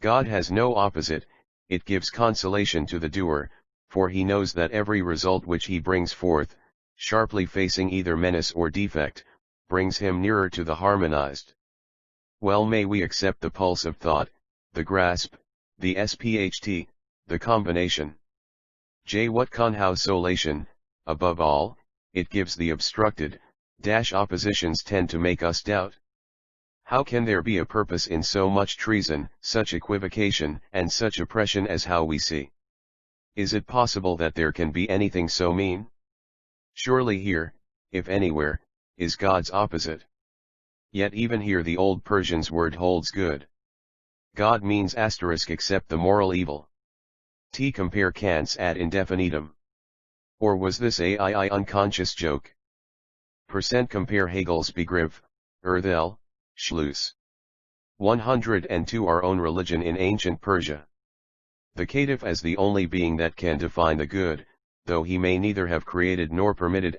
Speaker 1: God has no opposite, it gives consolation to the doer, for he knows that every result which he brings forth, sharply facing either menace or defect, brings him nearer to the harmonized. Well may we accept the pulse of thought, the grasp, the SPHT, the combination. What consolation, above all, it gives the obstructed, oppositions tend to make us doubt. How can there be a purpose in so much treason, such equivocation, and such oppression as how we see? Is it possible that there can be anything so mean? Surely here, if anywhere, is God's opposite. Yet even here the old Persian's word holds good. God means except the moral evil. Compare Kant's ad infinitum. Or was this a unconscious joke? Compare Hegel's Begriff, Urteil, Schluss. 102 Our own religion in ancient Persia. The caitiff as the only being that can define the good, though he may neither have created nor permitted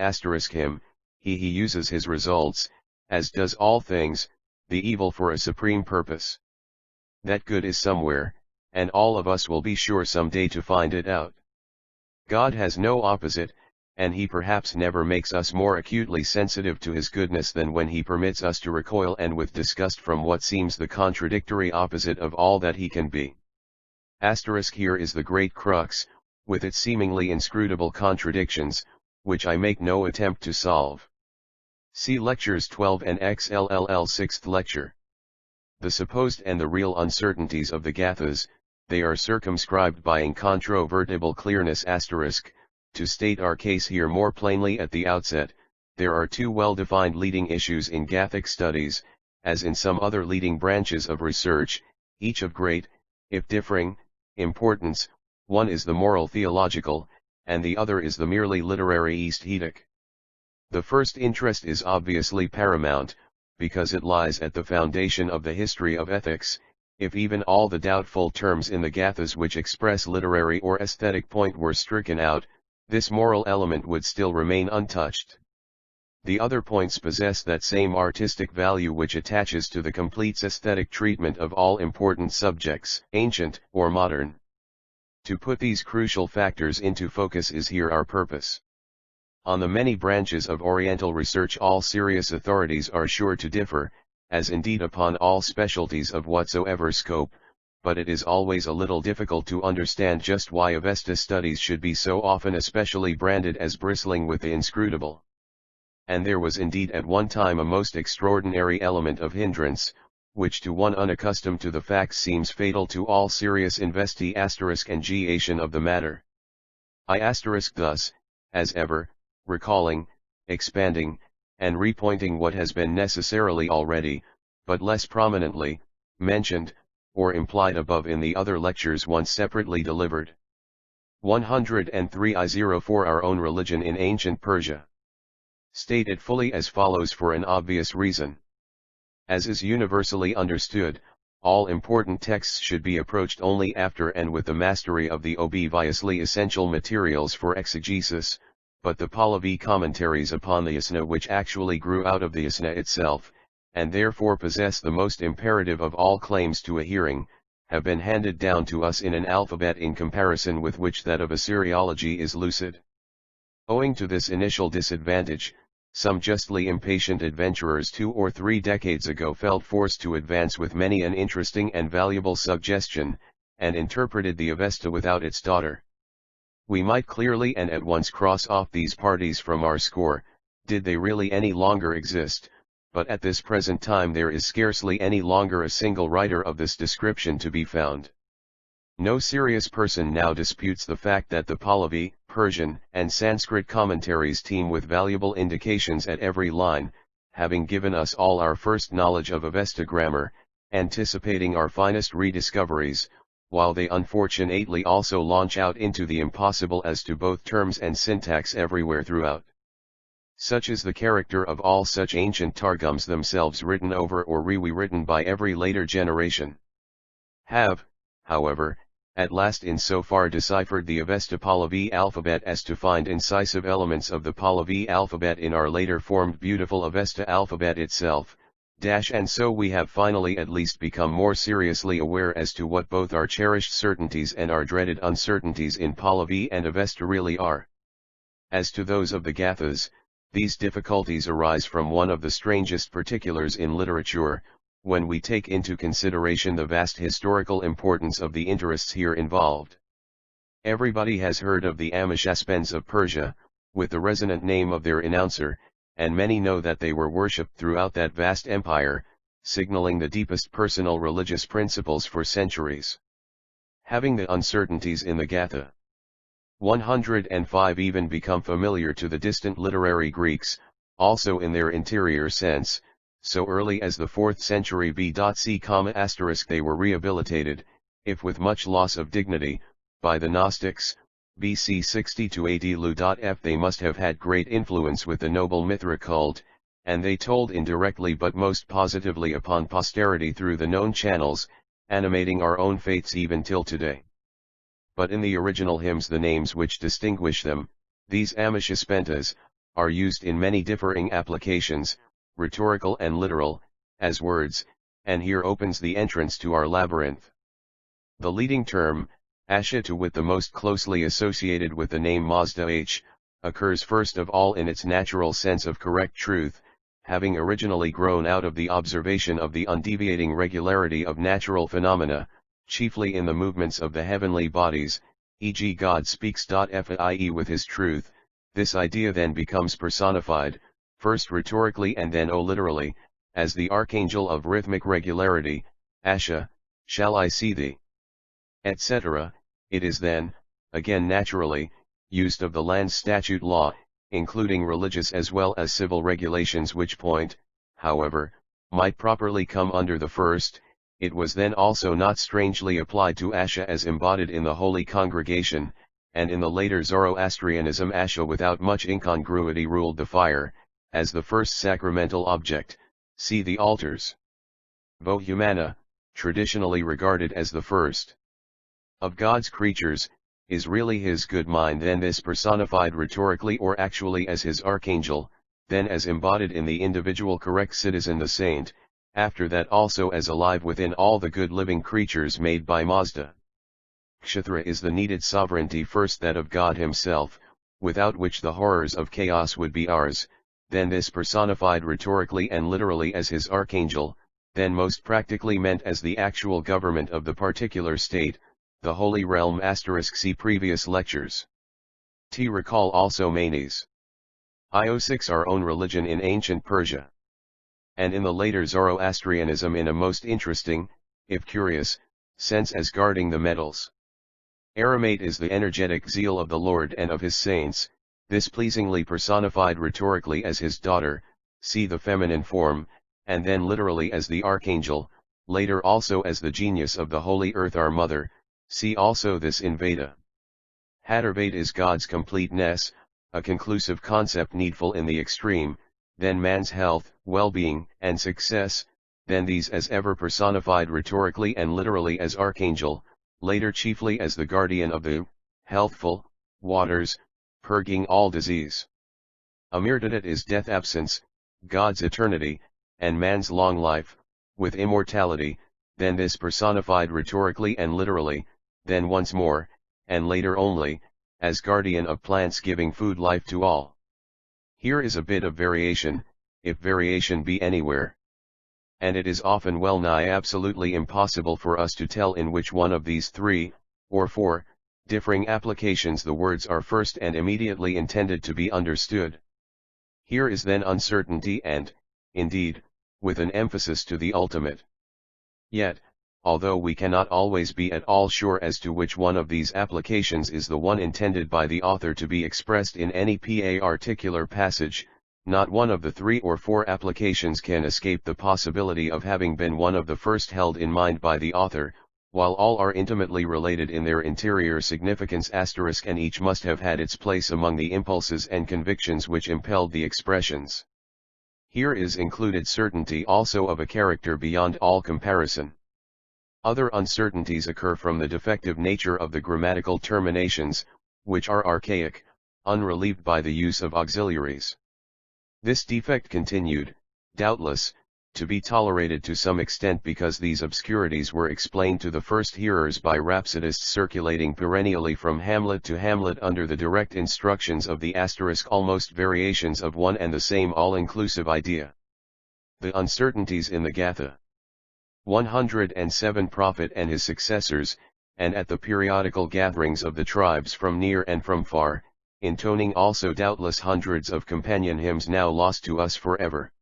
Speaker 1: him, he uses his results, as does all things, the evil for a supreme purpose. That good is somewhere, and all of us will be sure some day to find it out. God has no opposite, and he perhaps never makes us more acutely sensitive to his goodness than when he permits us to recoil and with disgust from what seems the contradictory opposite of all that he can be. Here is the great crux, with its seemingly inscrutable contradictions, which I make no attempt to solve. See Lectures 12 and XLLL 6th Lecture. The supposed and the real uncertainties of the Gathas, they are circumscribed by incontrovertible clearness. To state our case here more plainly at the outset, there are two well-defined leading issues in Gathic studies, as in some other leading branches of research, each of great, if differing, importance. One is the moral theological, and the other is the merely literary aesthetic. The first interest is obviously paramount, because it lies at the foundation of the history of ethics. If even all the doubtful terms in the Gathas which express literary or aesthetic point were stricken out, this moral element would still remain untouched. The other points possess that same artistic value which attaches to the complete aesthetic treatment of all important subjects, ancient or modern. To put these crucial factors into focus is here our purpose. On the many branches of Oriental research all serious authorities are sure to differ, as indeed upon all specialties of whatsoever scope, but it is always a little difficult to understand just why Avesta studies should be so often especially branded as bristling with the inscrutable. And there was indeed at one time a most extraordinary element of hindrance, which to one unaccustomed to the facts seems fatal to all serious investigation of the matter. Thus, as ever, recalling, expanding, and repointing what has been necessarily already, but less prominently, mentioned, or implied above in the other lectures once separately delivered. 103 I04 Our own religion in ancient Persia. State it fully as follows for an obvious reason. As is universally understood, all important texts should be approached only after and with the mastery of the obviously essential materials for exegesis, but the Pahlavi commentaries upon the Yasna which actually grew out of the Yasna itself, and therefore possess the most imperative of all claims to a hearing, have been handed down to us in an alphabet in comparison with which that of Assyriology is lucid. Owing to this initial disadvantage, some justly impatient adventurers 2 or 3 decades ago felt forced to advance with many an interesting and valuable suggestion, and interpreted the Avesta without its daughter. We might clearly and at once cross off these parties from our score, did they really any longer exist, but at this present time there is scarcely any longer a single writer of this description to be found. No serious person now disputes the fact that the Pahlavi, Persian, and Sanskrit commentaries teem with valuable indications at every line, having given us all our first knowledge of Avesta grammar, anticipating our finest rediscoveries, while they unfortunately also launch out into the impossible as to both terms and syntax everywhere throughout. Such is the character of all such ancient targums themselves, written over or rewritten by every later generation. Have, however, at last in so far deciphered the Avesta Pahlavi alphabet as to find incisive elements of the Pahlavi alphabet in our later formed beautiful Avesta alphabet itself, and so we have finally at least become more seriously aware as to what both our cherished certainties and our dreaded uncertainties in Pahlavi and Avesta really are. As to those of the Gathas, these difficulties arise from one of the strangest particulars in literature, when we take into consideration the vast historical importance of the interests here involved. Everybody has heard of the Ameshaspends of Persia, with the resonant name of their announcer, and many know that they were worshipped throughout that vast empire, signaling the deepest personal religious principles for centuries. Having the uncertainties in the Gatha 105 even become familiar to the distant literary Greeks, also in their interior sense, so early as the 4th century B.C. They were rehabilitated, if with much loss of dignity, by the Gnostics. BC 60 to AD Lu.F. They must have had great influence with the noble Mithra cult, and they told indirectly but most positively upon posterity through the known channels, animating our own faiths even till today. But in the original hymns the names which distinguish them, these Ameshaspentas, are used in many differing applications, rhetorical and literal, as words, and here opens the entrance to our labyrinth. The leading term, Asha, to wit the most closely associated with the name Mazda H, occurs first of all in its natural sense of correct truth, having originally grown out of the observation of the undeviating regularity of natural phenomena, chiefly in the movements of the heavenly bodies, e.g. God speaks. I.e. with his truth. This idea then becomes personified, first rhetorically and then literally, as the archangel of rhythmic regularity, Asha, shall I see thee? Etc. It is then, again naturally, used of the land statute law, including religious as well as civil regulations which point, however, might properly come under the first. It was then also not strangely applied to Asha as embodied in the Holy Congregation, and in the later Zoroastrianism Asha without much incongruity ruled the fire, as the first sacramental object, see the altars. Vo Humana, traditionally regarded as the first of God's creatures, is really his good mind, then this personified rhetorically or actually as his archangel, then as embodied in the individual correct citizen the saint, after that also as alive within all the good living creatures made by Mazda. Kshatra is the needed sovereignty first that of God himself, without which the horrors of chaos would be ours, then this personified rhetorically and literally as his archangel, then most practically meant as the actual government of the particular state, the holy realm. See previous lectures. Recall also Manes. IO6 our own religion in ancient Persia. And in the later Zoroastrianism in a most interesting, if curious, sense as guarding the metals. Aramate is the energetic zeal of the Lord and of his saints, this pleasingly personified rhetorically as his daughter, see the feminine form, and then literally as the archangel, later also as the genius of the holy earth our mother, see also this in Veda. Hadarvate is God's completeness, a conclusive concept needful in the extreme, then man's health, well-being, and success, then these as ever personified rhetorically and literally as archangel, later chiefly as the guardian of the healthful waters, purging all disease. Amirdadat is death absence, God's eternity, and man's long life, with immortality, then this personified rhetorically and literally, then once more, and later only, as guardian of plants giving food life to all. Here is a bit of variation, if variation be anywhere. And it is often well nigh absolutely impossible for us to tell in which one of these 3, or 4, differing applications the words are first and immediately intended to be understood. Here is then uncertainty and, indeed, with an emphasis to the ultimate. Yet, although we cannot always be at all sure as to which one of these applications is the one intended by the author to be expressed in any particular passage, not one of the 3 or 4 applications can escape the possibility of having been one of the first held in mind by the author, while all are intimately related in their interior significance *, and each must have had its place among the impulses and convictions which impelled the expressions. Here is included certainty also of a character beyond all comparison. Other uncertainties occur from the defective nature of the grammatical terminations, which are archaic, unrelieved by the use of auxiliaries. This defect continued, doubtless, to be tolerated to some extent because these obscurities were explained to the first hearers by rhapsodists circulating perennially from hamlet to hamlet under the direct instructions of the *, almost variations of one and the same all-inclusive idea. The uncertainties in the Gatha 107 Prophet and his successors, and at the periodical gatherings of the tribes from near and from far, intoning also doubtless hundreds of companion hymns now lost to us forever.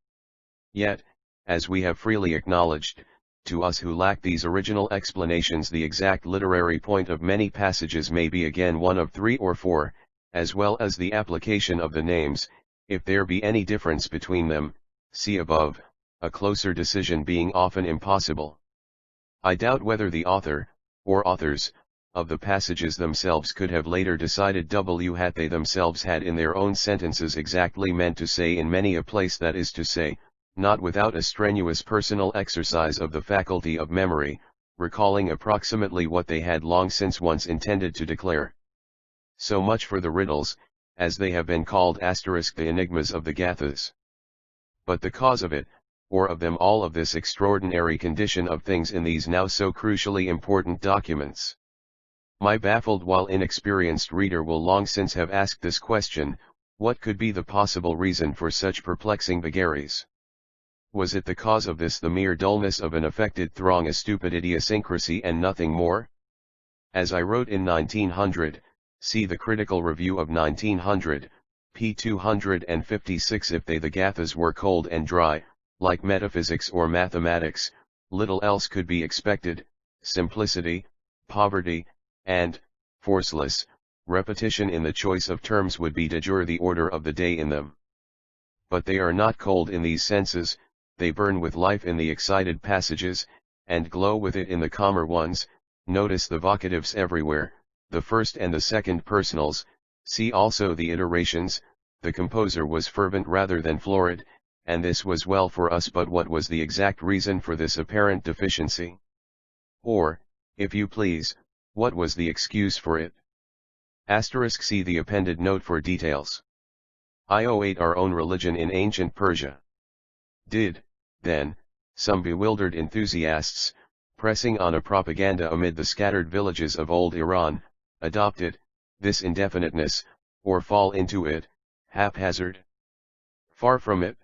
Speaker 1: Yet, as we have freely acknowledged, to us who lack these original explanations the exact literary point of many passages may be again one of 3 or 4, as well as the application of the names, if there be any difference between them, see above, a closer decision being often impossible. I doubt whether the author, or authors, of the passages themselves could have later decided had they themselves had in their own sentences exactly meant to say in many a place, that is to say, not without a strenuous personal exercise of the faculty of memory, recalling approximately what they had long since once intended to declare. So much for the riddles, as they have been called *, the enigmas of the Gathas. But the cause of it, or of them all, of this extraordinary condition of things in these now so crucially important documents. My baffled while inexperienced reader will long since have asked this question: what could be the possible reason for such perplexing vagaries? Was it the cause of this the mere dullness of an affected throng, a stupid idiosyncrasy and nothing more? As I wrote in 1900, see the Critical Review of 1900, p. 256, if they the Gathas were cold and dry, like metaphysics or mathematics, little else could be expected. Simplicity, poverty, and, forceless, repetition in the choice of terms would be de jure the order of the day in them. But they are not cold in these senses, they burn with life in the excited passages, and glow with it in the calmer ones. Notice the vocatives everywhere, the first and the second personals, see also the iterations. The composer was fervent rather than florid, and this was well for us, but what was the exact reason for this apparent deficiency? Or, if you please, what was the excuse for it? * See the appended note for details. I08 Our own religion in ancient Persia. Did, then, some bewildered enthusiasts, pressing on a propaganda amid the scattered villages of old Iran, adopt it, this indefiniteness, or fall into it, haphazard? Far from it.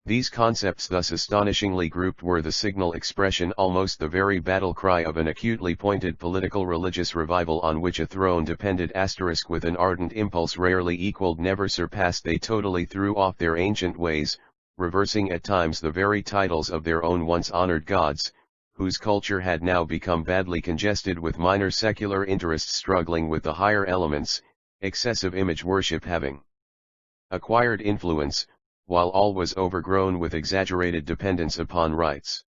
Speaker 1: These concepts thus astonishingly grouped were the signal expression, almost the very battle cry, of an acutely pointed political religious revival on which a throne depended * with an ardent impulse rarely equalled, never surpassed. They totally threw off their ancient ways, reversing at times the very titles of their own once honored gods, whose culture had now become badly congested with minor secular interests struggling with the higher elements, excessive image worship having acquired influence, while all was overgrown with exaggerated dependence upon rites.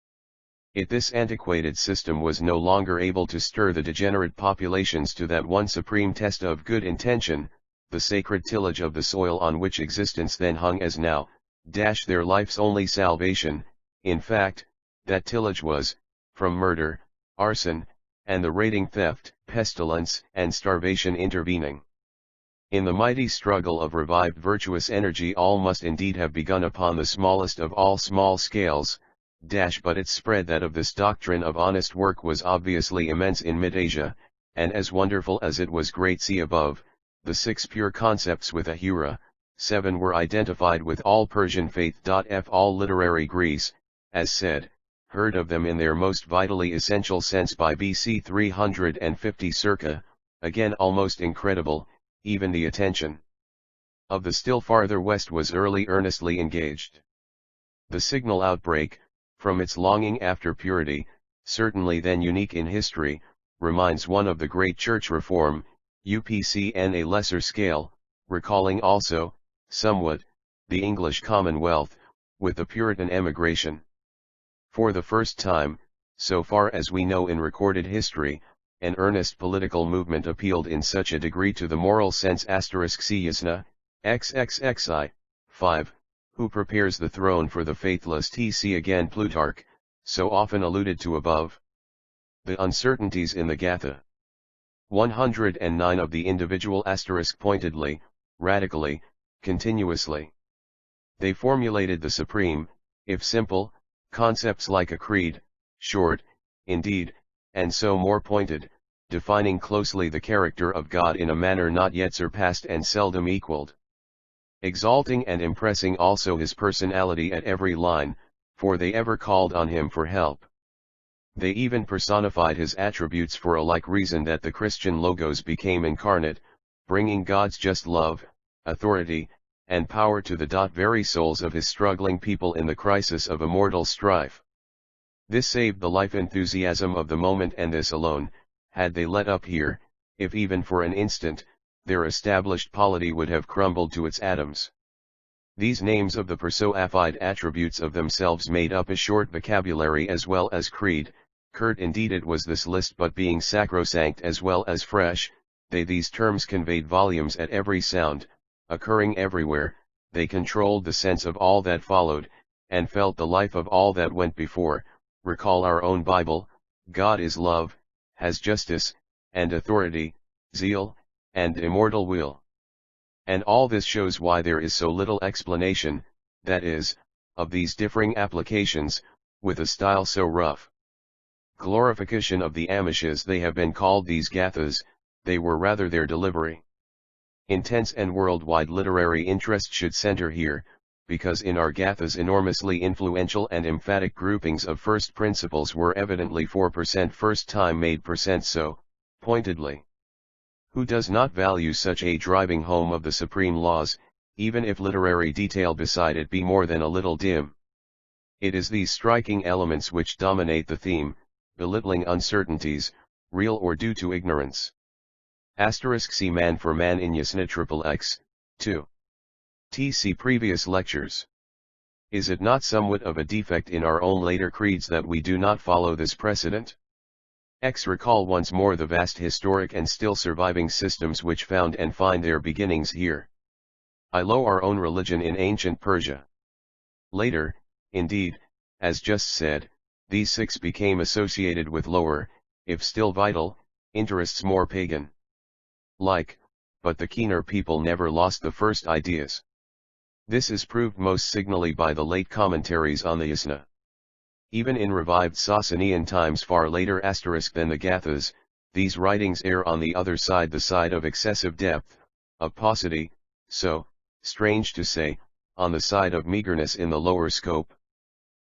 Speaker 1: This antiquated system was no longer able to stir the degenerate populations to that one supreme test of good intention, the sacred tillage of the soil on which existence then hung as now, their life's only salvation. In fact, that tillage was, from murder, arson, and the raiding theft, pestilence, and starvation intervening. In the mighty struggle of revived virtuous energy, all must indeed have begun upon the smallest of all small scales, but its spread, that of this doctrine of honest work, was obviously immense in mid-Asia, and as wonderful as it was great. See above, the 6 pure concepts with Ahura, 7 were identified with all Persian faith. All literary Greece, as said, heard of them in their most vitally essential sense by BC 350 circa. Again, almost incredible, even the attention of the still farther west was earnestly engaged. The signal outbreak, from its longing after purity, certainly then unique in history, reminds one of the great church reform, UPC on a lesser scale, recalling also, somewhat, the English Commonwealth, with the Puritan emigration. For the first time, so far as we know in recorded history, an earnest political movement appealed in such a degree to the moral sense *****, XXXI, 5, who prepares the throne for the faithless TC again Plutarch, so often alluded to above. The uncertainties in the Gatha. 109 of the individual * pointedly, radically, continuously. They formulated the supreme, if simple, concepts like a creed, short, indeed, and so more pointed, defining closely the character of God in a manner not yet surpassed and seldom equaled. Exalting and impressing also his personality at every line, for they ever called on him for help. They even personified his attributes for a like reason that the Christian logos became incarnate, bringing God's just love, authority, and power to the very souls of his struggling people in the crisis of immortal strife. This saved the life enthusiasm of the moment, and this alone, had they let up here, if even for an instant, their established polity would have crumbled to its atoms. These names of the personified attributes of themselves made up a short vocabulary as well as creed. Curt indeed it was this list, but being sacrosanct as well as fresh, these terms conveyed volumes at every sound, occurring everywhere, they controlled the sense of all that followed, and felt the life of all that went before. Recall our own Bible: God is love, has justice, and authority, zeal, and immortal will. And all this shows why there is so little explanation, that is, of these differing applications, with a style so rough. Glorification of the Amishes they have been called, these Gathas, they were rather their delivery. Intense and worldwide literary interest should center here, because in our Gathas enormously influential and emphatic groupings of first principles were evidently 4% first time made % so, pointedly. Who does not value such a driving home of the supreme laws, even if literary detail beside it be more than a little dim? It is these striking elements which dominate the theme, belittling uncertainties, real or due to ignorance. See man for man in Yasna XXX, 2. See previous lectures. Is it not somewhat of a defect in our own later creeds that we do not follow this precedent? Recall once more the vast historic and still surviving systems which found and find their beginnings here. Our own religion in ancient Persia. Later, indeed, as just said, these 6 became associated with lower, if still vital, interests more pagan. But the keener people never lost the first ideas. This is proved most signally by the late commentaries on the Yasna. Even in revived Sasanian times far later * than the Gathas, these writings err on the other side, the side of excessive depth, of paucity, so, strange to say, on the side of meagerness in the lower scope.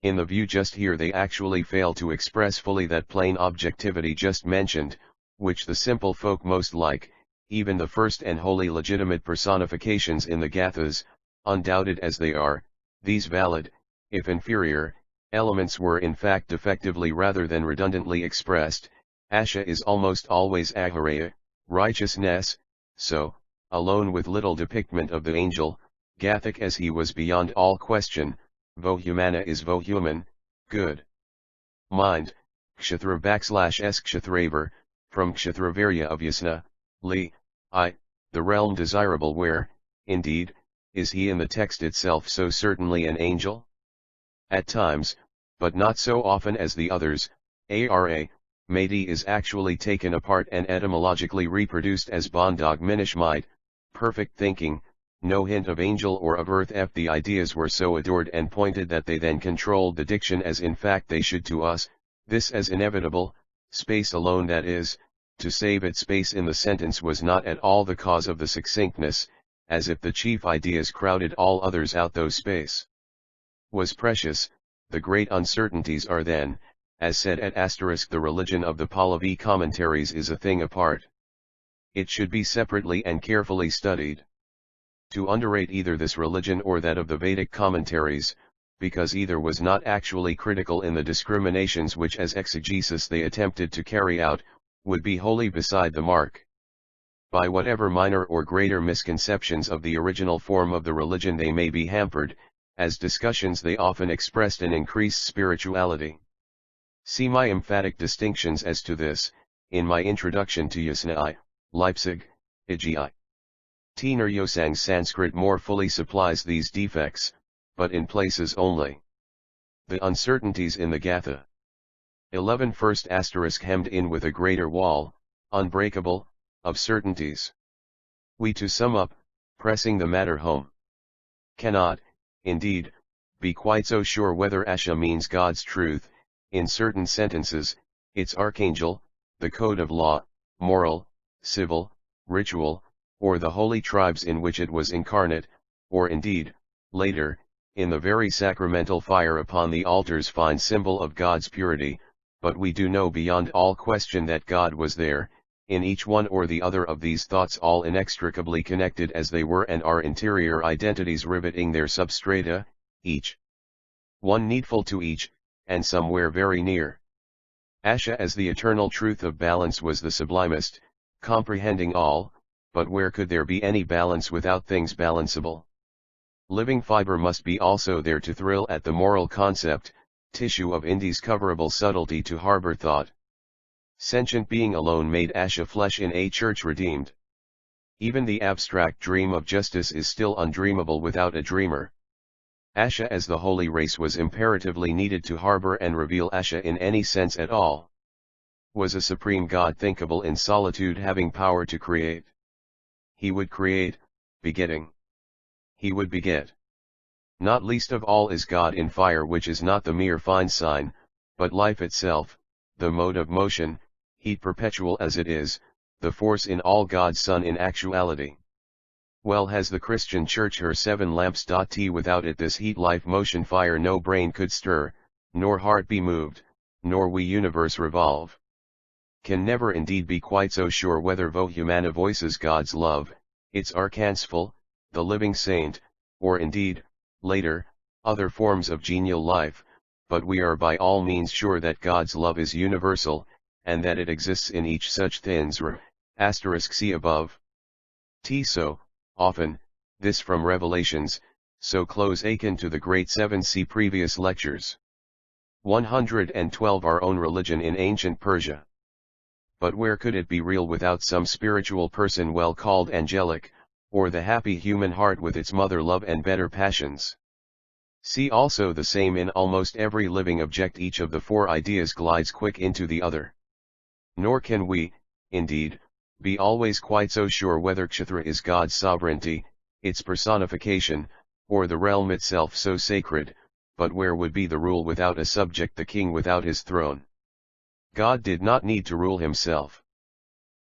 Speaker 1: In the view just here they actually fail to express fully that plain objectivity just mentioned, which the simple folk most like. Even the first and wholly legitimate personifications in the Gathas, undoubted as they are, these valid, if inferior, elements were in fact defectively rather than redundantly expressed. Asha is almost always Ahareya, righteousness, so, alone with little depictment of the angel, Gathic as he was beyond all question, Vohumana is Vohuman, good. Mind, Kshatra /s Kshatravar, from Kshatravarya of Yasna, the realm desirable where, indeed, is he in the text itself so certainly an angel? At times, but not so often as the others, Madi is actually taken apart and etymologically reproduced as Bondog Minishmite, perfect thinking, no hint of angel or of earth. The ideas were so adored and pointed that they then controlled the diction as in fact they should to us, this as inevitable, space alone, that is, to save it space in the sentence was not at all the cause of the succinctness, as if the chief ideas crowded all others out, though space was precious. The great uncertainties are then, as said at * the religion of the Pahlavi commentaries is a thing apart. It should be separately and carefully studied. To underrate either this religion or that of the Vedic commentaries, because either was not actually critical in the discriminations which as exegesis they attempted to carry out, would be wholly beside the mark. By whatever minor or greater misconceptions of the original form of the religion they may be hampered, as discussions they often expressed an increased spirituality. See my emphatic distinctions as to this, in my introduction to Yasna, Leipzig, Igi. Tiner Yosang Sanskrit more fully supplies these defects, but in places only. The uncertainties in the Gatha. 11 First asterisk hemmed in with a greater wall, unbreakable, of certainties. We to sum up, pressing the matter home. Cannot, indeed, be quite so sure whether Asha means God's truth, in certain sentences, its archangel, the code of law, moral, civil, ritual, or the holy tribes in which it was incarnate, or indeed, later, in the very sacramental fire upon the altar's fine symbol of God's purity, but we do know beyond all question that God was there, in each one or the other of these thoughts, all inextricably connected as they were and are interior identities riveting their substrata, each one needful to each, and somewhere very near. Asha as the eternal truth of balance was the sublimest, comprehending all, but where could there be any balance without things balanceable? Living fiber must be also there to thrill at the moral concept, tissue of indiscoverable subtlety to harbor thought. Sentient being alone made Asha flesh in a church redeemed. Even the abstract dream of justice is still undreamable without a dreamer. Asha as the holy race was imperatively needed to harbor and reveal Asha in any sense at all. Was a supreme God thinkable in solitude having power to create? He would create, begetting. He would beget. Not least of all is God in fire, which is not the mere fine sign, but life itself, the mode of motion, heat perpetual as it is, the force in all God's Son in actuality. Well has the Christian Church her 7 lamps. T without it this heat life motion fire no brain could stir, nor heart be moved, nor we universe revolve. Can never indeed be quite so sure whether vo humana voices God's love, its archangelful, the living saint, or indeed, later, other forms of genial life, but we are by all means sure that God's love is universal, and that it exists in each such things. See above. So, often, this from Revelations, so close akin to the great 7 see previous lectures. 112 Our own religion in ancient Persia. But where could it be real without some spiritual person well called angelic, or the happy human heart with its mother love and better passions? See also the same in almost every living object. Each of the 4 ideas glides quick into the other. Nor can we, indeed, be always quite so sure whether Kshatriya is God's sovereignty, its personification, or the realm itself so sacred, but where would be the rule without a subject, the king without his throne? God did not need to rule himself.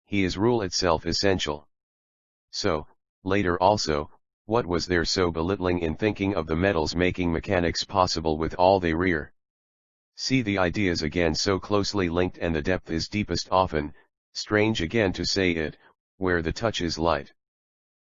Speaker 1: He is rule itself essential. So, later also, what was there so belittling in thinking of the metals making mechanics possible with all they rear? See the ideas again so closely linked, and the depth is deepest often, strange again to say it, where the touch is light.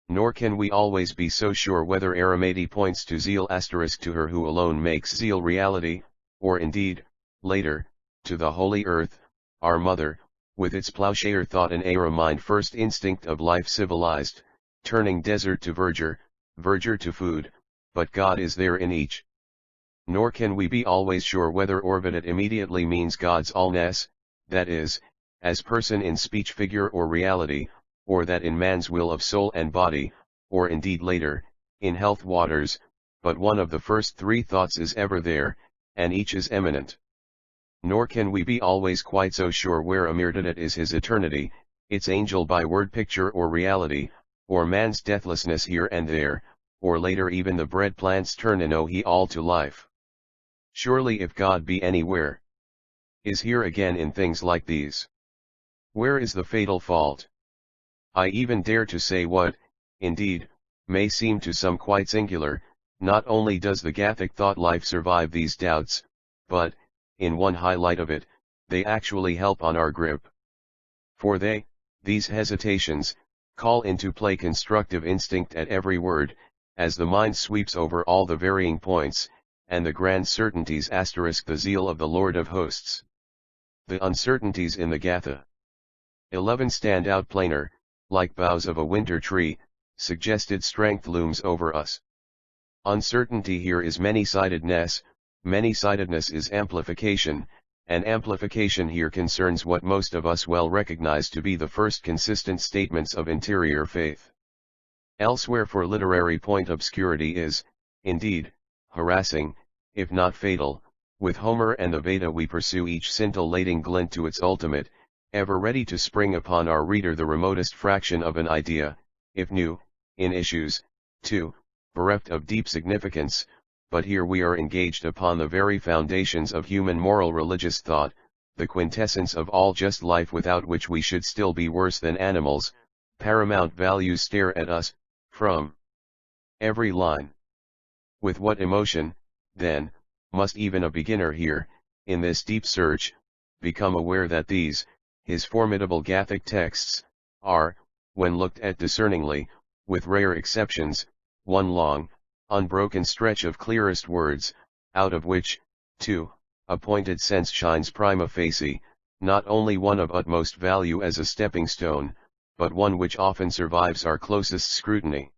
Speaker 1: Nor can we always be so sure whether Aramati points to zeal * to her who alone makes zeal reality, or indeed, later, to the holy earth, our mother, with its plowshare thought and Ara mind, first instinct of life civilized, turning desert to verdure, verdure to food, but God is there in each. Nor can we be always sure whether Orvidat immediately means God's allness, that is, as person in speech, figure or reality, or that in man's will of soul and body, or indeed later, in health waters, but one of the first 3 thoughts is ever there, and each is eminent. Nor can we be always quite so sure where Amirdadat is his eternity, its angel by word picture or reality, or man's deathlessness here and there, or later even the bread plants turn and he all to life. Surely if God be anywhere, is here again in things like these. Where is the fatal fault? I even dare to say what, indeed, may seem to some quite singular, not only does the Gathic thought life survive these doubts, but, in one highlight of it, they actually help on our grip. For they, these hesitations, call into play constructive instinct at every word, as the mind sweeps over all the varying points, and the grand certainties * the zeal of the Lord of hosts. The uncertainties in the Gatha 11 stand out plainer, like boughs of a winter tree, suggested strength looms over us. Uncertainty here is many-sidedness, many-sidedness is amplification, and amplification here concerns what most of us well recognize to be the first consistent statements of interior faith. Elsewhere for literary point obscurity is, indeed, harassing, if not fatal. With Homer and the Veda we pursue each scintillating glint to its ultimate, ever ready to spring upon our reader the remotest fraction of an idea, if new, in issues, too, bereft of deep significance, but here we are engaged upon the very foundations of human moral religious thought, the quintessence of all just life without which we should still be worse than animals. Paramount values stare at us, from every line. With what emotion, then, must even a beginner here, in this deep search, become aware that these, his formidable Gathic texts, are, when looked at discerningly, with rare exceptions, one long, unbroken stretch of clearest words, out of which, too, a pointed sense shines prima facie, not only one of utmost value as a stepping stone, but one which often survives our closest scrutiny.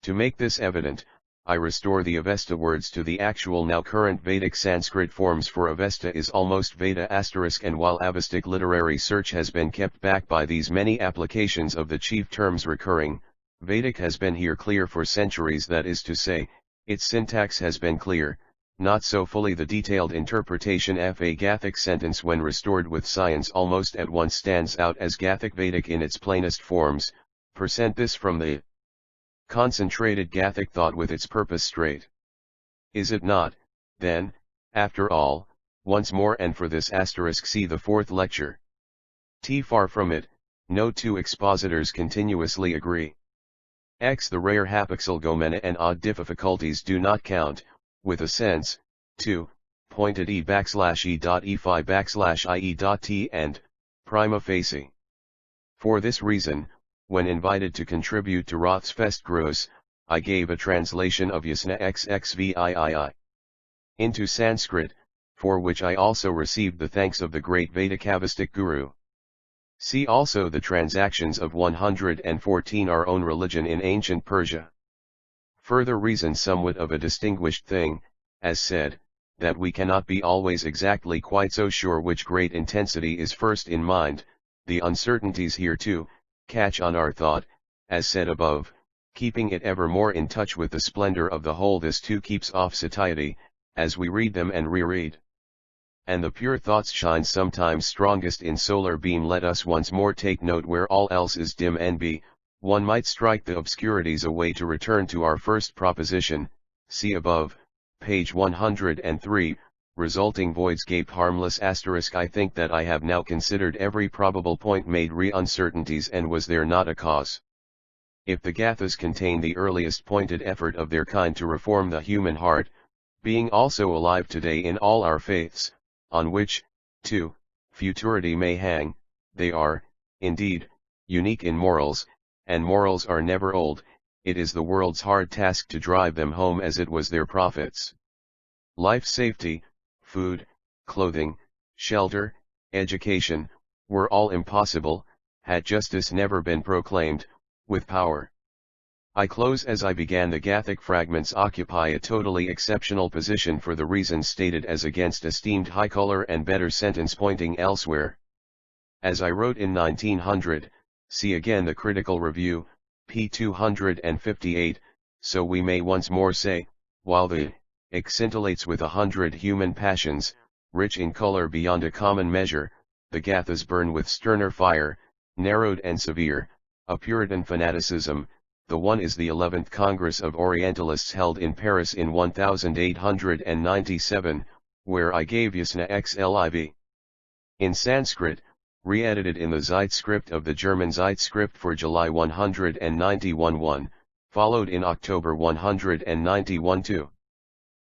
Speaker 1: To make this evident, I restore the Avesta words to the actual now current Vedic Sanskrit forms, for Avesta is almost Veda *, and while Avestic literary search has been kept back by these many applications of the chief terms recurring, Vedic has been here clear for centuries, that is to say, its syntax has been clear, not so fully the detailed interpretation. A Gathic sentence when restored with science almost at once stands out as Gathic Vedic in its plainest forms. This from the concentrated Gathic thought with its purpose straight. Is it not, then, after all, once more, and for this * see the 4th lecture. Far from it, no two expositors continuously agree. The rare hapaxilgomena and odd difficulties do not count, with a sense, to, pointed e.e.fi/ie.t and, prima facie. For this reason, when invited to contribute to Roth's Festgruß, I gave a translation of Yasna XXVIII into Sanskrit, for which I also received the thanks of the great Vedicavastic guru. See also the transactions of 114 Our Own Religion in Ancient Persia. Further reason somewhat of a distinguished thing, as said, that we cannot be always exactly quite so sure which great intensity is first in mind. The uncertainties here too catch on our thought, as said above, keeping it ever more in touch with the splendor of the whole. This too keeps off satiety, as we read them and reread. And the pure thoughts shine sometimes strongest in solar beam. Let us once more take note where all else is dim and be, one might strike the obscurities away to return to our first proposition. See above, page 103, resulting voids gaped harmless *. I think that I have now considered every probable point made re uncertainties, and was there not a cause? If the Gathas contain the earliest pointed effort of their kind to reform the human heart, being also alive today in all our faiths, on which, too, futurity may hang, they are, indeed, unique in morals, and morals are never old. It is the world's hard task to drive them home as it was their prophets. Life, safety, food, clothing, shelter, education, were all impossible, had justice never been proclaimed, with power. I close as I began. The Gathic fragments occupy a totally exceptional position for the reasons stated as against esteemed high color and better sentence pointing elsewhere. As I wrote in 1900, see again the Critical Review, p. 258, so we may once more say, while the scintillates with 100 human passions, rich in color beyond a common measure, the Gathas burn with sterner fire, narrowed and severe, a Puritan fanaticism. The one is the 11th Congress of Orientalists held in Paris in 1897, where I gave Yasna XLIV. In Sanskrit, re-edited in the Zeitschrift of the German Zeitschrift for July 191-1, followed in October 191-2.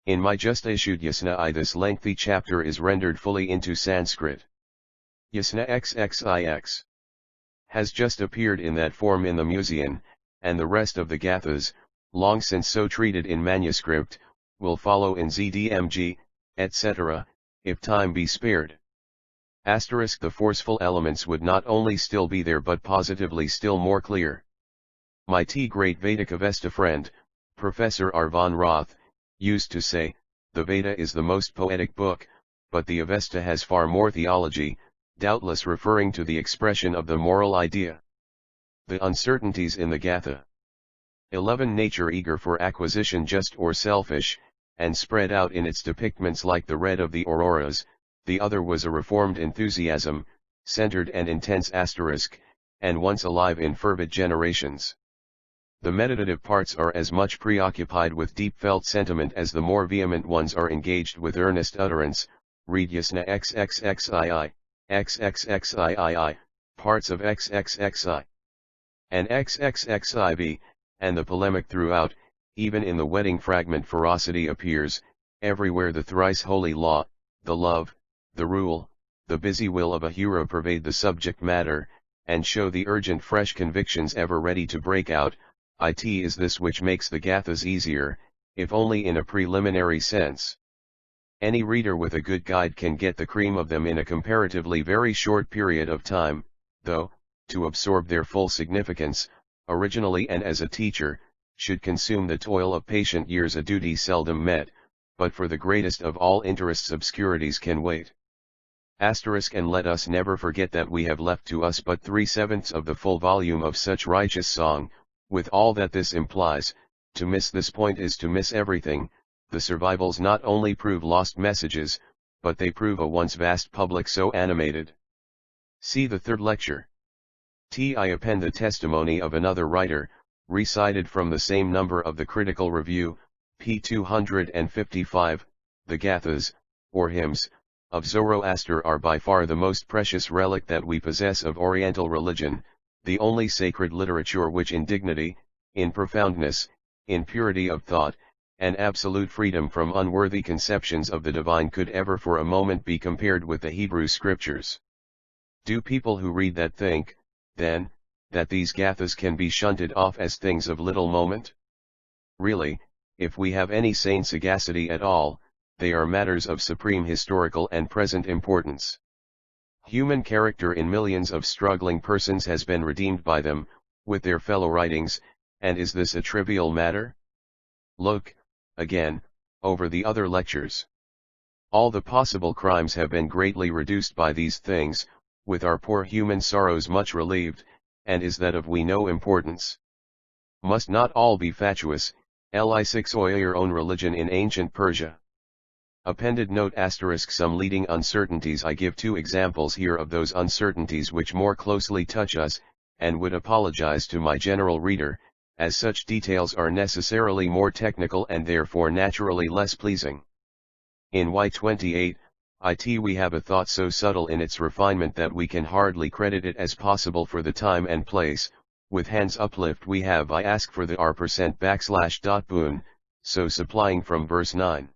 Speaker 1: In my just issued Yasna I this lengthy chapter is rendered fully into Sanskrit. Yasna XXIX has just appeared in that form in the Museum, and the rest of the Gathas, long since so treated in manuscript, will follow in ZDMG, etc., if time be spared. Asterisk the forceful elements would not only still be there but positively still more clear. My great Vedic Avesta friend, Professor Arvan Roth, used to say, the Veda is the most poetic book, but the Avesta has far more theology, doubtless referring to the expression of the moral idea. The uncertainties in the Gatha. 11 Nature eager for acquisition just or selfish, and spread out in its depictments like the red of the auroras, the other was a reformed enthusiasm, centered and intense asterisk, and once alive in fervid generations. The meditative parts are as much preoccupied with deep-felt sentiment as the more vehement ones are engaged with earnest utterance, read Yasna XXXII, XXXIII, parts of XXXI, and XXXIV, and the polemic throughout, even in the wedding fragment ferocity appears, everywhere the thrice holy law, the love, the rule, the busy will of a hero pervade the subject matter, and show the urgent fresh convictions ever ready to break out. It is this which makes the Gathas easier, if only in a preliminary sense. Any reader with a good guide can get the cream of them in a comparatively very short period of time, though, to absorb their full significance, originally and as a teacher, should consume the toil of patient years, a duty seldom met, but for the greatest of all interests obscurities can wait. Asterisk and let us never forget that we have left to us but 3/7 of the full volume of such righteous song, with all that this implies. To miss this point is to miss everything. The survivals not only prove lost messages, but they prove a once vast public so animated. See the third lecture. I append the testimony of another writer, recited from the same number of the Critical Review, p. 255, the Gathas, or hymns, of Zoroaster are by far the most precious relic that we possess of Oriental religion, the only sacred literature which in dignity, in profoundness, in purity of thought, and absolute freedom from unworthy conceptions of the divine could ever for a moment be compared with the Hebrew Scriptures. Do people who read that think, then, that these Gathas can be shunted off as things of little moment? Really, if we have any sane sagacity at all, they are matters of supreme historical and present importance. Human character in millions of struggling persons has been redeemed by them, with their fellow writings, and is this a trivial matter? Look, again, over the other lectures. All the possible crimes have been greatly reduced by these things, with our poor human sorrows much relieved, and is that of we no importance? Must not all be fatuous, li6 your own religion in ancient Persia? Appended note asterisk some leading uncertainties. I give 2 examples here of those uncertainties which more closely touch us, and would apologize to my general reader, as such details are necessarily more technical and therefore naturally less pleasing. In Y28, we have a thought so subtle in its refinement that we can hardly credit it as possible for the time and place. With hands uplift we have I ask for the r%\boon, so supplying from verse 9.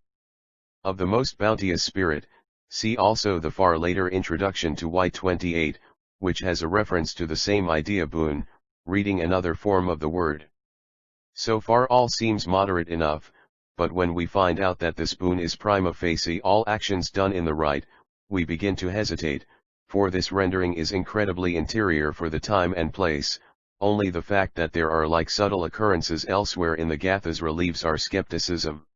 Speaker 1: Of the most bounteous spirit, see also the far later introduction to Y28, which has a reference to the same idea boon, reading another form of the word. So far all seems moderate enough, but when we find out that this boon is prima facie all actions done in the right, we begin to hesitate, for this rendering is incredibly interior for the time and place. Only the fact that there are like subtle occurrences elsewhere in the Gathas relieves our skepticism.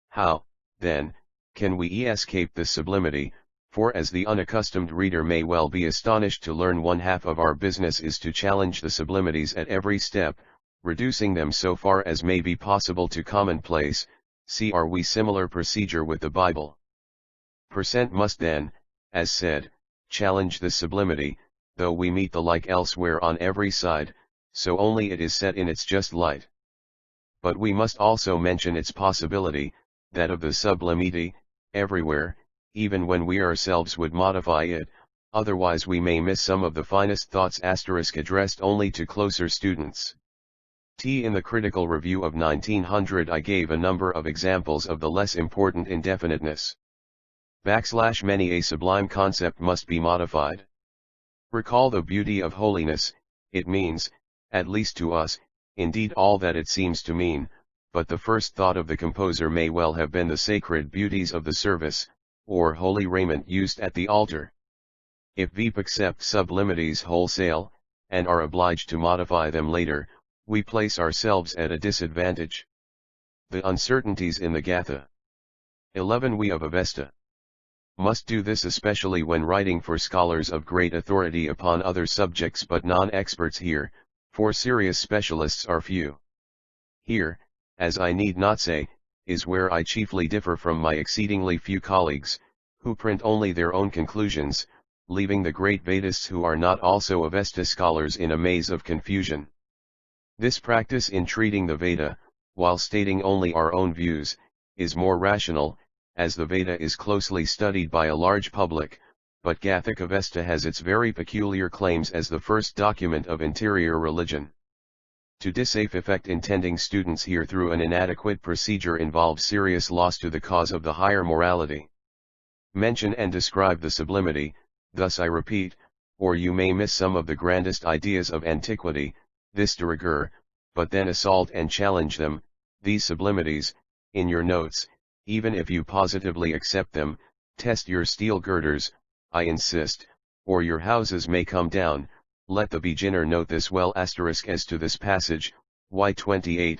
Speaker 1: How, then, can we escape this sublimity? For as the unaccustomed reader may well be astonished to learn, one half of our business is to challenge the sublimities at every step, reducing them so far as may be possible to commonplace. See are we similar procedure with the Bible? Percent must then, as said, challenge the sublimity, though we meet the like elsewhere on every side, so only it is set in its just light. But we must also mention its possibility, that of the sublimity, everywhere, even when we ourselves would modify it, otherwise we may miss some of the finest thoughts addressed only to closer students. In the Critical Review of 1900 I gave a number of examples of the less important indefiniteness. Many a sublime concept must be modified. Recall the beauty of holiness, it means, at least to us, indeed all that it seems to mean, but the first thought of the composer may well have been the sacred beauties of the service, or holy raiment used at the altar. If we accept sublimities wholesale, and are obliged to modify them later, we place ourselves at a disadvantage. The uncertainties in the Gatha. 11. We of Avesta must do this especially when writing for scholars of great authority upon other subjects but non-experts here, for serious specialists are few. Here, as I need not say, is where I chiefly differ from my exceedingly few colleagues, who print only their own conclusions, leaving the great Vedists who are not also Avesta scholars in a maze of confusion. This practice in treating the Veda, while stating only our own views, is more rational, as the Veda is closely studied by a large public, but Gathic Avesta has its very peculiar claims as the first document of interior religion. To dissafe effect intending students here through an inadequate procedure involves serious loss to the cause of the higher morality. Mention and describe the sublimity, thus I repeat, or you may miss some of the grandest ideas of antiquity, this de rigueur, but then assault and challenge them, these sublimities, in your notes, even if you positively accept them, test your steel girders, I insist, or your houses may come down. Let the beginner note this well as to this passage, Y28,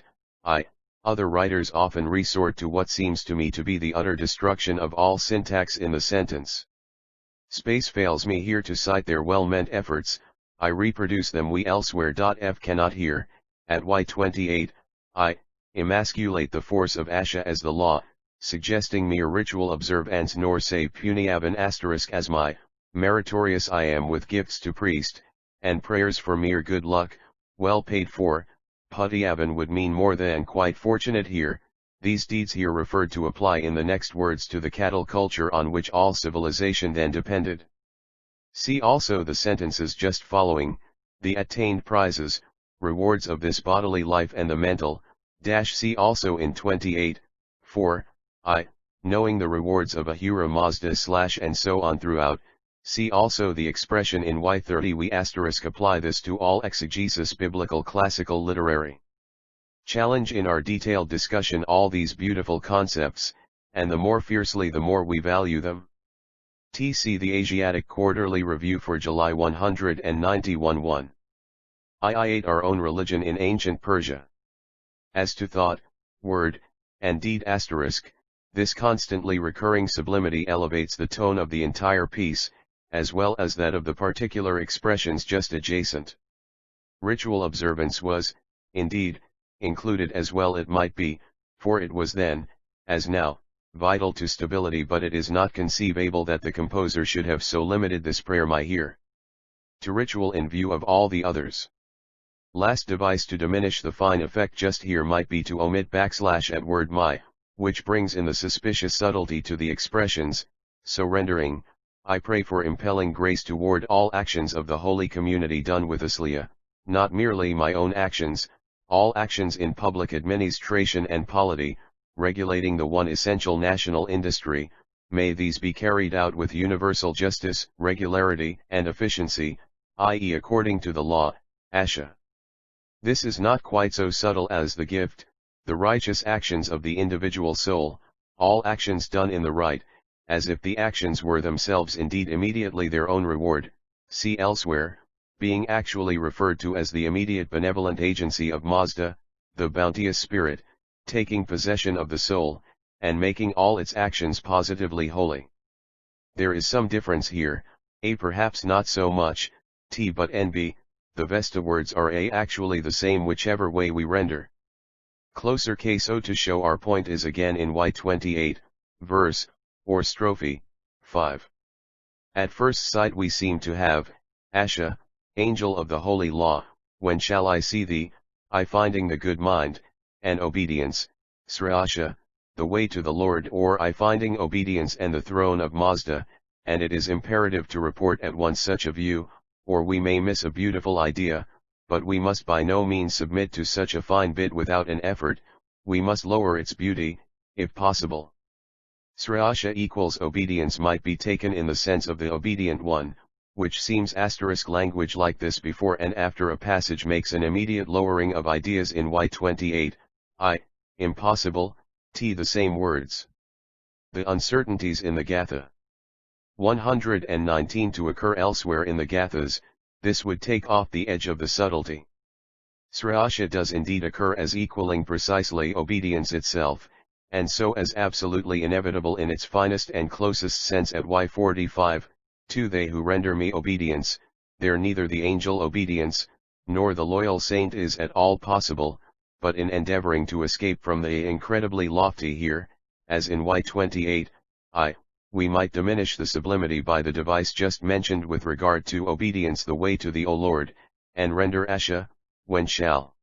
Speaker 1: Other writers often resort to what seems to me to be the utter destruction of all syntax in the sentence. Space fails me here to cite their well-meant efforts, I reproduce them we elsewhere. F cannot here, at Y28, emasculate the force of Asha as the law, suggesting mere ritual observance nor say puniavan as my, meritorious I am with gifts to priest, and prayers for mere good luck, well paid for, putiavan would mean more than quite fortunate here, these deeds here referred to apply in the next words to the cattle culture on which all civilization then depended. See also the sentences just following, the attained prizes, rewards of this bodily life and the mental, see also in 28, for, knowing the rewards of Ahura Mazda / and so on throughout, see also the expression in Y30 we * apply this to all exegesis biblical classical literary. Challenge in our detailed discussion all these beautiful concepts, and the more fiercely the more we value them. See the Asiatic Quarterly Review for July 191 1. II-8 Our own religion in ancient Persia. As to thought, word, and deed *, this constantly recurring sublimity elevates the tone of the entire piece, as well as that of the particular expressions just adjacent. Ritual observance was, indeed, included as well it might be, for it was then, as now, vital to stability, but it is not conceivable that the composer should have so limited this prayer here to ritual in view of all the others. Last device to diminish the fine effect just here might be to omit / at word my, which brings in the suspicious subtlety to the expressions, so rendering, I pray for impelling grace toward all actions of the holy community done with Asliya, not merely my own actions, all actions in public administration and polity, regulating the one essential national industry, may these be carried out with universal justice, regularity, and efficiency, i.e. according to the law, Asha. This is not quite so subtle as the gift, the righteous actions of the individual soul, all actions done in the right, as if the actions were themselves indeed immediately their own reward, see elsewhere, being actually referred to as the immediate benevolent agency of Mazda, the bounteous spirit, taking possession of the soul, and making all its actions positively holy. There is some difference here, perhaps not so much, but NB, the Vesta words are actually the same whichever way we render. Closer case O to show our point is again in Y28, verse, or strophe, 5. At first sight we seem to have, Asha, angel of the holy law, when shall I see thee, I finding the good mind, and obedience, Srasha, the way to the Lord, or I finding obedience and the throne of Mazda, and it is imperative to report at once such a view, or we may miss a beautiful idea, but we must by no means submit to such a fine bit without an effort, we must lower its beauty, if possible. Srasha equals obedience might be taken in the sense of the obedient one, which seems * language like this before and after a passage makes an immediate lowering of ideas in Y28, impossible, the same words. The uncertainties in the Gatha. 119 to occur elsewhere in the Gathas, this would take off the edge of the subtlety. Zoroaster does indeed occur as equaling precisely obedience itself, and so as absolutely inevitable in its finest and closest sense at Y45, to they who render me obedience, there neither the angel obedience, nor the loyal saint is at all possible, but in endeavoring to escape from the incredibly lofty here, as in Y28, we might diminish the sublimity by the device just mentioned with regard to obedience the way to thee O Lord, and render Asha, when shall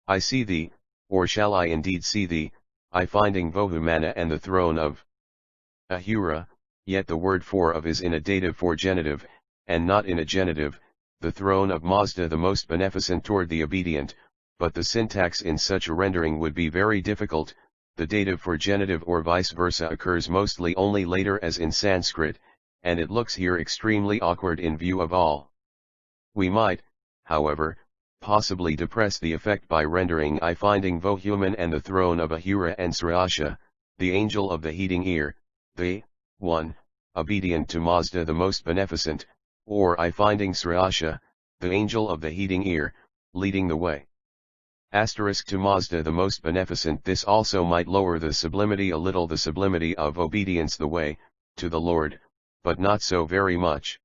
Speaker 1: I see thee, or shall I indeed see thee, I finding Vohumana and the throne of Ahura, yet the word for of is in a dative for genitive, and not in a genitive, the throne of Mazda the most beneficent toward the obedient, but the syntax in such a rendering would be very difficult. The dative for genitive or vice versa occurs mostly only later as in Sanskrit, and it looks here extremely awkward in view of all. We might, however, possibly depress the effect by rendering I finding Vohuman and the throne of Ahura and Zoroaster, the angel of the heating ear, the one, obedient to Mazda the most beneficent, or I finding Zoroaster, the angel of the heating ear, leading the way. Asterisk to Mazda the most beneficent. This also might lower the sublimity a little, the sublimity of obedience the way, to the Lord, but not so very much.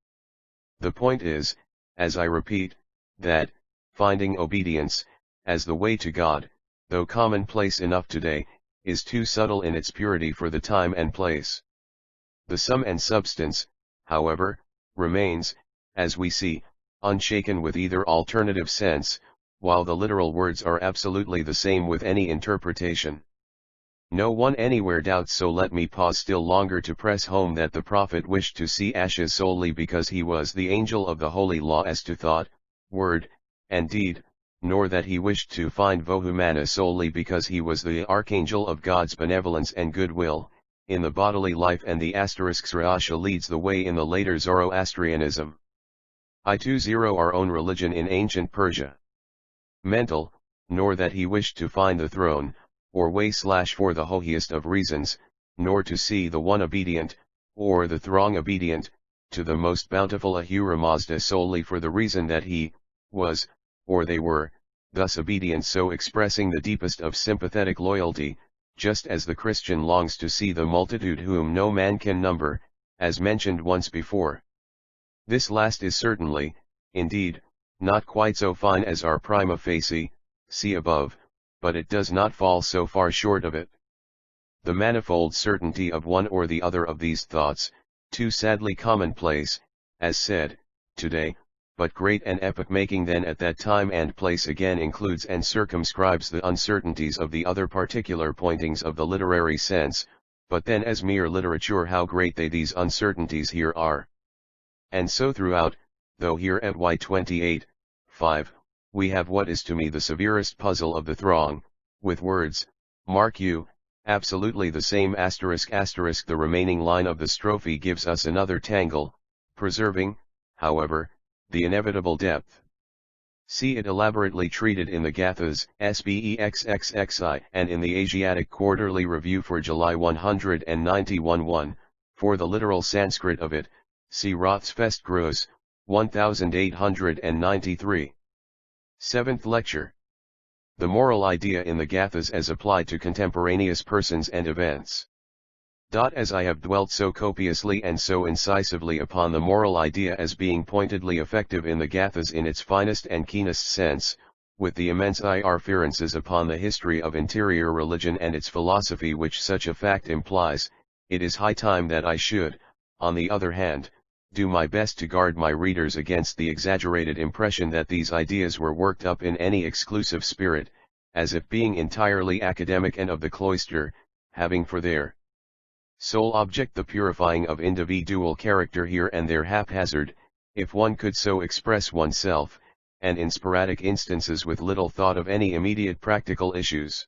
Speaker 1: The point is, as I repeat, that, finding obedience, as the way to God, though commonplace enough today, is too subtle in its purity for the time and place. The sum and substance, however, remains, as we see, unshaken with either alternative sense, while the literal words are absolutely the same with any interpretation. No one anywhere doubts, so let me pause still longer to press home that the prophet wished to see Asha solely because he was the angel of the holy law as to thought, word, and deed, nor that he wished to find Vohumana solely because he was the archangel of God's benevolence and goodwill, in the bodily life, and the asterisk Zoroaster leads the way in the later Zoroastrianism. I20 our own religion in ancient Persia. Mental, nor that he wished to find the throne, or way for the holiest of reasons, nor to see the one obedient, or the throng obedient, to the most bountiful Ahura Mazda solely for the reason that he, was, or they were, thus obedient, so expressing the deepest of sympathetic loyalty, just as the Christian longs to see the multitude whom no man can number, as mentioned once before. This last is certainly, indeed, not quite so fine as our prima facie, see above, but it does not fall so far short of it. The manifold certainty of one or the other of these thoughts, too sadly commonplace, as said, today, but great and epoch-making then at that time and place, again includes and circumscribes the uncertainties of the other particular pointings of the literary sense, but then as mere literature how great these uncertainties here are. And so throughout, though here at Y28, 5, we have what is to me the severest puzzle of the throng, with words, mark you, absolutely the same asterisk the remaining line of the strophe gives us another tangle, preserving, however, the inevitable depth. See it elaborately treated in the Gathas, SBEXXXI, and in the Asiatic Quarterly Review for July 191-1, for the literal Sanskrit of it, see Rothsfest Gross, 1893. 7th Lecture. The moral idea in the Gathas as applied to contemporaneous persons and events. As I have dwelt so copiously and so incisively upon the moral idea as being pointedly effective in the Gathas in its finest and keenest sense, with the immense interferences upon the history of interior religion and its philosophy which such a fact implies, it is high time that I should, on the other hand, do my best to guard my readers against the exaggerated impression that these ideas were worked up in any exclusive spirit, as if being entirely academic and of the cloister, having for their sole object the purifying of individual character here and there haphazard, if one could so express oneself, and in sporadic instances with little thought of any immediate practical issues.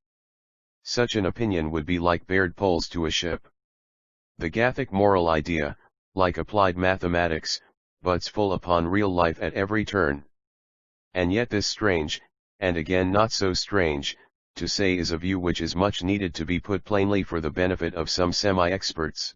Speaker 1: Such an opinion would be like bared poles to a ship. The Gathic moral idea, like applied mathematics, butts full upon real life at every turn. And yet this strange, and again not so strange, to say is a view which is much needed to be put plainly for the benefit of some semi-experts.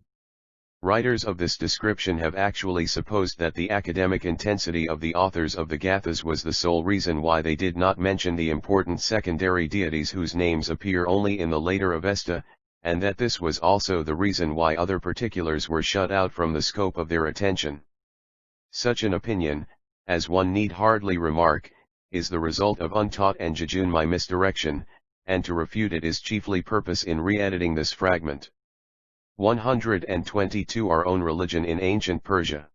Speaker 1: Writers of this description have actually supposed that the academic intensity of the authors of the Gathas was the sole reason why they did not mention the important secondary deities whose names appear only in the later Avesta, and that this was also the reason why other particulars were shut out from the scope of their attention. Such an opinion, as one need hardly remark, is the result of untaught and jejunmai misdirection, and to refute it is chiefly purpose in re-editing this fragment. 122 Our own religion in ancient Persia.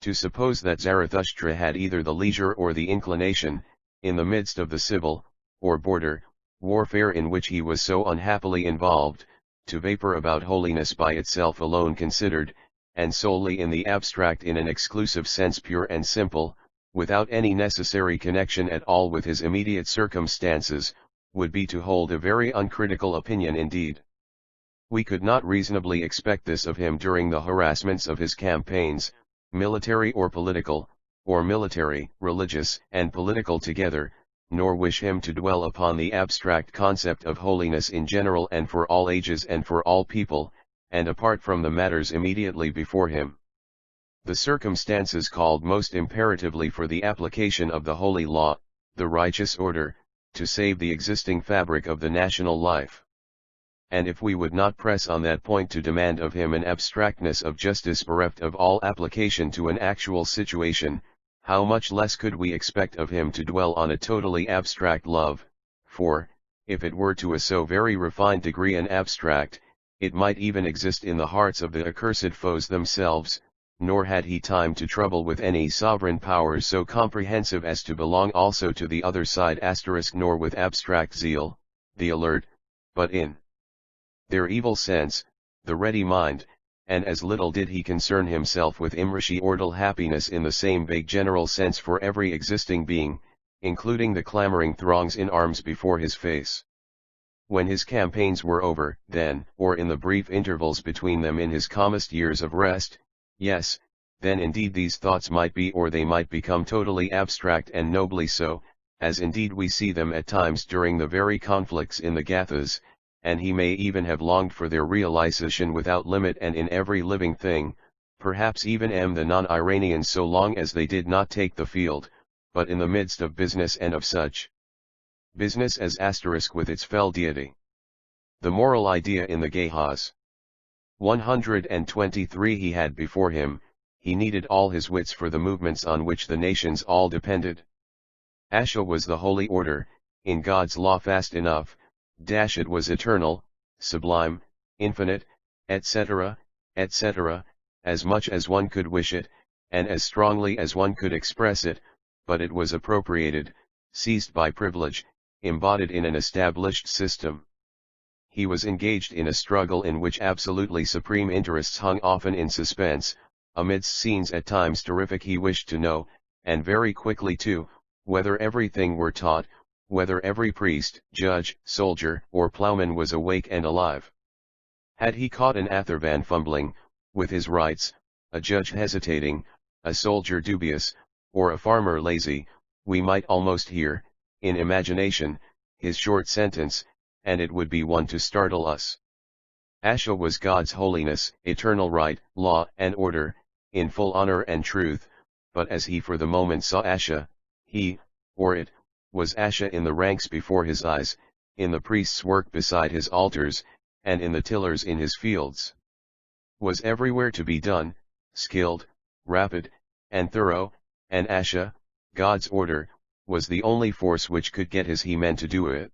Speaker 1: To suppose that Zarathustra had either the leisure or the inclination, in the midst of the civil, or border, warfare in which he was so unhappily involved, to vapor about holiness by itself alone considered, and solely in the abstract in an exclusive sense pure and simple, without any necessary connection at all with his immediate circumstances, would be to hold a very uncritical opinion indeed. We could not reasonably expect this of him during the harassments of his campaigns, military or political, or military, religious, and political together, nor wish him to dwell upon the abstract concept of holiness in general and for all ages and for all people, and apart from the matters immediately before him. The circumstances called most imperatively for the application of the holy law, the righteous order, to save the existing fabric of the national life. And if we would not press on that point to demand of him an abstractness of justice bereft of all application to an actual situation, how much less could we expect of him to dwell on a totally abstract love, for, if it were to a so very refined degree an abstract, it might even exist in the hearts of the accursed foes themselves, nor had he time to trouble with any sovereign powers so comprehensive as to belong also to the other side nor with abstract zeal, the alert, but in their evil sense, the ready mind, and as little did he concern himself with imrishi ordal happiness in the same vague general sense for every existing being, including the clamoring throngs in arms before his face. When his campaigns were over, then, or in the brief intervals between them in his calmest years of rest, yes, then indeed these thoughts might be or they might become totally abstract and nobly so, as indeed we see them at times during the very conflicts in the Gathas, and he may even have longed for their realization without limit and in every living thing, perhaps even the non-Iranians so long as they did not take the field, but in the midst of business and of such business as * with its fell deity. The moral idea in the Gehas. 123 He had before him, he needed all his wits for the movements on which the nations all depended. Asha was the holy order, in God's law fast enough, it was eternal, sublime, infinite, etc., etc., as much as one could wish it, and as strongly as one could express it, but it was appropriated, seized by privilege, embodied in an established system. He was engaged in a struggle in which absolutely supreme interests hung often in suspense, amidst scenes at times terrific. He wished to know, and very quickly too, whether everything were taught, whether every priest, judge, soldier, or plowman was awake and alive. Had he caught an Atharvan fumbling with his rights, a judge hesitating, a soldier dubious, or a farmer lazy, we might almost hear, in imagination, his short sentence, and it would be one to startle us. Asha was God's holiness, eternal right, law and order, in full honor and truth, but as he for the moment saw Asha, he, or it, was Asha in the ranks before his eyes, in the priest's work beside his altars, and in the tillers in his fields. Was everywhere to be done, skilled, rapid, and thorough, and Asha, God's order, was the only force which could get his he-men to do it.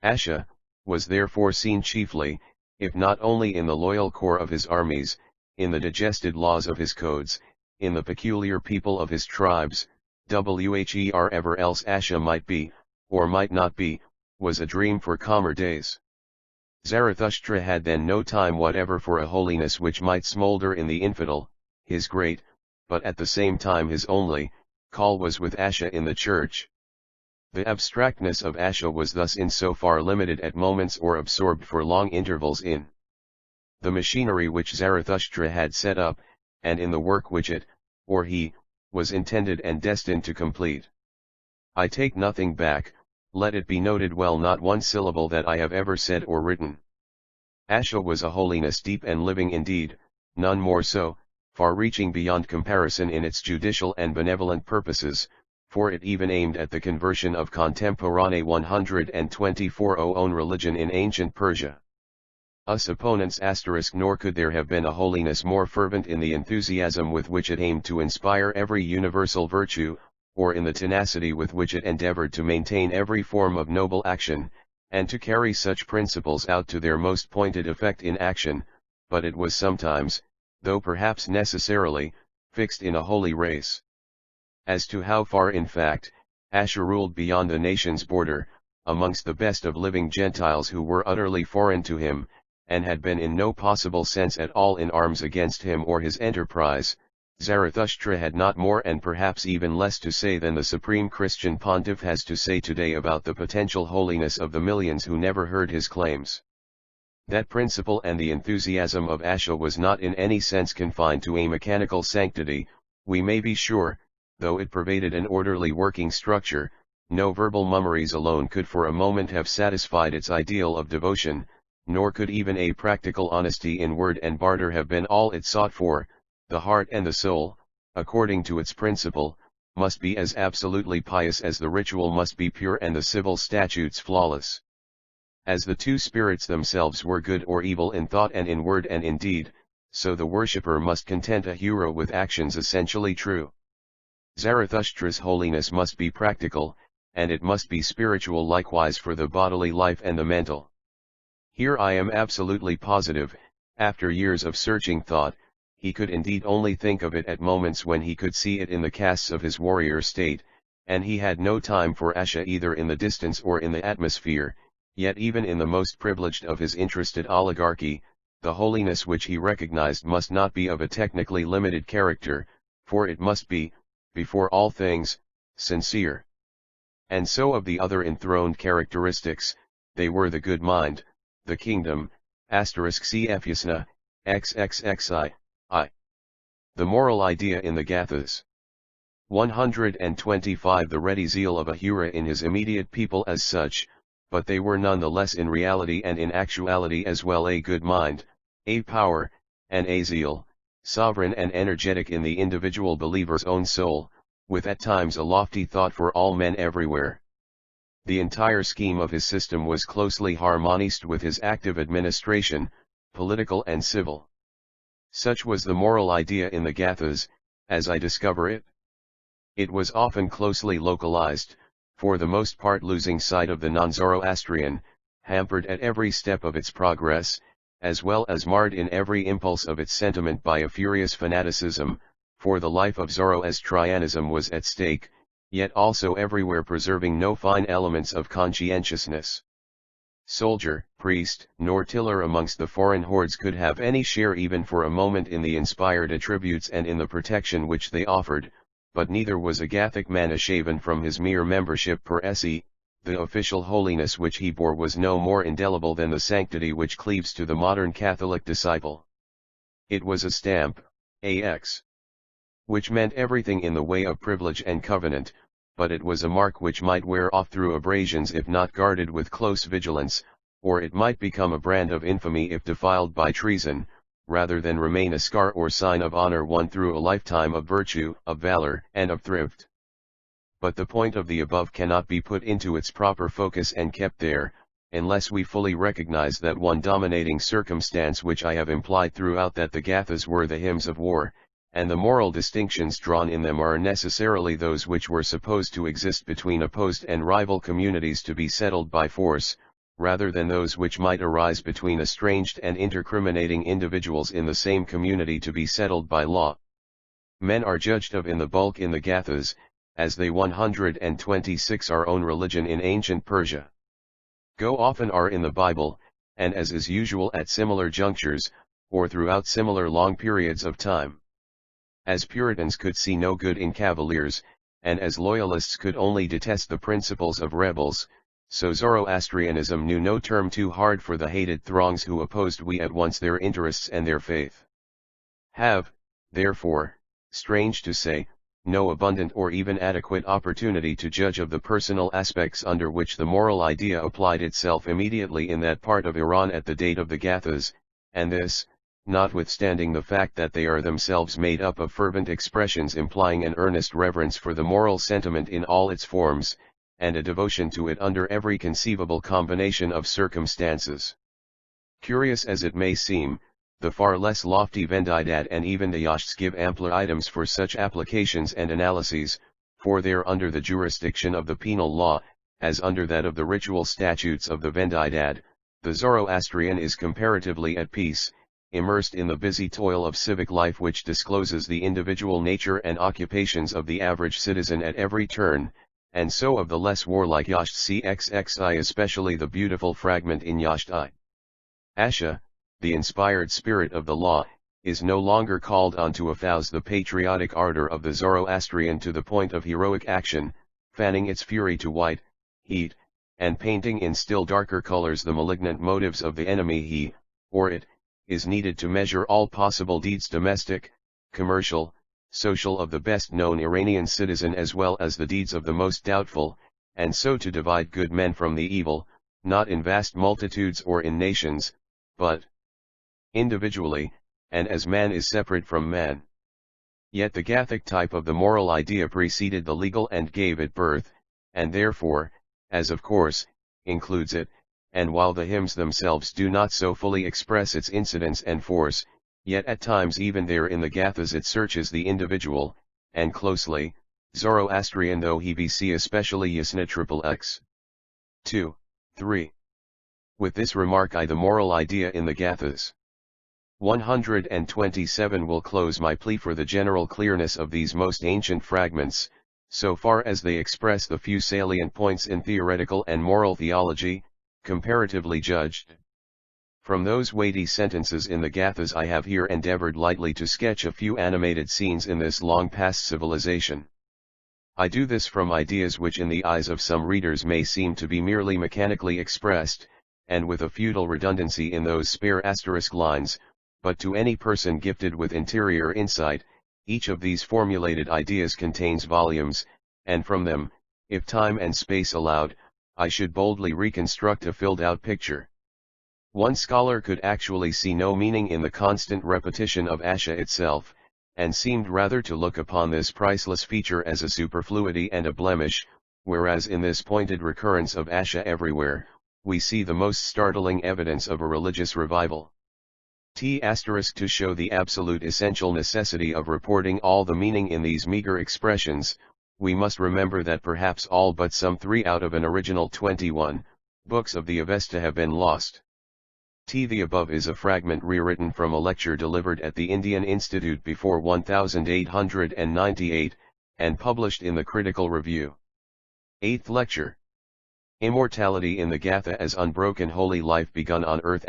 Speaker 1: Asha, was therefore seen chiefly, if not only in the loyal corps of his armies, in the digested laws of his codes, in the peculiar people of his tribes, wherever else Asha might be, or might not be, was a dream for calmer days. Zarathustra had then no time whatever for a holiness which might smolder in the infidel, his great, but at the same time his only, call was with Asha in the church. The abstractness of Asha was thus in so far limited at moments or absorbed for long intervals in the machinery which Zarathustra had set up, and in the work which it, or he, was intended and destined to complete. I take nothing back, Let it be noted well, not one syllable that I have ever said or written. Asha was a holiness deep and living indeed, none more so, far-reaching beyond comparison in its judicial and benevolent purposes, for it even aimed at the conversion of contemporaneous 124 own religion in ancient Persia. Us opponents *, nor could there have been a holiness more fervent in the enthusiasm with which it aimed to inspire every universal virtue, or in the tenacity with which it endeavored to maintain every form of noble action, and to carry such principles out to their most pointed effect in action, but it was sometimes, though perhaps necessarily, fixed in a holy race. As to how far in fact, Asha ruled beyond the nation's border, amongst the best of living Gentiles who were utterly foreign to him, and had been in no possible sense at all in arms against him or his enterprise, Zarathustra had not more and perhaps even less to say than the supreme Christian pontiff has to say today about the potential holiness of the millions who never heard his claims. That principle and the enthusiasm of Asha was not in any sense confined to a mechanical sanctity, we may be sure, though it pervaded an orderly working structure. No verbal mummeries alone could for a moment have satisfied its ideal of devotion, nor could even a practical honesty in word and barter have been all it sought for. The heart and the soul, according to its principle, must be as absolutely pious as the ritual must be pure and the civil statutes flawless. As the two spirits themselves were good or evil in thought and in word and in deed, so the worshipper must content a hero with actions essentially true. Zarathustra's holiness must be practical, and it must be spiritual likewise for the bodily life and the mental. Here I am absolutely positive, after years of searching thought, he could indeed only think of it at moments when he could see it in the casts of his warrior state, and he had no time for Asha either in the distance or in the atmosphere, yet even in the most privileged of his interested oligarchy, the holiness which he recognized must not be of a technically limited character, for it must be, before all things, sincere. And so of the other enthroned characteristics, they were the good mind, the kingdom, *cfusna, xxxi. The moral idea in the Gathas. 125 The ready zeal of Ahura in his immediate people as such, but they were none the less in reality and in actuality as well a good mind, a power, and a zeal, sovereign and energetic in the individual believer's own soul, with at times a lofty thought for all men everywhere. The entire scheme of his system was closely harmonized with his active administration, political and civil. Such was the moral idea in the Gathas, as I discover it. It was often closely localized, for the most part losing sight of the non-Zoroastrian, hampered at every step of its progress, as well as marred in every impulse of its sentiment by a furious fanaticism, for the life of Zoroastrianism was at stake, yet also everywhere preserving no fine elements of conscientiousness. Soldier, priest, nor tiller amongst the foreign hordes could have any share even for a moment in the inspired attributes and in the protection which they offered, but neither was a Gathic man ashaven from his mere membership per se. The official holiness which he bore was no more indelible than the sanctity which cleaves to the modern Catholic disciple. It was a stamp, AX, which meant everything in the way of privilege and covenant, but it was a mark which might wear off through abrasions if not guarded with close vigilance, or it might become a brand of infamy if defiled by treason, rather than remain a scar or sign of honor won through a lifetime of virtue, of valor, and of thrift. But the point of the above cannot be put into its proper focus and kept there, unless we fully recognize that one dominating circumstance which I have implied throughout, that the Gathas were the hymns of war, and the moral distinctions drawn in them are necessarily those which were supposed to exist between opposed and rival communities to be settled by force, rather than those which might arise between estranged and intercriminating individuals in the same community to be settled by law. Men are judged of in the bulk in the Gathas, as they 126 our own religion in ancient Persia. Go often are in the Bible, and as is usual at similar junctures, or throughout similar long periods of time. As Puritans could see no good in cavaliers, and as Loyalists could only detest the principles of rebels, so Zoroastrianism knew no term too hard for the hated throngs who opposed at once their interests and their faith. Have, therefore, strange to say, no abundant or even adequate opportunity to judge of the personal aspects under which the moral idea applied itself immediately in that part of Iran at the date of the Gathas, and this, notwithstanding the fact that they are themselves made up of fervent expressions implying an earnest reverence for the moral sentiment in all its forms, and a devotion to it under every conceivable combination of circumstances. Curious as it may seem, the far less lofty Vendidad and even the Yashts give ampler items for such applications and analyses, for they are under the jurisdiction of the penal law, as under that of the ritual statutes of the Vendidad. The Zoroastrian is comparatively at peace, immersed in the busy toil of civic life which discloses the individual nature and occupations of the average citizen at every turn, and so of the less warlike Yasht CXXI, especially the beautiful fragment in Yasht I. Asha, the inspired spirit of the law, is no longer called on to espouse the patriotic ardor of the Zoroastrian to the point of heroic action, fanning its fury to white heat, and painting in still darker colors the malignant motives of the enemy. He, or it, is needed to measure all possible deeds domestic, commercial, social of the best known Iranian citizen as well as the deeds of the most doubtful, and so to divide good men from the evil, not in vast multitudes or in nations, but individually, and as man is separate from man. Yet the Gathic type of the moral idea preceded the legal and gave it birth, and therefore, as of course, includes it, and while the hymns themselves do not so fully express its incidence and force, yet at times even there in the Gathas it searches the individual, and closely, Zoroastrian though he be, see especially Yasna XXX. 2, 3. With this remark the moral idea in the Gathas. 127 will close my plea for the general clearness of these most ancient fragments, so far as they express the few salient points in theoretical and moral theology, comparatively judged. From those weighty sentences in the Gathas I have here endeavored lightly to sketch a few animated scenes in this long past civilization. I do this from ideas which in the eyes of some readers may seem to be merely mechanically expressed, and with a futile redundancy in those spare asterisk lines, but to any person gifted with interior insight, each of these formulated ideas contains volumes, and from them, if time and space allowed, I should boldly reconstruct a filled-out picture. One scholar could actually see no meaning in the constant repetition of Asha itself, and seemed rather to look upon this priceless feature as a superfluity and a blemish, whereas in this pointed recurrence of Asha everywhere, we see the most startling evidence of a religious revival. To show the absolute essential necessity of reporting all the meaning in these meager expressions, we must remember that perhaps all but some 3 out of an original 21 books of the Avesta have been lost. The above is a fragment rewritten from a lecture delivered at the Indian Institute before 1898, and published in the Critical Review. 8th Lecture. Immortality in the Gatha as unbroken holy life begun on earth.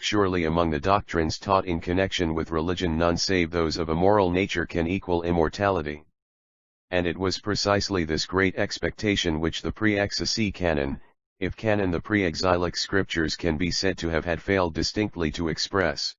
Speaker 1: Surely among the doctrines taught in connection with religion none save those of a moral nature can equal immortality. And it was precisely this great expectation which the pre-exilic canon, if canon the pre-exilic scriptures can be said to have had failed distinctly to express.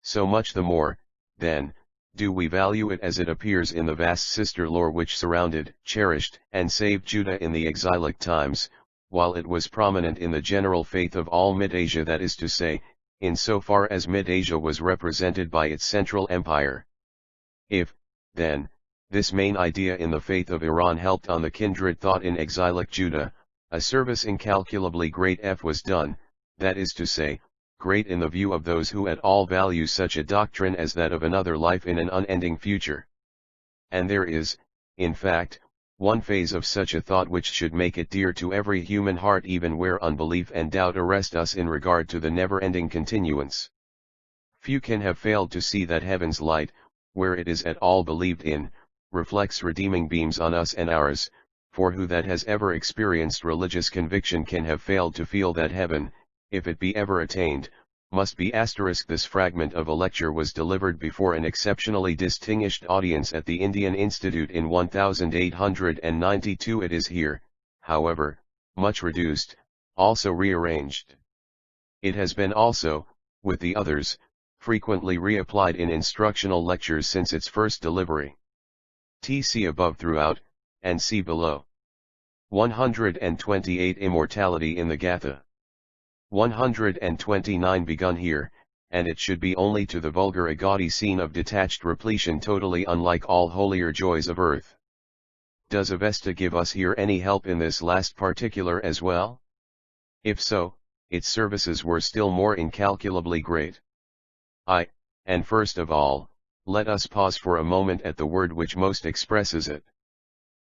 Speaker 1: So much the more, then, do we value it as it appears in the vast sister lore which surrounded, cherished, and saved Judah in the exilic times, while it was prominent in the general faith of all Mid-Asia, that is to say, in so far as Mid-Asia was represented by its central empire. If, then, this main idea in the faith of Iran helped on the kindred thought in exilic Judah, a service incalculably great was done, that is to say, great in the view of those who at all value such a doctrine as that of another life in an unending future. And there is, in fact, one phase of such a thought which should make it dear to every human heart even where unbelief and doubt arrest us in regard to the never-ending continuance. Few can have failed to see that heaven's light, where it is at all believed in, reflects redeeming beams on us and ours, for who that has ever experienced religious conviction can have failed to feel that heaven, if it be ever attained, must be *. This fragment of a lecture was delivered before an exceptionally distinguished audience at the Indian Institute in 1892. It is here, however, much reduced, also rearranged. It has been also, with the others, frequently reapplied in instructional lectures since its first delivery. See above throughout, and see below. 128 Immortality in the Gatha. 129 begun here, and it should be only to the vulgar a gaudy scene of detached repletion totally unlike all holier joys of earth. Does Avesta give us here any help in this last particular as well? If so, its services were still more incalculably great. And first of all, let us pause for a moment at the word which most expresses it.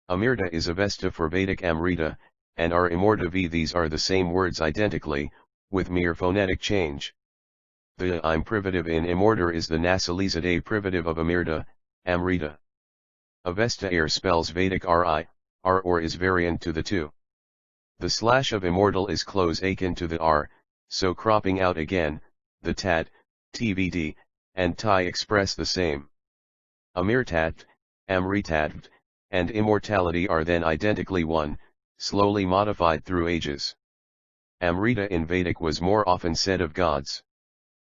Speaker 1: Amirta is Avesta for Vedic Amrita, and our Immortavi. These are the same words identically, with mere phonetic change. The I'm privative in Immortar is the nasalizate privative of Amirta, Amrita. Avesta air spells Vedic R or is variant to the two. The slash of immortal is close akin to the R, so cropping out again, the tat, tvd, and tie express the same. Amirtat, Amritat, and immortality are then identically one, slowly modified through ages. Amrita in Vedic was more often said of gods.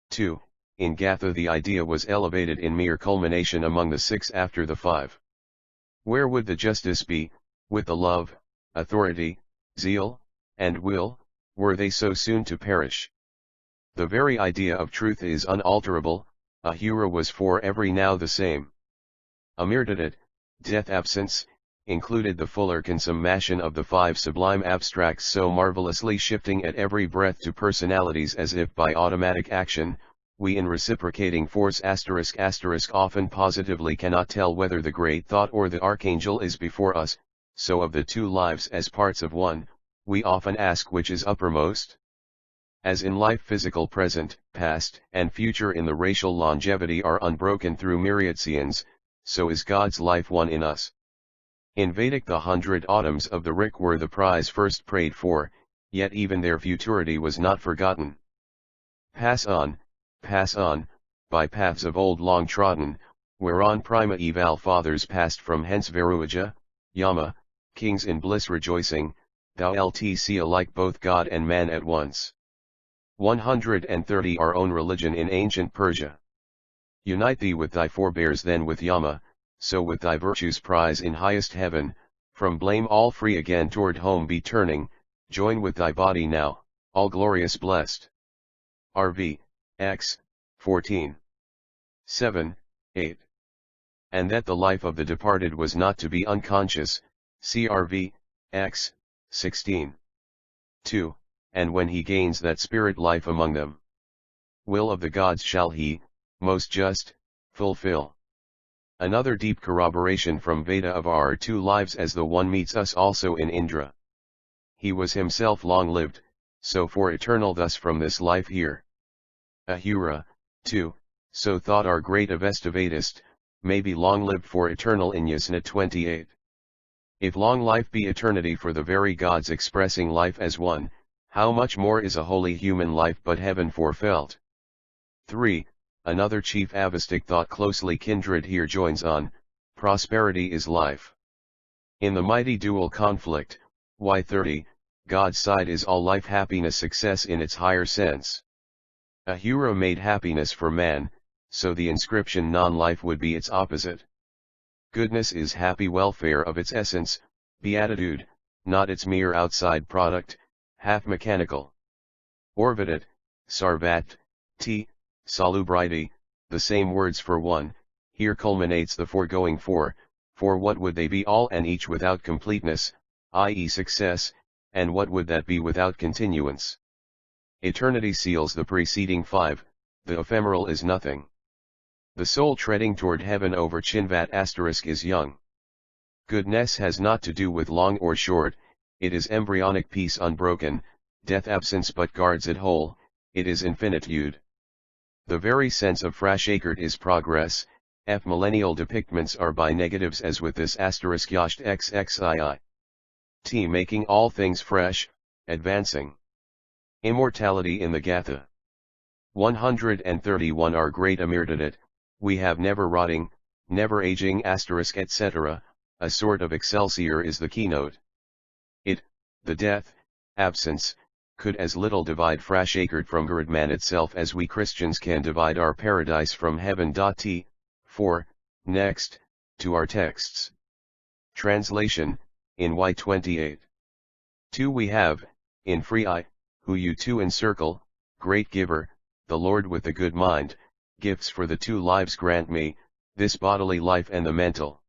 Speaker 1: 2. In Gatha the idea was elevated in mere culmination among the 6 after the 5. Where would the justice be, with the love, authority, zeal, and will, were they so soon to perish? The very idea of truth is unalterable, Ahura was for every now the same. Amirtadat, death absence, included the fuller consummation of the 5 sublime abstracts so marvelously shifting at every breath to personalities as if by automatic action, we in reciprocating force *** often positively cannot tell whether the great thought or the archangel is before us, so of the 2 lives as parts of one, we often ask which is uppermost. As in life physical present, past, and future in the racial longevity are unbroken through myriad scions, so is God's life one in us. In Vedic the 100 autumns of the Rik were the prize first prayed for, yet even their futurity was not forgotten. Pass on, by paths of old long trodden, whereon primeval fathers passed from hence Varuaja, Yama, kings in bliss rejoicing, thou LTC alike both God and man at once. 130 Our own religion in ancient Persia. Unite thee with thy forebears then with Yama, so with thy virtues prize in highest heaven, from blame all free again toward home be turning, join with thy body now, all glorious blessed. RV, X, 14. 7, 8. And that the life of the departed was not to be unconscious, CRV, X, 16. 2. And when he gains that spirit life among them, will of the gods shall he, most just, fulfill. Another deep corroboration from Veda of our 2 lives as the one meets us also in Indra. He was himself long-lived, so for eternal thus from this life here. Ahura, too, so thought our great Avesta may be long-lived for eternal in Yasna 28. If long life be eternity for the very gods expressing life as one, how much more is a holy human life but heaven forefelt? 3. Another chief Avestic thought closely kindred here joins on, prosperity is life. In the mighty dual conflict, Y30, God's side is all life happiness success in its higher sense. Ahura made happiness for man, so the inscription non-life would be its opposite. Goodness is happy welfare of its essence, beatitude, not its mere outside product, half mechanical. Orvidat, Sarvat, T, salubrity, the same words for one, here culminates the foregoing for what would they be all and each without completeness, i.e. success, and what would that be without continuance? Eternity seals the preceding 5, the ephemeral is nothing. The soul treading toward heaven over Chinvat * is young. Goodness has not to do with long or short, it is embryonic peace unbroken, death absence but guards it whole, it is infinitude. The very sense of Frashakert is progress, millennial depictments are by negatives as with this * yasht xxii. T making all things fresh, advancing. Immortality in the Gatha. 131 Our great Amirtadat, we have never rotting, never aging * etc., a sort of excelsior is the keynote. It, the death, absence, could as little divide Frashakert from Gurdman itself as we Christians can divide our paradise from heaven. T. 4. Next, to our texts. Translation, in Y28. 2 we have, in free I, who you two encircle, great giver, the Lord with the good mind, gifts for the 2 lives grant me, this bodily life and the mental.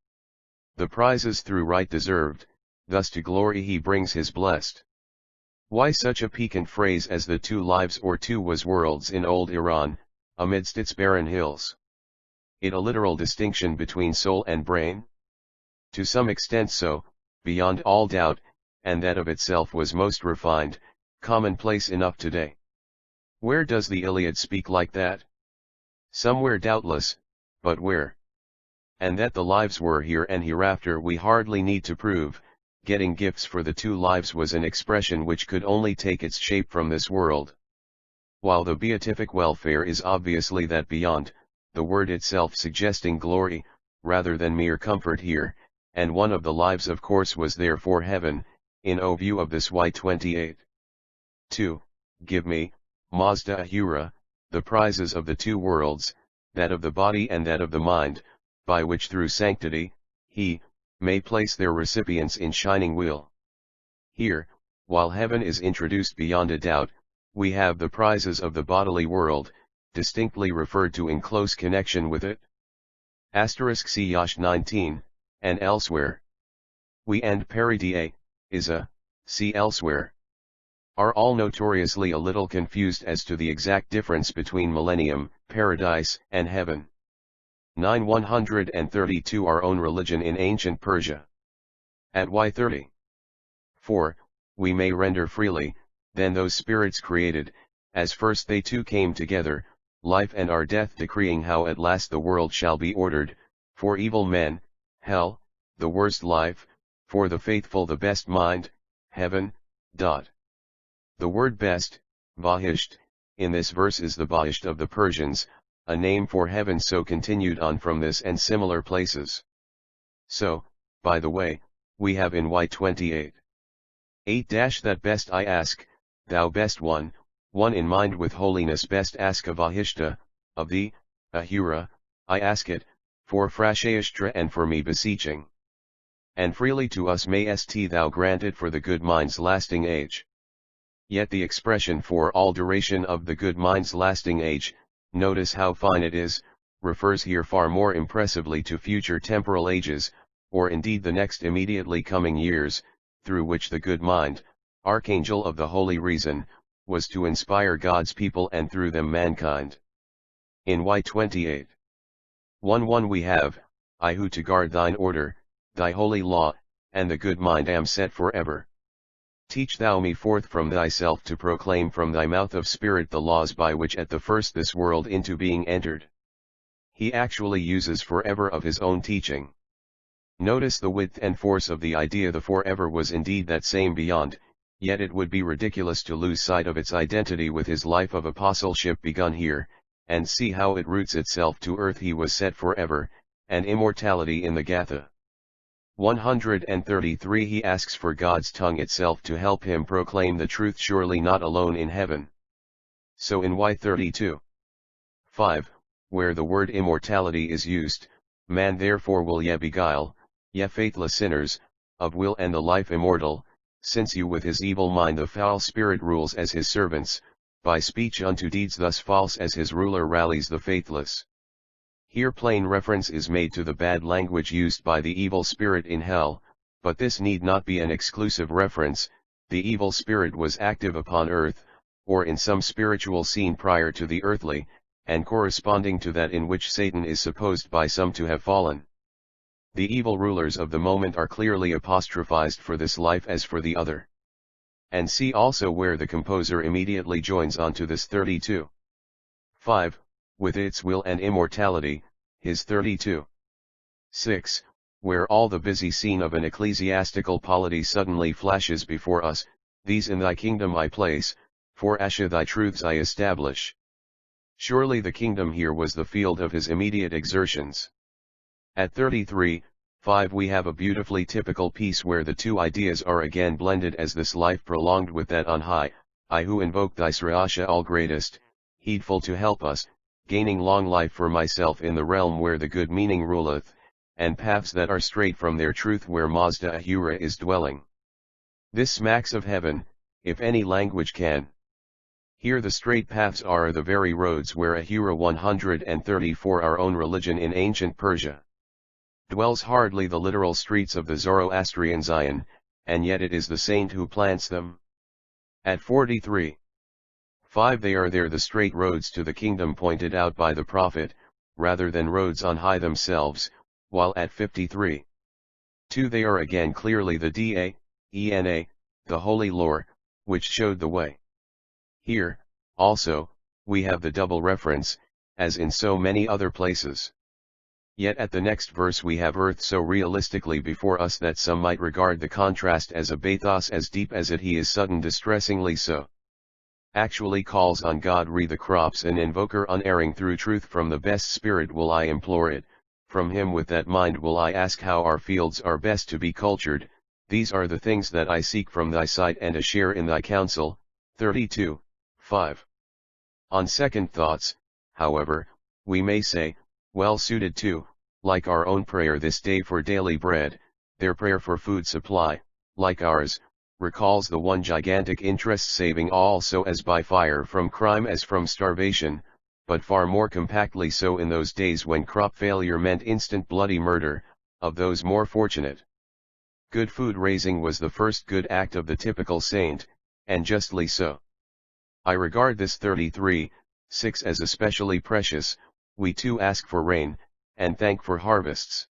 Speaker 1: The prizes through right deserved, thus to glory he brings his blessed. Why such a piquant phrase as the 2 lives or 2 was worlds in old Iran, amidst its barren hills? It a literal distinction between soul and brain? To some extent so, beyond all doubt, and that of itself was most refined, commonplace enough today. Where does the Iliad speak like that? Somewhere doubtless, but where? And that the lives were here and hereafter we hardly need to prove. Getting gifts for the 2 lives was an expression which could only take its shape from this world. While the beatific welfare is obviously that beyond, the word itself suggesting glory, rather than mere comfort here, and one of the lives of course was therefore heaven, in view of this Y28. 2. Give me, Mazda Ahura, the prizes of the 2 worlds, that of the body and that of the mind, by which through sanctity, he, may place their recipients in shining will. Here, while heaven is introduced beyond a doubt, we have the prizes of the bodily world, distinctly referred to in close connection with it. See Yash 19, and elsewhere. We and Paridie, is a, see elsewhere. Are all notoriously a little confused as to the exact difference between millennium, paradise, and heaven. 9-132 Our own religion in ancient Persia. At Y30. 4, we may render freely, then those spirits created, as first they 2 came together, life and our death decreeing how at last the world shall be ordered, for evil men, hell, the worst life, for the faithful the best mind, heaven. The word best, Bahisht, in this verse is the Bahisht of the Persians, a name for heaven so continued on from this and similar places. So, by the way, we have in Y28. 8 that best I ask, thou best one in mind with holiness best ask of Ahishta, of thee, Ahura, I ask it, for Frashayashtra and for me beseeching. And freely to us may st thou grant it for the good mind's lasting age. Yet the expression for all duration of the good mind's lasting age, notice how fine it is, refers here far more impressively to future temporal ages, or indeed the next immediately coming years, through which the good mind, archangel of the holy reason, was to inspire God's people and through them mankind. In Y28. 1 we have, I who to guard thine order, thy holy law, and the good mind am set forever. Teach thou me forth from thyself to proclaim from thy mouth of spirit the laws by which at the first this world into being entered. He actually uses forever of his own teaching. Notice the width and force of the idea. The forever was indeed that same beyond, yet it would be ridiculous to lose sight of its identity with his life of apostleship begun here, and see how it roots itself to earth. He was set forever, and immortality in the Gatha. 133 He asks for God's tongue itself to help him proclaim the truth, surely not alone in heaven. So in Y32. 5, where the word immortality is used, man therefore will ye beguile, ye faithless sinners, of will and the life immortal, since you with his evil mind the foul spirit rules as his servants, by speech unto deeds thus false as his ruler rallies the faithless. Here plain reference is made to the bad language used by the evil spirit in hell, but this need not be an exclusive reference. The evil spirit was active upon earth, or in some spiritual scene prior to the earthly, and corresponding to that in which Satan is supposed by some to have fallen. The evil rulers of the moment are clearly apostrophized for this life as for the other. And see also where the composer immediately joins on to this 32. 5. With its will and immortality, his 32. 6, where all the busy scene of an ecclesiastical polity suddenly flashes before us, these in thy kingdom I place, for Asha thy truths I establish. Surely the kingdom here was the field of his immediate exertions. At 33, 5 we have a beautifully typical piece where the 2 ideas are again blended as this life prolonged with that on high, I who invoke thy Srasha all greatest, heedful to help us, gaining long life for myself in the realm where the good meaning ruleth, and paths that are straight from their truth where Mazda Ahura is dwelling. This smacks of heaven, if any language can. Here the straight paths are the very roads where Ahura 134 our own religion in ancient Persia dwells, hardly the literal streets of the Zoroastrian Zion, and yet it is the saint who plants them. At 43:5 they are there, the straight roads to the kingdom pointed out by the prophet, rather than roads on high themselves, while at 53:2 they are again clearly the Dana, the holy lore, which showed the way. Here, also, we have the double reference, as in so many other places. Yet at the next verse we have earth so realistically before us that some might regard the contrast as a bathos as deep as it he is sudden distressingly so. Actually calls on God re the crops an invoker unerring through truth from the best spirit will I implore it, from him with that mind will I ask how our fields are best to be cultured, these are the things that I seek from thy sight and a share in thy counsel. 32:5. On second thoughts, however, we may say, well suited to, like our own prayer this day for daily bread, their prayer for food supply, like ours, recalls the one gigantic interest saving all so as by fire from crime as from starvation, but far more compactly so in those days when crop failure meant instant bloody murder, of those more fortunate. Good food raising was the first good act of the typical saint, and justly so. I regard this 33:6 as especially precious. We too ask for rain, and thank for harvests.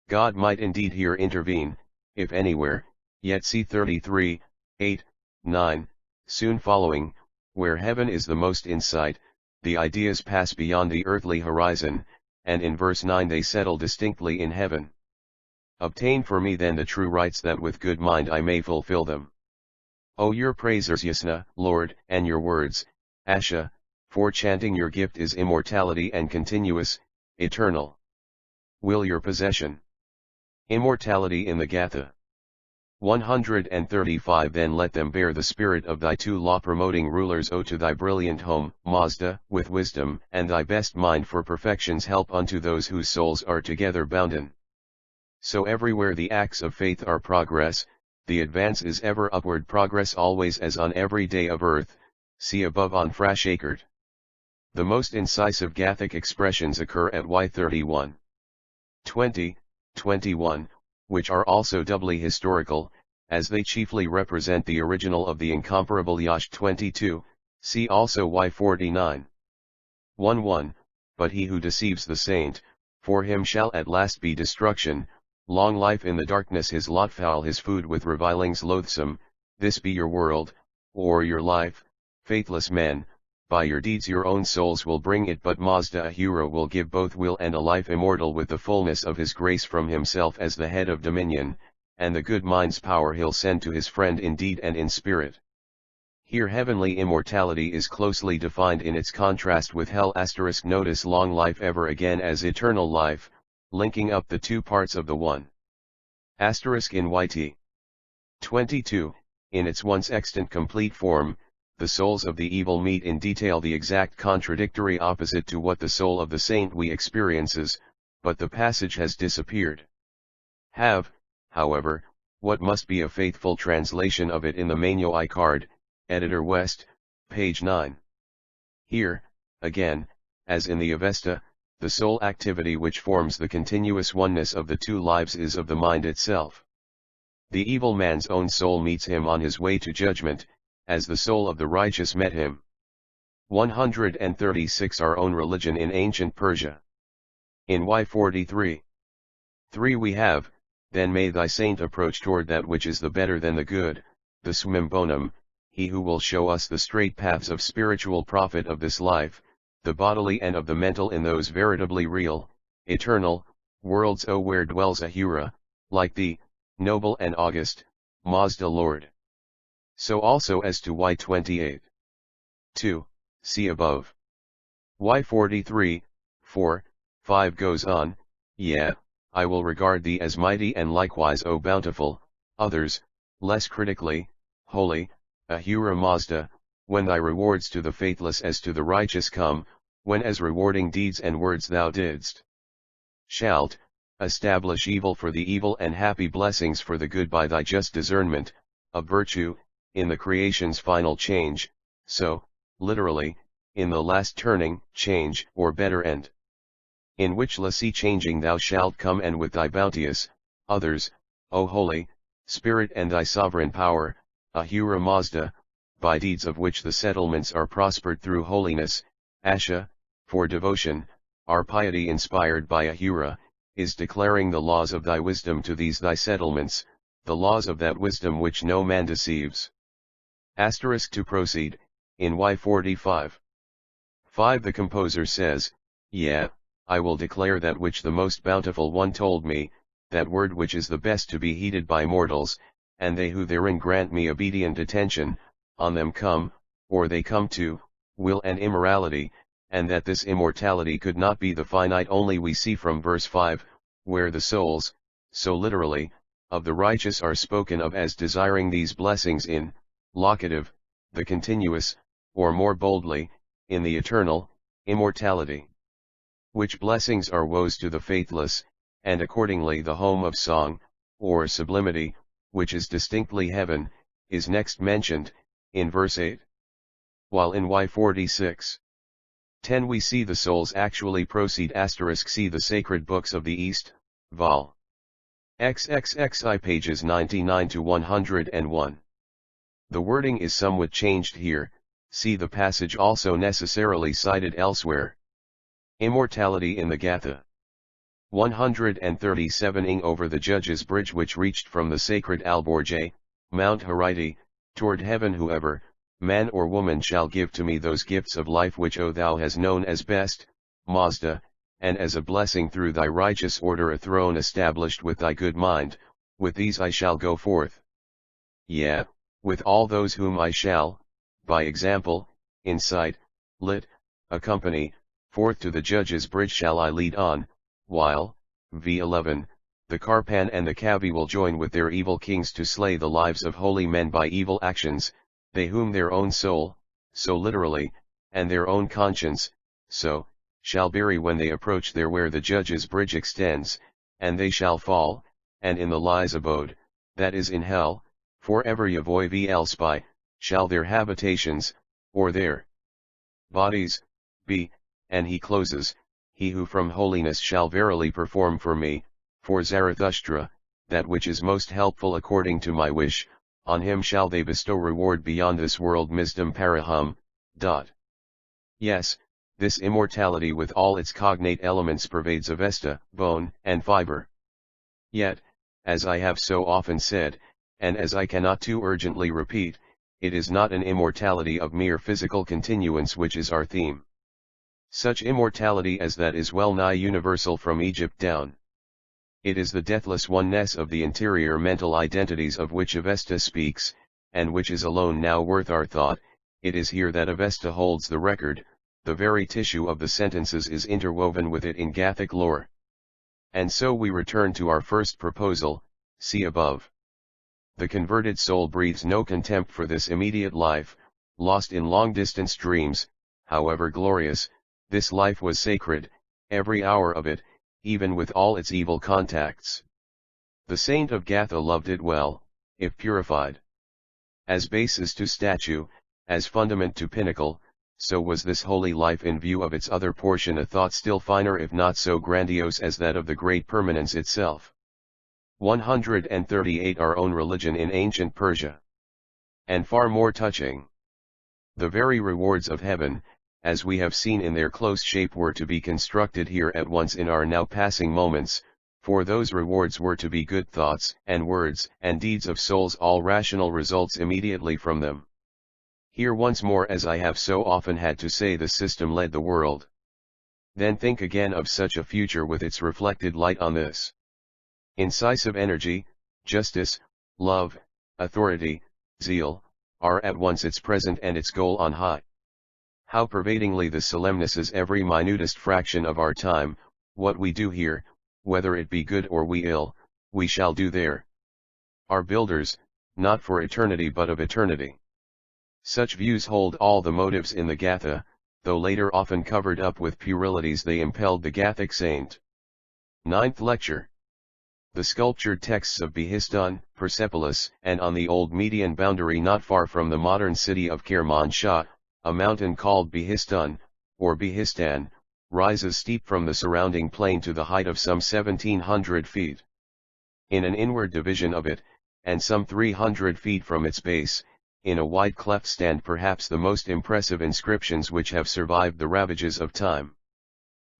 Speaker 1: God might indeed here intervene, if anywhere, yet see 33:8, 9, soon following, where heaven is the most in sight, the ideas pass beyond the earthly horizon, and in verse 9 they settle distinctly in heaven. Obtain for me then the true rights that with good mind I may fulfill them. O your praisers Yasna, Lord, and your words, Asha, for chanting your gift is immortality and continuous, eternal. Will your possession. Immortality in the Gatha. 135 Then let them bear the spirit of thy two law-promoting rulers O to thy brilliant home, Mazda, with wisdom and thy best mind for perfection's help unto those whose souls are together bounden. So everywhere the acts of faith are progress, the advance is ever upward progress always as on every day of earth, see above on Frashakert. The most incisive Gathic expressions occur at Y31. 20, 21, which are also doubly historical, as they chiefly represent the original of the incomparable Yash 22, see also Y49. 1:1, But he who deceives the saint, for him shall at last be destruction, long life in the darkness his lot foul his food with revilings loathsome, this be your world, or your life, faithless men. By your deeds your own souls will bring it but Mazda Ahura will give both will and a life immortal with the fullness of his grace from himself as the head of dominion, and the good mind's power he'll send to his friend in deed and in spirit. Here heavenly immortality is closely defined in its contrast with hell *. Notice long life ever again as eternal life, linking up the two parts of the one. * in YT. 22, in its once extant complete form, the souls of the evil meet in detail the exact contradictory opposite to what the soul of the saint we experiences, but the passage has disappeared. Have, however, what must be a faithful translation of it in the Manual I card, Editor West, page 9. Here, again, as in the Avesta, the sole activity which forms the continuous oneness of the two lives is of the mind itself. The evil man's own soul meets him on his way to judgment, as the soul of the righteous met him. 136 Our own religion in ancient Persia. In Y43. 3 we have, then may thy saint approach toward that which is the better than the good, the Swimbonum, he who will show us the straight paths of spiritual profit of this life, the bodily and of the mental in those veritably real, eternal, worlds O where dwells Ahura, like thee, noble and august, Mazda Lord. So also as to Y28. 2, see above. Y43, 4, 5 goes on, yeah, I will regard thee as mighty and likewise O bountiful, others, less critically, holy, Ahura Mazda, when thy rewards to the faithless as to the righteous come, when as rewarding deeds and words thou didst. Shalt, establish evil for the evil and happy blessings for the good by thy just discernment, of virtue, in the creation's final change, so, literally, in the last turning, change, or better end. In which lassie changing thou shalt come and with thy bounteous, others, O Holy Spirit and thy sovereign power, Ahura Mazda, by deeds of which the settlements are prospered through holiness, Asha, for devotion, our piety inspired by Ahura, is declaring the laws of thy wisdom to these thy settlements, the laws of that wisdom which no man deceives. Asterisk to proceed, in Y45. 5. The composer says, yeah, I will declare that which the most bountiful one told me, that word which is the best to be heeded by mortals, and they who therein grant me obedient attention, on them come, or they come to, will and immorality, and that this immortality could not be the finite only we see from verse 5, where the souls, so literally, of the righteous are spoken of as desiring these blessings in, locative, the continuous, or more boldly, in the eternal, immortality. Which blessings are woes to the faithless, and accordingly the home of song, or sublimity, which is distinctly heaven, is next mentioned, in verse 8. While in Y46. 10 we see the souls actually proceed *, see the Sacred Books of the East, Vol. XXXI pages 99 to 101. The wording is somewhat changed here, see the passage also necessarily cited elsewhere. Immortality in the Gatha. 137ing over the Judge's Bridge which reached from the sacred Alborge, Mount Hariti, toward heaven whoever, man or woman shall give to me those gifts of life which O thou hast known as best, Mazda, and as a blessing through thy righteous order a throne established with thy good mind, with these I shall go forth. Yeah, with all those whom I shall, by example, incite, lit, accompany, forth to the Judge's Bridge shall I lead on, while, v11, the Karpan and the Kavi will join with their evil kings to slay the lives of holy men by evil actions, they whom their own soul, so literally, and their own conscience, so, shall bury when they approach there where the Judge's Bridge extends, and they shall fall, and in the lies abode, that is in hell, forever Yavoy vl spy, shall their habitations, or their bodies, be, and he closes, he who from holiness shall verily perform for me, for Zarathustra, that which is most helpful according to my wish, on him shall they bestow reward beyond this world misdom parahum. Yes, this immortality with all its cognate elements pervades avesta, bone, and fiber. Yet, as I have so often said, and as I cannot too urgently repeat, it is not an immortality of mere physical continuance which is our theme. Such immortality as that is well nigh universal from Egypt down. It is the deathless oneness of the interior mental identities of which Avesta speaks, and which is alone now worth our thought. It is here that Avesta holds the record, the very tissue of the sentences is interwoven with it in Gathic lore. And so we return to our first proposal, see above. The converted soul breathes no contempt for this immediate life, lost in long-distance dreams, however glorious. This life was sacred, every hour of it, even with all its evil contacts. The saint of Gatha loved it well, if purified. As basis to statue, as fundament to pinnacle, so was this holy life in view of its other portion a thought still finer if not so grandiose as that of the great permanence itself. 138 Our own religion in ancient Persia. And far more touching. The very rewards of heaven, as we have seen in their close shape were to be constructed here at once in our now passing moments, for those rewards were to be good thoughts and words and deeds of souls, all rational results immediately from them. Here once more, as I have so often had to say, the system led the world. Then think again of such a future with its reflected light on this. Incisive energy, justice, love, authority, zeal, are at once its present and its goal on high. How pervadingly the solemnness is every minutest fraction of our time, what we do here, whether it be good or we ill, we shall do there. Our builders, not for eternity but of eternity. Such views hold all the motives in the Gatha, though later often covered up with puerilities they impelled the Gathic saint. Ninth lecture. The sculptured texts of Behistun, Persepolis, and on the old Median boundary not far from the modern city of Kermanshah, a mountain called Behistun, or Behistan, rises steep from the surrounding plain to the height of some 1700 feet. In an inward division of it, and some 300 feet from its base, in a wide cleft stand perhaps the most impressive inscriptions which have survived the ravages of time.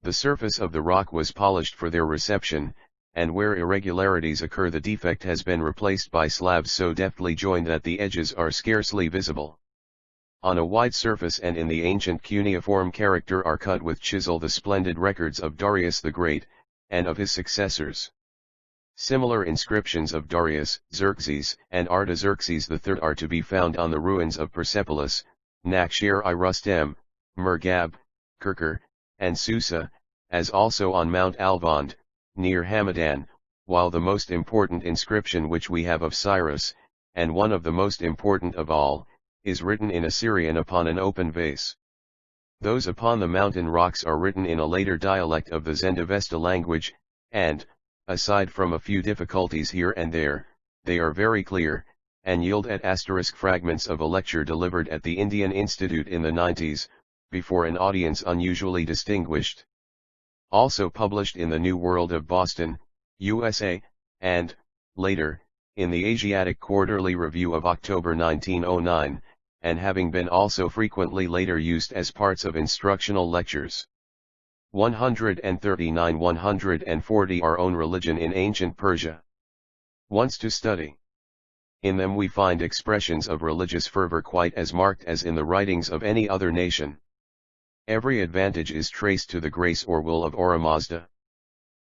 Speaker 1: The surface of the rock was polished for their reception, and where irregularities occur the defect has been replaced by slabs so deftly joined that the edges are scarcely visible. On a wide surface and in the ancient cuneiform character are cut with chisel the splendid records of Darius the Great, and of his successors. Similar inscriptions of Darius, Xerxes, and Artaxerxes III are to be found on the ruins of Persepolis, Nakhsher-i-Rustem, Mergab, Kirkuk, and Susa, as also on Mount Alvand, near Hamadan, while the most important inscription which we have of Cyrus, and one of the most important of all, is written in Assyrian upon an open vase. Those upon the mountain rocks are written in a later dialect of the Zendavesta language, and, aside from a few difficulties here and there, they are very clear, and yield at asterisk fragments of a lecture delivered at the Indian Institute in the 90s, before an audience unusually distinguished. Also published in the New World of Boston, USA, and, later, in the Asiatic Quarterly Review of October 1909, and having been also frequently later used as parts of instructional lectures. 139-140 Our Own Religion in Ancient Persia. Wants to study. In them we find expressions of religious fervor quite as marked as in the writings of any other nation. Every advantage is traced to the grace or will of Oromazda.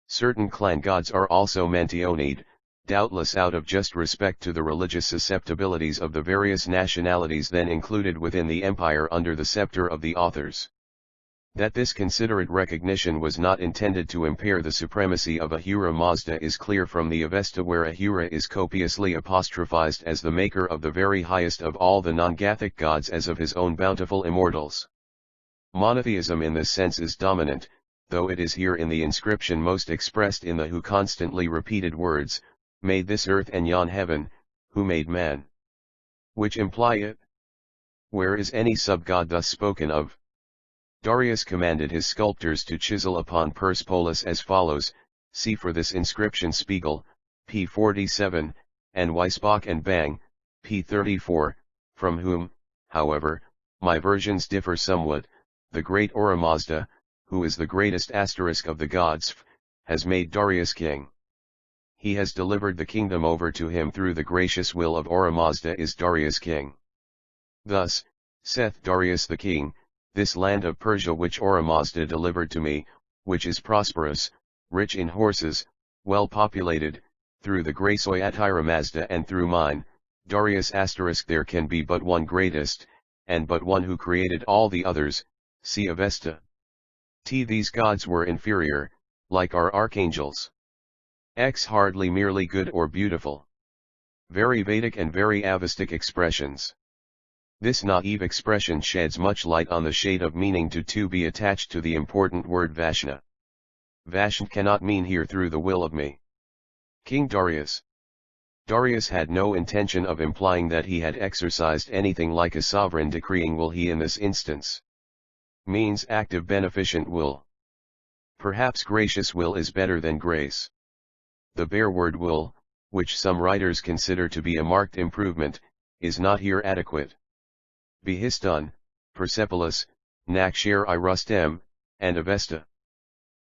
Speaker 1: Certain clan gods are also mentioned, doubtless out of just respect to the religious susceptibilities of the various nationalities then included within the empire under the scepter of the authors. That this considerate recognition was not intended to impair the supremacy of Ahura Mazda is clear from the Avesta, where Ahura is copiously apostrophized as the maker of the very highest of all the non-Gathic gods as of his own bountiful immortals. Monotheism in this sense is dominant, though it is here in the inscription most expressed in the who constantly repeated words, made this earth and yon heaven, who made man. Which imply it? Where is any sub-god thus spoken of? Darius commanded his sculptors to chisel upon Persepolis as follows, see for this inscription Spiegel, p. 47, and Weisbach and Bang, p. 34, from whom, however, my versions differ somewhat. The great Oromazda, who is the greatest asterisk of the gods, has made Darius king. He has delivered the kingdom over to him through the gracious will of Oromazda is Darius king. Thus, saith Darius the king, this land of Persia which Oromazda delivered to me, which is prosperous, rich in horses, well populated, through the grace of Ahura Mazda and through mine, Darius asterisk there can be but one greatest, and but one who created all the others. See Avesta. These gods were inferior, like our archangels. Hardly merely good or beautiful. Very Vedic and very Avestic expressions. This naive expression sheds much light on the shade of meaning to be attached to the important word Vashna. Vashna cannot mean here through the will of me. King Darius. Darius had no intention of implying that he had exercised anything like a sovereign decreeing will he in this instance. Means active beneficent will. Perhaps gracious will is better than grace. The bare word will, which some writers consider to be a marked improvement, is not here adequate. Behistun, Persepolis, Nakhsher-i-Rustem, and Avesta.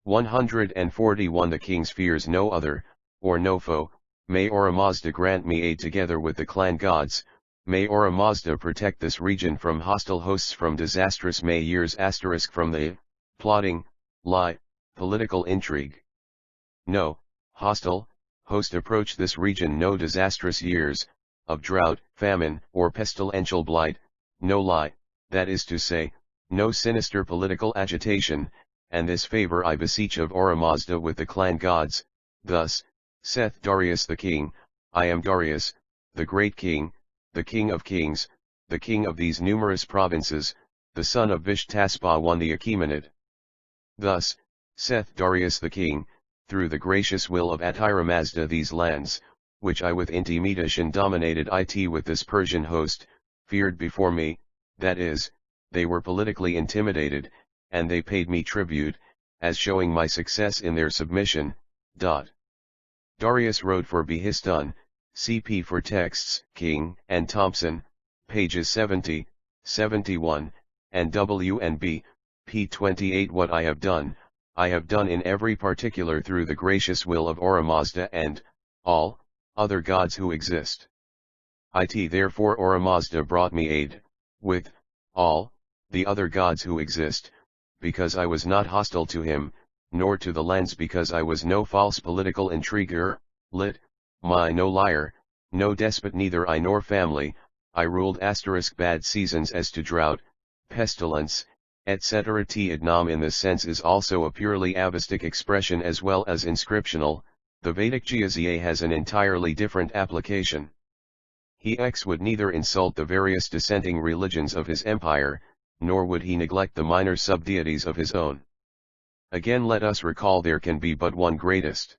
Speaker 1: 141 The king fears no other, or no foe, may Oromazda grant me aid together with the clan gods. May Oromazda protect this region from hostile hosts, from disastrous years asterisk from the plotting, lie, political intrigue. No, hostile, host approach this region, no disastrous years, of drought, famine, or pestilential blight, no lie, that is to say, no sinister political agitation, and this favor I beseech of Oromazda with the clan gods. Thus, saith Darius the king, I am Darius, the great king, the king of kings, the king of these numerous provinces, the son of Vishtaspa I the Achaemenid. Thus, saith Darius the king, through the gracious will of Attira Mazda these lands, which I with intimidation dominated it with this Persian host, feared before me, that is, they were politically intimidated, and they paid me tribute, as showing my success in their submission. Darius wrote for Behistun, CP for texts, King and Thompson, pages 70, 71, and W&B, p. 28. What I have done in every particular through the gracious will of Oromazda and all other gods who exist. Therefore Oromazda brought me aid, with all the other gods who exist, because I was not hostile to him, nor to the lands, because I was no false political intriguer, no liar, no despot, neither I nor family. I ruled bad seasons as to drought, pestilence, etc. Idnam in this sense is also a purely Avestic expression as well as inscriptional. The Vedic Jizya has an entirely different application. He would neither insult the various dissenting religions of his empire, nor would he neglect the minor sub-deities of his own. Again, let us recall there can be but one greatest.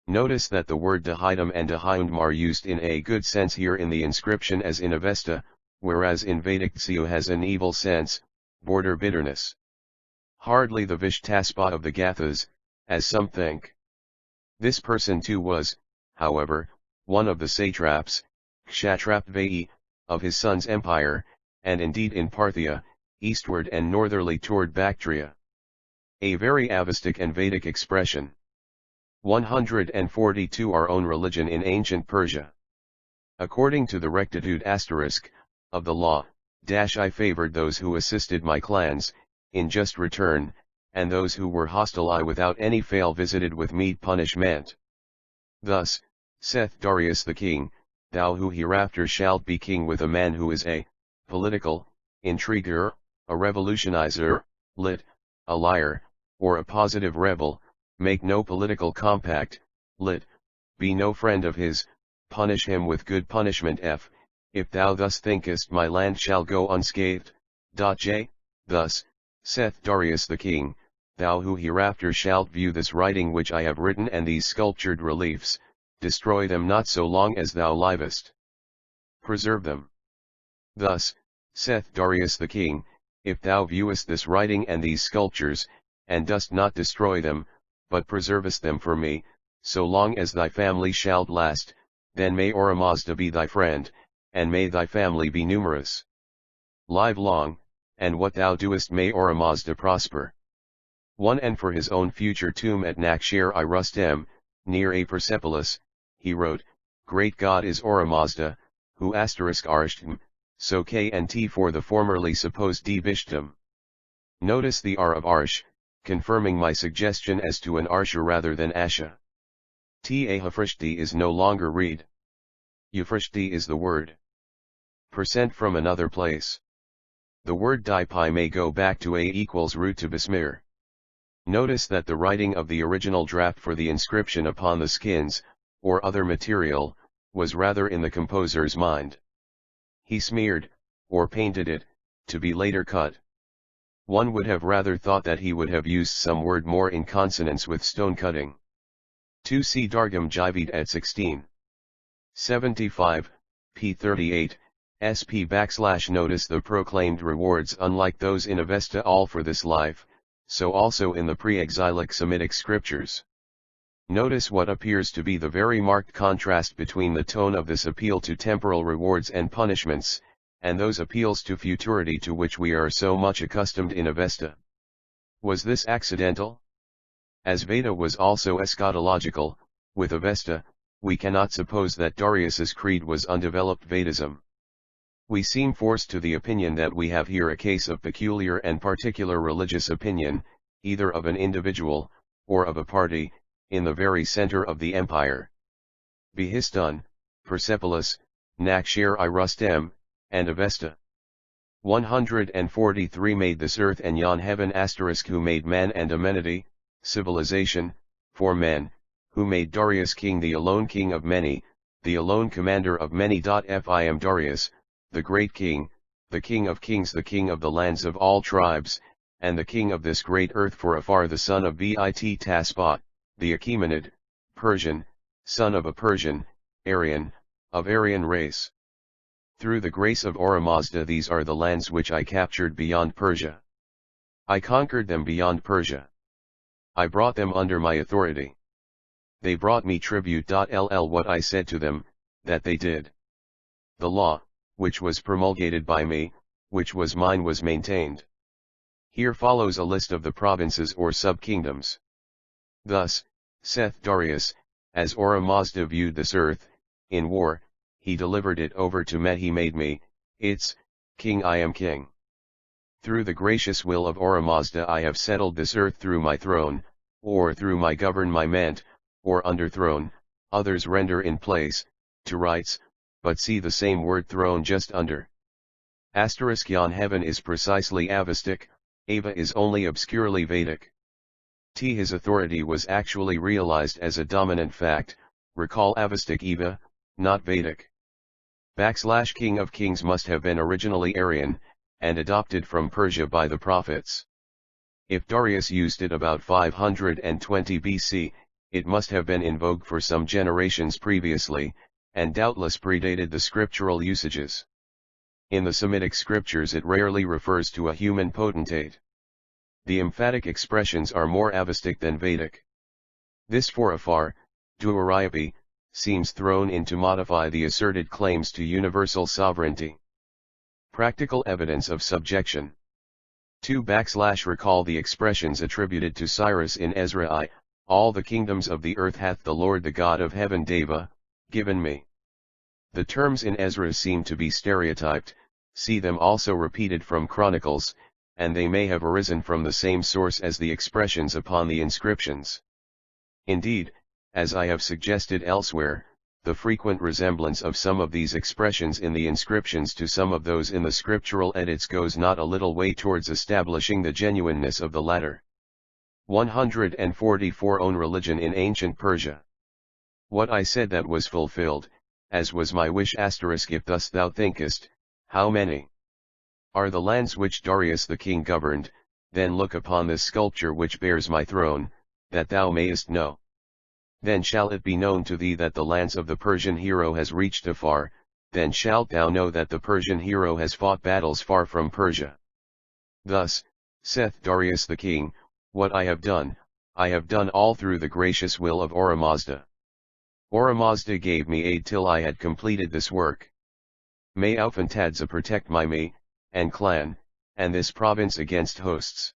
Speaker 1: Notice that the word Dahidam and Dahyundam are used in a good sense here in the inscription as in Avesta, whereas in Vedic Dsyu has an evil sense, border bitterness. Hardly the Vishtaspa of the Gathas, as some think. This person too was, however, one of the satraps, Kshatrapvayi, of his son's empire, and indeed in Parthia, eastward and northerly toward Bactria. A very Avestic and Vedic expression. 142. Our own religion in ancient Persia. According to the rectitude of the law, I favored those who assisted my clans, in just return, and those who were hostile I without any fail visited with meet punishment. Thus, saith Darius the king, thou who hereafter shalt be king with a man who is a political intriguer, a revolutionizer, a liar, or a positive rebel, make no political compact, be no friend of his, punish him with good punishment. If thou thus thinkest my land shall go unscathed. Thus, saith Darius the king, thou who hereafter shalt view this writing which I have written and these sculptured reliefs, destroy them not so long as thou livest. Preserve them. Thus, saith Darius the king, if thou viewest this writing and these sculptures, and dost not destroy them, but preservest them for me, so long as thy family shalt last, then may Oromazda be thy friend, and may thy family be numerous. Live long, and what thou doest may Oromazda prosper. 1. And for his own future tomb at Nakshir-i-Rustem, near a Persepolis, he wrote, Great God is Oromazda, who *arshtm, so K and T for the formerly supposed D Bishtam. Notice the R of Arsh, confirming my suggestion as to an Arsha rather than Asha. Hafrishti is no longer read. Yufrishti is the word. Percent from another place. The word Dipi may go back to A equals root to Bismir. Notice that the writing of the original draft for the inscription upon the skins, or other material, was rather in the composer's mind. He smeared, or painted it, to be later cut. One would have rather thought that he would have used some word more in consonance with stone cutting. 2. See Dargam Jivid at 16. 75, p. 38, sp / notice the proclaimed rewards unlike those in Avesta all for this life, so also in the pre-exilic Semitic scriptures. Notice what appears to be the very marked contrast between the tone of this appeal to temporal rewards and punishments, and those appeals to futurity to which we are so much accustomed in Avesta. Was this accidental? As Veda was also eschatological, with Avesta, we cannot suppose that Darius's creed was undeveloped Vedism. We seem forced to the opinion that we have here a case of peculiar and particular religious opinion, either of an individual, or of a party, in the very center of the empire. Behistun, Persepolis, Nakshir-i-Rustem, and Avesta. 143 made this earth and yon heaven * who made man and amenity, civilization, for men, who made Darius king the alone king of many, the alone commander of many. I am Darius, the great king, the king of kings, the king of the lands of all tribes, and the king of this great earth for afar, the son of Bit Taspat, the Achaemenid, Persian, son of a Persian, Aryan, of Aryan race. Through the grace of Oramazda these are the lands which I captured beyond Persia. I conquered them beyond Persia. I brought them under my authority. They brought me tribute. What I said to them, that they did. The law, which was promulgated by me, which was mine was maintained. Here follows a list of the provinces or sub-kingdoms. Thus, saith Darius, as Oramazda viewed this earth, in war, he delivered it over to me. He made me, its, king. I am king. Through the gracious will of Oramazda I have settled this earth through my throne, or through my government, or underthrown, others render in place, to rights, but see the same word throne just under. Yon heaven is precisely Avestic, Ava is only obscurely Vedic. His authority was actually realized as a dominant fact, recall Avestic Eva, not Vedic. King of Kings must have been originally Aryan, and adopted from Persia by the prophets. If Darius used it about 520 BC, it must have been in vogue for some generations previously, and doubtless predated the scriptural usages. In the Semitic scriptures it rarely refers to a human potentate. The emphatic expressions are more Avestic than Vedic. This for afar, Duaryapi, seems thrown in to modify the asserted claims to universal sovereignty. Practical evidence of subjection. 2. Recall the expressions attributed to Cyrus in Ezra I, all the kingdoms of the earth hath the Lord the God of heaven Deva, given me. The terms in Ezra seem to be stereotyped, see them also repeated from Chronicles, and they may have arisen from the same source as the expressions upon the inscriptions. Indeed, as I have suggested elsewhere, the frequent resemblance of some of these expressions in the inscriptions to some of those in the scriptural edits goes not a little way towards establishing the genuineness of the latter. 144 Own religion in ancient Persia. What I said that was fulfilled, as was my wish. If thus thou thinkest, how many are the lands which Darius the king governed, then look upon this sculpture which bears my throne, that thou mayest know. Then shall it be known to thee that the lance of the Persian hero has reached afar, then shalt thou know that the Persian hero has fought battles far from Persia. Thus, saith Darius the king, what I have done all through the gracious will of Oramazda. Oramazda gave me aid till I had completed this work. May Aufentadza protect me, and clan, and this province against hosts.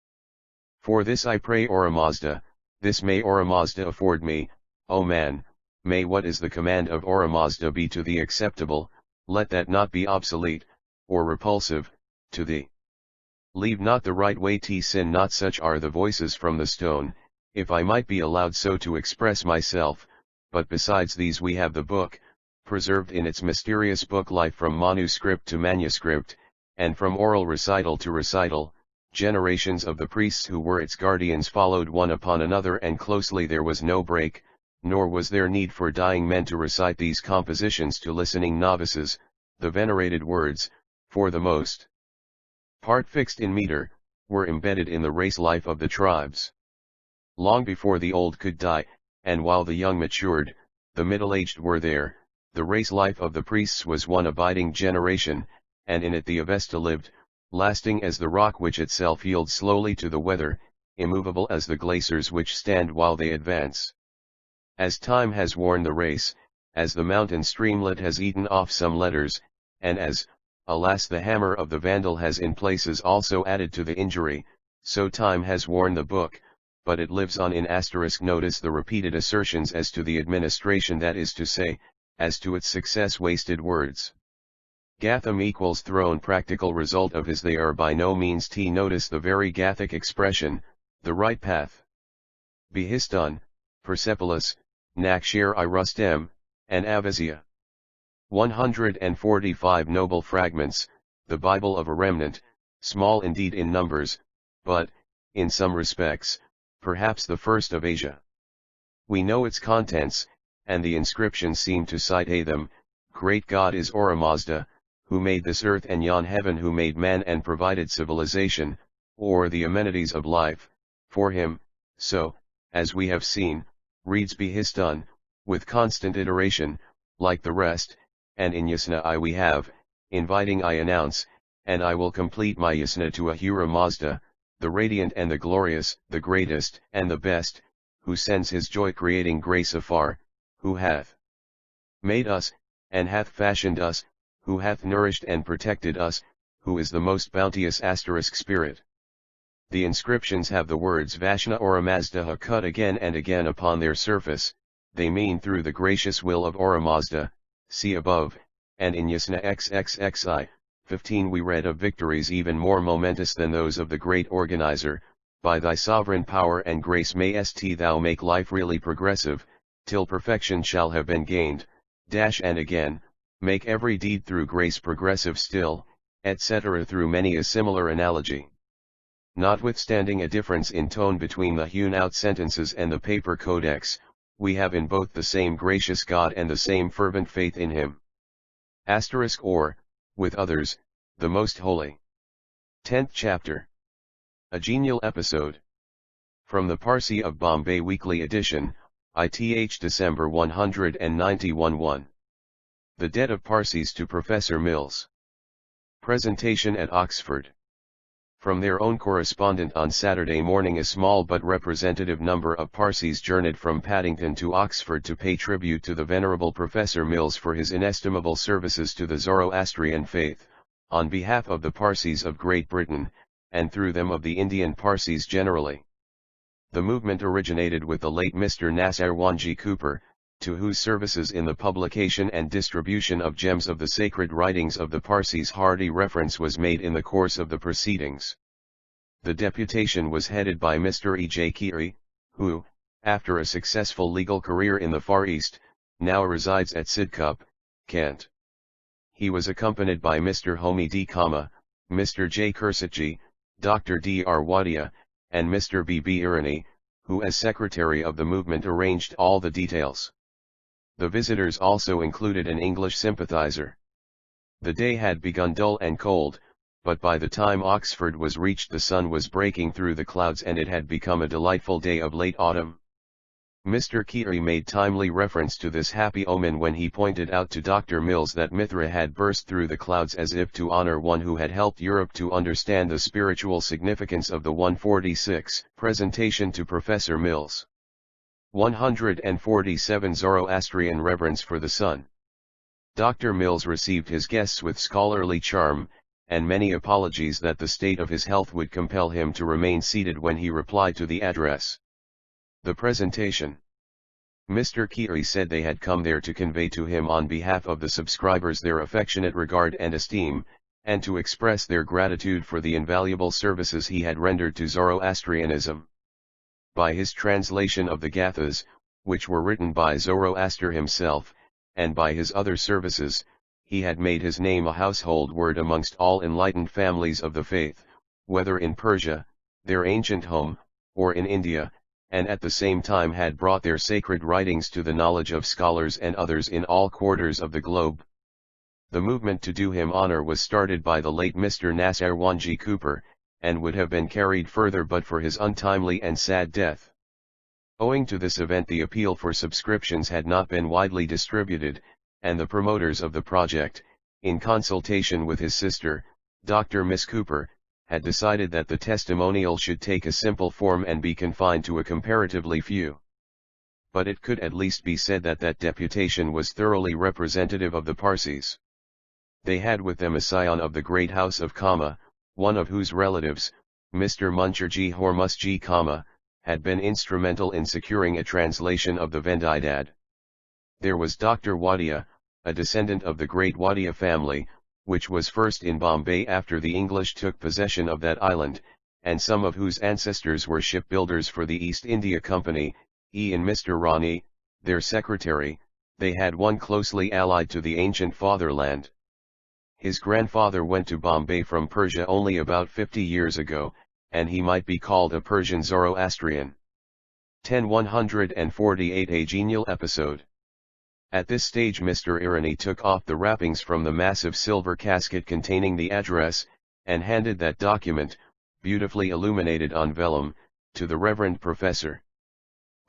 Speaker 1: For this I pray Oramazda, this may Oramazda afford me, O man, may what is the command of Oramazda be to thee acceptable, let that not be obsolete, or repulsive, to thee. Leave not the right way, sin not. Such are the voices from the stone, if I might be allowed so to express myself, but besides these we have the book, preserved in its mysterious book life from manuscript to manuscript, and from oral recital to recital. Generations of the priests who were its guardians followed one upon another, and closely there was no break, nor was there need for dying men to recite these compositions to listening novices, the venerated words, for the most part fixed in meter, were embedded in the race life of the tribes. Long before the old could die, and while the young matured, the middle-aged were there, the race life of the priests was one abiding generation, and in it the Avesta lived, lasting as the rock which itself yields slowly to the weather, immovable as the glaciers which stand while they advance. As time has worn the race, as the mountain streamlet has eaten off some letters, and as, alas, the hammer of the Vandal has in places also added to the injury, so time has worn the book, but it lives on in *. Notice the repeated assertions as to the administration, that is to say, as to its success. Wasted words. Gatham equals throne. Practical result of his they are by no means Notice the very Gathic expression, the right path. Behistan, Persepolis, Nakshir-i Rustem, and Avazia. 145 Noble fragments, the Bible of a remnant, small indeed in numbers, but, in some respects, perhaps the first of Asia. We know its contents, and the inscriptions seem to cite them. Great God is Oramazda, who made this earth and yon heaven, who made man and provided civilization, or the amenities of life, for him. So, as we have seen, reads Behistun, with constant iteration, like the rest, and in Yasna I we have, inviting I announce, and I will complete my Yasna to Ahura Mazda, the radiant and the glorious, the greatest, and the best, who sends his joy-creating grace afar, who hath made us, and hath fashioned us, who hath nourished and protected us, who is the most bounteous * spirit. The inscriptions have the words Vashna Aura Mazda cut again and again upon their surface. They mean through the gracious will of Aura Mazda, see above, and in Yasna XXXI, 15 we read of victories even more momentous than those of the great organizer. By thy sovereign power and grace mayst thou make life really progressive, till perfection shall have been gained, and again, make every deed through grace progressive still, etc. through many a similar analogy. Notwithstanding a difference in tone between the hewn-out sentences and the paper codex, we have in both the same gracious God and the same fervent faith in him. Or, with others, the most holy. 10th chapter. A genial episode. From the Parsi of Bombay Weekly Edition, ITH December 191 1. The Debt of Parsis to Professor Mills. Presentation at Oxford. From their own correspondent on Saturday morning, a small but representative number of Parsis journeyed from Paddington to Oxford to pay tribute to the venerable Professor Mills for his inestimable services to the Zoroastrian faith, on behalf of the Parsis of Great Britain, and through them of the Indian Parsis generally. The movement originated with the late Mr. Nasarwanji Cooper, to whose services in the publication and distribution of gems of the sacred writings of the Parsis hearty reference was made in the course of the proceedings. The deputation was headed by Mr. E. J. Keary, who, after a successful legal career in the Far East, now resides at Sidcup, Kent. He was accompanied by Mr. Homi D. Mr. J. Kursitji, Dr. D. R. Wadia, and Mr. B. B. Irani, who as secretary of the movement arranged all the details. The visitors also included an English sympathizer. The day had begun dull and cold, but by the time Oxford was reached the sun was breaking through the clouds and it had become a delightful day of late autumn. Mr. Keary made timely reference to this happy omen when he pointed out to Dr. Mills that Mithra had burst through the clouds as if to honor one who had helped Europe to understand the spiritual significance of the 146 presentation to Professor Mills. 147 Zoroastrian reverence for the sun. Dr. Mills received his guests with scholarly charm, and many apologies that the state of his health would compel him to remain seated when he replied to the address. The presentation. Mr. Keary said they had come there to convey to him on behalf of the subscribers their affectionate regard and esteem, and to express their gratitude for the invaluable services he had rendered to Zoroastrianism. By his translation of the Gathas, which were written by Zoroaster himself, and by his other services, he had made his name a household word amongst all enlightened families of the faith, whether in Persia, their ancient home, or in India, and at the same time had brought their sacred writings to the knowledge of scholars and others in all quarters of the globe. The movement to do him honor was started by the late Mr. Nasarwanji Cooper, and would have been carried further but for his untimely and sad death. Owing to this event, the appeal for subscriptions had not been widely distributed, and the promoters of the project, in consultation with his sister, Dr. Miss Cooper, had decided that the testimonial should take a simple form and be confined to a comparatively few. But it could at least be said that that deputation was thoroughly representative of the Parsis. They had with them a scion of the great house of Kama, one of whose relatives, Mr. Muncherji Hormusji Kama, had been instrumental in securing a translation of the Vendidad. There was Dr. Wadia, a descendant of the great Wadia family, which was first in Bombay after the English took possession of that island, and some of whose ancestors were shipbuilders for the East India Company, and Mr. Rani, their secretary. They had one closely allied to the ancient fatherland. His grandfather went to Bombay from Persia only about 50 years ago, and he might be called a Persian Zoroastrian. 10-148 A genial episode. At this stage Mr. Irani took off the wrappings from the massive silver casket containing the address, and handed that document, beautifully illuminated on vellum, to the Reverend Professor.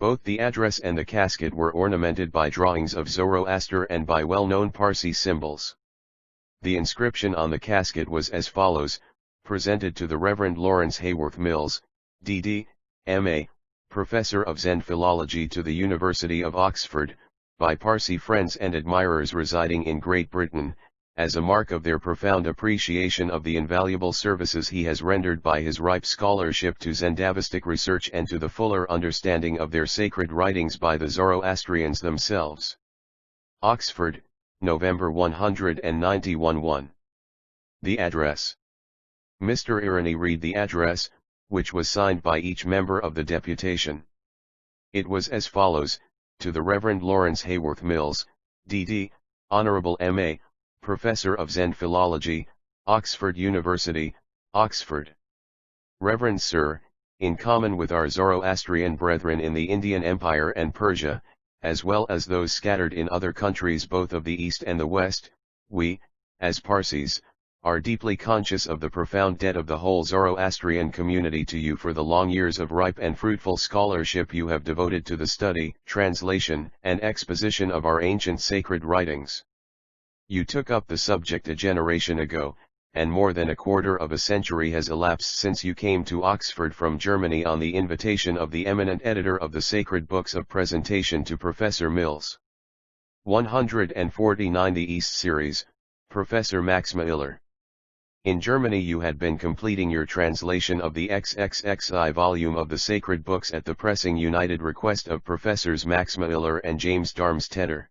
Speaker 1: Both the address and the casket were ornamented by drawings of Zoroaster and by well-known Parsi symbols. The inscription on the casket was as follows: presented to the Reverend Lawrence Hayworth Mills, D.D., M.A., Professor of Zen Philology to the University of Oxford, by Parsi friends and admirers residing in Great Britain, as a mark of their profound appreciation of the invaluable services he has rendered by his ripe scholarship to Zendavistic research and to the fuller understanding of their sacred writings by the Zoroastrians themselves. Oxford, November 191 1. The address. Mr. Irony read the address, which was signed by each member of the deputation. It was as follows: to the Reverend Lawrence Hayworth Mills, D.D., Honorable M.A., Professor of Zen Philology, Oxford University, Oxford. Reverend Sir, in common with our Zoroastrian brethren in the Indian Empire and Persia, as well as those scattered in other countries both of the East and the West, we, as Parsis, are deeply conscious of the profound debt of the whole Zoroastrian community to you for the long years of ripe and fruitful scholarship you have devoted to the study, translation, and exposition of our ancient sacred writings. You took up the subject a generation ago, and more than a quarter of a century has elapsed since you came to Oxford from Germany on the invitation of the eminent editor of the Sacred Books of Presentation to Professor Mills. 149 The East Series, Professor Max Miller. In Germany you had been completing your translation of the XXXI volume of the Sacred Books at the pressing united request of Professors Max Miller and James Darmstedter.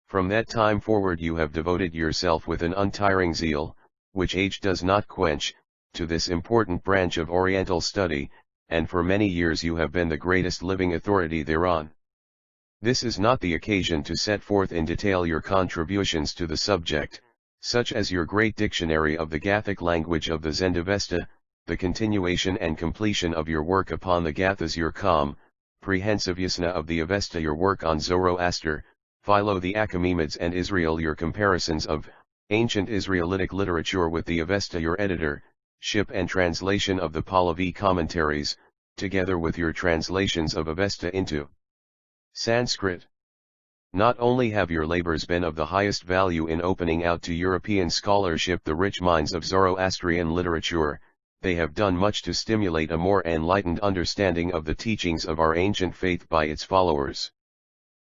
Speaker 1: From that time forward you have devoted yourself with an untiring zeal, which age does not quench, to this important branch of Oriental study, and for many years you have been the greatest living authority thereon. This is not the occasion to set forth in detail your contributions to the subject, such as your great dictionary of the Gathic language of the Zendavesta, the continuation and completion of your work upon the Gathas, your comprehensiveness of the Avesta, your work on Zoroaster, Philo the Achaemenids and Israel, your comparisons of ancient Israelitic literature with the Avesta, your editorship and translation of the Pahlavi commentaries, together with your translations of Avesta into Sanskrit. Not only have your labors been of the highest value in opening out to European scholarship the rich mines of Zoroastrian literature, they have done much to stimulate a more enlightened understanding of the teachings of our ancient faith by its followers.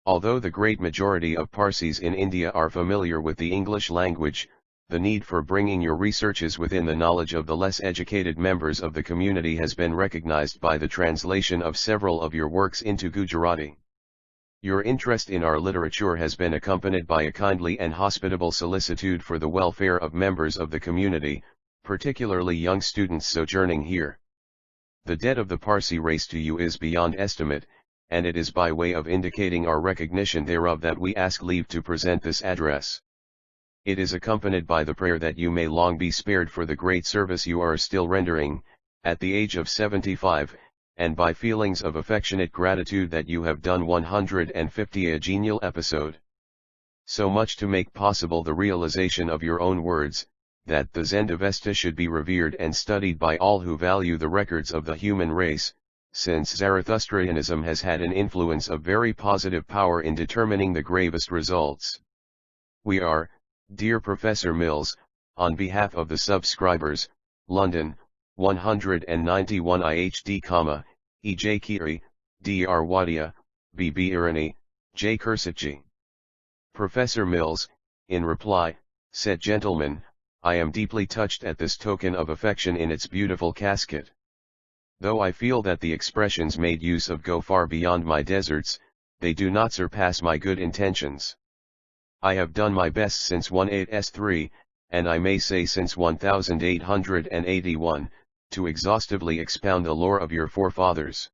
Speaker 1: Although the great majority of Parsis in India are familiar with the English language, the need for bringing your researches within the knowledge of the less educated members of the community has been recognized by the translation of several of your works into Gujarati. Your interest in our literature has been accompanied by a kindly and hospitable solicitude for the welfare of members of the community, particularly young students sojourning here. The debt of the Parsi race to you is beyond estimate, and it is by way of indicating our recognition thereof that we ask leave to present this address. It is accompanied by the prayer that you may long be spared for the great service you are still rendering, at the age of 75, and by feelings of affectionate gratitude that you have done 150 a genial episode. So much to make possible the realization of your own words, that the Zendavesta should be revered and studied by all who value the records of the human race, since Zarathustrianism has had an influence of very positive power in determining the gravest results. We are, dear Professor Mills, on behalf of the subscribers, London, 191 IHD, E.J. Kiri, D.R. Wadia, B.B. Irani, J. Kursitji. Professor Mills, in reply, said, "Gentlemen, I am deeply touched at this token of affection in its beautiful casket. Though I feel that the expressions made use of go far beyond my deserts, they do not surpass my good intentions. I have done my best since 18S3, and I may say since 1881, to exhaustively expound the lore of your forefathers.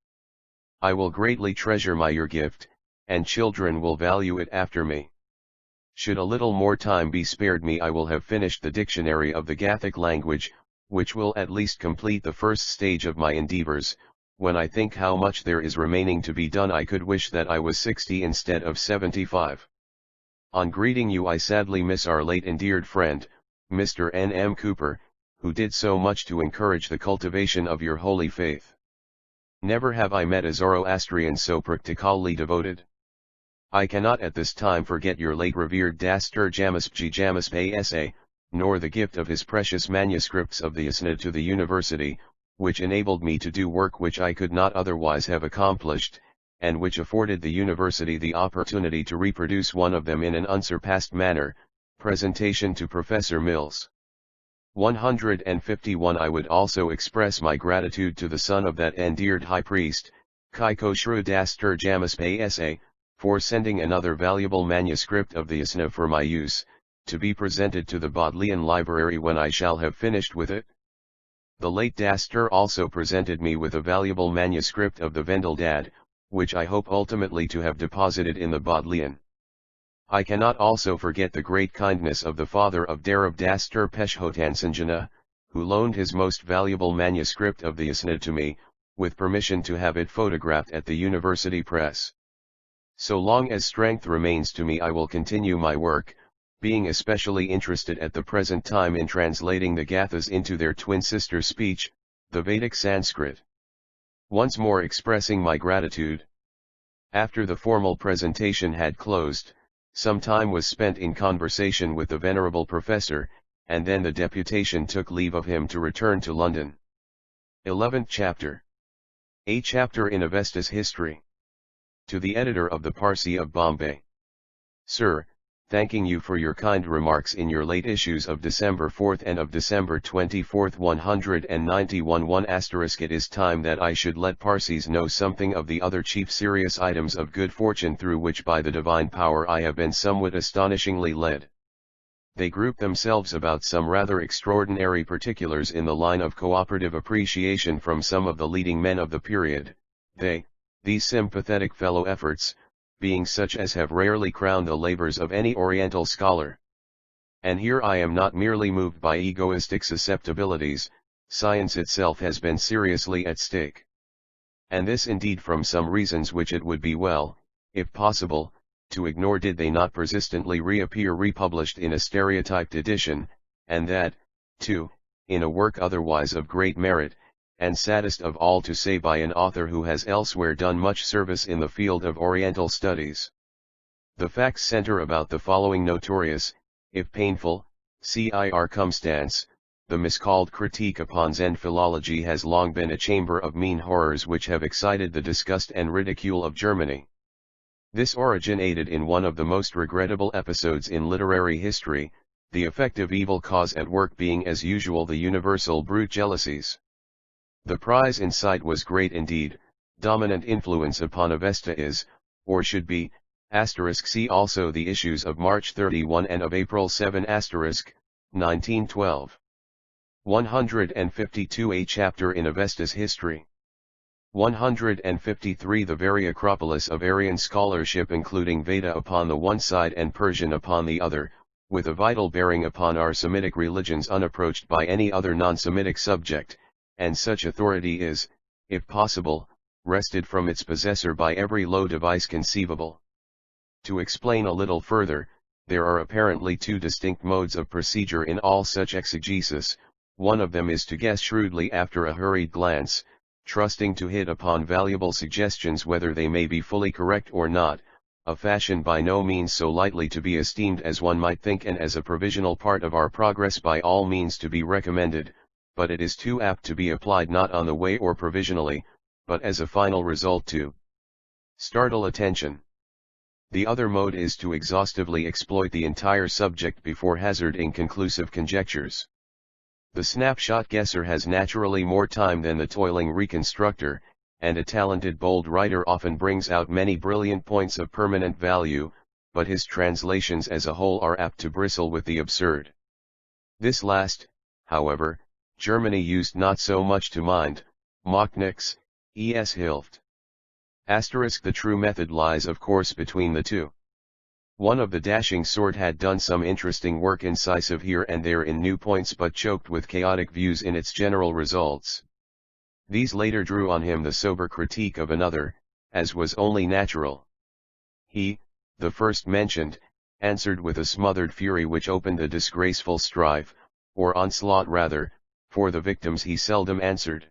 Speaker 1: I will greatly treasure your gift, and children will value it after me. Should a little more time be spared me, I will have finished the dictionary of the Gathic language, which will at least complete the first stage of my endeavors. When I think how much there is remaining to be done, I could wish that I was 60 instead of 75. On greeting you, I sadly miss our late endeared friend, Mr. N.M. Cooper, who did so much to encourage the cultivation of your holy faith. Never have I met a Zoroastrian so practically devoted. I cannot at this time forget your late revered Tärjemeh Asa, nor the gift of his precious manuscripts of the Isnad to the university, which enabled me to do work which I could not otherwise have accomplished, and which afforded the university the opportunity to reproduce one of them in an unsurpassed manner. Presentation to Professor Mills. 151. I would also express my gratitude to the son of that endeared high priest, Zoroaster Tärjemeh Asa, for sending another valuable manuscript of the Isna for my use, to be presented to the Bodleian Library when I shall have finished with it. The late Daster also presented me with a valuable manuscript of the Vendel-Dad, which I hope ultimately to have deposited in the Bodleian. I cannot also forget the great kindness of the father of Darab Daster Peshhotansanjana, who loaned his most valuable manuscript of the Isnad to me, with permission to have it photographed at the university press. So long as strength remains to me I will continue my work, being especially interested at the present time in translating the Gathas into their twin sister speech, the Vedic Sanskrit. Once more expressing my gratitude. After the formal presentation had closed, some time was spent in conversation with the venerable professor, and then the deputation took leave of him to return to London. 11th chapter. A chapter in Avesta's history. To the editor of the Parsi of Bombay. Sir, thanking you for your kind remarks in your late issues of December 4th and of December 24th 191 1 *. It is time that I should let Parsis know something of the other chief serious items of good fortune through which by the divine power I have been somewhat astonishingly led. They group themselves about some rather extraordinary particulars in the line of cooperative appreciation from some of the leading men of the period, these sympathetic fellow efforts, being such as have rarely crowned the labors of any Oriental scholar. And here I am not merely moved by egoistic susceptibilities, science itself has been seriously at stake. And this indeed from some reasons which it would be well, if possible, to ignore did they not persistently reappear republished in a stereotyped edition, and that, too, in a work otherwise of great merit, and saddest of all to say by an author who has elsewhere done much service in the field of Oriental studies. The facts center about the following notorious, if painful, circumstance: the miscalled critique upon Zen philology has long been a chamber of mean horrors which have excited the disgust and ridicule of Germany. This originated in one of the most regrettable episodes in literary history, the effective evil cause at work being as usual the universal brute jealousies. The prize in sight was great indeed. Dominant influence upon Avesta is, or should be, see also the issues of March 31 and of April 7 1912. 152. A chapter in Avesta's history. 153. The very acropolis of Aryan scholarship including Veda upon the one side and Persian upon the other, with a vital bearing upon our Semitic religions unapproached by any other non-Semitic subject, and such authority is, if possible, wrested from its possessor by every low device conceivable. To explain a little further, there are apparently two distinct modes of procedure in all such exegesis. One of them is to guess shrewdly after a hurried glance, trusting to hit upon valuable suggestions whether they may be fully correct or not, a fashion by no means so lightly to be esteemed as one might think and as a provisional part of our progress by all means to be recommended, but it is too apt to be applied not on the way or provisionally, but as a final result to startle attention. The other mode is to exhaustively exploit the entire subject before hazarding conclusive conjectures. The snapshot guesser has naturally more time than the toiling reconstructor, and a talented bold writer often brings out many brilliant points of permanent value, but his translations as a whole are apt to bristle with the absurd. This last, however, Germany used not so much to mind. Macht nix, es hilft. The true method lies of course between the two. One of the dashing sort had done some interesting work incisive here and there in new points but choked with chaotic views in its general results. These later drew on him the sober critique of another, as was only natural. He, the first mentioned, answered with a smothered fury which opened a disgraceful strife, or onslaught rather, for the victims he seldom answered.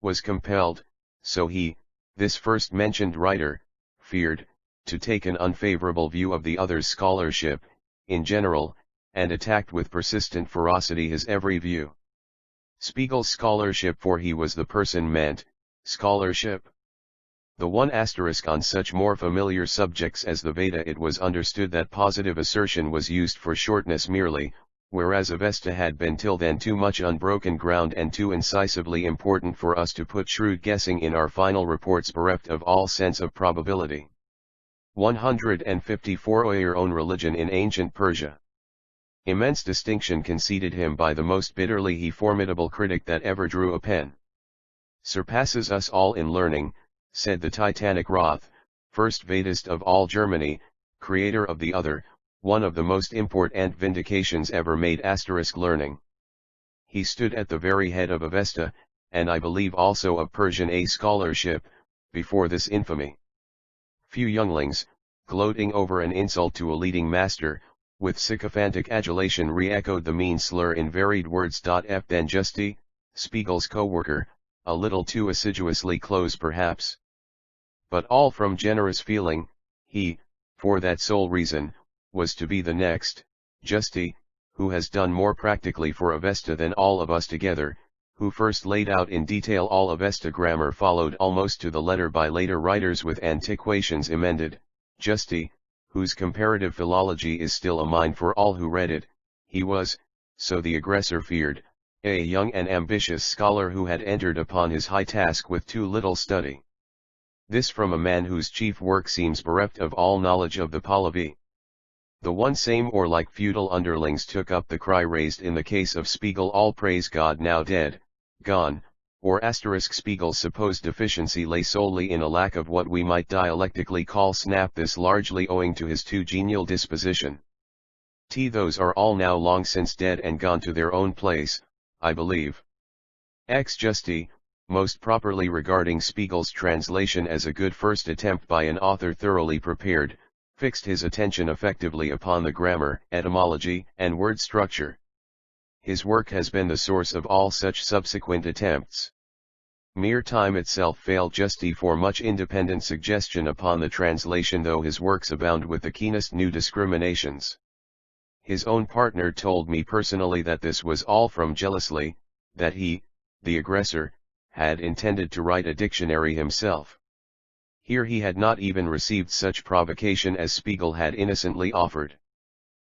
Speaker 1: Was compelled, so he, this first mentioned writer, feared, to take an unfavorable view of the other's scholarship, in general, and attacked with persistent ferocity his every view. Spiegel's scholarship, for he was the person meant, scholarship. The one asterisk on such more familiar subjects as the Veda, it was understood that positive assertion was used for shortness merely, whereas Avesta had been till then too much unbroken ground and too incisively important for us to put shrewd guessing in our final reports bereft of all sense of probability. 154 Your own religion in ancient Persia. Immense distinction conceded him by the most bitterly he formidable critic that ever drew a pen. Surpasses us all in learning, said the titanic Roth, first Vedist of all Germany, creator of the other, one of the most important vindications ever made * learning. He stood at the very head of Avesta, and I believe also of Persian scholarship, before this infamy. Few younglings, gloating over an insult to a leading master, with sycophantic adulation re-echoed the mean slur in varied words. F. Then Justy, Spiegel's co-worker, a little too assiduously close perhaps. But all from generous feeling, he, for that sole reason, was to be the next, Justy, who has done more practically for Avesta than all of us together, who first laid out in detail all Avesta grammar followed almost to the letter by later writers with antiquations emended, Justy, whose comparative philology is still a mine for all who read it. He was, so the aggressor feared, a young and ambitious scholar who had entered upon his high task with too little study. This from a man whose chief work seems bereft of all knowledge of the Pahlavi. The one same or like feudal underlings took up the cry raised in the case of Spiegel, all praise God now dead, gone, or * Spiegel's supposed deficiency lay solely in a lack of what we might dialectically call snap, this largely owing to his too genial disposition. Those are all now long since dead and gone to their own place, I believe. Ex Justy, most properly regarding Spiegel's translation as a good first attempt by an author thoroughly prepared, fixed his attention effectively upon the grammar, etymology, and word structure. His work has been the source of all such subsequent attempts. Mere time itself failed Justy for much independent suggestion upon the translation, though his works abound with the keenest new discriminations. His own partner told me personally that this was all from jealously, that he, the aggressor, had intended to write a dictionary himself. Here he had not even received such provocation as Spiegel had innocently offered.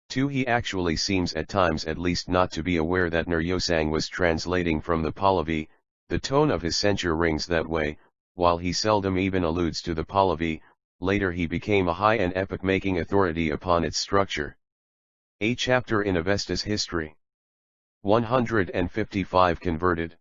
Speaker 1: He actually seems at times at least not to be aware that Nuryosang was translating from the Pahlavi. The tone of his censure rings that way, while he seldom even alludes to the Pahlavi. Later he became a high and epoch-making authority upon its structure. A chapter in Avesta's history. 155 Converted.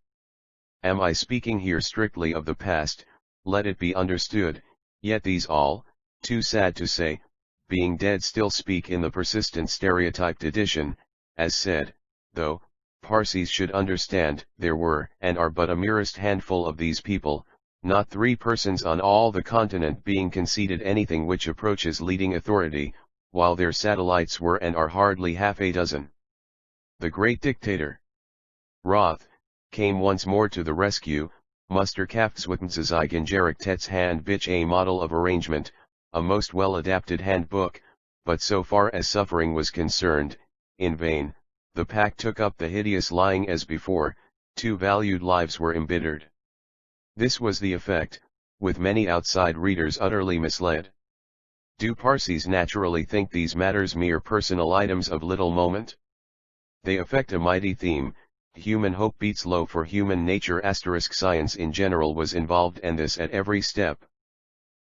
Speaker 1: Am I speaking here strictly of the past? Let it be understood, yet these all, too sad to say, being dead still speak in the persistent stereotyped edition, as said, though, Parsis should understand, there were and are but a merest handful of these people, not 3 persons on all the continent being conceded anything which approaches leading authority, while their satellites were and are hardly half a dozen. The great dictator, Roth, came once more to the rescue. Musterkraftswissenseigenjährigkeits Handbuch, a model of arrangement, a most well-adapted handbook, but so far as suffering was concerned, in vain. The pack took up the hideous lying as before, 2 valued lives were embittered. This was the effect, with many outside readers utterly misled. Do Parsis naturally think these matters mere personal items of little moment? They affect a mighty theme. Human hope beats low for human nature * science in general was involved, and this at every step.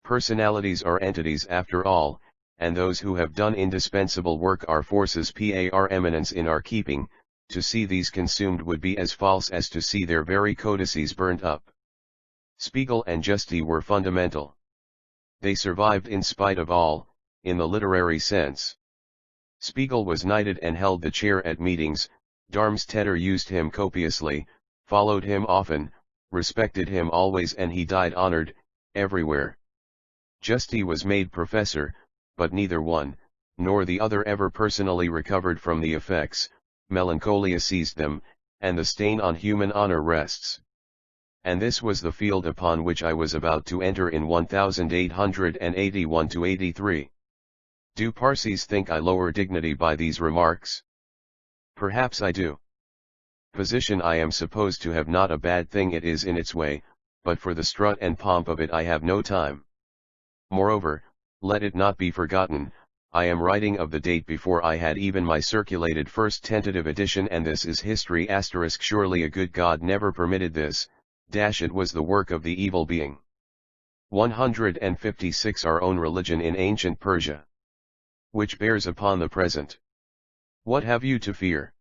Speaker 1: Personalities are entities after all, and those who have done indispensable work are forces par eminence in our keeping. To see these consumed would be as false as to see their very codices burnt up. Spiegel and Justy were fundamental. They survived in spite of all, in the literary sense. Spiegel was knighted and held the chair at meetings. Darmstädter used him copiously, followed him often, respected him always, and he died honored, everywhere. Justy was made professor, but neither one, nor the other ever personally recovered from the effects. Melancholia seized them, and the stain on human honor rests. and this was the field upon which I was about to enter in 1881-83. Do Parsis think I lower dignity by these remarks? Perhaps I do. Position I am supposed to have not a bad thing it is in its way, but for the strut and pomp of it I have no time. Moreover, let it not be forgotten, I am writing of the date before I had even my circulated first tentative edition, and this is history *. Surely a good God never permitted this, it was the work of the evil being. 156 Our own religion in ancient Persia. Which bears upon the present. What have you to fear?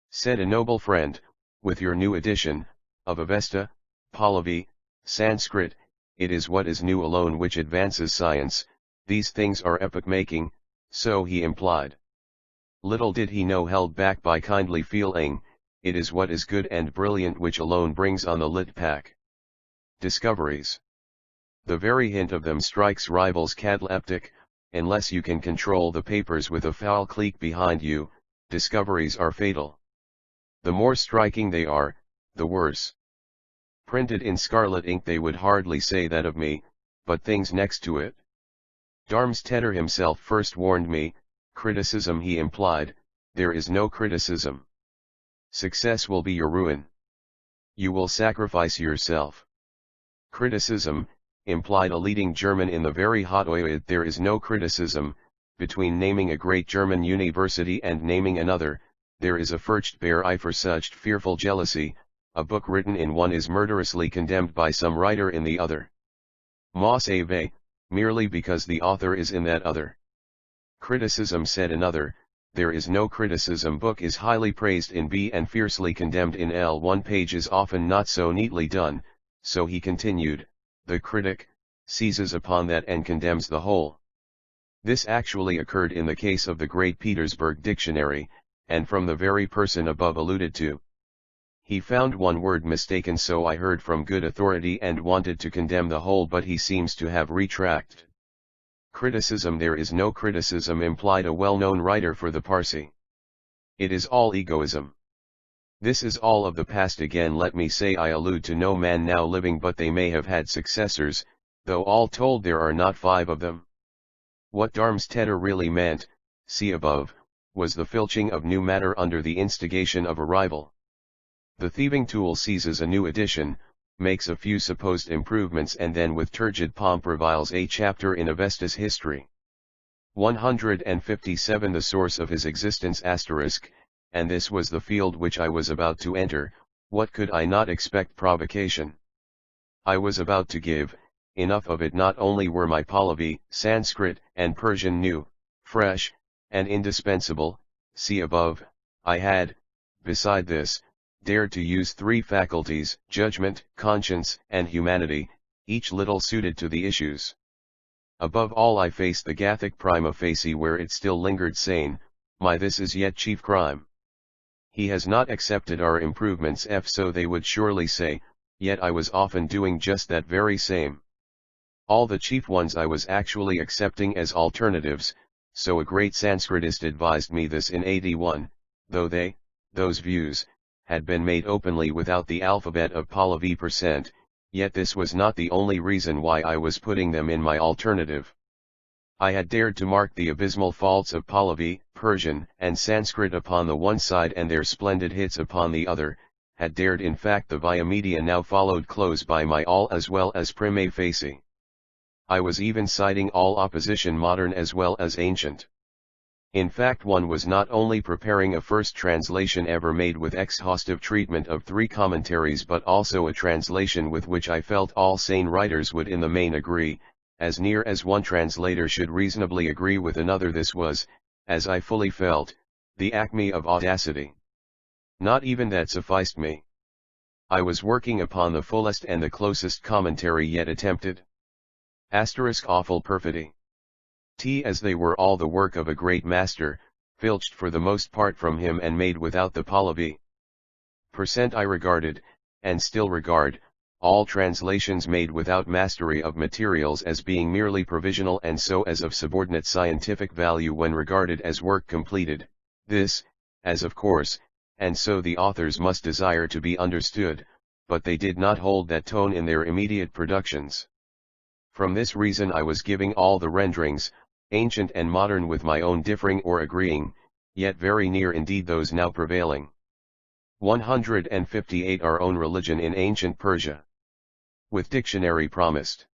Speaker 1: Said a noble friend, with your new edition, of Avesta, Pahlavi, Sanskrit, it is what is new alone which advances science. These things are epoch-making, so he implied. Little did he know, held back by kindly feeling, it is what is good and brilliant which alone brings on the lit pack. Discoveries. The very hint of them strikes rivals cataleptic, unless you can control the papers with a foul clique behind you, discoveries are fatal. The more striking they are, the worse. Printed in scarlet ink they would hardly say that of me, but things next to it. Darmstaedter himself first warned me, criticism he implied, there is no criticism. Success will be your ruin. You will sacrifice yourself. Criticism, implied a leading German in the very hot oil. There is no criticism, between naming a great German university and naming another, there is a furchtbare Eifersucht fearful jealousy, a book written in one is murderously condemned by some writer in the other. Mas ave, merely because the author is in that other. Criticism, said another, there is no criticism. Book is highly praised in B and fiercely condemned in L. One page is often not so neatly done, so he continued, the critic, seizes upon that and condemns the whole. This actually occurred in the case of the Great Petersburg Dictionary, and from the very person above alluded to. He found one word mistaken, so I heard from good authority and wanted to condemn the whole, but he seems to have retracted. Criticism, there is no criticism, implied a well-known writer for the Parsi. It is all egoism. This is all of the past. Again let me say I allude to no man now living, but they may have had successors, though all told there are not 5 of them. What Darmstaedter really meant, see above, was the filching of new matter under the instigation of a rival. The thieving tool seizes a new edition, makes a few supposed improvements, and then with turgid pomp reviles a chapter in Avesta's history. 157 The source of his existence *, and this was the field which I was about to enter. What could I not expect? Provocation. I was about to give, enough of it. Not only were my Pahlavi, Sanskrit, and Persian new, fresh, and indispensable, see above, I had, beside this, dared to use 3 faculties, judgment, conscience, and humanity, each little suited to the issues. Above all I faced the Gathic prima facie, where it still lingered sane, my this is yet chief crime. He has not accepted our improvements so they would surely say, yet I was often doing just that very same. All the chief ones I was actually accepting as alternatives, so a great Sanskritist advised me this in 81, though those views, had been made openly without the alphabet of Pahlavi %, yet this was not the only reason why I was putting them in my alternative. I had dared to mark the abysmal faults of Pahlavi, Persian, and Sanskrit upon the one side and their splendid hits upon the other, had dared in fact the via media now followed close by my all as well as prima facie. I was even citing all opposition modern as well as ancient. In fact, one was not only preparing a first translation ever made with exhaustive treatment of 3 commentaries, but also a translation with which I felt all sane writers would in the main agree, as near as one translator should reasonably agree with another. This was, as I fully felt, the acme of audacity. Not even that sufficed me. I was working upon the fullest and the closest commentary yet attempted. Awful perfidy. As they were all the work of a great master, filched for the most part from him and made without the Pahlavi % I regarded, and still regard, all translations made without mastery of materials as being merely provisional, and so as of subordinate scientific value when regarded as work completed. This, as of course, and so the authors must desire to be understood, but they did not hold that tone in their immediate productions. From this reason I was giving all the renderings, ancient and modern, with my own differing or agreeing, yet very near indeed those now prevailing. 158 Our own religion in ancient Persia. With dictionary promised.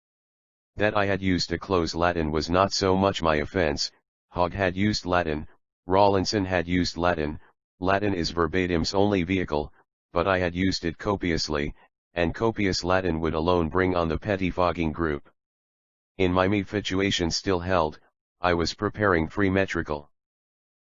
Speaker 1: That I had used a close Latin was not so much my offense. Hogg had used Latin, Rawlinson had used Latin. Latin is verbatim's only vehicle, but I had used it copiously, and copious Latin would alone bring on the pettifogging group. In my situation still held, I was preparing free metrical.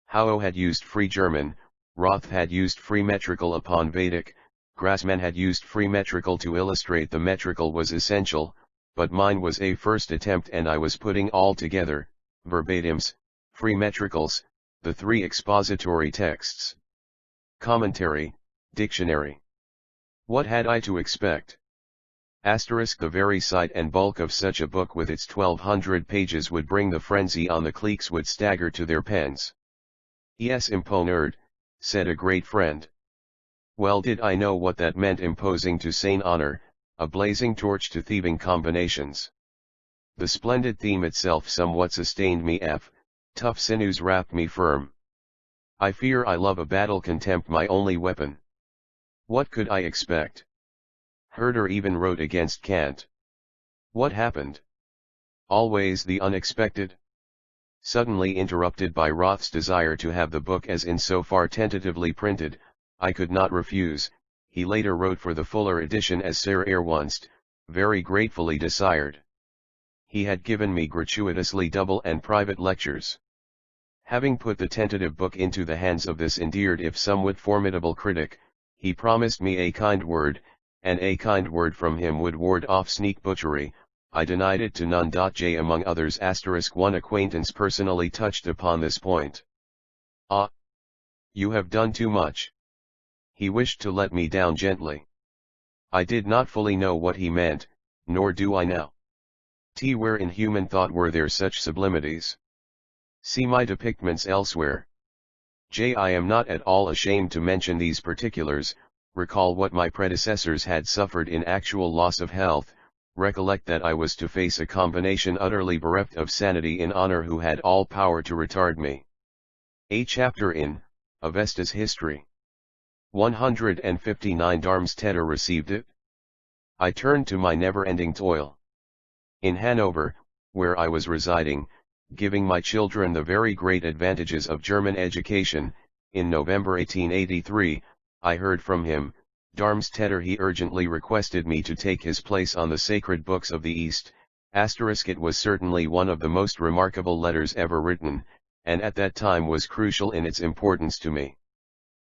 Speaker 1: Howe had used free German, Roth had used free metrical upon Vedic, Grassmann had used free metrical to illustrate the metrical was essential, but mine was a first attempt, and I was putting all together, verbatims, free metricals, the three expository texts. Commentary, dictionary. What had I to expect? Asterisk, the very sight and bulk of such a book with its 1200 pages would bring the frenzy on. The cliques would stagger to their pens. Es imponerd, said a great friend. Well did I know what that meant, imposing to sane honor, a blazing torch to thieving combinations. The splendid theme itself somewhat sustained me. Tough sinews wrapped me firm. I fear I love a battle, contempt my only weapon. What could I expect? Herder even wrote against Kant. What happened? Always the unexpected. Suddenly interrupted by Roth's desire to have the book as in so far tentatively printed, I could not refuse. He later wrote for the fuller edition as Sir Erwunst, very gratefully desired. He had given me gratuitously double and private lectures. Having put the tentative book into the hands of this endeared if somewhat formidable critic, he promised me a kind word, and a kind word from him would ward off sneak butchery. I denied it to none. J. Among others, one acquaintance personally touched upon this point. Ah! You have done too much. He wished to let me down gently. I did not fully know what he meant, nor do I now. Where in human thought were there such sublimities? See my depictments elsewhere. I am not at all ashamed to mention these particulars. Recall what my predecessors had suffered in actual loss of health. Recollect that I was to face a combination utterly bereft of sanity in honor who had all power to retard me. A chapter in Avesta's history. 159 Darmstädter received it. I turned to my never-ending toil. In Hanover, where I was residing, giving my children the very great advantages of German education, in November 1883, I heard from him, Darmstädter. He urgently requested me to take his place on the sacred books of the East. It was certainly one of the most remarkable letters ever written, and at that time was crucial in its importance to me.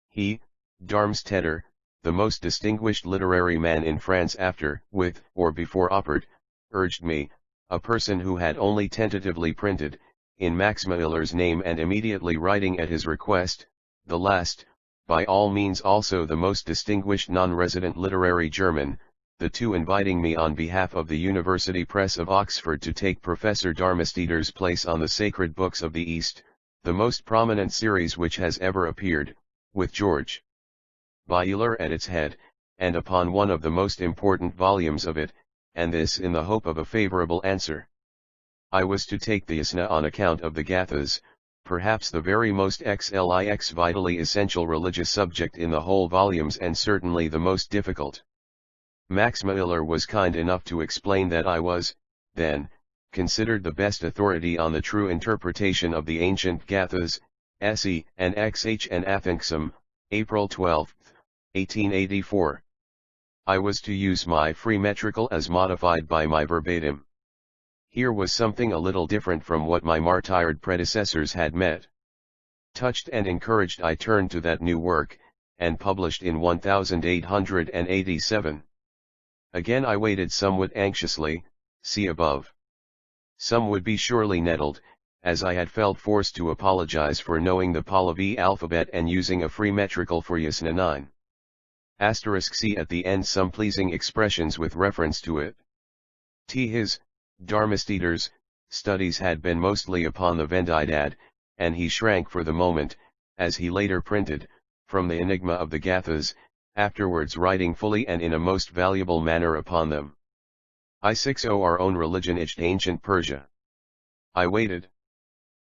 Speaker 1: He, Darmstädter, the most distinguished literary man in France after, with, or before Oppert, urged me, a person who had only tentatively printed, in Max Müller's name and immediately writing at his request, the last, by all means also the most distinguished non-resident literary German, the two inviting me on behalf of the University Press of Oxford to take Professor Darmstädter's place on the Sacred Books of the East, the most prominent series which has ever appeared, with George Bühler at its head, and upon one of the most important volumes of it, and this in the hope of a favorable answer. I was to take the Yasna on account of the Gathas, perhaps the very most vitally essential religious subject in the whole volumes, and certainly the most difficult. Max Müller was kind enough to explain that I was, then, considered the best authority on the true interpretation of the ancient Gathas, Se and Xh and Athinksum, April 12, 1884. I was to use my free metrical as modified by my verbatim. Here was something a little different from what my martyred predecessors had met. Touched and encouraged, I turned to that new work, and published in 1887. Again I waited somewhat anxiously, see above. Some would be surely nettled, as I had felt forced to apologize for knowing the Pahlavi alphabet and using a free metrical for Yasna 9. See at the end some pleasing expressions with reference to it. His, Darmstädter's, studies had been mostly upon the Vendidad, and he shrank for the moment, as he later printed, from the enigma of the Gathas, afterwards writing fully and in a most valuable manner upon them. I60 our own religion iched ancient Persia. I waited.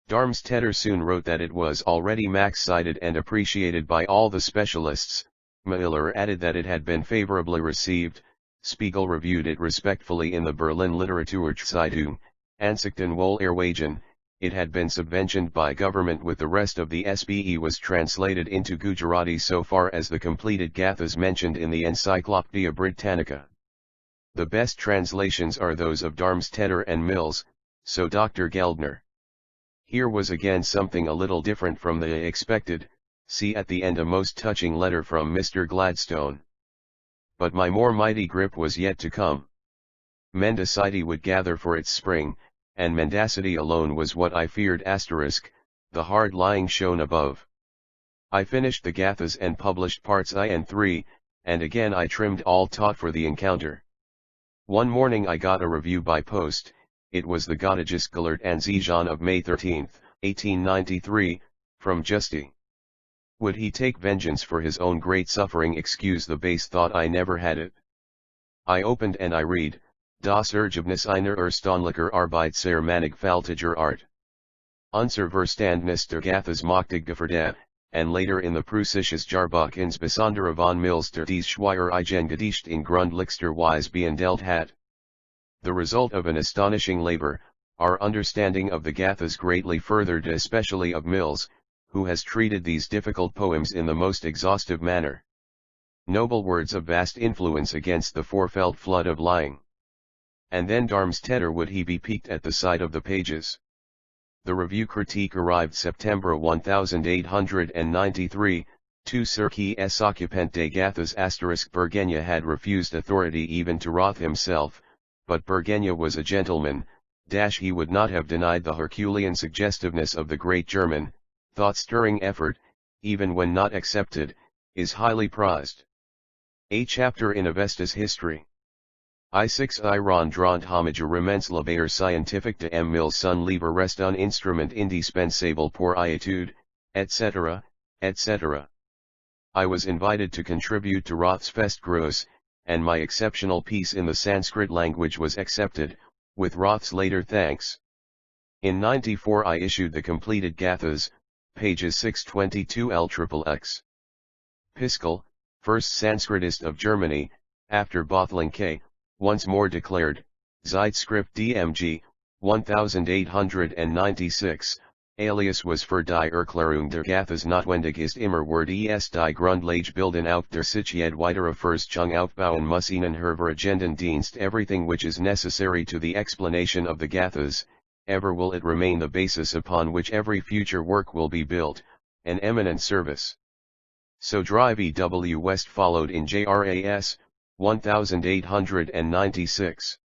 Speaker 1: Darmstaedter soon wrote that it was already max-cited and appreciated by all the specialists. Miller added that it had been favorably received. Spiegel reviewed it respectfully in the Berlin Literaturzeitung, Ansichten wohl erwägen. It had been subventioned by government with the rest of the SBE was translated into Gujarati so far as the completed Gathas mentioned in the Encyclopaedia Britannica. The best translations are those of Darmstaedter and Mills, so Dr. Geldner. Here was again something a little different from the expected, see at the end a most touching letter from Mr. Gladstone. But my more mighty grip was yet to come. Mendacity would gather for its spring, and mendacity alone was what I feared *, the hard lying shown above. I finished the Gathas and published parts I and III, and again I trimmed all taut for the encounter. One morning I got a review by post. It was the Gottesgelert Anzeigen of May 13, 1893, from Justy. Would he take vengeance for his own great suffering? Excuse the base thought, I never had it. I opened and I read, Das Ergebnis einer erstaunlicher Arbeit sehr mannigfaltiger Art. Unser Verständnis der Gathas machtig gefährdet, and later in the Preußisches Jahrbuch insbesondere von Mills der dies schwer Gedicht in grundlichster Weise behandelt hat. The result of an astonishing labor, our understanding of the Gathas greatly furthered, especially of Mills, who has treated these difficult poems in the most exhaustive manner. Noble words of vast influence against the forefelt flood of lying. And then Darmstaedter, would he be piqued at the sight of the pages? The review critique arrived September 1893, to Cirque s occupant des Gathas * Bergenia had refused authority even to Roth himself, but Bergenia was a gentleman, he would not have denied the Herculean suggestiveness of the great German, thought-stirring effort, even when not accepted, is highly prized. A chapter in Avesta's history. I6 Rond homage Remenslebayer scientifique de M. Mills son livre reste un instrument indispensable pour étude, etc., etc. I was invited to contribute to Roth's Festgruß, and my exceptional piece in the Sanskrit language was accepted, with Roth's later thanks. In '94 I issued the completed Gathas, pages 622 LXXX. Piskel, first Sanskritist of Germany, after Bothlinke, once more declared, Zeitschrift DMG, 1896, alias was für die Erklärung der Gathas notwendig ist immer Wort est die Grundlage bilden auch der Sicherheit weitere Verstehung aufbauen muss ihnen hervorragenden Dienst. Everything which is necessary to the explanation of the Gathas, ever will it remain the basis upon which every future work will be built, an eminent service. So Drive E.W. West followed in JRAS, 1896.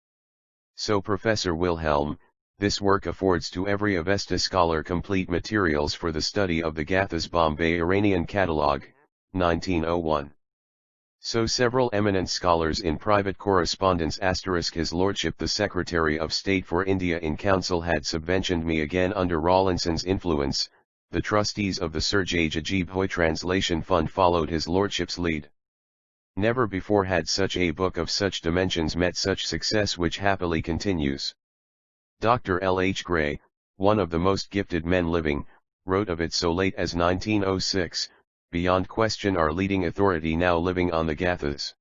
Speaker 1: So Professor Wilhelm, this work affords to every Avesta scholar complete materials for the study of the Gathas. Bombay Iranian Catalogue, 1901. So several eminent scholars in private correspondence * His Lordship the Secretary of State for India in Council had subventioned me again under Rawlinson's influence. The trustees of the Sergei Ajib Hoy Translation Fund followed his lordship's lead. Never before had such a book of such dimensions met such success, which happily continues. Dr. L. H. Gray, one of the most gifted men living, wrote of it so late as 1906, beyond question our leading authority now living on the Gathas.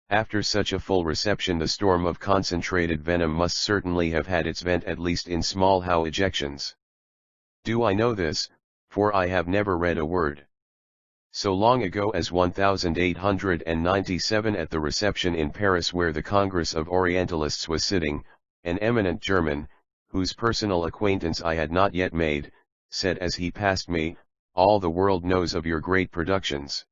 Speaker 1: After such a full reception the storm of concentrated venom must certainly have had its vent at least in small how ejections. Do I know this, for I have never read a word. So long ago as 1897 at the reception in Paris where the Congress of Orientalists was sitting, an eminent German, whose personal acquaintance I had not yet made, said as he passed me, "All the world knows of your great productions."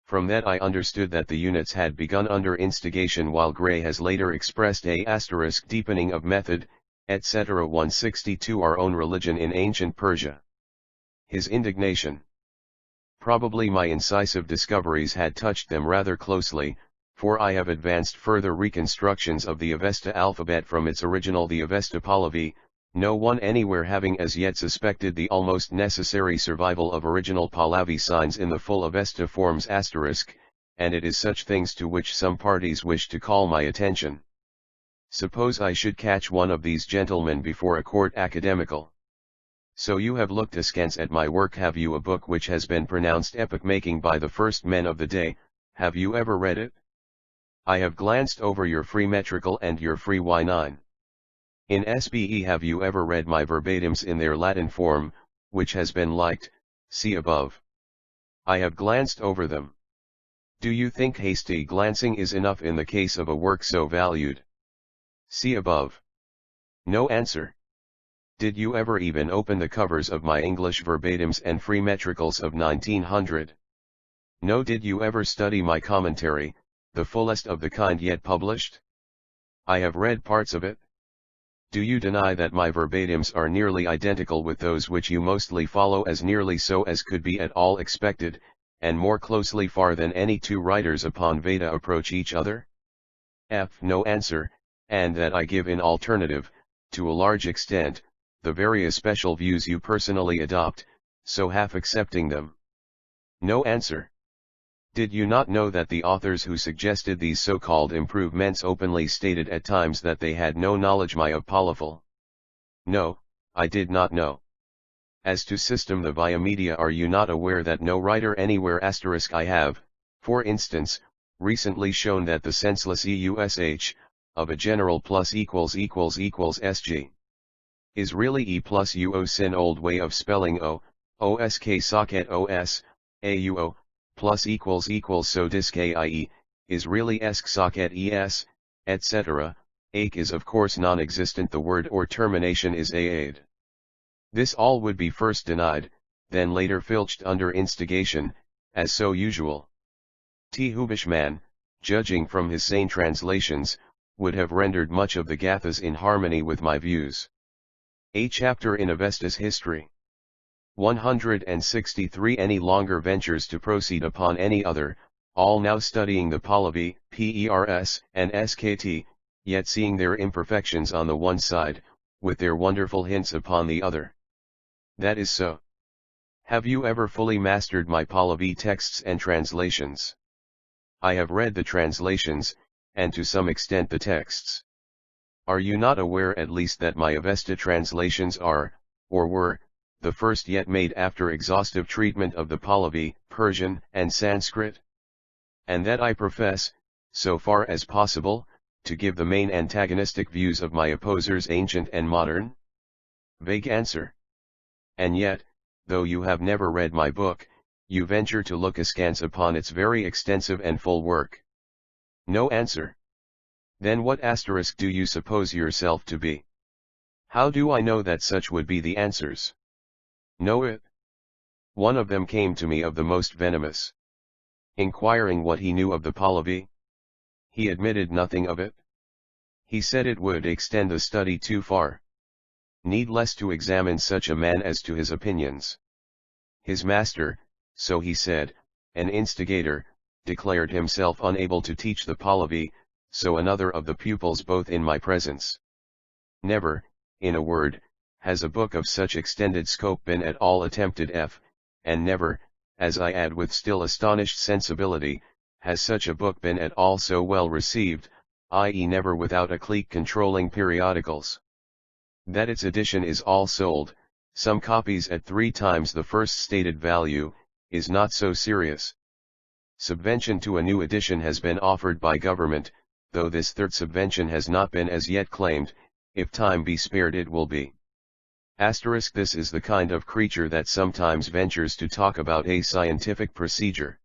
Speaker 1: From that I understood that the units had begun under instigation, while Gray has later expressed a * deepening of method, etc. 162 Our own religion in ancient Persia. His indignation. Probably my incisive discoveries had touched them rather closely, for I have advanced further reconstructions of the Avesta alphabet from its original, the Avesta Pahlavi, no one anywhere having as yet suspected the almost necessary survival of original Pahlavi signs in the full Avesta forms *, and it is such things to which some parties wish to call my attention. Suppose I should catch one of these gentlemen before a court academical. So you have looked askance at my work, have you? A book which has been pronounced epoch-making by the first men of the day, have you ever read it? I have glanced over your free metrical and your free Y9. In SBE, have you ever read my verbatims in their Latin form, which has been liked, see above. I have glanced over them. Do you think hasty glancing is enough in the case of a work so valued? See above. No answer. Did you ever even open the covers of my English verbatims and free metricals of 1900? No. Did you ever study my commentary, the fullest of the kind yet published? I have read parts of it. Do you deny that my verbatims are nearly identical with those which you mostly follow, as nearly so as could be at all expected, and more closely far than any two writers upon Veda approach each other? No answer, and that I give in alternative, to a large extent, the very especial views you personally adopt, so half accepting them. No answer. Did you not know that the authors who suggested these so-called improvements openly stated at times that they had no knowledge of polyphil? No, I did not know. As to system the via media, are you not aware that no writer anywhere I have, for instance, recently shown that the senseless EUSH, of a general plus equals SG, is really E plus UO sin, old way of spelling OSK socket OS, AUO, plus equals so disc AIE, is really ESC socket ES, etc. Ake is of course non-existent, the word or termination is AAD. This all would be first denied, then later filched under instigation, as so usual. T. Hubishman, judging from his sane translations, would have rendered much of the Gathas in harmony with my views. A chapter in Avesta's history. 163. Any longer ventures to proceed upon any other, all now studying the Pahlavi, Pers, and Skt, yet seeing their imperfections on the one side, with their wonderful hints upon the other. That is so. Have you ever fully mastered my Pahlavi texts and translations? I have read the translations, and to some extent the texts. Are you not aware at least that my Avesta translations are, or were, the first yet made after exhaustive treatment of the Pahlavi, Persian, and Sanskrit? And that I profess, so far as possible, to give the main antagonistic views of my opposers, ancient and modern? Vague answer. And yet, though you have never read my book, you venture to look askance upon its very extensive and full work. No answer. Then what asterisk do you suppose yourself to be? How do I know that such would be the answers? Know it? One of them came to me of the most venomous. Inquiring what he knew of the Pahlavi. He admitted nothing of it. He said it would extend the study too far. Needless to examine such a man as to his opinions. His master, so he said, an instigator, declared himself unable to teach the Pahlavi, so another of the pupils both in my presence. Never, in a word, has a book of such extended scope been at all attempted and never, as I add with still astonished sensibility, has such a book been at all so well received, i.e. never without a clique controlling periodicals. That its edition is all sold, some copies at 3 times the first stated value, is not so serious. Subvention to a new edition has been offered by government, though this third subvention has not been as yet claimed. If time be spared it will be. Asterisk, this is the kind of creature that sometimes ventures to talk about a scientific procedure.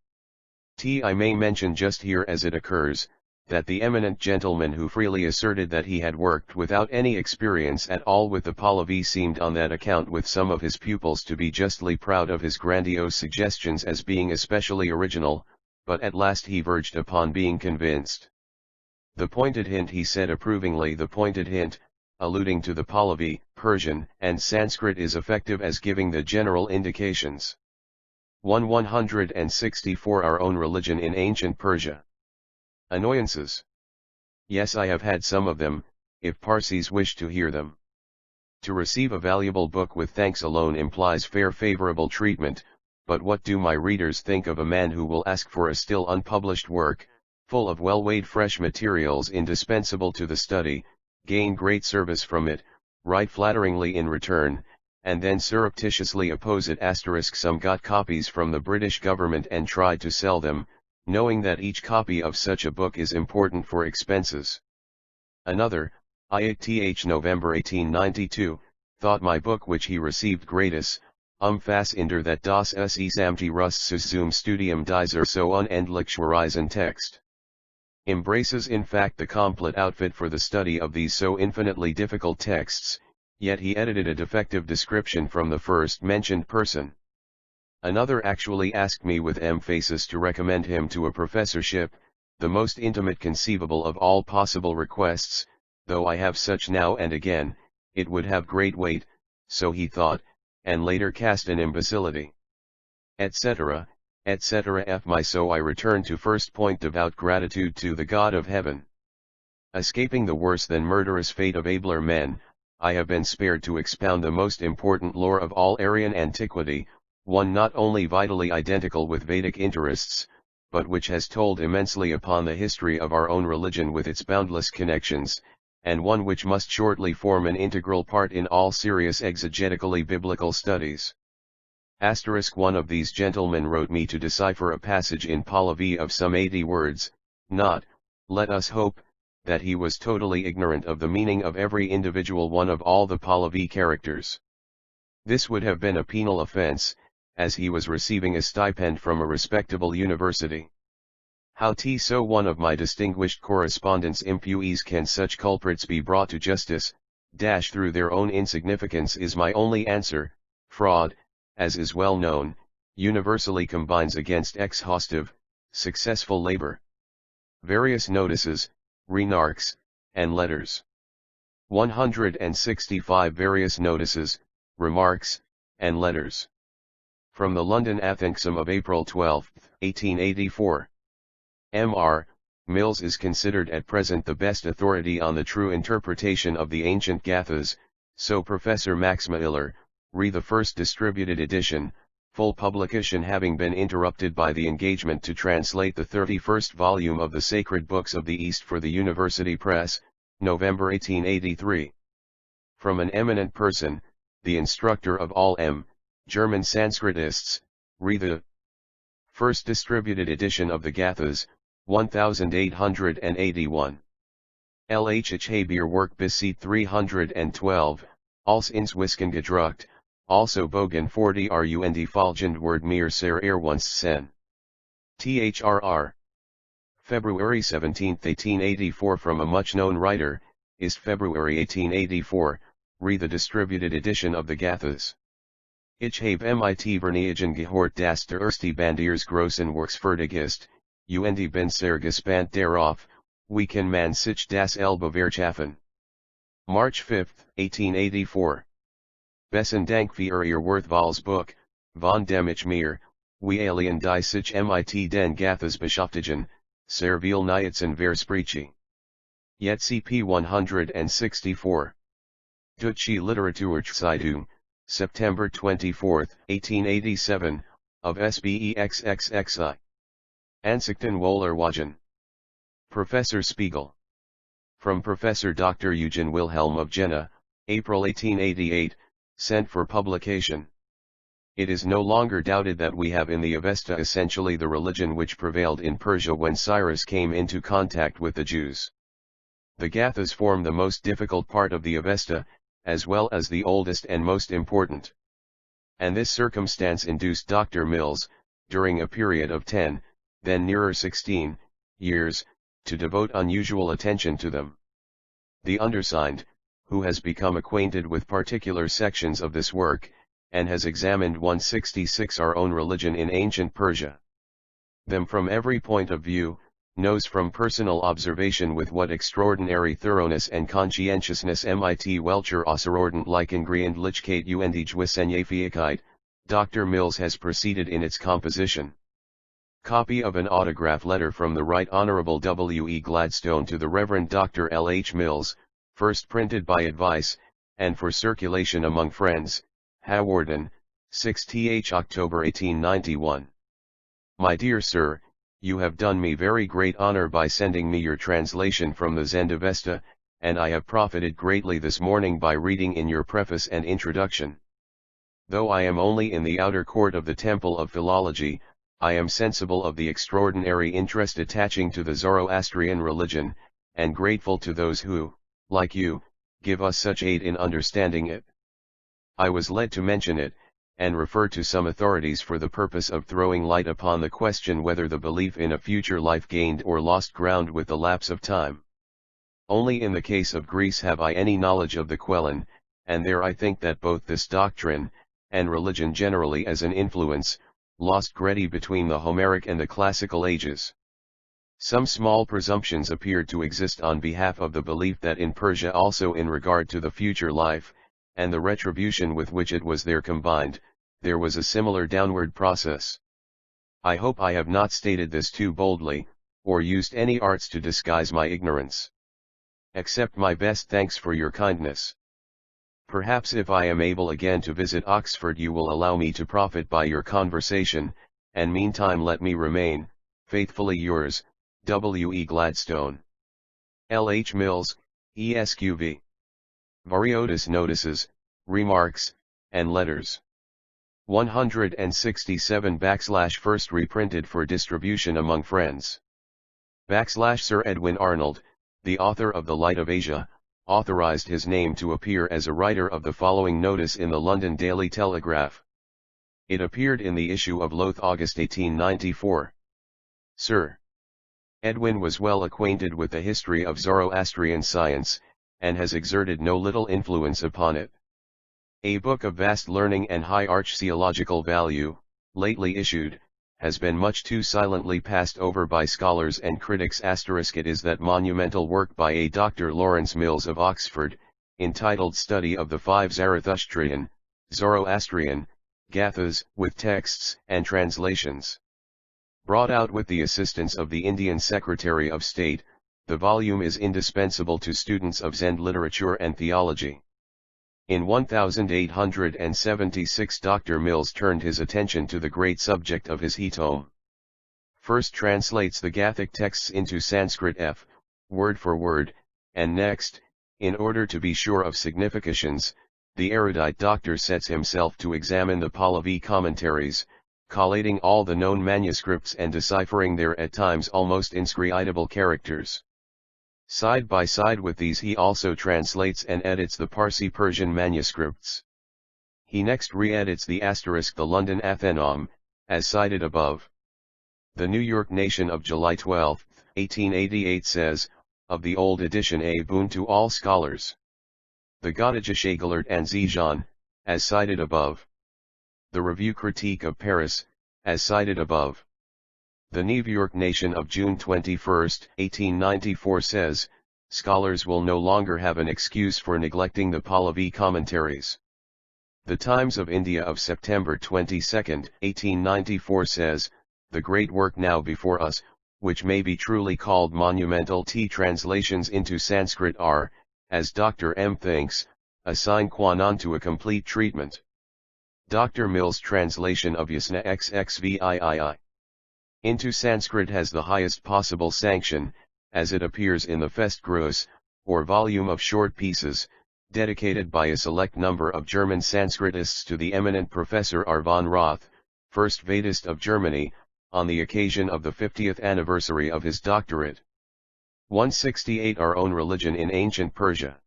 Speaker 1: I may mention just here as it occurs, that the eminent gentleman who freely asserted that he had worked without any experience at all with the Pahlavi seemed on that account with some of his pupils to be justly proud of his grandiose suggestions as being especially original, but at last he verged upon being convinced. The pointed hint, he said approvingly, the pointed hint, alluding to the Pahlavi, Persian, and Sanskrit, is effective as giving the general indications. 164. Our own religion in ancient Persia. Annoyances. Yes, I have had some of them, if Parsis wish to hear them. To receive a valuable book with thanks alone implies fair favorable treatment, but what do my readers think of a man who will ask for a still unpublished work, full of well-weighed fresh materials indispensable to the study, gain great service from it, write flatteringly in return, and then surreptitiously oppose it? Some got copies from the British government and tried to sell them, knowing that each copy of such a book is important for expenses. Another, IATH November 1892, thought my book, which he received gratis, fas inder that das es samti Rusts zum Studium dieser so unendlich schweren Text. Embraces in fact the complete outfit for the study of these so infinitely difficult texts, yet he edited a defective description from the first mentioned person. Another actually asked me with emphasis to recommend him to a professorship, the most intimate conceivable of all possible requests, though I have such now and again, it would have great weight, so he thought, and later cast an imbecility. Etc., etc. So I return to first point: devout gratitude to the God of heaven. Escaping the worse than murderous fate of abler men, I have been spared to expound the most important lore of all Aryan antiquity, one not only vitally identical with Vedic interests, but which has told immensely upon the history of our own religion with its boundless connections, and one which must shortly form an integral part in all serious exegetically biblical studies. One of these gentlemen wrote me to decipher a passage in Pahlavi of some 80 words, not, let us hope, that he was totally ignorant of the meaning of every individual one of all the Pahlavi characters. This would have been a penal offense, as he was receiving a stipend from a respectable university. How so one of my distinguished correspondents impues can such culprits be brought to justice, through their own insignificance, is my only answer. Fraud, as is well known, universally combines against exhaustive, successful labor. Various notices, remarks, and letters. 165 various notices, remarks, and letters. From the London Athenxum of April 12, 1884. M.R. Mills is considered at present the best authority on the true interpretation of the ancient Gathas, so Professor Max Miller, re the first distributed edition, full publication having been interrupted by the engagement to translate the 31st volume of the Sacred Books of the East for the University Press, November 1883. From an eminent person, the instructor of all German Sanskritists, re the first distributed edition of the Gathas, 1881. LHH Habeer Work bis 312, als ins Wisken gedruckt, also bogen 40 rund folgend word mir sehr erwünscht. THRR. February 17, 1884. From a much-known writer, ist February 1884, re the distributed edition of the Gathas. Ich habe mit Vernieugen gehört, dass der erste Band ihres großen Works fertig ist, und bin sehr gespannt darauf, wie kann man sich das Elbe verschaffen. March 5, 1884. Besten Dank für Ihr Worthwhales Buch, von dem ich mir, wie alien die sich mit den Gathas beschäftigen, sehr viel Nutzen verspreche. Yet CP 164. Deutsche Literaturzeitung, September 24, 1887, of SBEXXXI. Ansichten Wohler Wagen. Professor Spiegel. From Professor Dr. Eugen Wilhelm of Jena, April 1888, sent for publication. It is no longer doubted that we have in the Avesta essentially the religion which prevailed in Persia when Cyrus came into contact with the Jews. The Gathas form the most difficult part of the Avesta, as well as the oldest and most important. And this circumstance induced Dr. Mills, during a period of 10, then nearer 16, years, to devote unusual attention to them. The undersigned, who has become acquainted with particular sections of this work, and has examined 166 our own religion in ancient Persia, them from every point of view, knows from personal observation with what extraordinary thoroughness and conscientiousness mit welcher außerordentlichen Gründlichkeit und Gewissenfähigkeit, Dr. Mills has proceeded in its composition. Copy of an autograph letter from the Right Honorable W. E. Gladstone to the Reverend Dr. L. H. Mills, first printed by advice, and for circulation among friends, Hawarden, 6th October 1891. My dear sir, you have done me very great honor by sending me your translation from the Zendavesta, and I have profited greatly this morning by reading in your preface and introduction. Though I am only in the outer court of the Temple of Philology, I am sensible of the extraordinary interest attaching to the Zoroastrian religion, and grateful to those who, like you, give us such aid in understanding it. I was led to mention it, and refer to some authorities for the purpose of throwing light upon the question whether the belief in a future life gained or lost ground with the lapse of time. Only in the case of Greece have I any knowledge of the Quellen, and there I think that both this doctrine, and religion generally as an influence, lost greatly between the Homeric and the classical ages. Some small presumptions appeared to exist on behalf of the belief that in Persia also in regard to the future life, and the retribution with which it was there combined, there was a similar downward process. I hope I have not stated this too boldly, or used any arts to disguise my ignorance. Accept my best thanks for your kindness. Perhaps if I am able again to visit Oxford you will allow me to profit by your conversation, and meantime let me remain, faithfully yours, W. E. Gladstone. L. H. Mills, ESQV. Various notices, remarks, and letters. 167 /first reprinted for distribution among friends. Sir Edwin Arnold, the author of The Light of Asia, authorized his name to appear as a writer of the following notice in the London Daily Telegraph. It appeared in the issue of Loth August 1894. Sir Edwin was well acquainted with the history of Zoroastrian science, and has exerted no little influence upon it. A book of vast learning and high archaeological value, lately issued, has been much too silently passed over by scholars and critics. It is that monumental work by a Dr. Lawrence Mills of Oxford, entitled Study of the Five Zarathustrian, Zoroastrian, Gathas, with texts and translations. Brought out with the assistance of the Indian Secretary of State, the volume is indispensable to students of Zend literature and theology. In 1876 Dr. Mills turned his attention to the great subject of his tome. First translates the Gathic texts into Sanskrit word for word, and next, in order to be sure of significations, the erudite doctor sets himself to examine the Pahlavi commentaries, collating all the known manuscripts and deciphering their at times almost inscrutable characters. Side by side with these he also translates and edits the Parsi Persian manuscripts. He next re-edits the the London Athenome, as cited above. The New York Nation of July 12, 1888 says, of the old edition a boon to all scholars. The Gottesgeschichte and Zijan, as cited above. The Review Critique of Paris, as cited above. The New York Nation of June 21, 1894 says, scholars will no longer have an excuse for neglecting the Pahlavi commentaries. The Times of India of September 22, 1894 says, the great work now before us, which may be truly called monumental translations into Sanskrit are, as Dr. M. thinks, a sine qua non to a complete treatment. Dr. Mills' translation of Yasna XXVIII into Sanskrit has the highest possible sanction, as it appears in the Festgruß, or volume of short pieces, dedicated by a select number of German Sanskritists to the eminent Professor R. von Roth, first Vedist of Germany, on the occasion of the 50th anniversary of his doctorate. 168 Our Own Religion in Ancient Persia.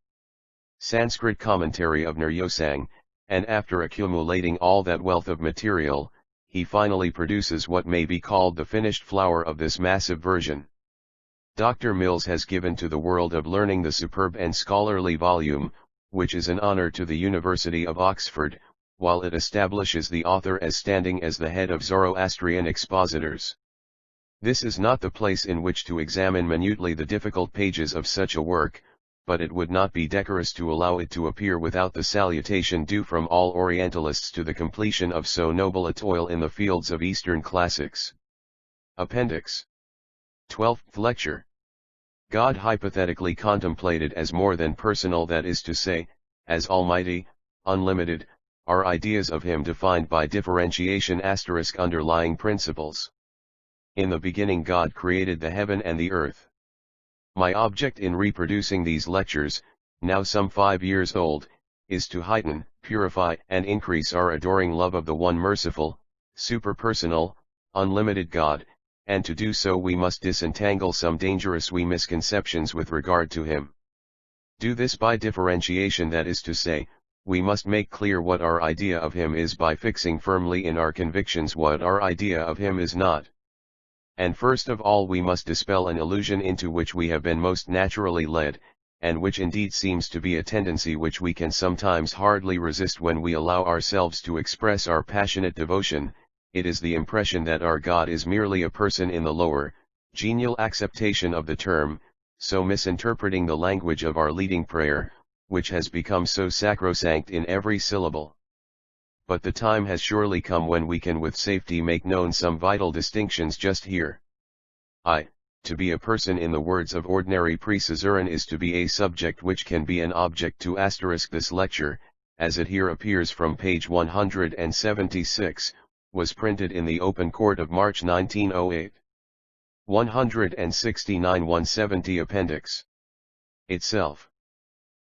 Speaker 1: Sanskrit commentary of Niryosang, and after accumulating all that wealth of material, he finally produces what may be called the finished flower of this massive version. Dr. Mills has given to the world of learning the superb and scholarly volume, which is an honor to the University of Oxford, while it establishes the author as standing as the head of Zoroastrian expositors. This is not the place in which to examine minutely the difficult pages of such a work, but it would not be decorous to allow it to appear without the salutation due from all Orientalists to the completion of so noble a toil in the fields of Eastern classics. Appendix. 12th Lecture. God hypothetically contemplated as more than personal, that is to say, as almighty, unlimited, are ideas of him defined by differentiation * underlying principles. In the beginning God created the heaven and the earth. My object in reproducing these lectures, now some 5 years old, is to heighten, purify and increase our adoring love of the one merciful, superpersonal, unlimited God, and to do so we must disentangle some dangerous misconceptions with regard to him. Do this by differentiation, that is to say, we must make clear what our idea of him is by fixing firmly in our convictions what our idea of him is not. And first of all we must dispel an illusion into which we have been most naturally led, and which indeed seems to be a tendency which we can sometimes hardly resist when we allow ourselves to express our passionate devotion. It is the impression that our God is merely a person in the lower, genial acceptation of the term, so misinterpreting the language of our leading prayer, which has become so sacrosanct in every syllable. But the time has surely come when we can with safety make known some vital distinctions just here. To be a person in the words of ordinary pre-Caesarean is to be a subject which can be an object to * this lecture, as it here appears from page 176, was printed in the Open Court of March 1908. 169-170 Appendix. Itself.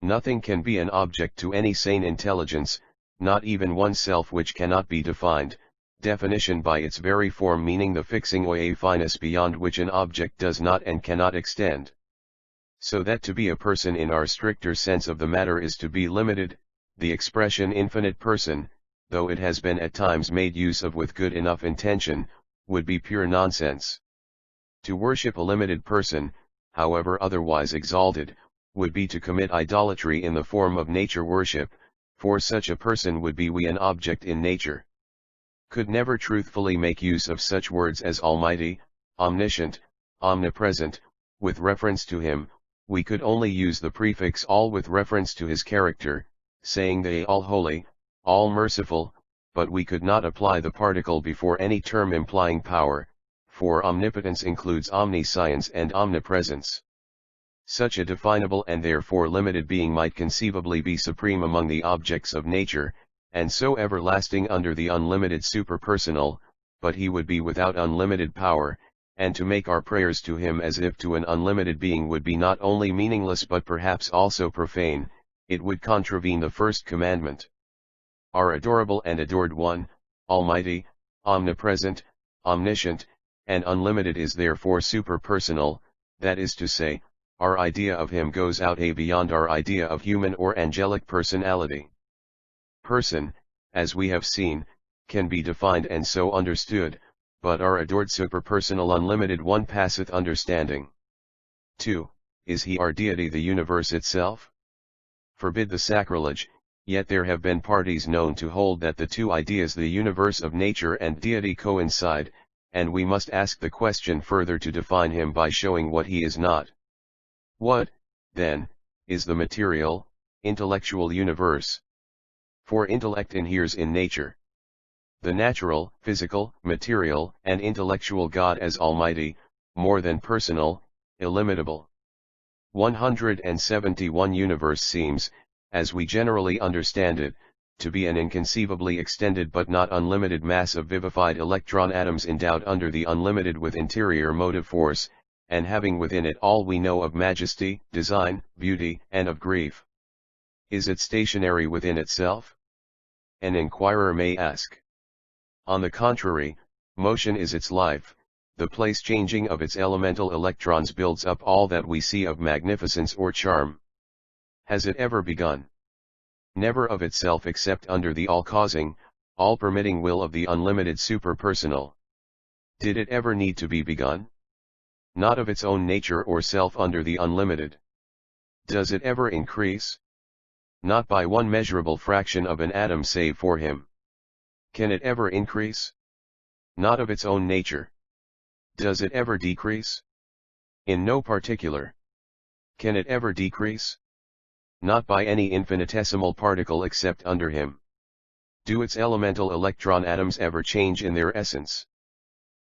Speaker 1: Nothing can be an object to any sane intelligence, not even oneself, which cannot be defined, definition by its very form meaning the fixing or a fineness beyond which an object does not and cannot extend. So that to be a person in our stricter sense of the matter is to be limited. The expression infinite person, though it has been at times made use of with good enough intention, would be pure nonsense. To worship a limited person, however otherwise exalted, would be to commit idolatry in the form of nature worship, for such a person would be an object in nature. Could never truthfully make use of such words as almighty, omniscient, omnipresent, with reference to him. We could only use the prefix all with reference to his character, saying the all holy, all merciful, but we could not apply the particle before any term implying power, for omnipotence includes omniscience and omnipresence. Such a definable and therefore limited being might conceivably be supreme among the objects of nature, and so everlasting under the unlimited superpersonal, but he would be without unlimited power, and to make our prayers to him as if to an unlimited being would be not only meaningless but perhaps also profane. It would contravene the first commandment. Our adorable and adored one, almighty, omnipresent, omniscient, and unlimited is therefore superpersonal, that is to say, our idea of him goes out beyond our idea of human or angelic personality. Person, as we have seen, can be defined and so understood, but our adored superpersonal unlimited one passeth understanding. 2. Is he our deity, the universe itself? Forbid the sacrilege, yet there have been parties known to hold that the two ideas, the universe of nature and deity, coincide, and we must ask the question further to define him by showing what he is not. What, then, is the material, intellectual universe? For intellect inheres in nature. The natural, physical, material, and intellectual God as almighty, more than personal, illimitable. 171 Universe seems, as we generally understand it, to be an inconceivably extended but not unlimited mass of vivified electron atoms endowed under the unlimited with interior motive force, and having within it all we know of majesty, design, beauty, and of grief. Is it stationary within itself? An inquirer may ask. On the contrary, motion is its life. The place changing of its elemental electrons builds up all that we see of magnificence or charm. Has it ever begun? Never of itself except under the all-causing, all-permitting will of the unlimited superpersonal. Did it ever need to be begun? Not of its own nature or self under the unlimited. Does it ever increase? Not by one measurable fraction of an atom save for him. Can it ever increase? Not of its own nature. Does it ever decrease? In no particular. Can it ever decrease? Not by any infinitesimal particle except under him. Do its elemental electron atoms ever change in their essence?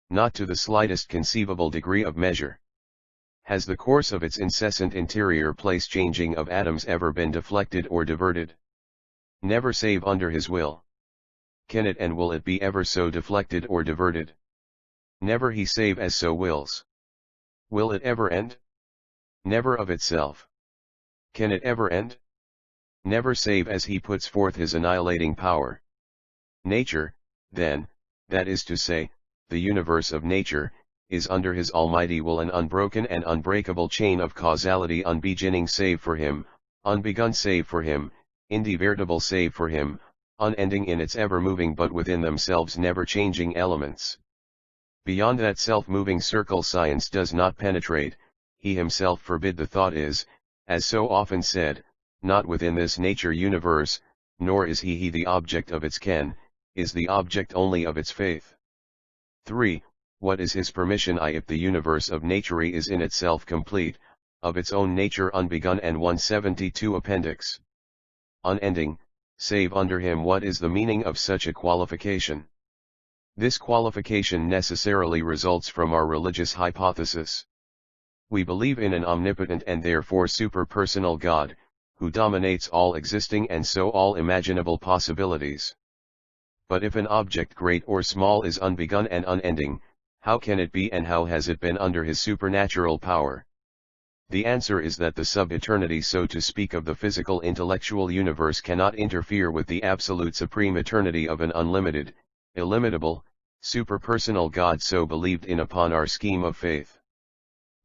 Speaker 1: Not to the slightest conceivable degree of measure. Has the course of its incessant interior place changing of atoms ever been deflected or diverted? Never save under his will. can it and will it be ever so deflected or diverted? Never he save as so wills. Will it ever end? Never of itself. Can it ever end? Never save as he puts forth his annihilating power. Nature, then, that is to say, the universe of nature, is under his almighty will an unbroken and unbreakable chain of causality unbeginning save for him, unbegun save for him, indivertible save for him, unending in its ever-moving but within themselves never-changing elements. Beyond that self-moving circle science does not penetrate, he himself forbid the thought is, as so often said, not within this nature universe, nor is he the object of its ken, is the object only of its faith. 3. What is his permission if the universe of nature is in itself complete, of its own nature unbegun and 172 appendix. Unending, save under him what is the meaning of such a qualification? This qualification necessarily results from our religious hypothesis. We believe in an omnipotent and therefore super-personal God, who dominates all existing and so all imaginable possibilities. But if an object great or small is unbegun and unending, how can it be and how has it been under his supernatural power? The answer is that the sub-eternity, so to speak, of the physical intellectual universe cannot interfere with the absolute supreme eternity of an unlimited, illimitable, superpersonal God so believed in upon our scheme of faith.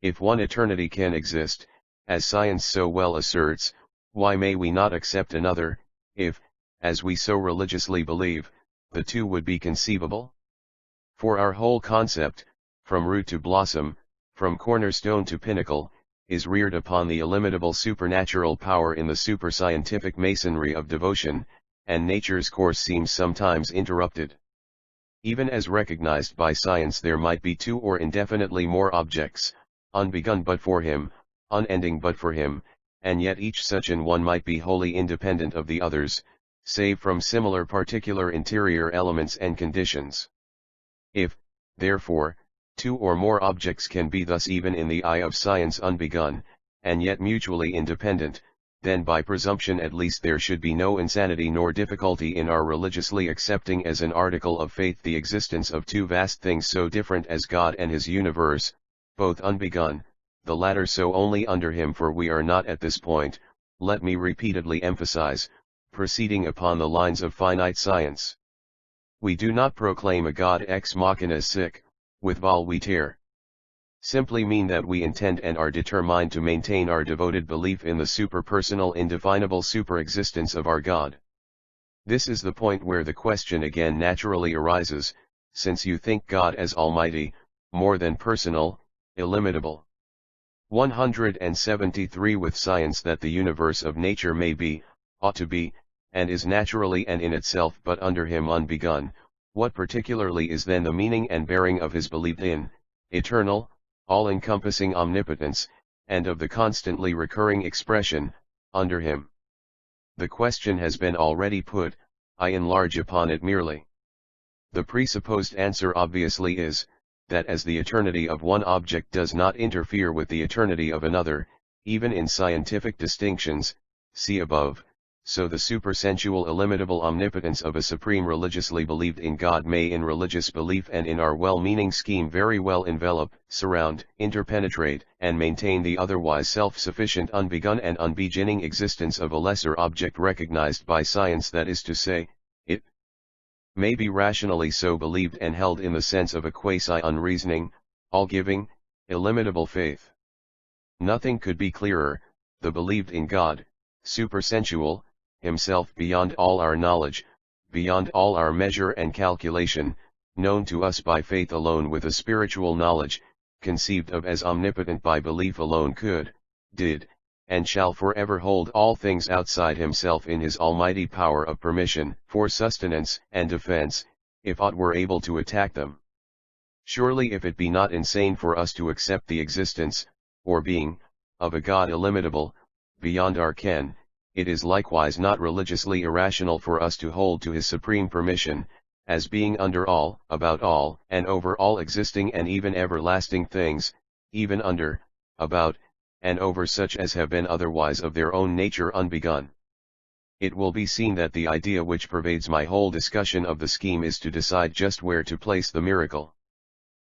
Speaker 1: If one eternity can exist, as science so well asserts, why may we not accept another, if, as we so religiously believe, the two would be conceivable? For our whole concept, from root to blossom, from cornerstone to pinnacle, is reared upon the illimitable supernatural power in the super-scientific masonry of devotion, and nature's course seems sometimes interrupted. Even as recognized by science there might be two or indefinitely more objects, unbegun but for him, unending but for him, and yet each such an one might be wholly independent of the others, save from similar particular interior elements and conditions. If, therefore, two or more objects can be thus even in the eye of science unbegun, and yet mutually independent, then by presumption at least there should be no insanity nor difficulty in our religiously accepting as an article of faith the existence of two vast things so different as God and his universe, both unbegun, the latter so only under him, for we are not at this point, let me repeatedly emphasize, proceeding upon the lines of finite science. We do not proclaim a God ex machina sic, with vol vitae. Simply mean that we intend and are determined to maintain our devoted belief in the superpersonal indefinable superexistence of our God. This is the point where the question again naturally arises, since you think God as almighty, more than personal, illimitable. 173 With science that the universe of nature may be, ought to be, and is naturally and in itself but under him unbegun, what particularly is then the meaning and bearing of his belief in, eternal, all-encompassing omnipotence, and of the constantly recurring expression, under him? The question has been already put, I enlarge upon it merely. The presupposed answer obviously is, that as the eternity of one object does not interfere with the eternity of another, even in scientific distinctions, see above, so the supersensual illimitable omnipotence of a supreme religiously believed in God may in religious belief and in our well-meaning scheme very well envelop, surround, interpenetrate, and maintain the otherwise self-sufficient unbegun and unbeginning existence of a lesser object recognized by science, that is to say, it may be rationally so believed and held in the sense of a quasi-unreasoning, all-giving, illimitable faith. Nothing could be clearer, the believed in God, supersensual, himself beyond all our knowledge, beyond all our measure and calculation, known to us by faith alone with a spiritual knowledge, conceived of as omnipotent by belief alone, could, did, and shall forever hold all things outside himself in his almighty power of permission, for sustenance and defense, if aught were able to attack them. Surely if it be not insane for us to accept the existence, or being, of a God illimitable, beyond our ken, it is likewise not religiously irrational for us to hold to his supreme permission, as being under all, about all, and over all existing and even everlasting things, even under, about, and over such as have been otherwise of their own nature unbegun. It will be seen that the idea which pervades my whole discussion of the scheme is to decide just where to place the miracle.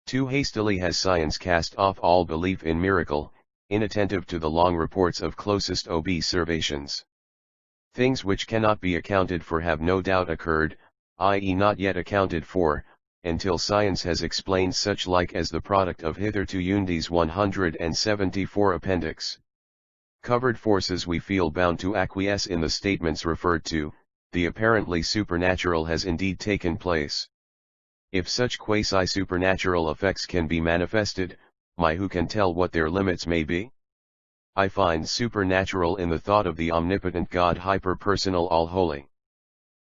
Speaker 1: Too hastily has science cast off all belief in miracle, inattentive to the long reports of closest observations. Things which cannot be accounted for have no doubt occurred, i.e. not yet accounted for, until science has explained such like as the product of hitherto Undi's 174 appendix. Covered forces we feel bound to acquiesce in the statements referred to, the apparently supernatural has indeed taken place. If such quasi-supernatural effects can be manifested, who can tell what their limits may be? I find supernatural in the thought of the omnipotent God hyper-personal all-holy.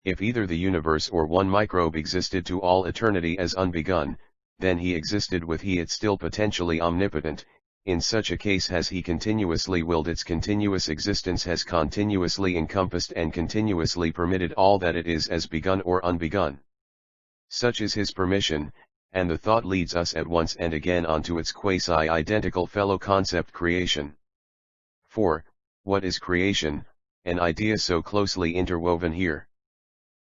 Speaker 1: If either the universe or one microbe existed to all eternity as unbegun, then he existed with it still potentially omnipotent. In such a case has he continuously willed its continuous existence, has continuously encompassed and continuously permitted all that it is as begun or unbegun. Such is his permission, and the thought leads us at once and again onto its quasi-identical fellow concept creation. For, what is creation, an idea so closely interwoven here?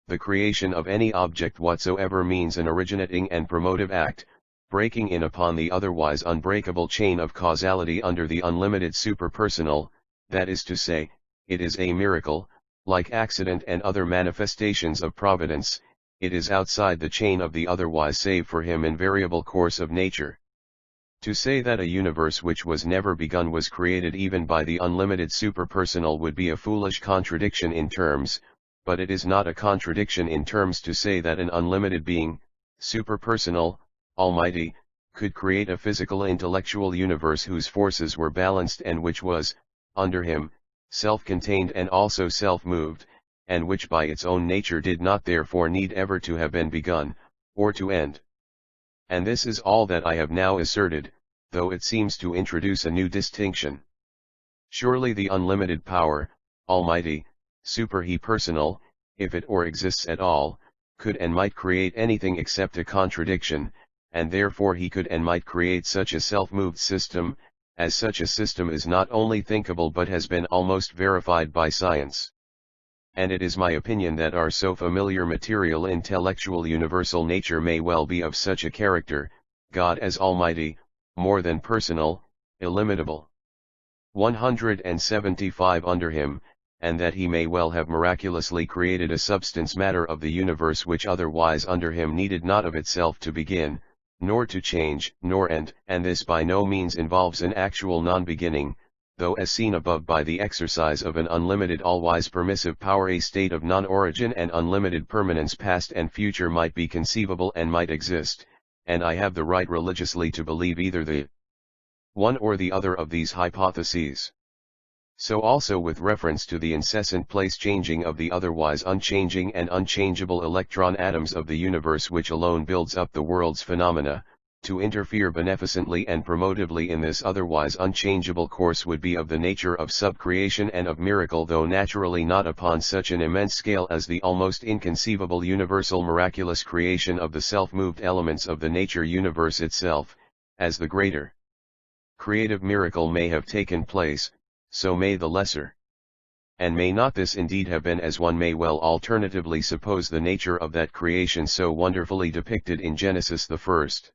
Speaker 1: The creation of any object whatsoever means an originating and promotive act, breaking in upon the otherwise unbreakable chain of causality under the unlimited superpersonal, that is to say, it is a miracle, like accident and other manifestations of providence, it is outside the chain of the otherwise save for him invariable course of nature. To say that a universe which was never begun was created even by the unlimited superpersonal would be a foolish contradiction in terms, but it is not a contradiction in terms to say that an unlimited being, superpersonal, almighty, could create a physical intellectual universe whose forces were balanced and which was, under him, self-contained and also self-moved, and which by its own nature did not therefore need ever to have been begun, or to end. And this is all that I have now asserted, though it seems to introduce a new distinction. Surely the unlimited power, almighty, super-he-personal, if it or exists at all, could and might create anything except a contradiction, and therefore he could and might create such a self-moved system, as such a system is not only thinkable but has been almost verified by science. And it is my opinion that our so familiar material intellectual universal nature may well be of such a character, God as almighty, more than personal, illimitable. 175 under him, and that he may well have miraculously created a substance matter of the universe which otherwise under him needed not of itself to begin, nor to change, nor end, and this by no means involves an actual non-beginning, though as seen above by the exercise of an unlimited all-wise permissive power a state of non-origin and unlimited permanence past and future might be conceivable and might exist, and I have the right religiously to believe either the one or the other of these hypotheses. So also with reference to the incessant place-changing of the otherwise unchanging and unchangeable electron atoms of the universe which alone builds up the world's phenomena, to interfere beneficently and promotively in this otherwise unchangeable course would be of the nature of subcreation and of miracle, though naturally not upon such an immense scale as the almost inconceivable universal miraculous creation of the self-moved elements of the nature universe itself, as the greater creative miracle may have taken place, so may the lesser. And may not this indeed have been, as one may well alternatively suppose, the nature of that creation so wonderfully depicted in Genesis the first?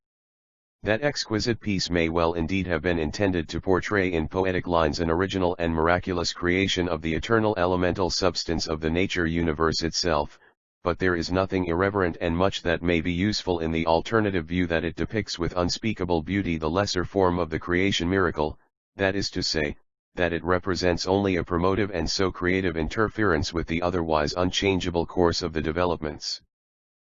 Speaker 1: That exquisite piece may well indeed have been intended to portray in poetic lines an original and miraculous creation of the eternal elemental substance of the nature universe itself, but there is nothing irreverent and much that may be useful in the alternative view that it depicts with unspeakable beauty the lesser form of the creation miracle, that is to say, that it represents only a promotive and so creative interference with the otherwise unchangeable course of the developments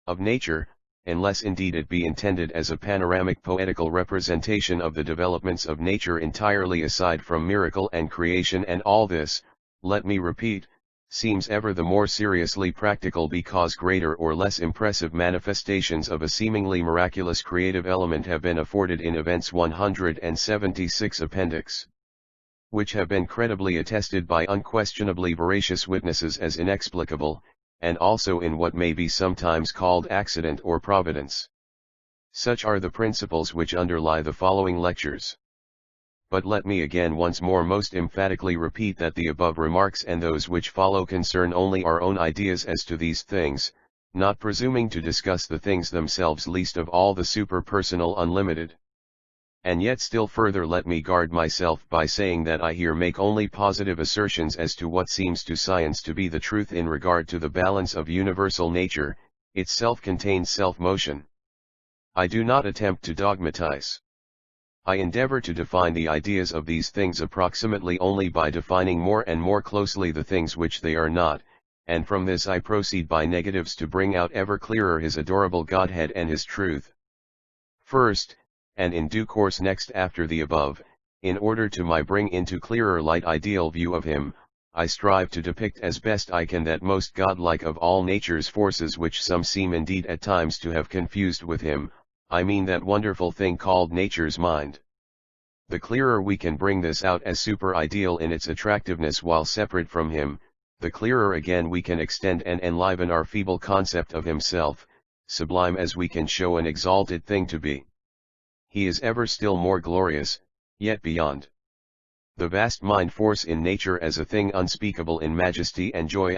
Speaker 1: of nature, unless indeed it be intended as a panoramic poetical representation of the developments of nature entirely aside from miracle and creation. And all this, let me repeat, seems ever the more seriously practical because greater or less impressive manifestations of a seemingly miraculous creative element have been afforded in Events 176 Appendix, which have been credibly attested by unquestionably veracious witnesses as inexplicable, and also in what may be sometimes called accident or providence. Such are the principles which underlie the following lectures. but let me again once more most emphatically repeat that the above remarks and those which follow concern only our own ideas as to these things, not presuming to discuss the things themselves, least of all the superpersonal unlimited. And yet still further let me guard myself by saying that I here make only positive assertions as to what seems to science to be the truth in regard to the balance of universal nature, its self-contained self-motion. I do not attempt to dogmatize. I endeavor to define the ideas of these things approximately only by defining more and more closely the things which they are not, and from this I proceed by negatives to bring out ever clearer his adorable Godhead and his truth. First, and in due course next after the above, in order to my bring into clearer light ideal view of him, I strive to depict as best I can that most godlike of all nature's forces which some seem indeed at times to have confused with him, I mean that wonderful thing called nature's mind. The clearer we can bring this out as super-ideal in its attractiveness while separate from him, the clearer again we can extend and enliven our feeble concept of himself, sublime as we can show an exalted thing to be. He is ever still more glorious, yet beyond the vast mind force in nature as a thing unspeakable in majesty and joy.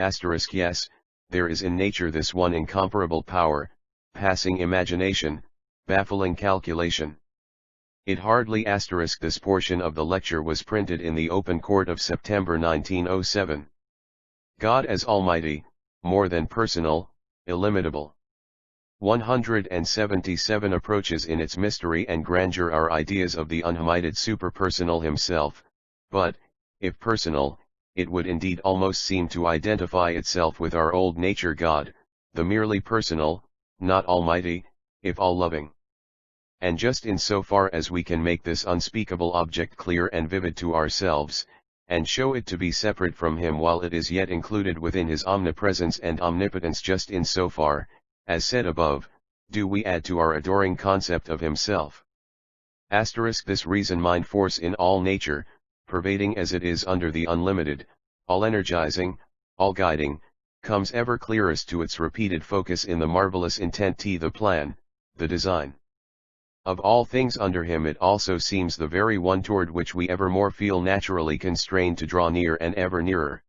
Speaker 1: Yes, there is in nature this one incomparable power, passing imagination, baffling calculation. It hardly *. This portion of the lecture was printed in the Open Court of September 1907. God as Almighty, more than personal, illimitable. 177 approaches in its mystery and grandeur our ideas of the unlimited superpersonal himself, but, if personal, it would indeed almost seem to identify itself with our old nature God, the merely personal, not almighty, if all-loving. And just in so far as we can make this unspeakable object clear and vivid to ourselves, and show it to be separate from him while it is yet included within his omnipresence and omnipotence, just in so far, as said above, do we add to our adoring concept of himself. This reason mind force in all nature, pervading as it is under the unlimited, all-energizing, all-guiding, comes ever clearest to its repeated focus in the marvelous intent, the plan, the design. Of all things under him it also seems the very one toward which we evermore feel naturally constrained to draw near and ever nearer.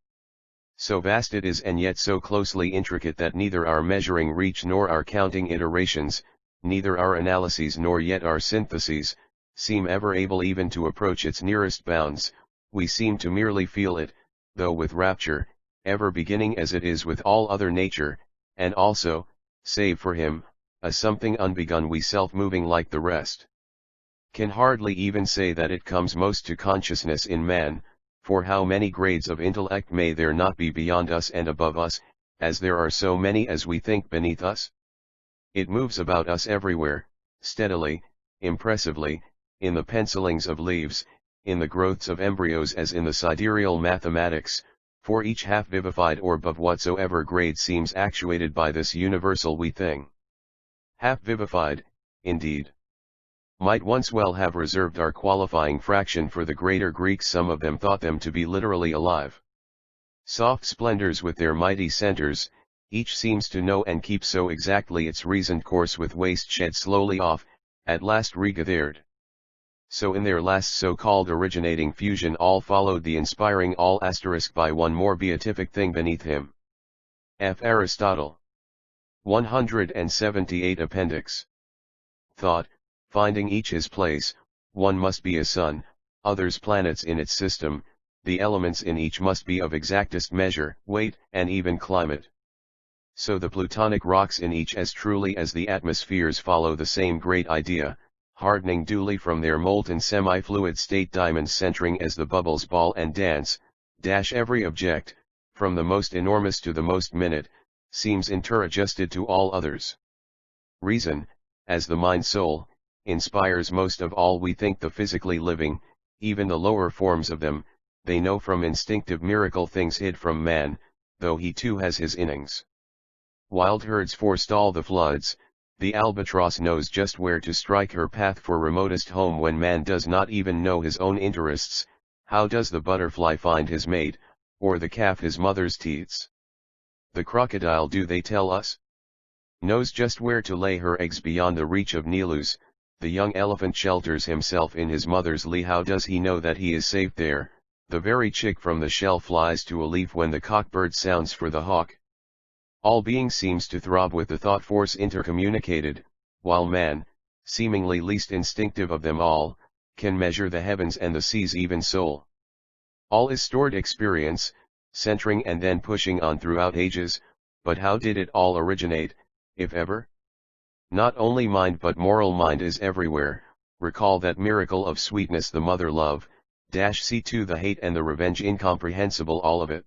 Speaker 1: So vast it is and yet so closely intricate that neither our measuring reach nor our counting iterations, neither our analyses nor yet our syntheses, seem ever able even to approach its nearest bounds. We seem to merely feel it, though with rapture, ever beginning as it is with all other nature, and also, save for him, a something unbegun we self-moving like the rest. Can hardly even say that it comes most to consciousness in man, for how many grades of intellect may there not be beyond us and above us, as there are so many as we think beneath us? It moves about us everywhere, steadily, impressively, in the pencilings of leaves, in the growths of embryos as in the sidereal mathematics, for each half-vivified orb of whatsoever grade seems actuated by this universal we thing. Half-vivified, indeed. Might once well have reserved our qualifying fraction for the greater Greeks. Some of them thought them to be literally alive. Soft splendors with their mighty centers, each seems to know and keep so exactly its reasoned course with waste shed slowly off, at last regathered. So in their last so-called originating fusion all followed the inspiring all * by one more beatific thing beneath him. F. Aristotle. 178 Appendix. Thought, finding each his place, one must be a sun, others planets in its system, the elements in each must be of exactest measure, weight, and even climate. So the plutonic rocks in each as truly as the atmospheres follow the same great idea, hardening duly from their molten semi-fluid state, diamonds centering as the bubbles ball and dance, every object, from the most enormous to the most minute, seems interadjusted to all others. Reason, as the mind-soul, inspires most of all we think the physically living, even the lower forms of them. They know from instinctive miracle things hid from man, though he too has his innings. Wild herds forestall the floods, the albatross knows just where to strike her path for remotest home when man does not even know his own interests. How does the butterfly find his mate, or the calf his mother's teats? The crocodile, do they tell us, knows just where to lay her eggs beyond the reach of Nilus, the young elephant shelters himself in his mother's lee. How does he know that he is safe there? The very chick from the shell flies to a leaf when the cockbird sounds for the hawk. All being seems to throb with the thought force intercommunicated, while man, seemingly least instinctive of them all, can measure the heavens and the seas. Even soul. All is stored experience, centering and then pushing on throughout ages, but how did it all originate, if ever? Not only mind but moral mind is everywhere. Recall that miracle of sweetness, the mother love, -C2 the hate and the revenge, incomprehensible all of it.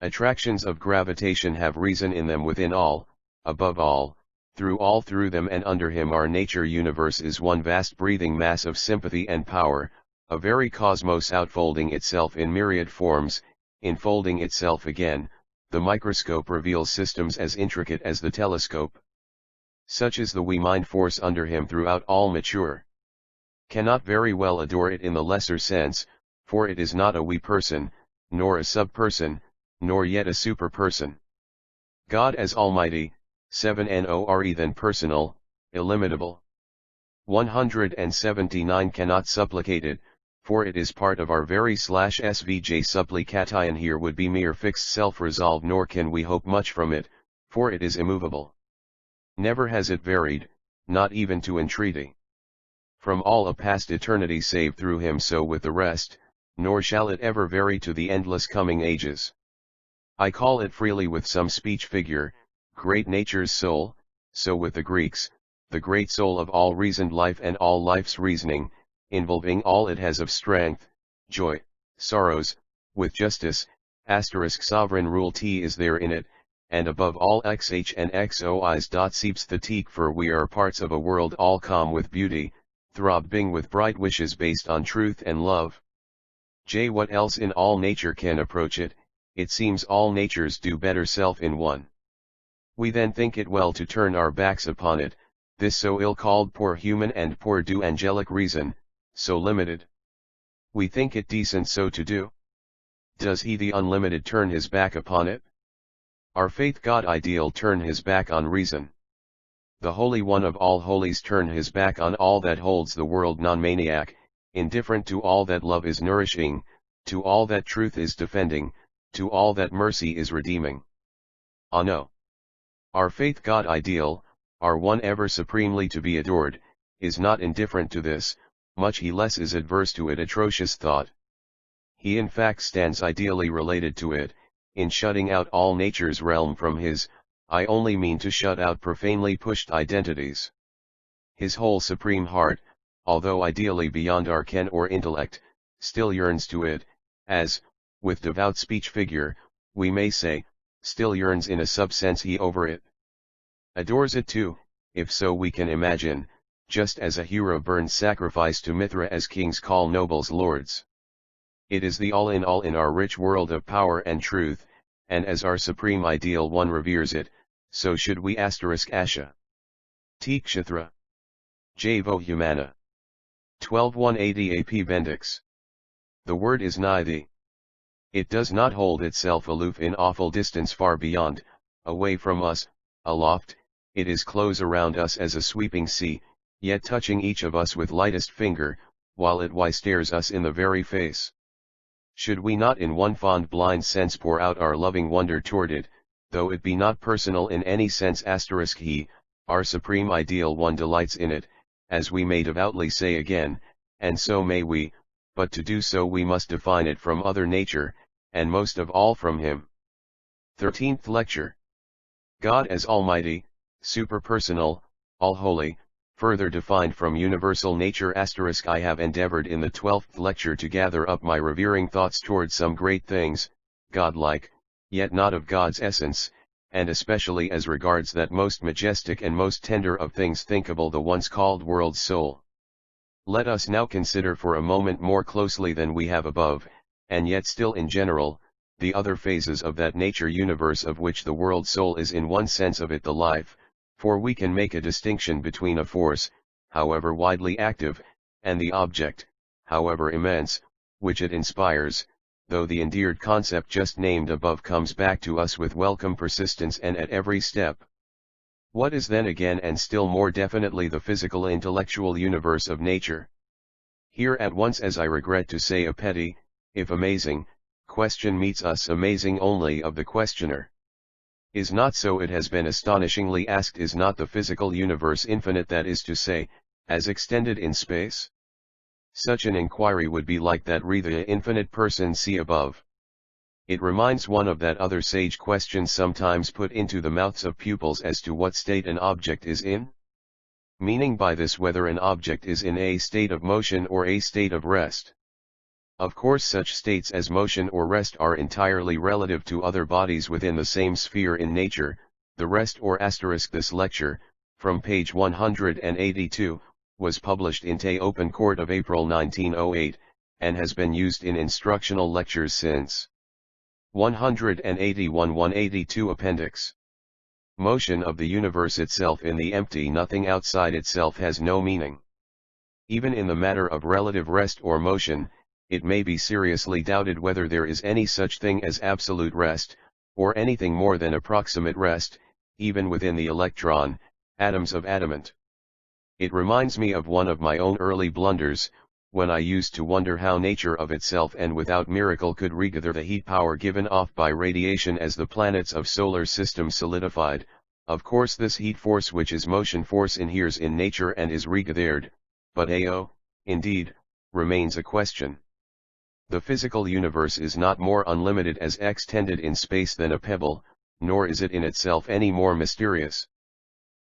Speaker 1: Attractions of gravitation have reason in them, within all, above all, through them and under him. Our nature universe is one vast breathing mass of sympathy and power, a very cosmos outfolding itself in myriad forms, enfolding itself again. The microscope reveals systems as intricate as the telescope. Such is the we mind force under him throughout all mature. Cannot very well adore it in the lesser sense, for it is not a we person, nor a sub-person, nor yet a super-person. God as Almighty, 7nore then personal, illimitable. 179 cannot supplicate it, for it is part of our very /svj supplication. Here would be mere fixed self-resolve, nor can we hope much from it, for it is immovable. Never has it varied, not even to entreaty. From all a past eternity save through him, so with the rest, nor shall it ever vary to the endless coming ages. I call it freely with some speech figure, great nature's soul, so with the Greeks, the great soul of all reasoned life and all life's reasoning, involving all it has of strength, joy, sorrows, with justice, sovereign rule. T is there in it, and above all xh and xois. Seeps the teak, for we are parts of a world all calm with beauty, throbbing with bright wishes based on truth and love. J. What else in all nature can approach it? It seems all natures do better self in one. We then think it well to turn our backs upon it, this so ill-called poor human and poor do angelic reason, so limited. We think it decent so to do. Does he, the unlimited, turn his back upon it? Our faith God ideal turn his back on reason. The Holy One of all holies turn his back on all that holds the world non-maniac, indifferent to all that love is nourishing, to all that truth is defending, to all that mercy is redeeming. Ah no. Our faith God ideal, our one ever supremely to be adored, is not indifferent to this, much he less is adverse to it. Atrocious thought. He in fact stands ideally related to it, in shutting out all nature's realm from his, I only mean to shut out profanely pushed identities. His whole supreme heart, although ideally beyond our ken or intellect, still yearns to it, as, with devout speech figure, we may say, still yearns in a sub-sense he over it. Adores it too, if so we can imagine, just as a hero burns sacrifice to Mithra, as kings call nobles lords. It is the all in our rich world of power and truth, and as our supreme ideal one reveres it, so should we. Asha. Tikshatra. Javo Humana. 12-180 AP Bendix. The word is nigh thee. It does not hold itself aloof in awful distance far beyond, away from us, aloft, it is close around us as a sweeping sea, yet touching each of us with lightest finger, while it stares us in the very face. Should we not in one fond blind sense pour out our loving wonder toward it, though it be not personal in any sense? He, our supreme ideal one, delights in it, as we may devoutly say again, and so may we, but to do so we must define it from other nature, and most of all from him. 13th Lecture. God as Almighty, Superpersonal, All-Holy, further defined from universal nature. I have endeavored in the 12th lecture to gather up my revering thoughts toward some great things, godlike, yet not of God's essence, and especially as regards that most majestic and most tender of things thinkable, the once called world's soul. Let us now consider for a moment more closely than we have above, and yet still in general, the other phases of that nature universe of which the world soul is in one sense of it the life, for we can make a distinction between a force, however widely active, and the object, however immense, which it inspires, though the endeared concept just named above comes back to us with welcome persistence and at every step. What is then again and still more definitely the physical intellectual universe of nature? Here at once, as I regret to say, a petty, if amazing, question meets us, amazing only of the questioner. Is not so, it has been astonishingly asked, is not the physical universe infinite, that is to say, as extended in space? Such an inquiry would be like that re the infinite person see above. It reminds one of that other sage question sometimes put into the mouths of pupils as to what state an object is in? Meaning by this whether an object is in a state of motion or a state of rest. Of course such states as motion or rest are entirely relative to other bodies within the same sphere in nature. The rest or asterisk this lecture, from page 182, was published in Tay Open Court of April 1908, and has been used in instructional lectures since. 181-182 Appendix. Motion of the universe itself in the empty nothing outside itself has no meaning. Even in the matter of relative rest or motion, it may be seriously doubted whether there is any such thing as absolute rest, or anything more than approximate rest, even within the electron, atoms of adamant. It reminds me of one of my own early blunders, when I used to wonder how nature of itself and without miracle could regather the heat power given off by radiation as the planets of solar system solidified. Of course this heat force, which is motion force, inheres in nature and is regathered, but indeed, remains a question. The physical universe is not more unlimited as extended in space than a pebble, nor is it in itself any more mysterious.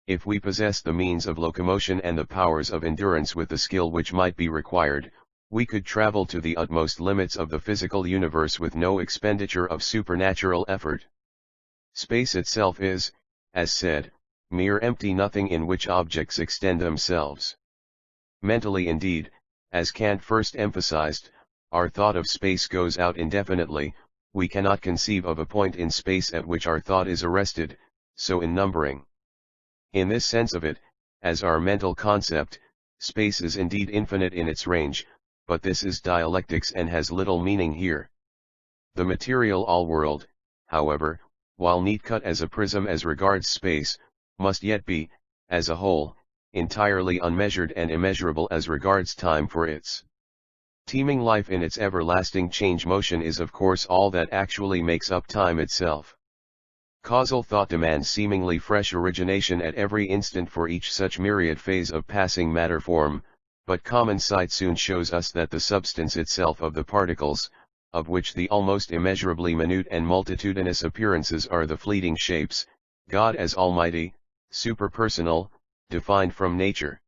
Speaker 1: If we possess the means of locomotion and the powers of endurance with the skill which might be required, we could travel to the utmost limits of the physical universe with no expenditure of supernatural effort. Space itself is, as said, mere empty nothing in which objects extend themselves. Mentally indeed, as Kant first emphasized, our thought of space goes out indefinitely. We cannot conceive of a point in space at which our thought is arrested, so in numbering. In this sense of it, as our mental concept, space is indeed infinite in its range, but this is dialectics and has little meaning here. The material all-world, however, while neat-cut as a prism as regards space, must yet be, as a whole, entirely unmeasured and immeasurable as regards time, for its teeming life in its everlasting change motion is of course all that actually makes up time itself. Causal thought demands seemingly fresh origination at every instant for each such myriad phase of passing matter form, but common sight soon shows us that the substance itself of the particles, of which the almost immeasurably minute and multitudinous appearances are the fleeting shapes, God as Almighty, superpersonal, defined from nature.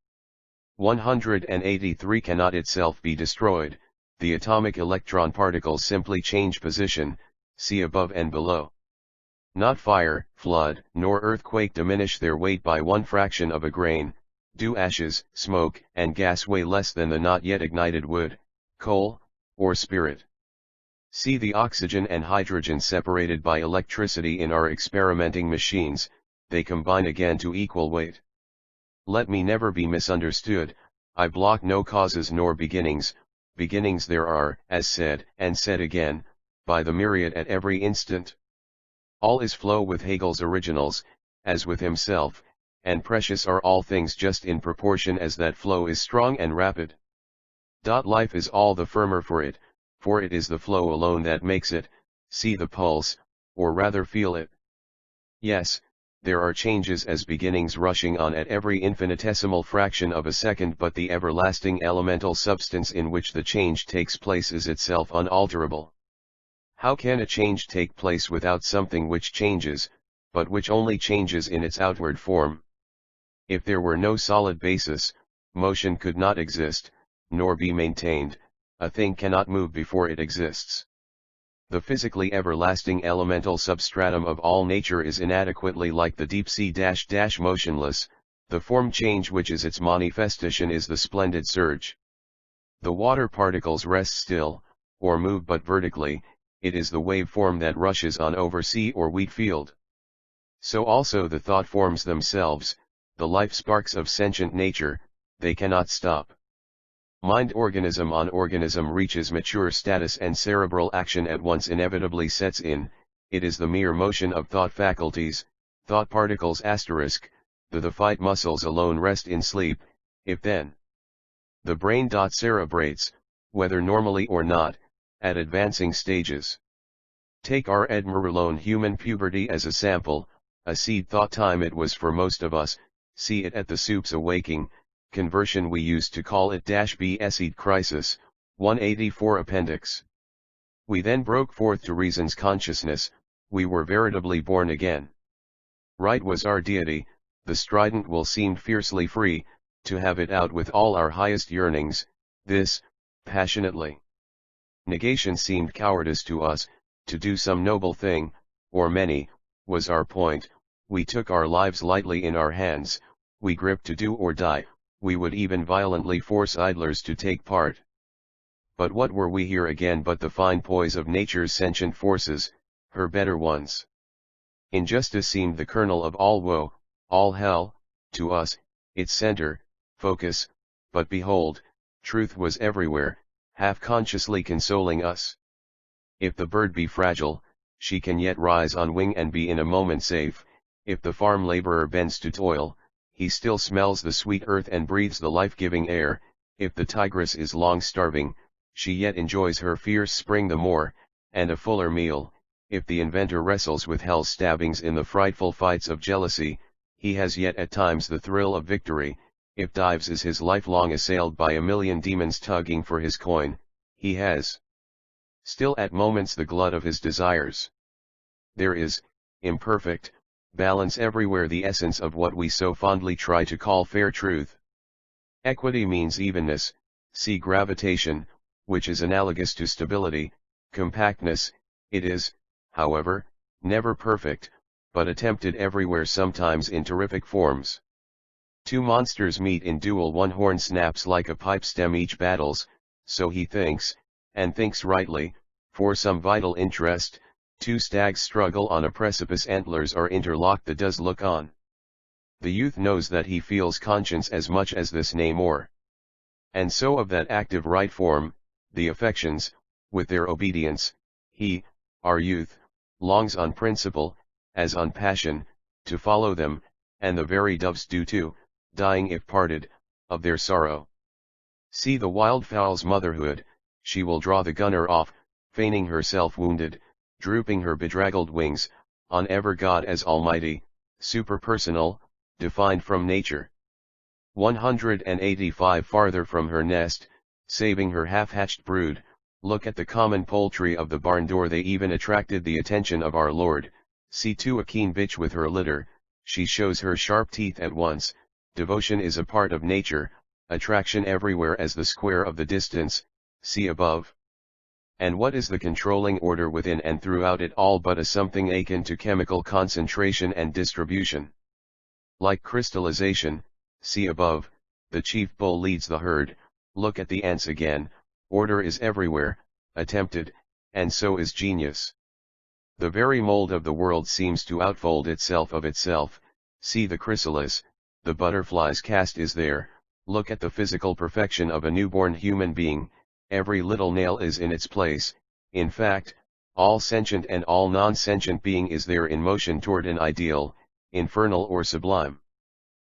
Speaker 1: 183 cannot itself be destroyed, the atomic electron particles simply change position, see above and below. Not fire, flood, nor earthquake diminish their weight by one fraction of a grain, do ashes, smoke, and gas weigh less than the not yet ignited wood, coal, or spirit. See the oxygen and hydrogen separated by electricity in our experimenting machines, they combine again to equal weight. Let me never be misunderstood, I block no causes nor beginnings, beginnings there are, as said, and said again, by the myriad at every instant. All is flow with Hegel's originals, as with himself, and precious are all things just in proportion as that flow is strong and rapid. Life is all the firmer for it is the flow alone that makes it, see the pulse, or rather feel it. Yes, there are changes as beginnings rushing on at every infinitesimal fraction of a second, but the everlasting elemental substance in which the change takes place is itself unalterable. How can a change take place without something which changes, but which only changes in its outward form? If there were no solid basis, motion could not exist, nor be maintained, a thing cannot move before it exists. The physically everlasting elemental substratum of all nature is inadequately like the deep sea -- motionless, the form change which is its manifestation is the splendid surge. The water particles rest still, or move but vertically, it is the wave form that rushes on over sea or wheat field. So also the thought forms themselves, the life sparks of sentient nature, they cannot stop. Mind organism on organism reaches mature status and cerebral action at once inevitably sets in, it is the mere motion of thought faculties, thought particles *, the fight muscles alone rest in sleep, if then. The brain cerebrates, whether normally or not, at advancing stages. Take our Edmuralone human puberty as a sample, a seed thought time it was for most of us, see it at the soup's awaking, conversion we used to call it -B seed crisis, 184 appendix. We then broke forth to reason's consciousness, we were veritably born again. Right was our deity, the strident will seemed fiercely free, to have it out with all our highest yearnings, this, passionately. Negation seemed cowardice to us, to do some noble thing, or many, was our point, we took our lives lightly in our hands, we gripped to do or die, we would even violently force idlers to take part. But what were we here again but the fine poise of nature's sentient forces, her better ones? Injustice seemed the kernel of all woe, all hell, to us, its center, focus, but behold, truth was everywhere, half-consciously consoling us. If the bird be fragile, she can yet rise on wing and be in a moment safe, if the farm laborer bends to toil, he still smells the sweet earth and breathes the life-giving air, if the tigress is long starving, she yet enjoys her fierce spring the more, and a fuller meal, if the inventor wrestles with hell's stabbings in the frightful fights of jealousy, he has yet at times the thrill of victory, if Dives is his lifelong assailed by a million demons tugging for his coin, he has still at moments the glut of his desires. There is, imperfect, balance everywhere the essence of what we so fondly try to call fair truth. Equity means evenness, see gravitation, which is analogous to stability, compactness, it is, however, never perfect, but attempted everywhere sometimes in terrific forms. Two monsters meet in duel, one horn snaps like a pipe stem each battles, so he thinks, and thinks rightly, for some vital interest, two stags struggle on a precipice, antlers are interlocked, the does look on. The youth knows that he feels conscience as much as this nay more. And so of that active right form, the affections, with their obedience, he, our youth, longs on principle, as on passion, to follow them, and the very doves do too, dying if parted, of their sorrow. See the wildfowl's motherhood, she will draw the gunner off, feigning herself wounded, drooping her bedraggled wings, on ever God as Almighty, superpersonal, defined from nature. 185 farther from her nest, saving her half-hatched brood, look at the common poultry of the barn door, they even attracted the attention of our Lord, see too a keen bitch with her litter, she shows her sharp teeth at once, devotion is a part of nature, attraction everywhere as the square of the distance, see above. And what is the controlling order within and throughout it all but a something akin to chemical concentration and distribution? Like crystallization, see above, the chief bull leads the herd, look at the ants again, order is everywhere, attempted, and so is genius. The very mold of the world seems to outfold itself of itself, see the chrysalis, the butterfly's caste is there, look at the physical perfection of a newborn human being, every little nail is in its place, in fact, all sentient and all non-sentient being is there in motion toward an ideal, infernal or sublime.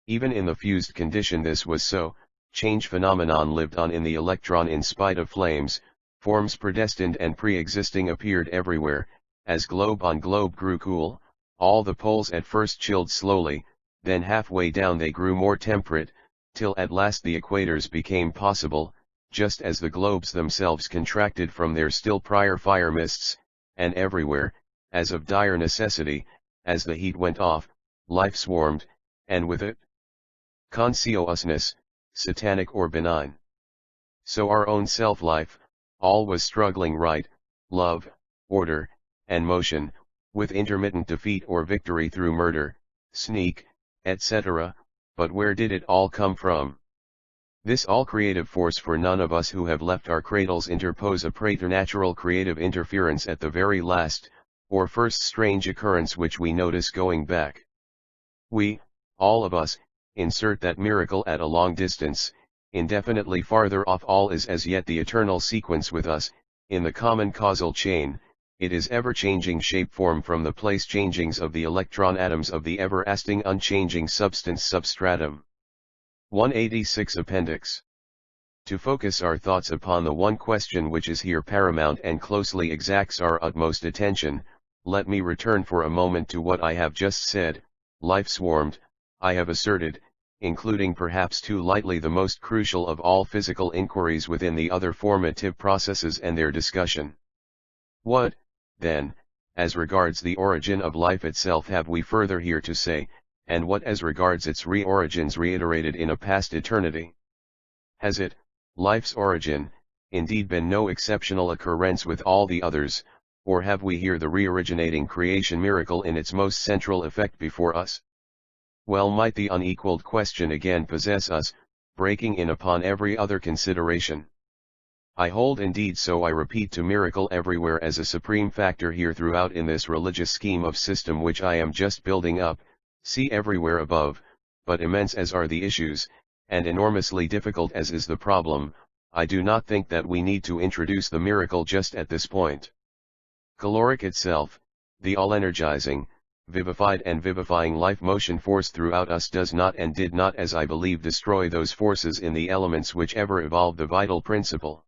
Speaker 1: Even in the fused condition this was so, change phenomenon lived on in the electron in spite of flames, forms predestined and pre-existing appeared everywhere, as globe on globe grew cool, all the poles at first chilled slowly, then halfway down they grew more temperate, till at last the equators became possible, just as the globes themselves contracted from their still prior fire mists, and everywhere, as of dire necessity, as the heat went off, life swarmed, and with it, consciousness, satanic or benign. So our own self-life, all was struggling right, love, order, and motion, with intermittent defeat or victory through murder, sneak, etc., but where did it all come from? This all-creative force, for none of us who have left our cradles interpose a preternatural creative interference at the very last, or first strange occurrence which we notice going back. We, all of us, insert that miracle at a long distance, indefinitely farther off. All is as yet the eternal sequence with us, in the common causal chain, it is ever-changing shape-form from the place-changings of the electron atoms of the everlasting unchanging substance substratum. 186 Appendix. To focus our thoughts upon the one question which is here paramount and closely exacts our utmost attention, let me return for a moment to what I have just said. Life swarmed, I have asserted, including perhaps too lightly the most crucial of all physical inquiries within the other formative processes and their discussion. What, then, as regards the origin of life itself have we further here to say, and what as regards its re-origins reiterated in a past eternity? Has it, life's origin, indeed been no exceptional occurrence with all the others, or have we here the re-originating creation miracle in its most central effect before us? Well might the unequaled question again possess us, breaking in upon every other consideration. I hold indeed, so I repeat, to miracle everywhere as a supreme factor here throughout in this religious scheme of system which I am just building up, see everywhere above, but immense as are the issues, and enormously difficult as is the problem, I do not think that we need to introduce the miracle just at this point. Caloric itself, the all-energizing, vivified and vivifying life motion force throughout us does not and did not, as I believe, destroy those forces in the elements which ever evolved the vital principle.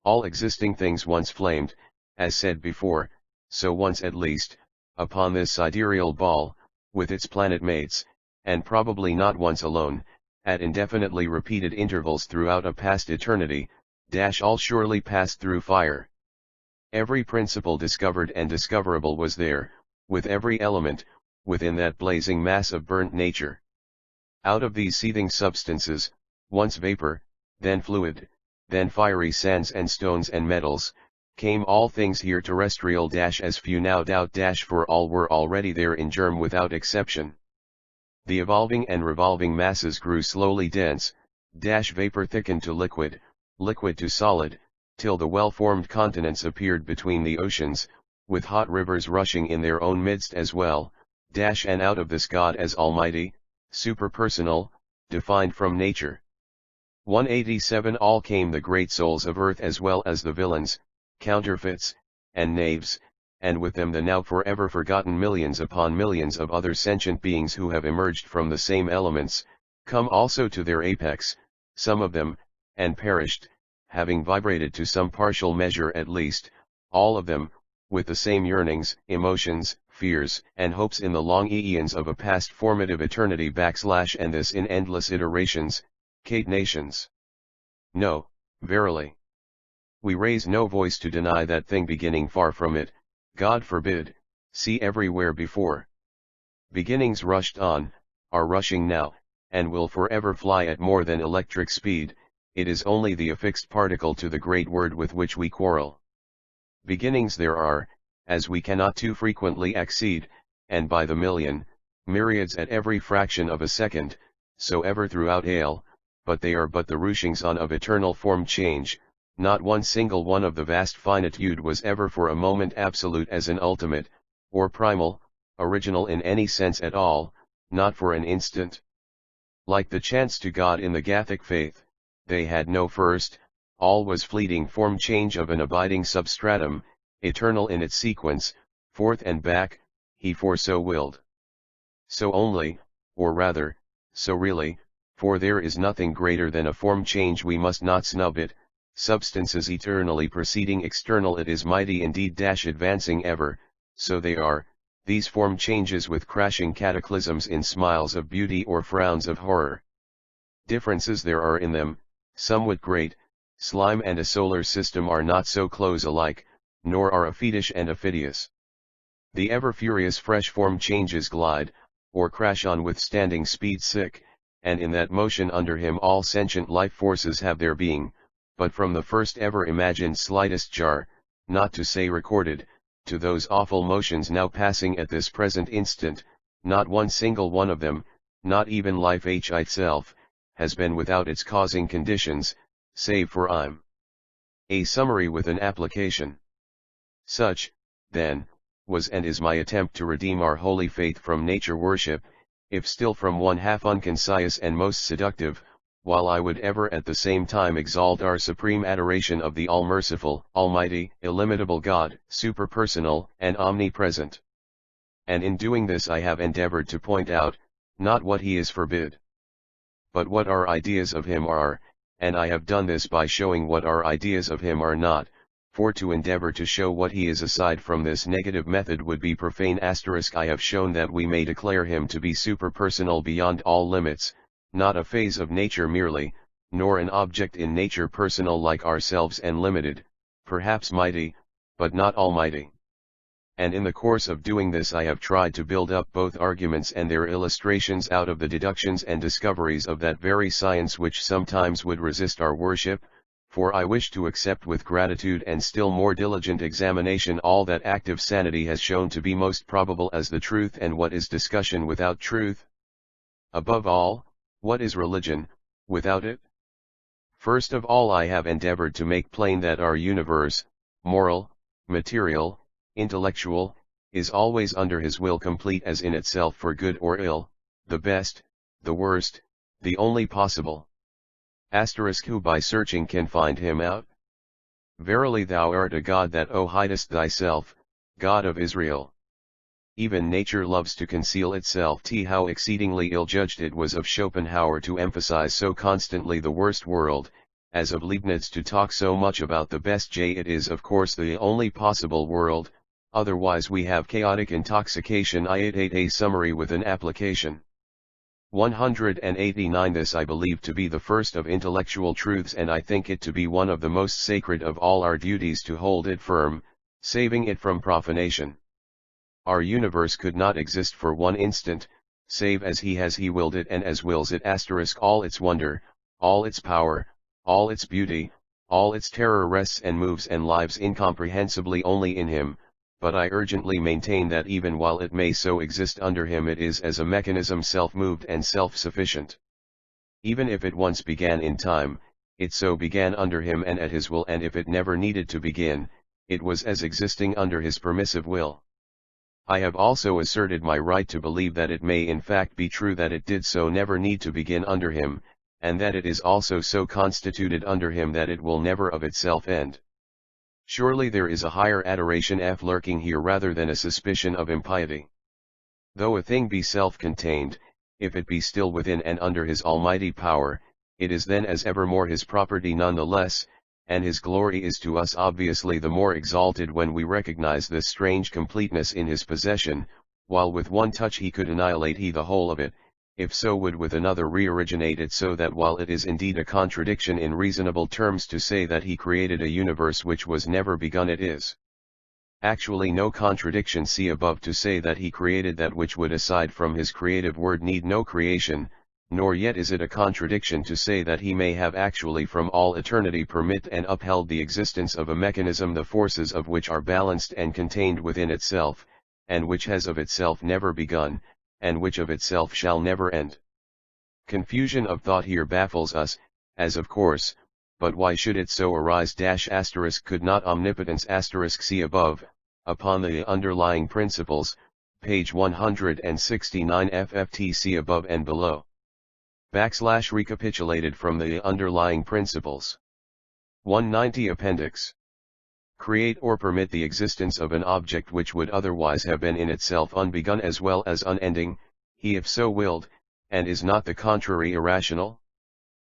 Speaker 1: All existing things once flamed, as said before, so once at least, upon this sidereal ball, with its planet mates, and probably not once alone, at indefinitely repeated intervals throughout a past eternity, all surely passed through fire. Every principle discovered and discoverable was there, with every element, within that blazing mass of burnt nature. Out of these seething substances, once vapor, then fluid, then fiery sands and stones and metals, came all things here terrestrial as few now doubt for all were already there in germ without exception. The evolving and revolving masses grew slowly dense, vapor thickened to liquid, liquid to solid, till the well-formed continents appeared between the oceans, with hot rivers rushing in their own midst as well, and out of this God as almighty, superpersonal, defined from nature. 187 All came the great souls of earth as well as the villains, counterfeits, and knaves, and with them the now forever forgotten millions upon millions of other sentient beings who have emerged from the same elements, come also to their apex, some of them, and perished, having vibrated to some partial measure at least, all of them, with the same yearnings, emotions, fears, and hopes in the long aeons of a past formative eternity and this in endless iterations, nations. No, verily. We raise no voice to deny that thing beginning far from it, God forbid, see everywhere before. Beginnings rushed on, are rushing now, and will forever fly at more than electric speed, it is only the affixed particle to the great word with which we quarrel. Beginnings there are, as we cannot too frequently exceed, and by the million, myriads at every fraction of a second, so ever throughout but they are but the ruchings on of eternal form change, not one single one of the vast finitude was ever for a moment absolute as an ultimate, or primal, original in any sense at all, not for an instant. Like the chants to God in the Gathic faith, they had no first, all was fleeting form change of an abiding substratum, eternal in its sequence, forth and back, he for so willed. So only, or rather, so really, for there is nothing greater than a form change, we must not snub it, substances eternally proceeding external, it is mighty indeed advancing ever, so they are, these form changes with crashing cataclysms in smiles of beauty or frowns of horror. Differences there are in them, somewhat great, slime and a solar system are not so close alike, nor are a fetish and a Phidias. The ever-furious fresh form changes glide, or crash on with standing speed and in that motion under him all sentient life forces have their being, but from the first ever imagined slightest jar, not to say recorded, to those awful motions now passing at this present instant, not one single one of them, not even life itself, has been without its causing conditions, save for a summary with an application. Such, then, was and is my attempt to redeem our holy faith from nature worship, if still from one half unconcise and most seductive, while I would ever at the same time exalt our supreme adoration of the all-merciful, almighty, illimitable God, superpersonal, and omnipresent. And in doing this I have endeavored to point out, not what he is forbid, but what our ideas of him are, and I have done this by showing what our ideas of him are not, for to endeavor to show what he is aside from this negative method would be profane. I have shown that we may declare him to be superpersonal beyond all limits, not a phase of nature merely, nor an object in nature personal like ourselves and limited, perhaps mighty, but not almighty. And in the course of doing this I have tried to build up both arguments and their illustrations out of the deductions and discoveries of that very science which sometimes would resist our worship, for I wish to accept with gratitude and still more diligent examination all that active sanity has shown to be most probable as the truth, and what is discussion without truth. Above all, what is religion, without it? First of all I have endeavored to make plain that our universe, moral, material, intellectual, is always under his will, complete as in itself for good or ill, the best, the worst, the only possible. Who by searching can find him out? Verily thou art a God that hidest thyself, God of Israel. Even nature loves to conceal itself. How exceedingly ill-judged it was of Schopenhauer to emphasize so constantly the worst world, as of Leibniz to talk so much about the best. It is of course the only possible world, otherwise we have chaotic intoxication. A summary with an application. 189. This I believe to be the first of intellectual truths, and I think it to be one of the most sacred of all our duties to hold it firm, saving it from profanation. Our universe could not exist for one instant, save as he willed it and as wills it. All its wonder, all its power, all its beauty, all its terror rests and moves and lives incomprehensibly only in him. But I urgently maintain that even while it may so exist under him, it is as a mechanism self-moved and self-sufficient. Even if it once began in time, it so began under him and at his will, and if it never needed to begin, it was as existing under his permissive will. I have also asserted my right to believe that it may in fact be true that it did so never need to begin under him, and that it is also so constituted under him that it will never of itself end. Surely there is a higher adoration lurking here rather than a suspicion of impiety. Though a thing be self-contained, if it be still within and under his almighty power, it is then as evermore his property nonetheless, and his glory is to us obviously the more exalted when we recognize this strange completeness in his possession, while with one touch he could annihilate the whole of it, if so would with another re-originate it, so that while it is indeed a contradiction in reasonable terms to say that he created a universe which was never begun, it is actually no contradiction. See above to say that he created that which would aside from his creative word need no creation, nor yet is it a contradiction to say that he may have actually from all eternity permit and upheld the existence of a mechanism the forces of which are balanced and contained within itself, and which has of itself never begun, and which of itself shall never end. Confusion of thought here baffles us, as of course, but why should it so arise? Could not omnipotence see above, upon the underlying principles, page 169 FFTC above and below. Recapitulated from the underlying principles. 190 Appendix. Create or permit the existence of an object which would otherwise have been in itself unbegun as well as unending, he if so willed, and is not the contrary irrational?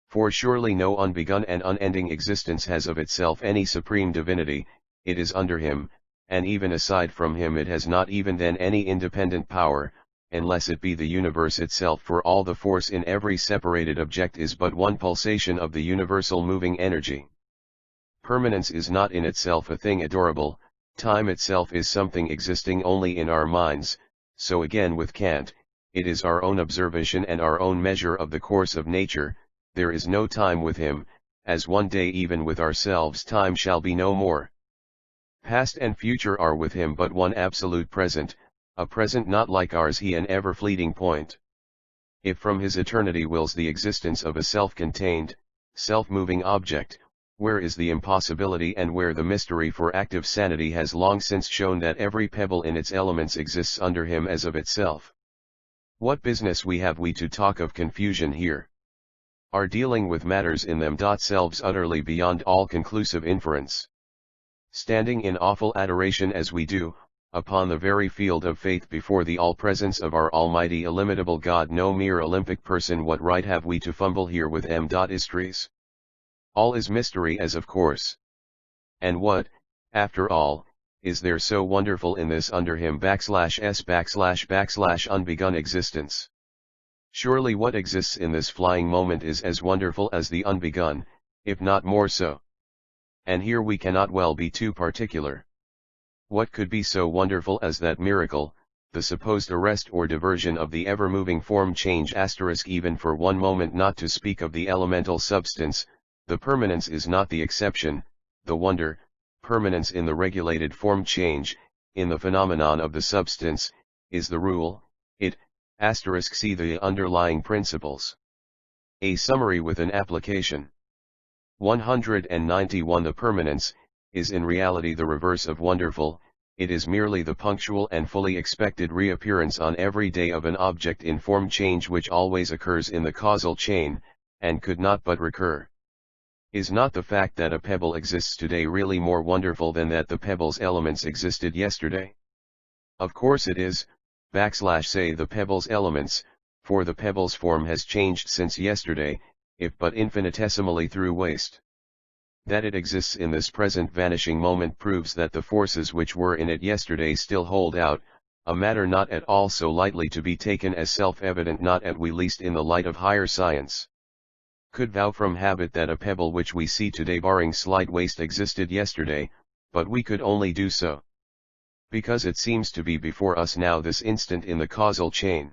Speaker 1: For surely no unbegun and unending existence has of itself any supreme divinity, it is under him, and even aside from him it has not even then any independent power, unless it be the universe itself, for all the force in every separated object is but one pulsation of the universal moving energy. Permanence is not in itself a thing adorable, time itself is something existing only in our minds, so again with Kant, it is our own observation and our own measure of the course of nature. There is no time with him, as one day even with ourselves time shall be no more. Past and future are with him but one absolute present, a present not like ours, an ever-fleeting point. If from his eternity wills the existence of a self-contained, self-moving object, where is the impossibility and where the mystery? For active sanity has long since shown that every pebble in its elements exists under him as of itself. What business have we to talk of confusion here? are dealing with matters in themselves utterly beyond all conclusive inference. Standing in awful adoration as we do, upon the very field of faith before the all-presence of our almighty illimitable God, no mere Olympic person, what right have we to fumble here with mysteries? All is mystery as of course. And what, after all, is there so wonderful in this under him /s // unbegun existence? Surely what exists in this flying moment is as wonderful as the unbegun, if not more so. And here we cannot well be too particular. What could be so wonderful as that miracle, the supposed arrest or diversion of the ever-moving form change * even for one moment, not to speak of the elemental substance? The permanence is not the exception, the wonder, permanence in the regulated form change, in the phenomenon of the substance, is the rule. It * see the underlying principles. A summary with an application. 191. The permanence is in reality the reverse of wonderful. It is merely the punctual and fully expected reappearance on every day of an object in form change which always occurs in the causal chain, and could not but recur. Is not the fact that a pebble exists today really more wonderful than that the pebble's elements existed yesterday? Of course it is, say the pebble's elements, for the pebble's form has changed since yesterday, if but infinitesimally through waste. That it exists in this present vanishing moment proves that the forces which were in it yesterday still hold out, a matter not at all so lightly to be taken as self-evident, not at least in the light of higher science. Could thou from habit that a pebble which we see today barring slight waste existed yesterday, but we could only do so because it seems to be before us now this instant in the causal chain.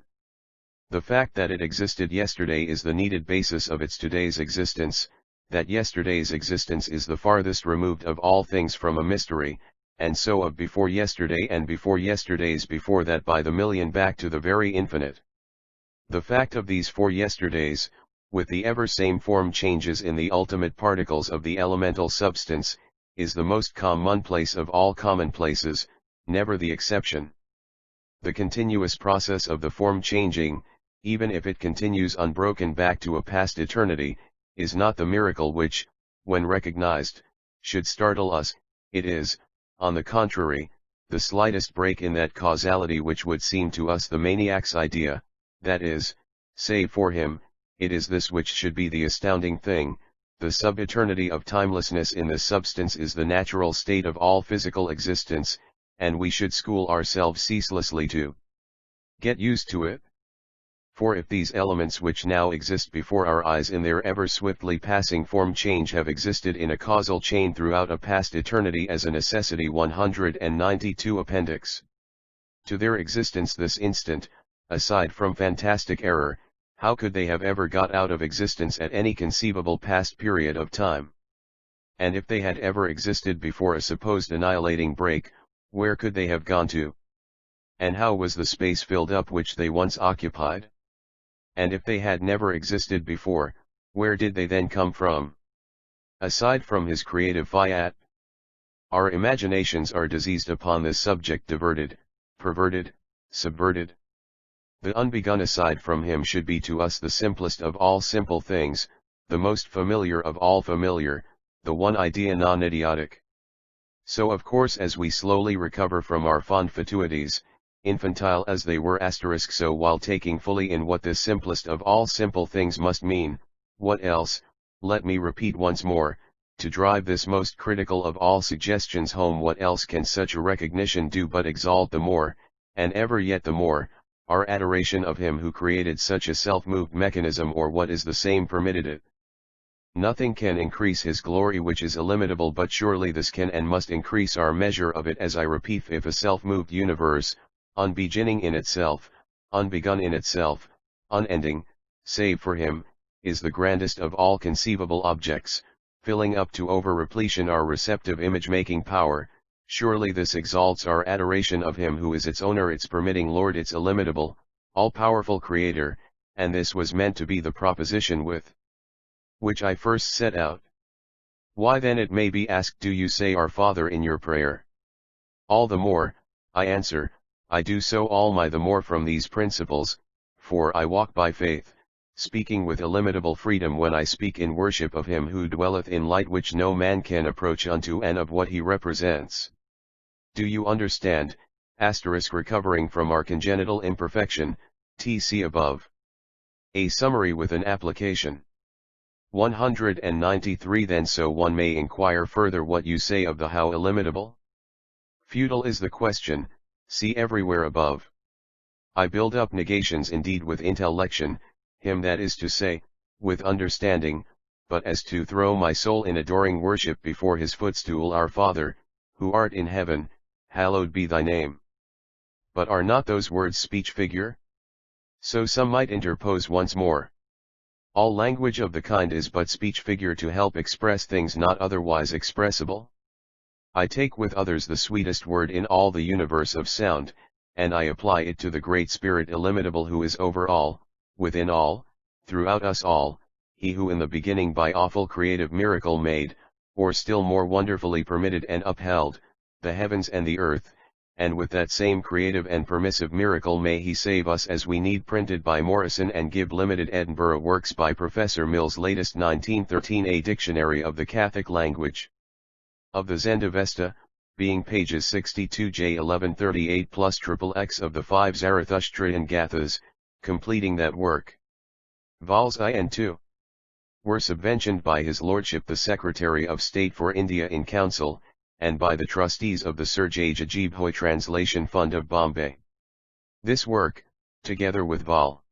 Speaker 1: The fact that it existed yesterday is the needed basis of its today's existence, that yesterday's existence is the farthest removed of all things from a mystery, and so of before yesterday and before yesterday's before that by the million back to the very infinite. The fact of these 4 yesterdays, with the ever same form changes in the ultimate particles of the elemental substance, is the most commonplace of all commonplaces, never the exception. The continuous process of the form changing, even if it continues unbroken back to a past eternity, is not the miracle which, when recognized, should startle us. It is, on the contrary, the slightest break in that causality which would seem to us the maniac's idea, that is, save for him, it is this which should be the astounding thing. The sub-eternity of timelessness in the substance is the natural state of all physical existence, and we should school ourselves ceaselessly to get used to it. For if these elements which now exist before our eyes in their ever swiftly passing form change have existed in a causal chain throughout a past eternity as a necessity 192 appendix to their existence this instant, aside from fantastic error, how could they have ever got out of existence at any conceivable past period of time? And if they had ever existed before a supposed annihilating break, where could they have gone to? And how was the space filled up which they once occupied? And if they had never existed before, where did they then come from? Aside from his creative fiat? Our imaginations are diseased upon this subject, diverted, perverted, subverted. The unbegun aside from him should be to us the simplest of all simple things, the most familiar of all familiar, the one idea non-idiotic. So of course as we slowly recover from our fond fatuities, infantile as they were *, so while taking fully in what this simplest of all simple things must mean, what else, let me repeat once more, to drive this most critical of all suggestions home, what else can such a recognition do but exalt the more, and ever yet the more, our adoration of him who created such a self-moved mechanism, or what is the same permitted it. Nothing can increase his glory which is illimitable, but surely this can and must increase our measure of it, as I repeat, if a self-moved universe, unbeginning in itself, unbegun in itself, unending, save for him, is the grandest of all conceivable objects, filling up to over-repletion our receptive image-making power, surely this exalts our adoration of him who is its owner, its permitting Lord, its illimitable, all-powerful Creator, and this was meant to be the proposition with which I first set out. Why then, it may be asked, do you say Our Father in your prayer? All the more, I answer, I do so all my the more from these principles, for I walk by faith, speaking with illimitable freedom when I speak in worship of him who dwelleth in light which no man can approach unto and of what he represents. Do you understand? Recovering from our congenital imperfection, tc above. A summary with an application. 193 Then so one may inquire further what you say of the how illimitable? Futile is the question, see everywhere above. I build up negations indeed with intellection, him that is to say, with understanding, but as to throw my soul in adoring worship before his footstool. Our Father, who art in heaven, hallowed be thy name. But are not those words speech figure? So some might interpose once more. All language of the kind is but speech figure to help express things not otherwise expressible. I take with others the sweetest word in all the universe of sound, and I apply it to the Great Spirit illimitable who is over all, within all, throughout us all, he who in the beginning by awful creative miracle made, or still more wonderfully permitted and upheld, the heavens and the earth, and with that same creative and permissive miracle may he save us as we need. Printed by Morrison and Gibb Limited. Edinburgh. Works by Professor Mills. Latest 1913. A Dictionary of the Catholic Language of the Zendavesta, being pages 62J 1138 plus XXX of the 5 Zarathustrian Gathas, completing that work. Vols I and II were subventioned by His Lordship the Secretary of State for India in Council, and by the trustees of the Sir J. Jajibhoi Translation Fund of Bombay. This work, together with Vol.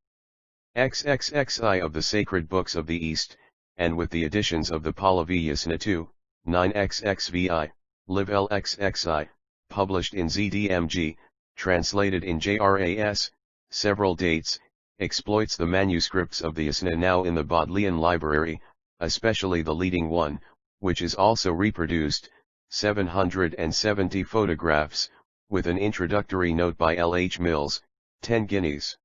Speaker 1: XXXI of the Sacred Books of the East, and with the editions of the Pahlavi Yasna II, 9XXVI, Liv LXXI, published in ZDMG, translated in JRAS, several dates, exploits the manuscripts of the Yasna now in the Bodleian Library, especially the leading one, which is also reproduced, 770 photographs, with an introductory note by L. H. Mills, 10 guineas.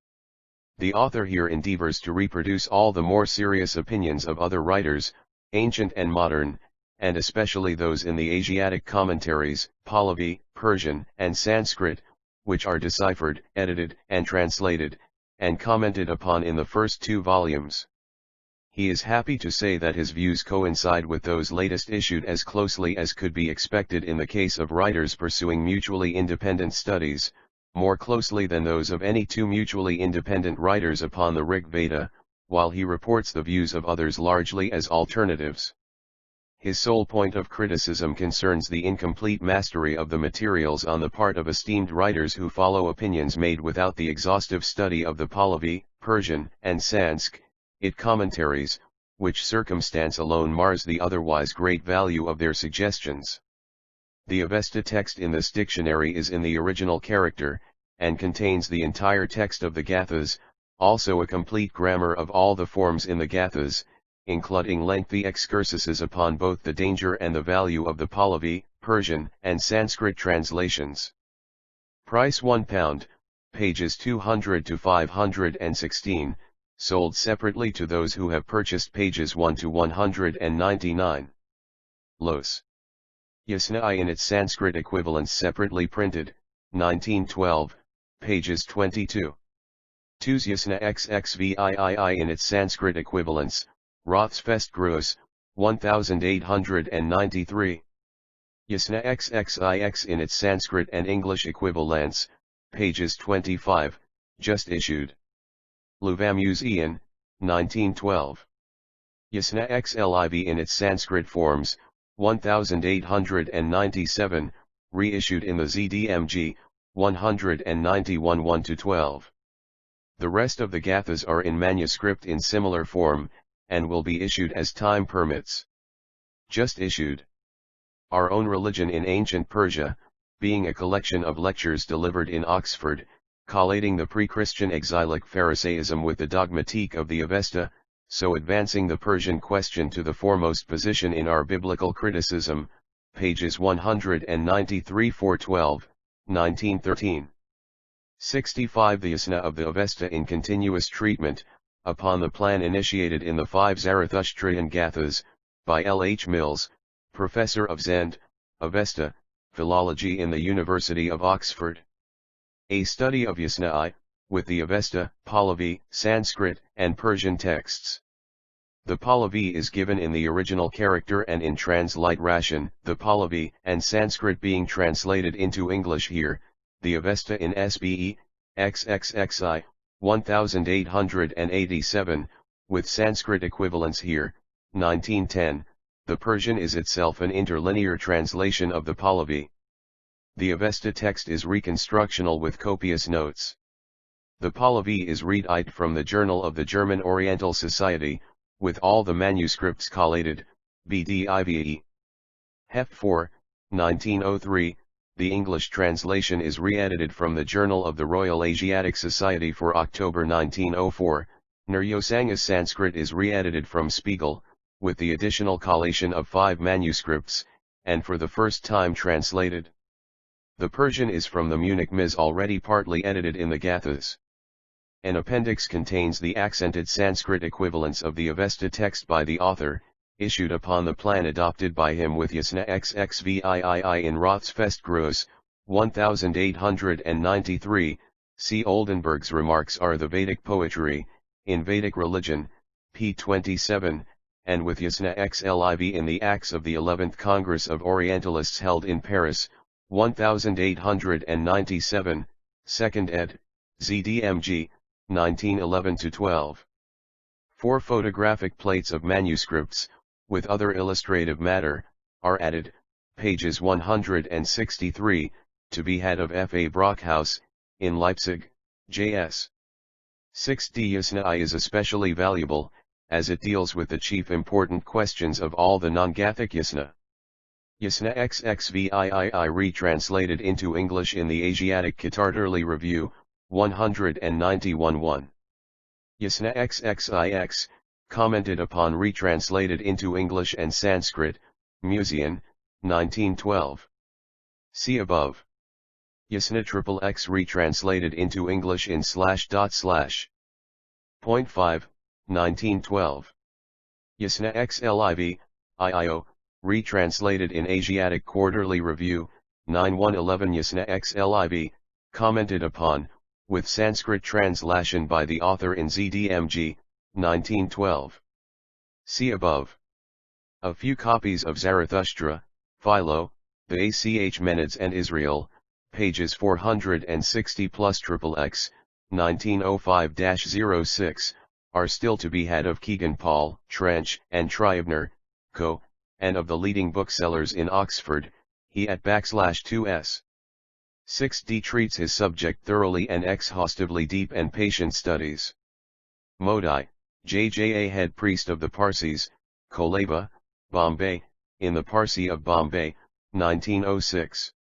Speaker 1: The author here endeavors to reproduce all the more serious opinions of other writers, ancient and modern, and especially those in the Asiatic commentaries, Pahlavi, Persian, and Sanskrit, which are deciphered, edited, and translated, and commented upon in the first 2 volumes. He is happy to say that his views coincide with those latest issued as closely as could be expected in the case of writers pursuing mutually independent studies, more closely than those of any 2 mutually independent writers upon the Rig Veda, while he reports the views of others largely as alternatives. His sole point of criticism concerns the incomplete mastery of the materials on the part of esteemed writers who follow opinions made without the exhaustive study of the Pahlavi, Persian, and Sanskrit commentaries, which circumstance alone mars the otherwise great value of their suggestions. The Avesta text in this dictionary is in the original character, and contains the entire text of the Gathas, also a complete grammar of all the forms in the Gathas, including lengthy excursuses upon both the danger and the value of the Pahlavi, Persian, and Sanskrit translations. Price £1, pages 200 to 516, sold separately to those who have purchased pages 1 to 199. Los Yasna I in its Sanskrit equivalents separately printed, 1912, pages 22. 2's Yasna XXVIII in its Sanskrit equivalents, Rothsfest Gruus, 1893. Yasna XXIX in its Sanskrit and English equivalents, pages 25, just issued. Luvamus Ian, 1912. Yasna XLIV in its Sanskrit forms, 1897, reissued in the ZDMG, 191 1-12. The rest of the Gathas are in manuscript in similar form, and will be issued as time permits. Just issued. Our Own Religion in Ancient Persia, being a collection of lectures delivered in Oxford, collating the pre-Christian exilic Pharisaism with the dogmatique of the Avesta, so advancing the Persian question to the foremost position in our biblical criticism, pages 193-412, 1913. 65 The Yasna of the Avesta in continuous treatment, upon the plan initiated in the 5 Zarathustrian Gathas, by L. H. Mills, Professor of Zend, Avesta, Philology in the University of Oxford. A study of Yasna I, with the Avesta, Pahlavi, Sanskrit, and Persian texts. The Pahlavi is given in the original character and in transliteration, the Pahlavi and Sanskrit being translated into English here, the Avesta in SBE, XXXI, 1887, with Sanskrit equivalents here, 1910, the Persian is itself an interlinear translation of the Pahlavi. The Avesta text is reconstructional with copious notes. The Pahlavi is read-ite from the Journal of the German Oriental Society, with all the manuscripts collated, BDIVE. Heft 4, 1903, the English translation is re-edited from the Journal of the Royal Asiatic Society for October 1904, Niryosanga Sanskrit is re-edited from Spiegel, with the additional collation of 5 manuscripts, and for the first time translated. The Persian is from the Munich Ms already partly edited in the Gathas. An appendix contains the accented Sanskrit equivalents of the Avesta text by the author, issued upon the plan adopted by him with Yasna XXVIII in Rothsfestgruß, 1893. See Oldenburg's remarks are the Vedic poetry, in Vedic religion, p. 27, and with Yasna XLIV in the Acts of the 11th Congress of Orientalists held in Paris, 1897, 2nd ed., ZDMG, 1911-12. 4 photographic plates of manuscripts, with other illustrative matter, are added, pages 163, to be had of F. A. Brockhaus, in Leipzig, J.S. 6d. Yasna I is especially valuable, as it deals with the chief important questions of all the non-Gathic Yasna. Yasna XXVIII retranslated into English in the Asiatic Katarterly Review, 191-1. Yasna XXIX, commented upon retranslated into English and Sanskrit, Museum, 1912. See above. Yasna XXX retranslated into English in // Point 5, 1912. Yasna XLIV, IIO, retranslated in Asiatic Quarterly Review, 9111. Yasna XLIV, commented upon, with Sanskrit translation by the author in ZDMG, 1912. See above. A few copies of Zarathustra, Philo, the Achmenids and Israel, pages 460 plus XXX, 1905-06, are still to be had of Kegan Paul, Trench, and Triebner, Co., and of the leading booksellers in Oxford, he at /2s. 6d treats his subject thoroughly and exhaustively, deep and patient studies. Modi, J.J.A. head priest of the Parsis, Kolaba, Bombay, in the Parsi of Bombay, 1906.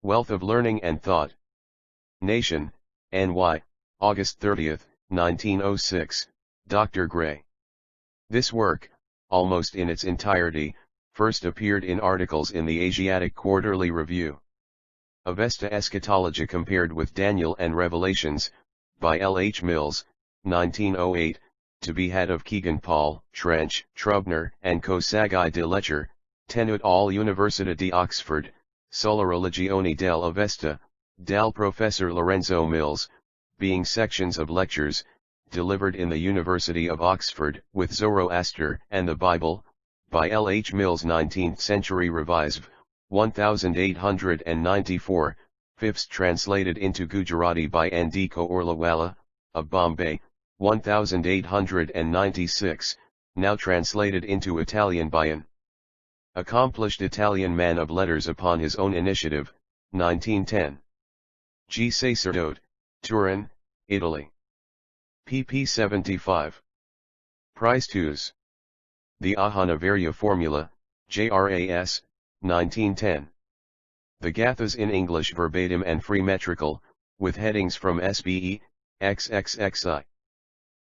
Speaker 1: Wealth of Learning and Thought. Nation, N.Y., August 30, 1906, Dr. Gray. This work, almost in its entirety, first appeared in articles in the Asiatic Quarterly Review. Avesta Eschatology compared with Daniel and Revelations, by L. H. Mills, 1908, to be had of Kegan Paul, Trench, Trubner, and Kosagi de Lecher, Tenut al Università di Oxford, Sola Religione del Avesta, dal Professor Lorenzo Mills, being sections of lectures, delivered in the University of Oxford, with Zoroaster and the Bible, by L. H. Mills. 19th Century Revised, 1894, fifths translated into Gujarati by N.D. Kaurlawala, of Bombay, 1896, now translated into Italian by an accomplished Italian man of letters upon his own initiative, 1910. G. Sacerdote, Turin, Italy. pp. 75. Price 2s. The Ahanavarya Formula, JRAS, 1910. The Gathas in English verbatim and free metrical, with headings from SBE, XXXI.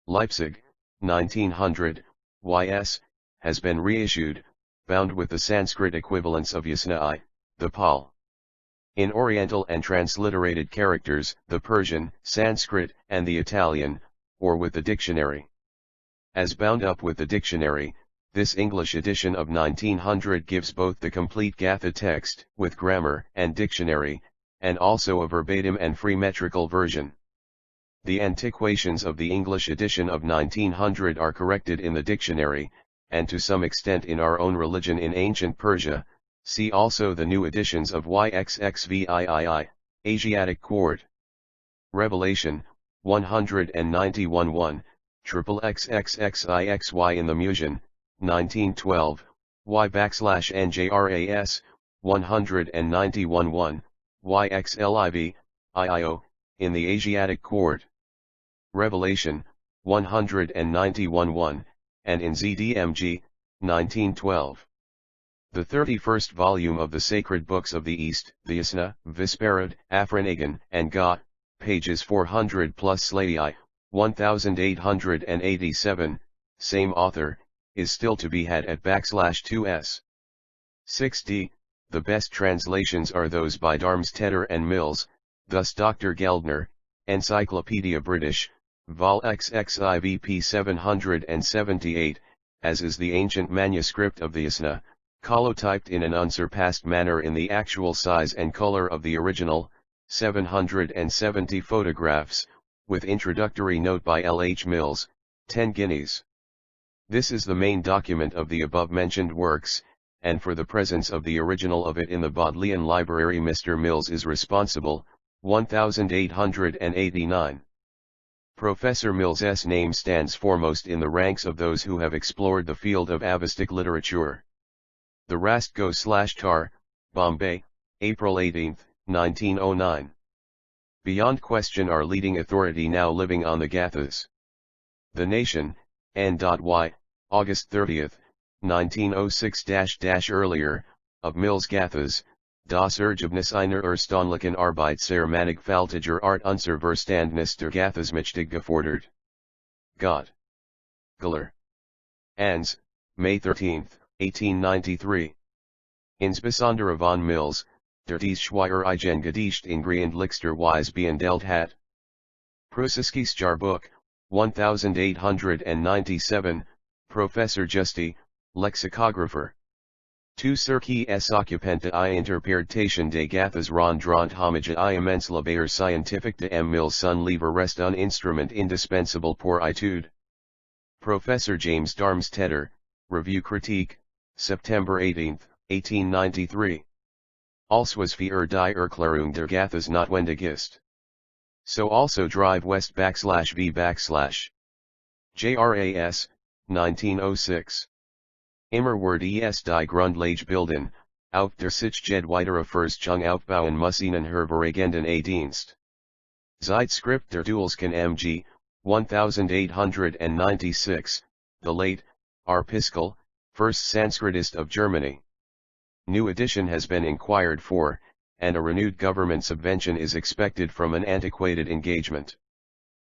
Speaker 1: Leipzig, 1900, YS, has been reissued, bound with the Sanskrit equivalents of Yasna I, the Pal. In Oriental and transliterated characters, the Persian, Sanskrit, and the Italian, or with the dictionary. As bound up with the dictionary, this English edition of 1900 gives both the complete Gatha text, with grammar and dictionary, and also a verbatim and free metrical version. The antiquations of the English edition of 1900 are corrected in the dictionary, and to some extent in our own religion in ancient Persia. See also the new editions of YXXVIII, Asiatic Cord. Revelation, 191-1, XXXXIXY in the Musion, 1912, Y_NJRAS, 191-1, YXLIV, IIO, in the Asiatic Cord. Revelation, 191-1, and in ZDMG, 1912. The 31st volume of the Sacred Books of the East, the Isna, Visparad, Afranagan, and Ga, pages 400 plus Sladii, 1887, same author, is still to be had at /2s. 6d, the best translations are those by Darmstetter and Mills, thus Dr. Geldner, Encyclopedia British, Vol XXIVP 778, as is the ancient manuscript of the Isna, colotyped in an unsurpassed manner in the actual size and color of the original, 770 photographs, with introductory note by L. H. Mills, 10 guineas. This is the main document of the above-mentioned works, and for the presence of the original of it in the Bodleian Library Mr. Mills is responsible, 1889. Professor Mills's name stands foremost in the ranks of those who have explored the field of Avestic literature. The Rastgo/Tar, Bombay, April 18, 1909. Beyond question our leading authority now living on the Gathas. The Nation, N.Y., August 30, 1906 earlier, of Mills Gathas, Das Ergebnis einer erstaunlichen Arbeit sehr mannigfaltiger Art unser Verständnis der Gathasmächtig gefordert. God. Galler. Ans, May 13, 1893. Insbesondere von Mills, der dies Schweierigen Gedicht ingriendlichster Weise behandelt hat. Prussiskis Jahrbuch, 1897, Professor Justi, Lexicographer. Tu circi s occupanta I interpretation de Gathas rond homage I immense labeur scientifique de M. Mills son livre reste un instrument indispensable pour étude. Professor James Darmstetter, Review Critique, September 18, 1893. Als die Erklärung der Gathas notwendig ist. So also drive west /v/. JRAS, 1906. Immer es die Grundlage bilden, auf der sich jede weitere Verstimmung aufbauen muss ihnen hervorragenden Dienst. Zeitschrift der Duelsken MG, 1896, the late, R. Piskel, first Sanskritist of Germany. New edition has been inquired for, and a renewed government subvention is expected from an antiquated engagement.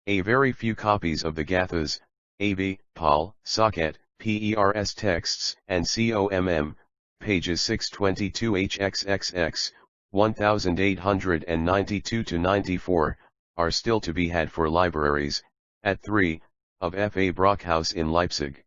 Speaker 1: A very few copies of the Gathas, A.B., Paul, Socket, PERS texts, and COMM, pages 622 HXXX, 1892-94, are still to be had for libraries, at 3, of F. A. Brockhaus in Leipzig.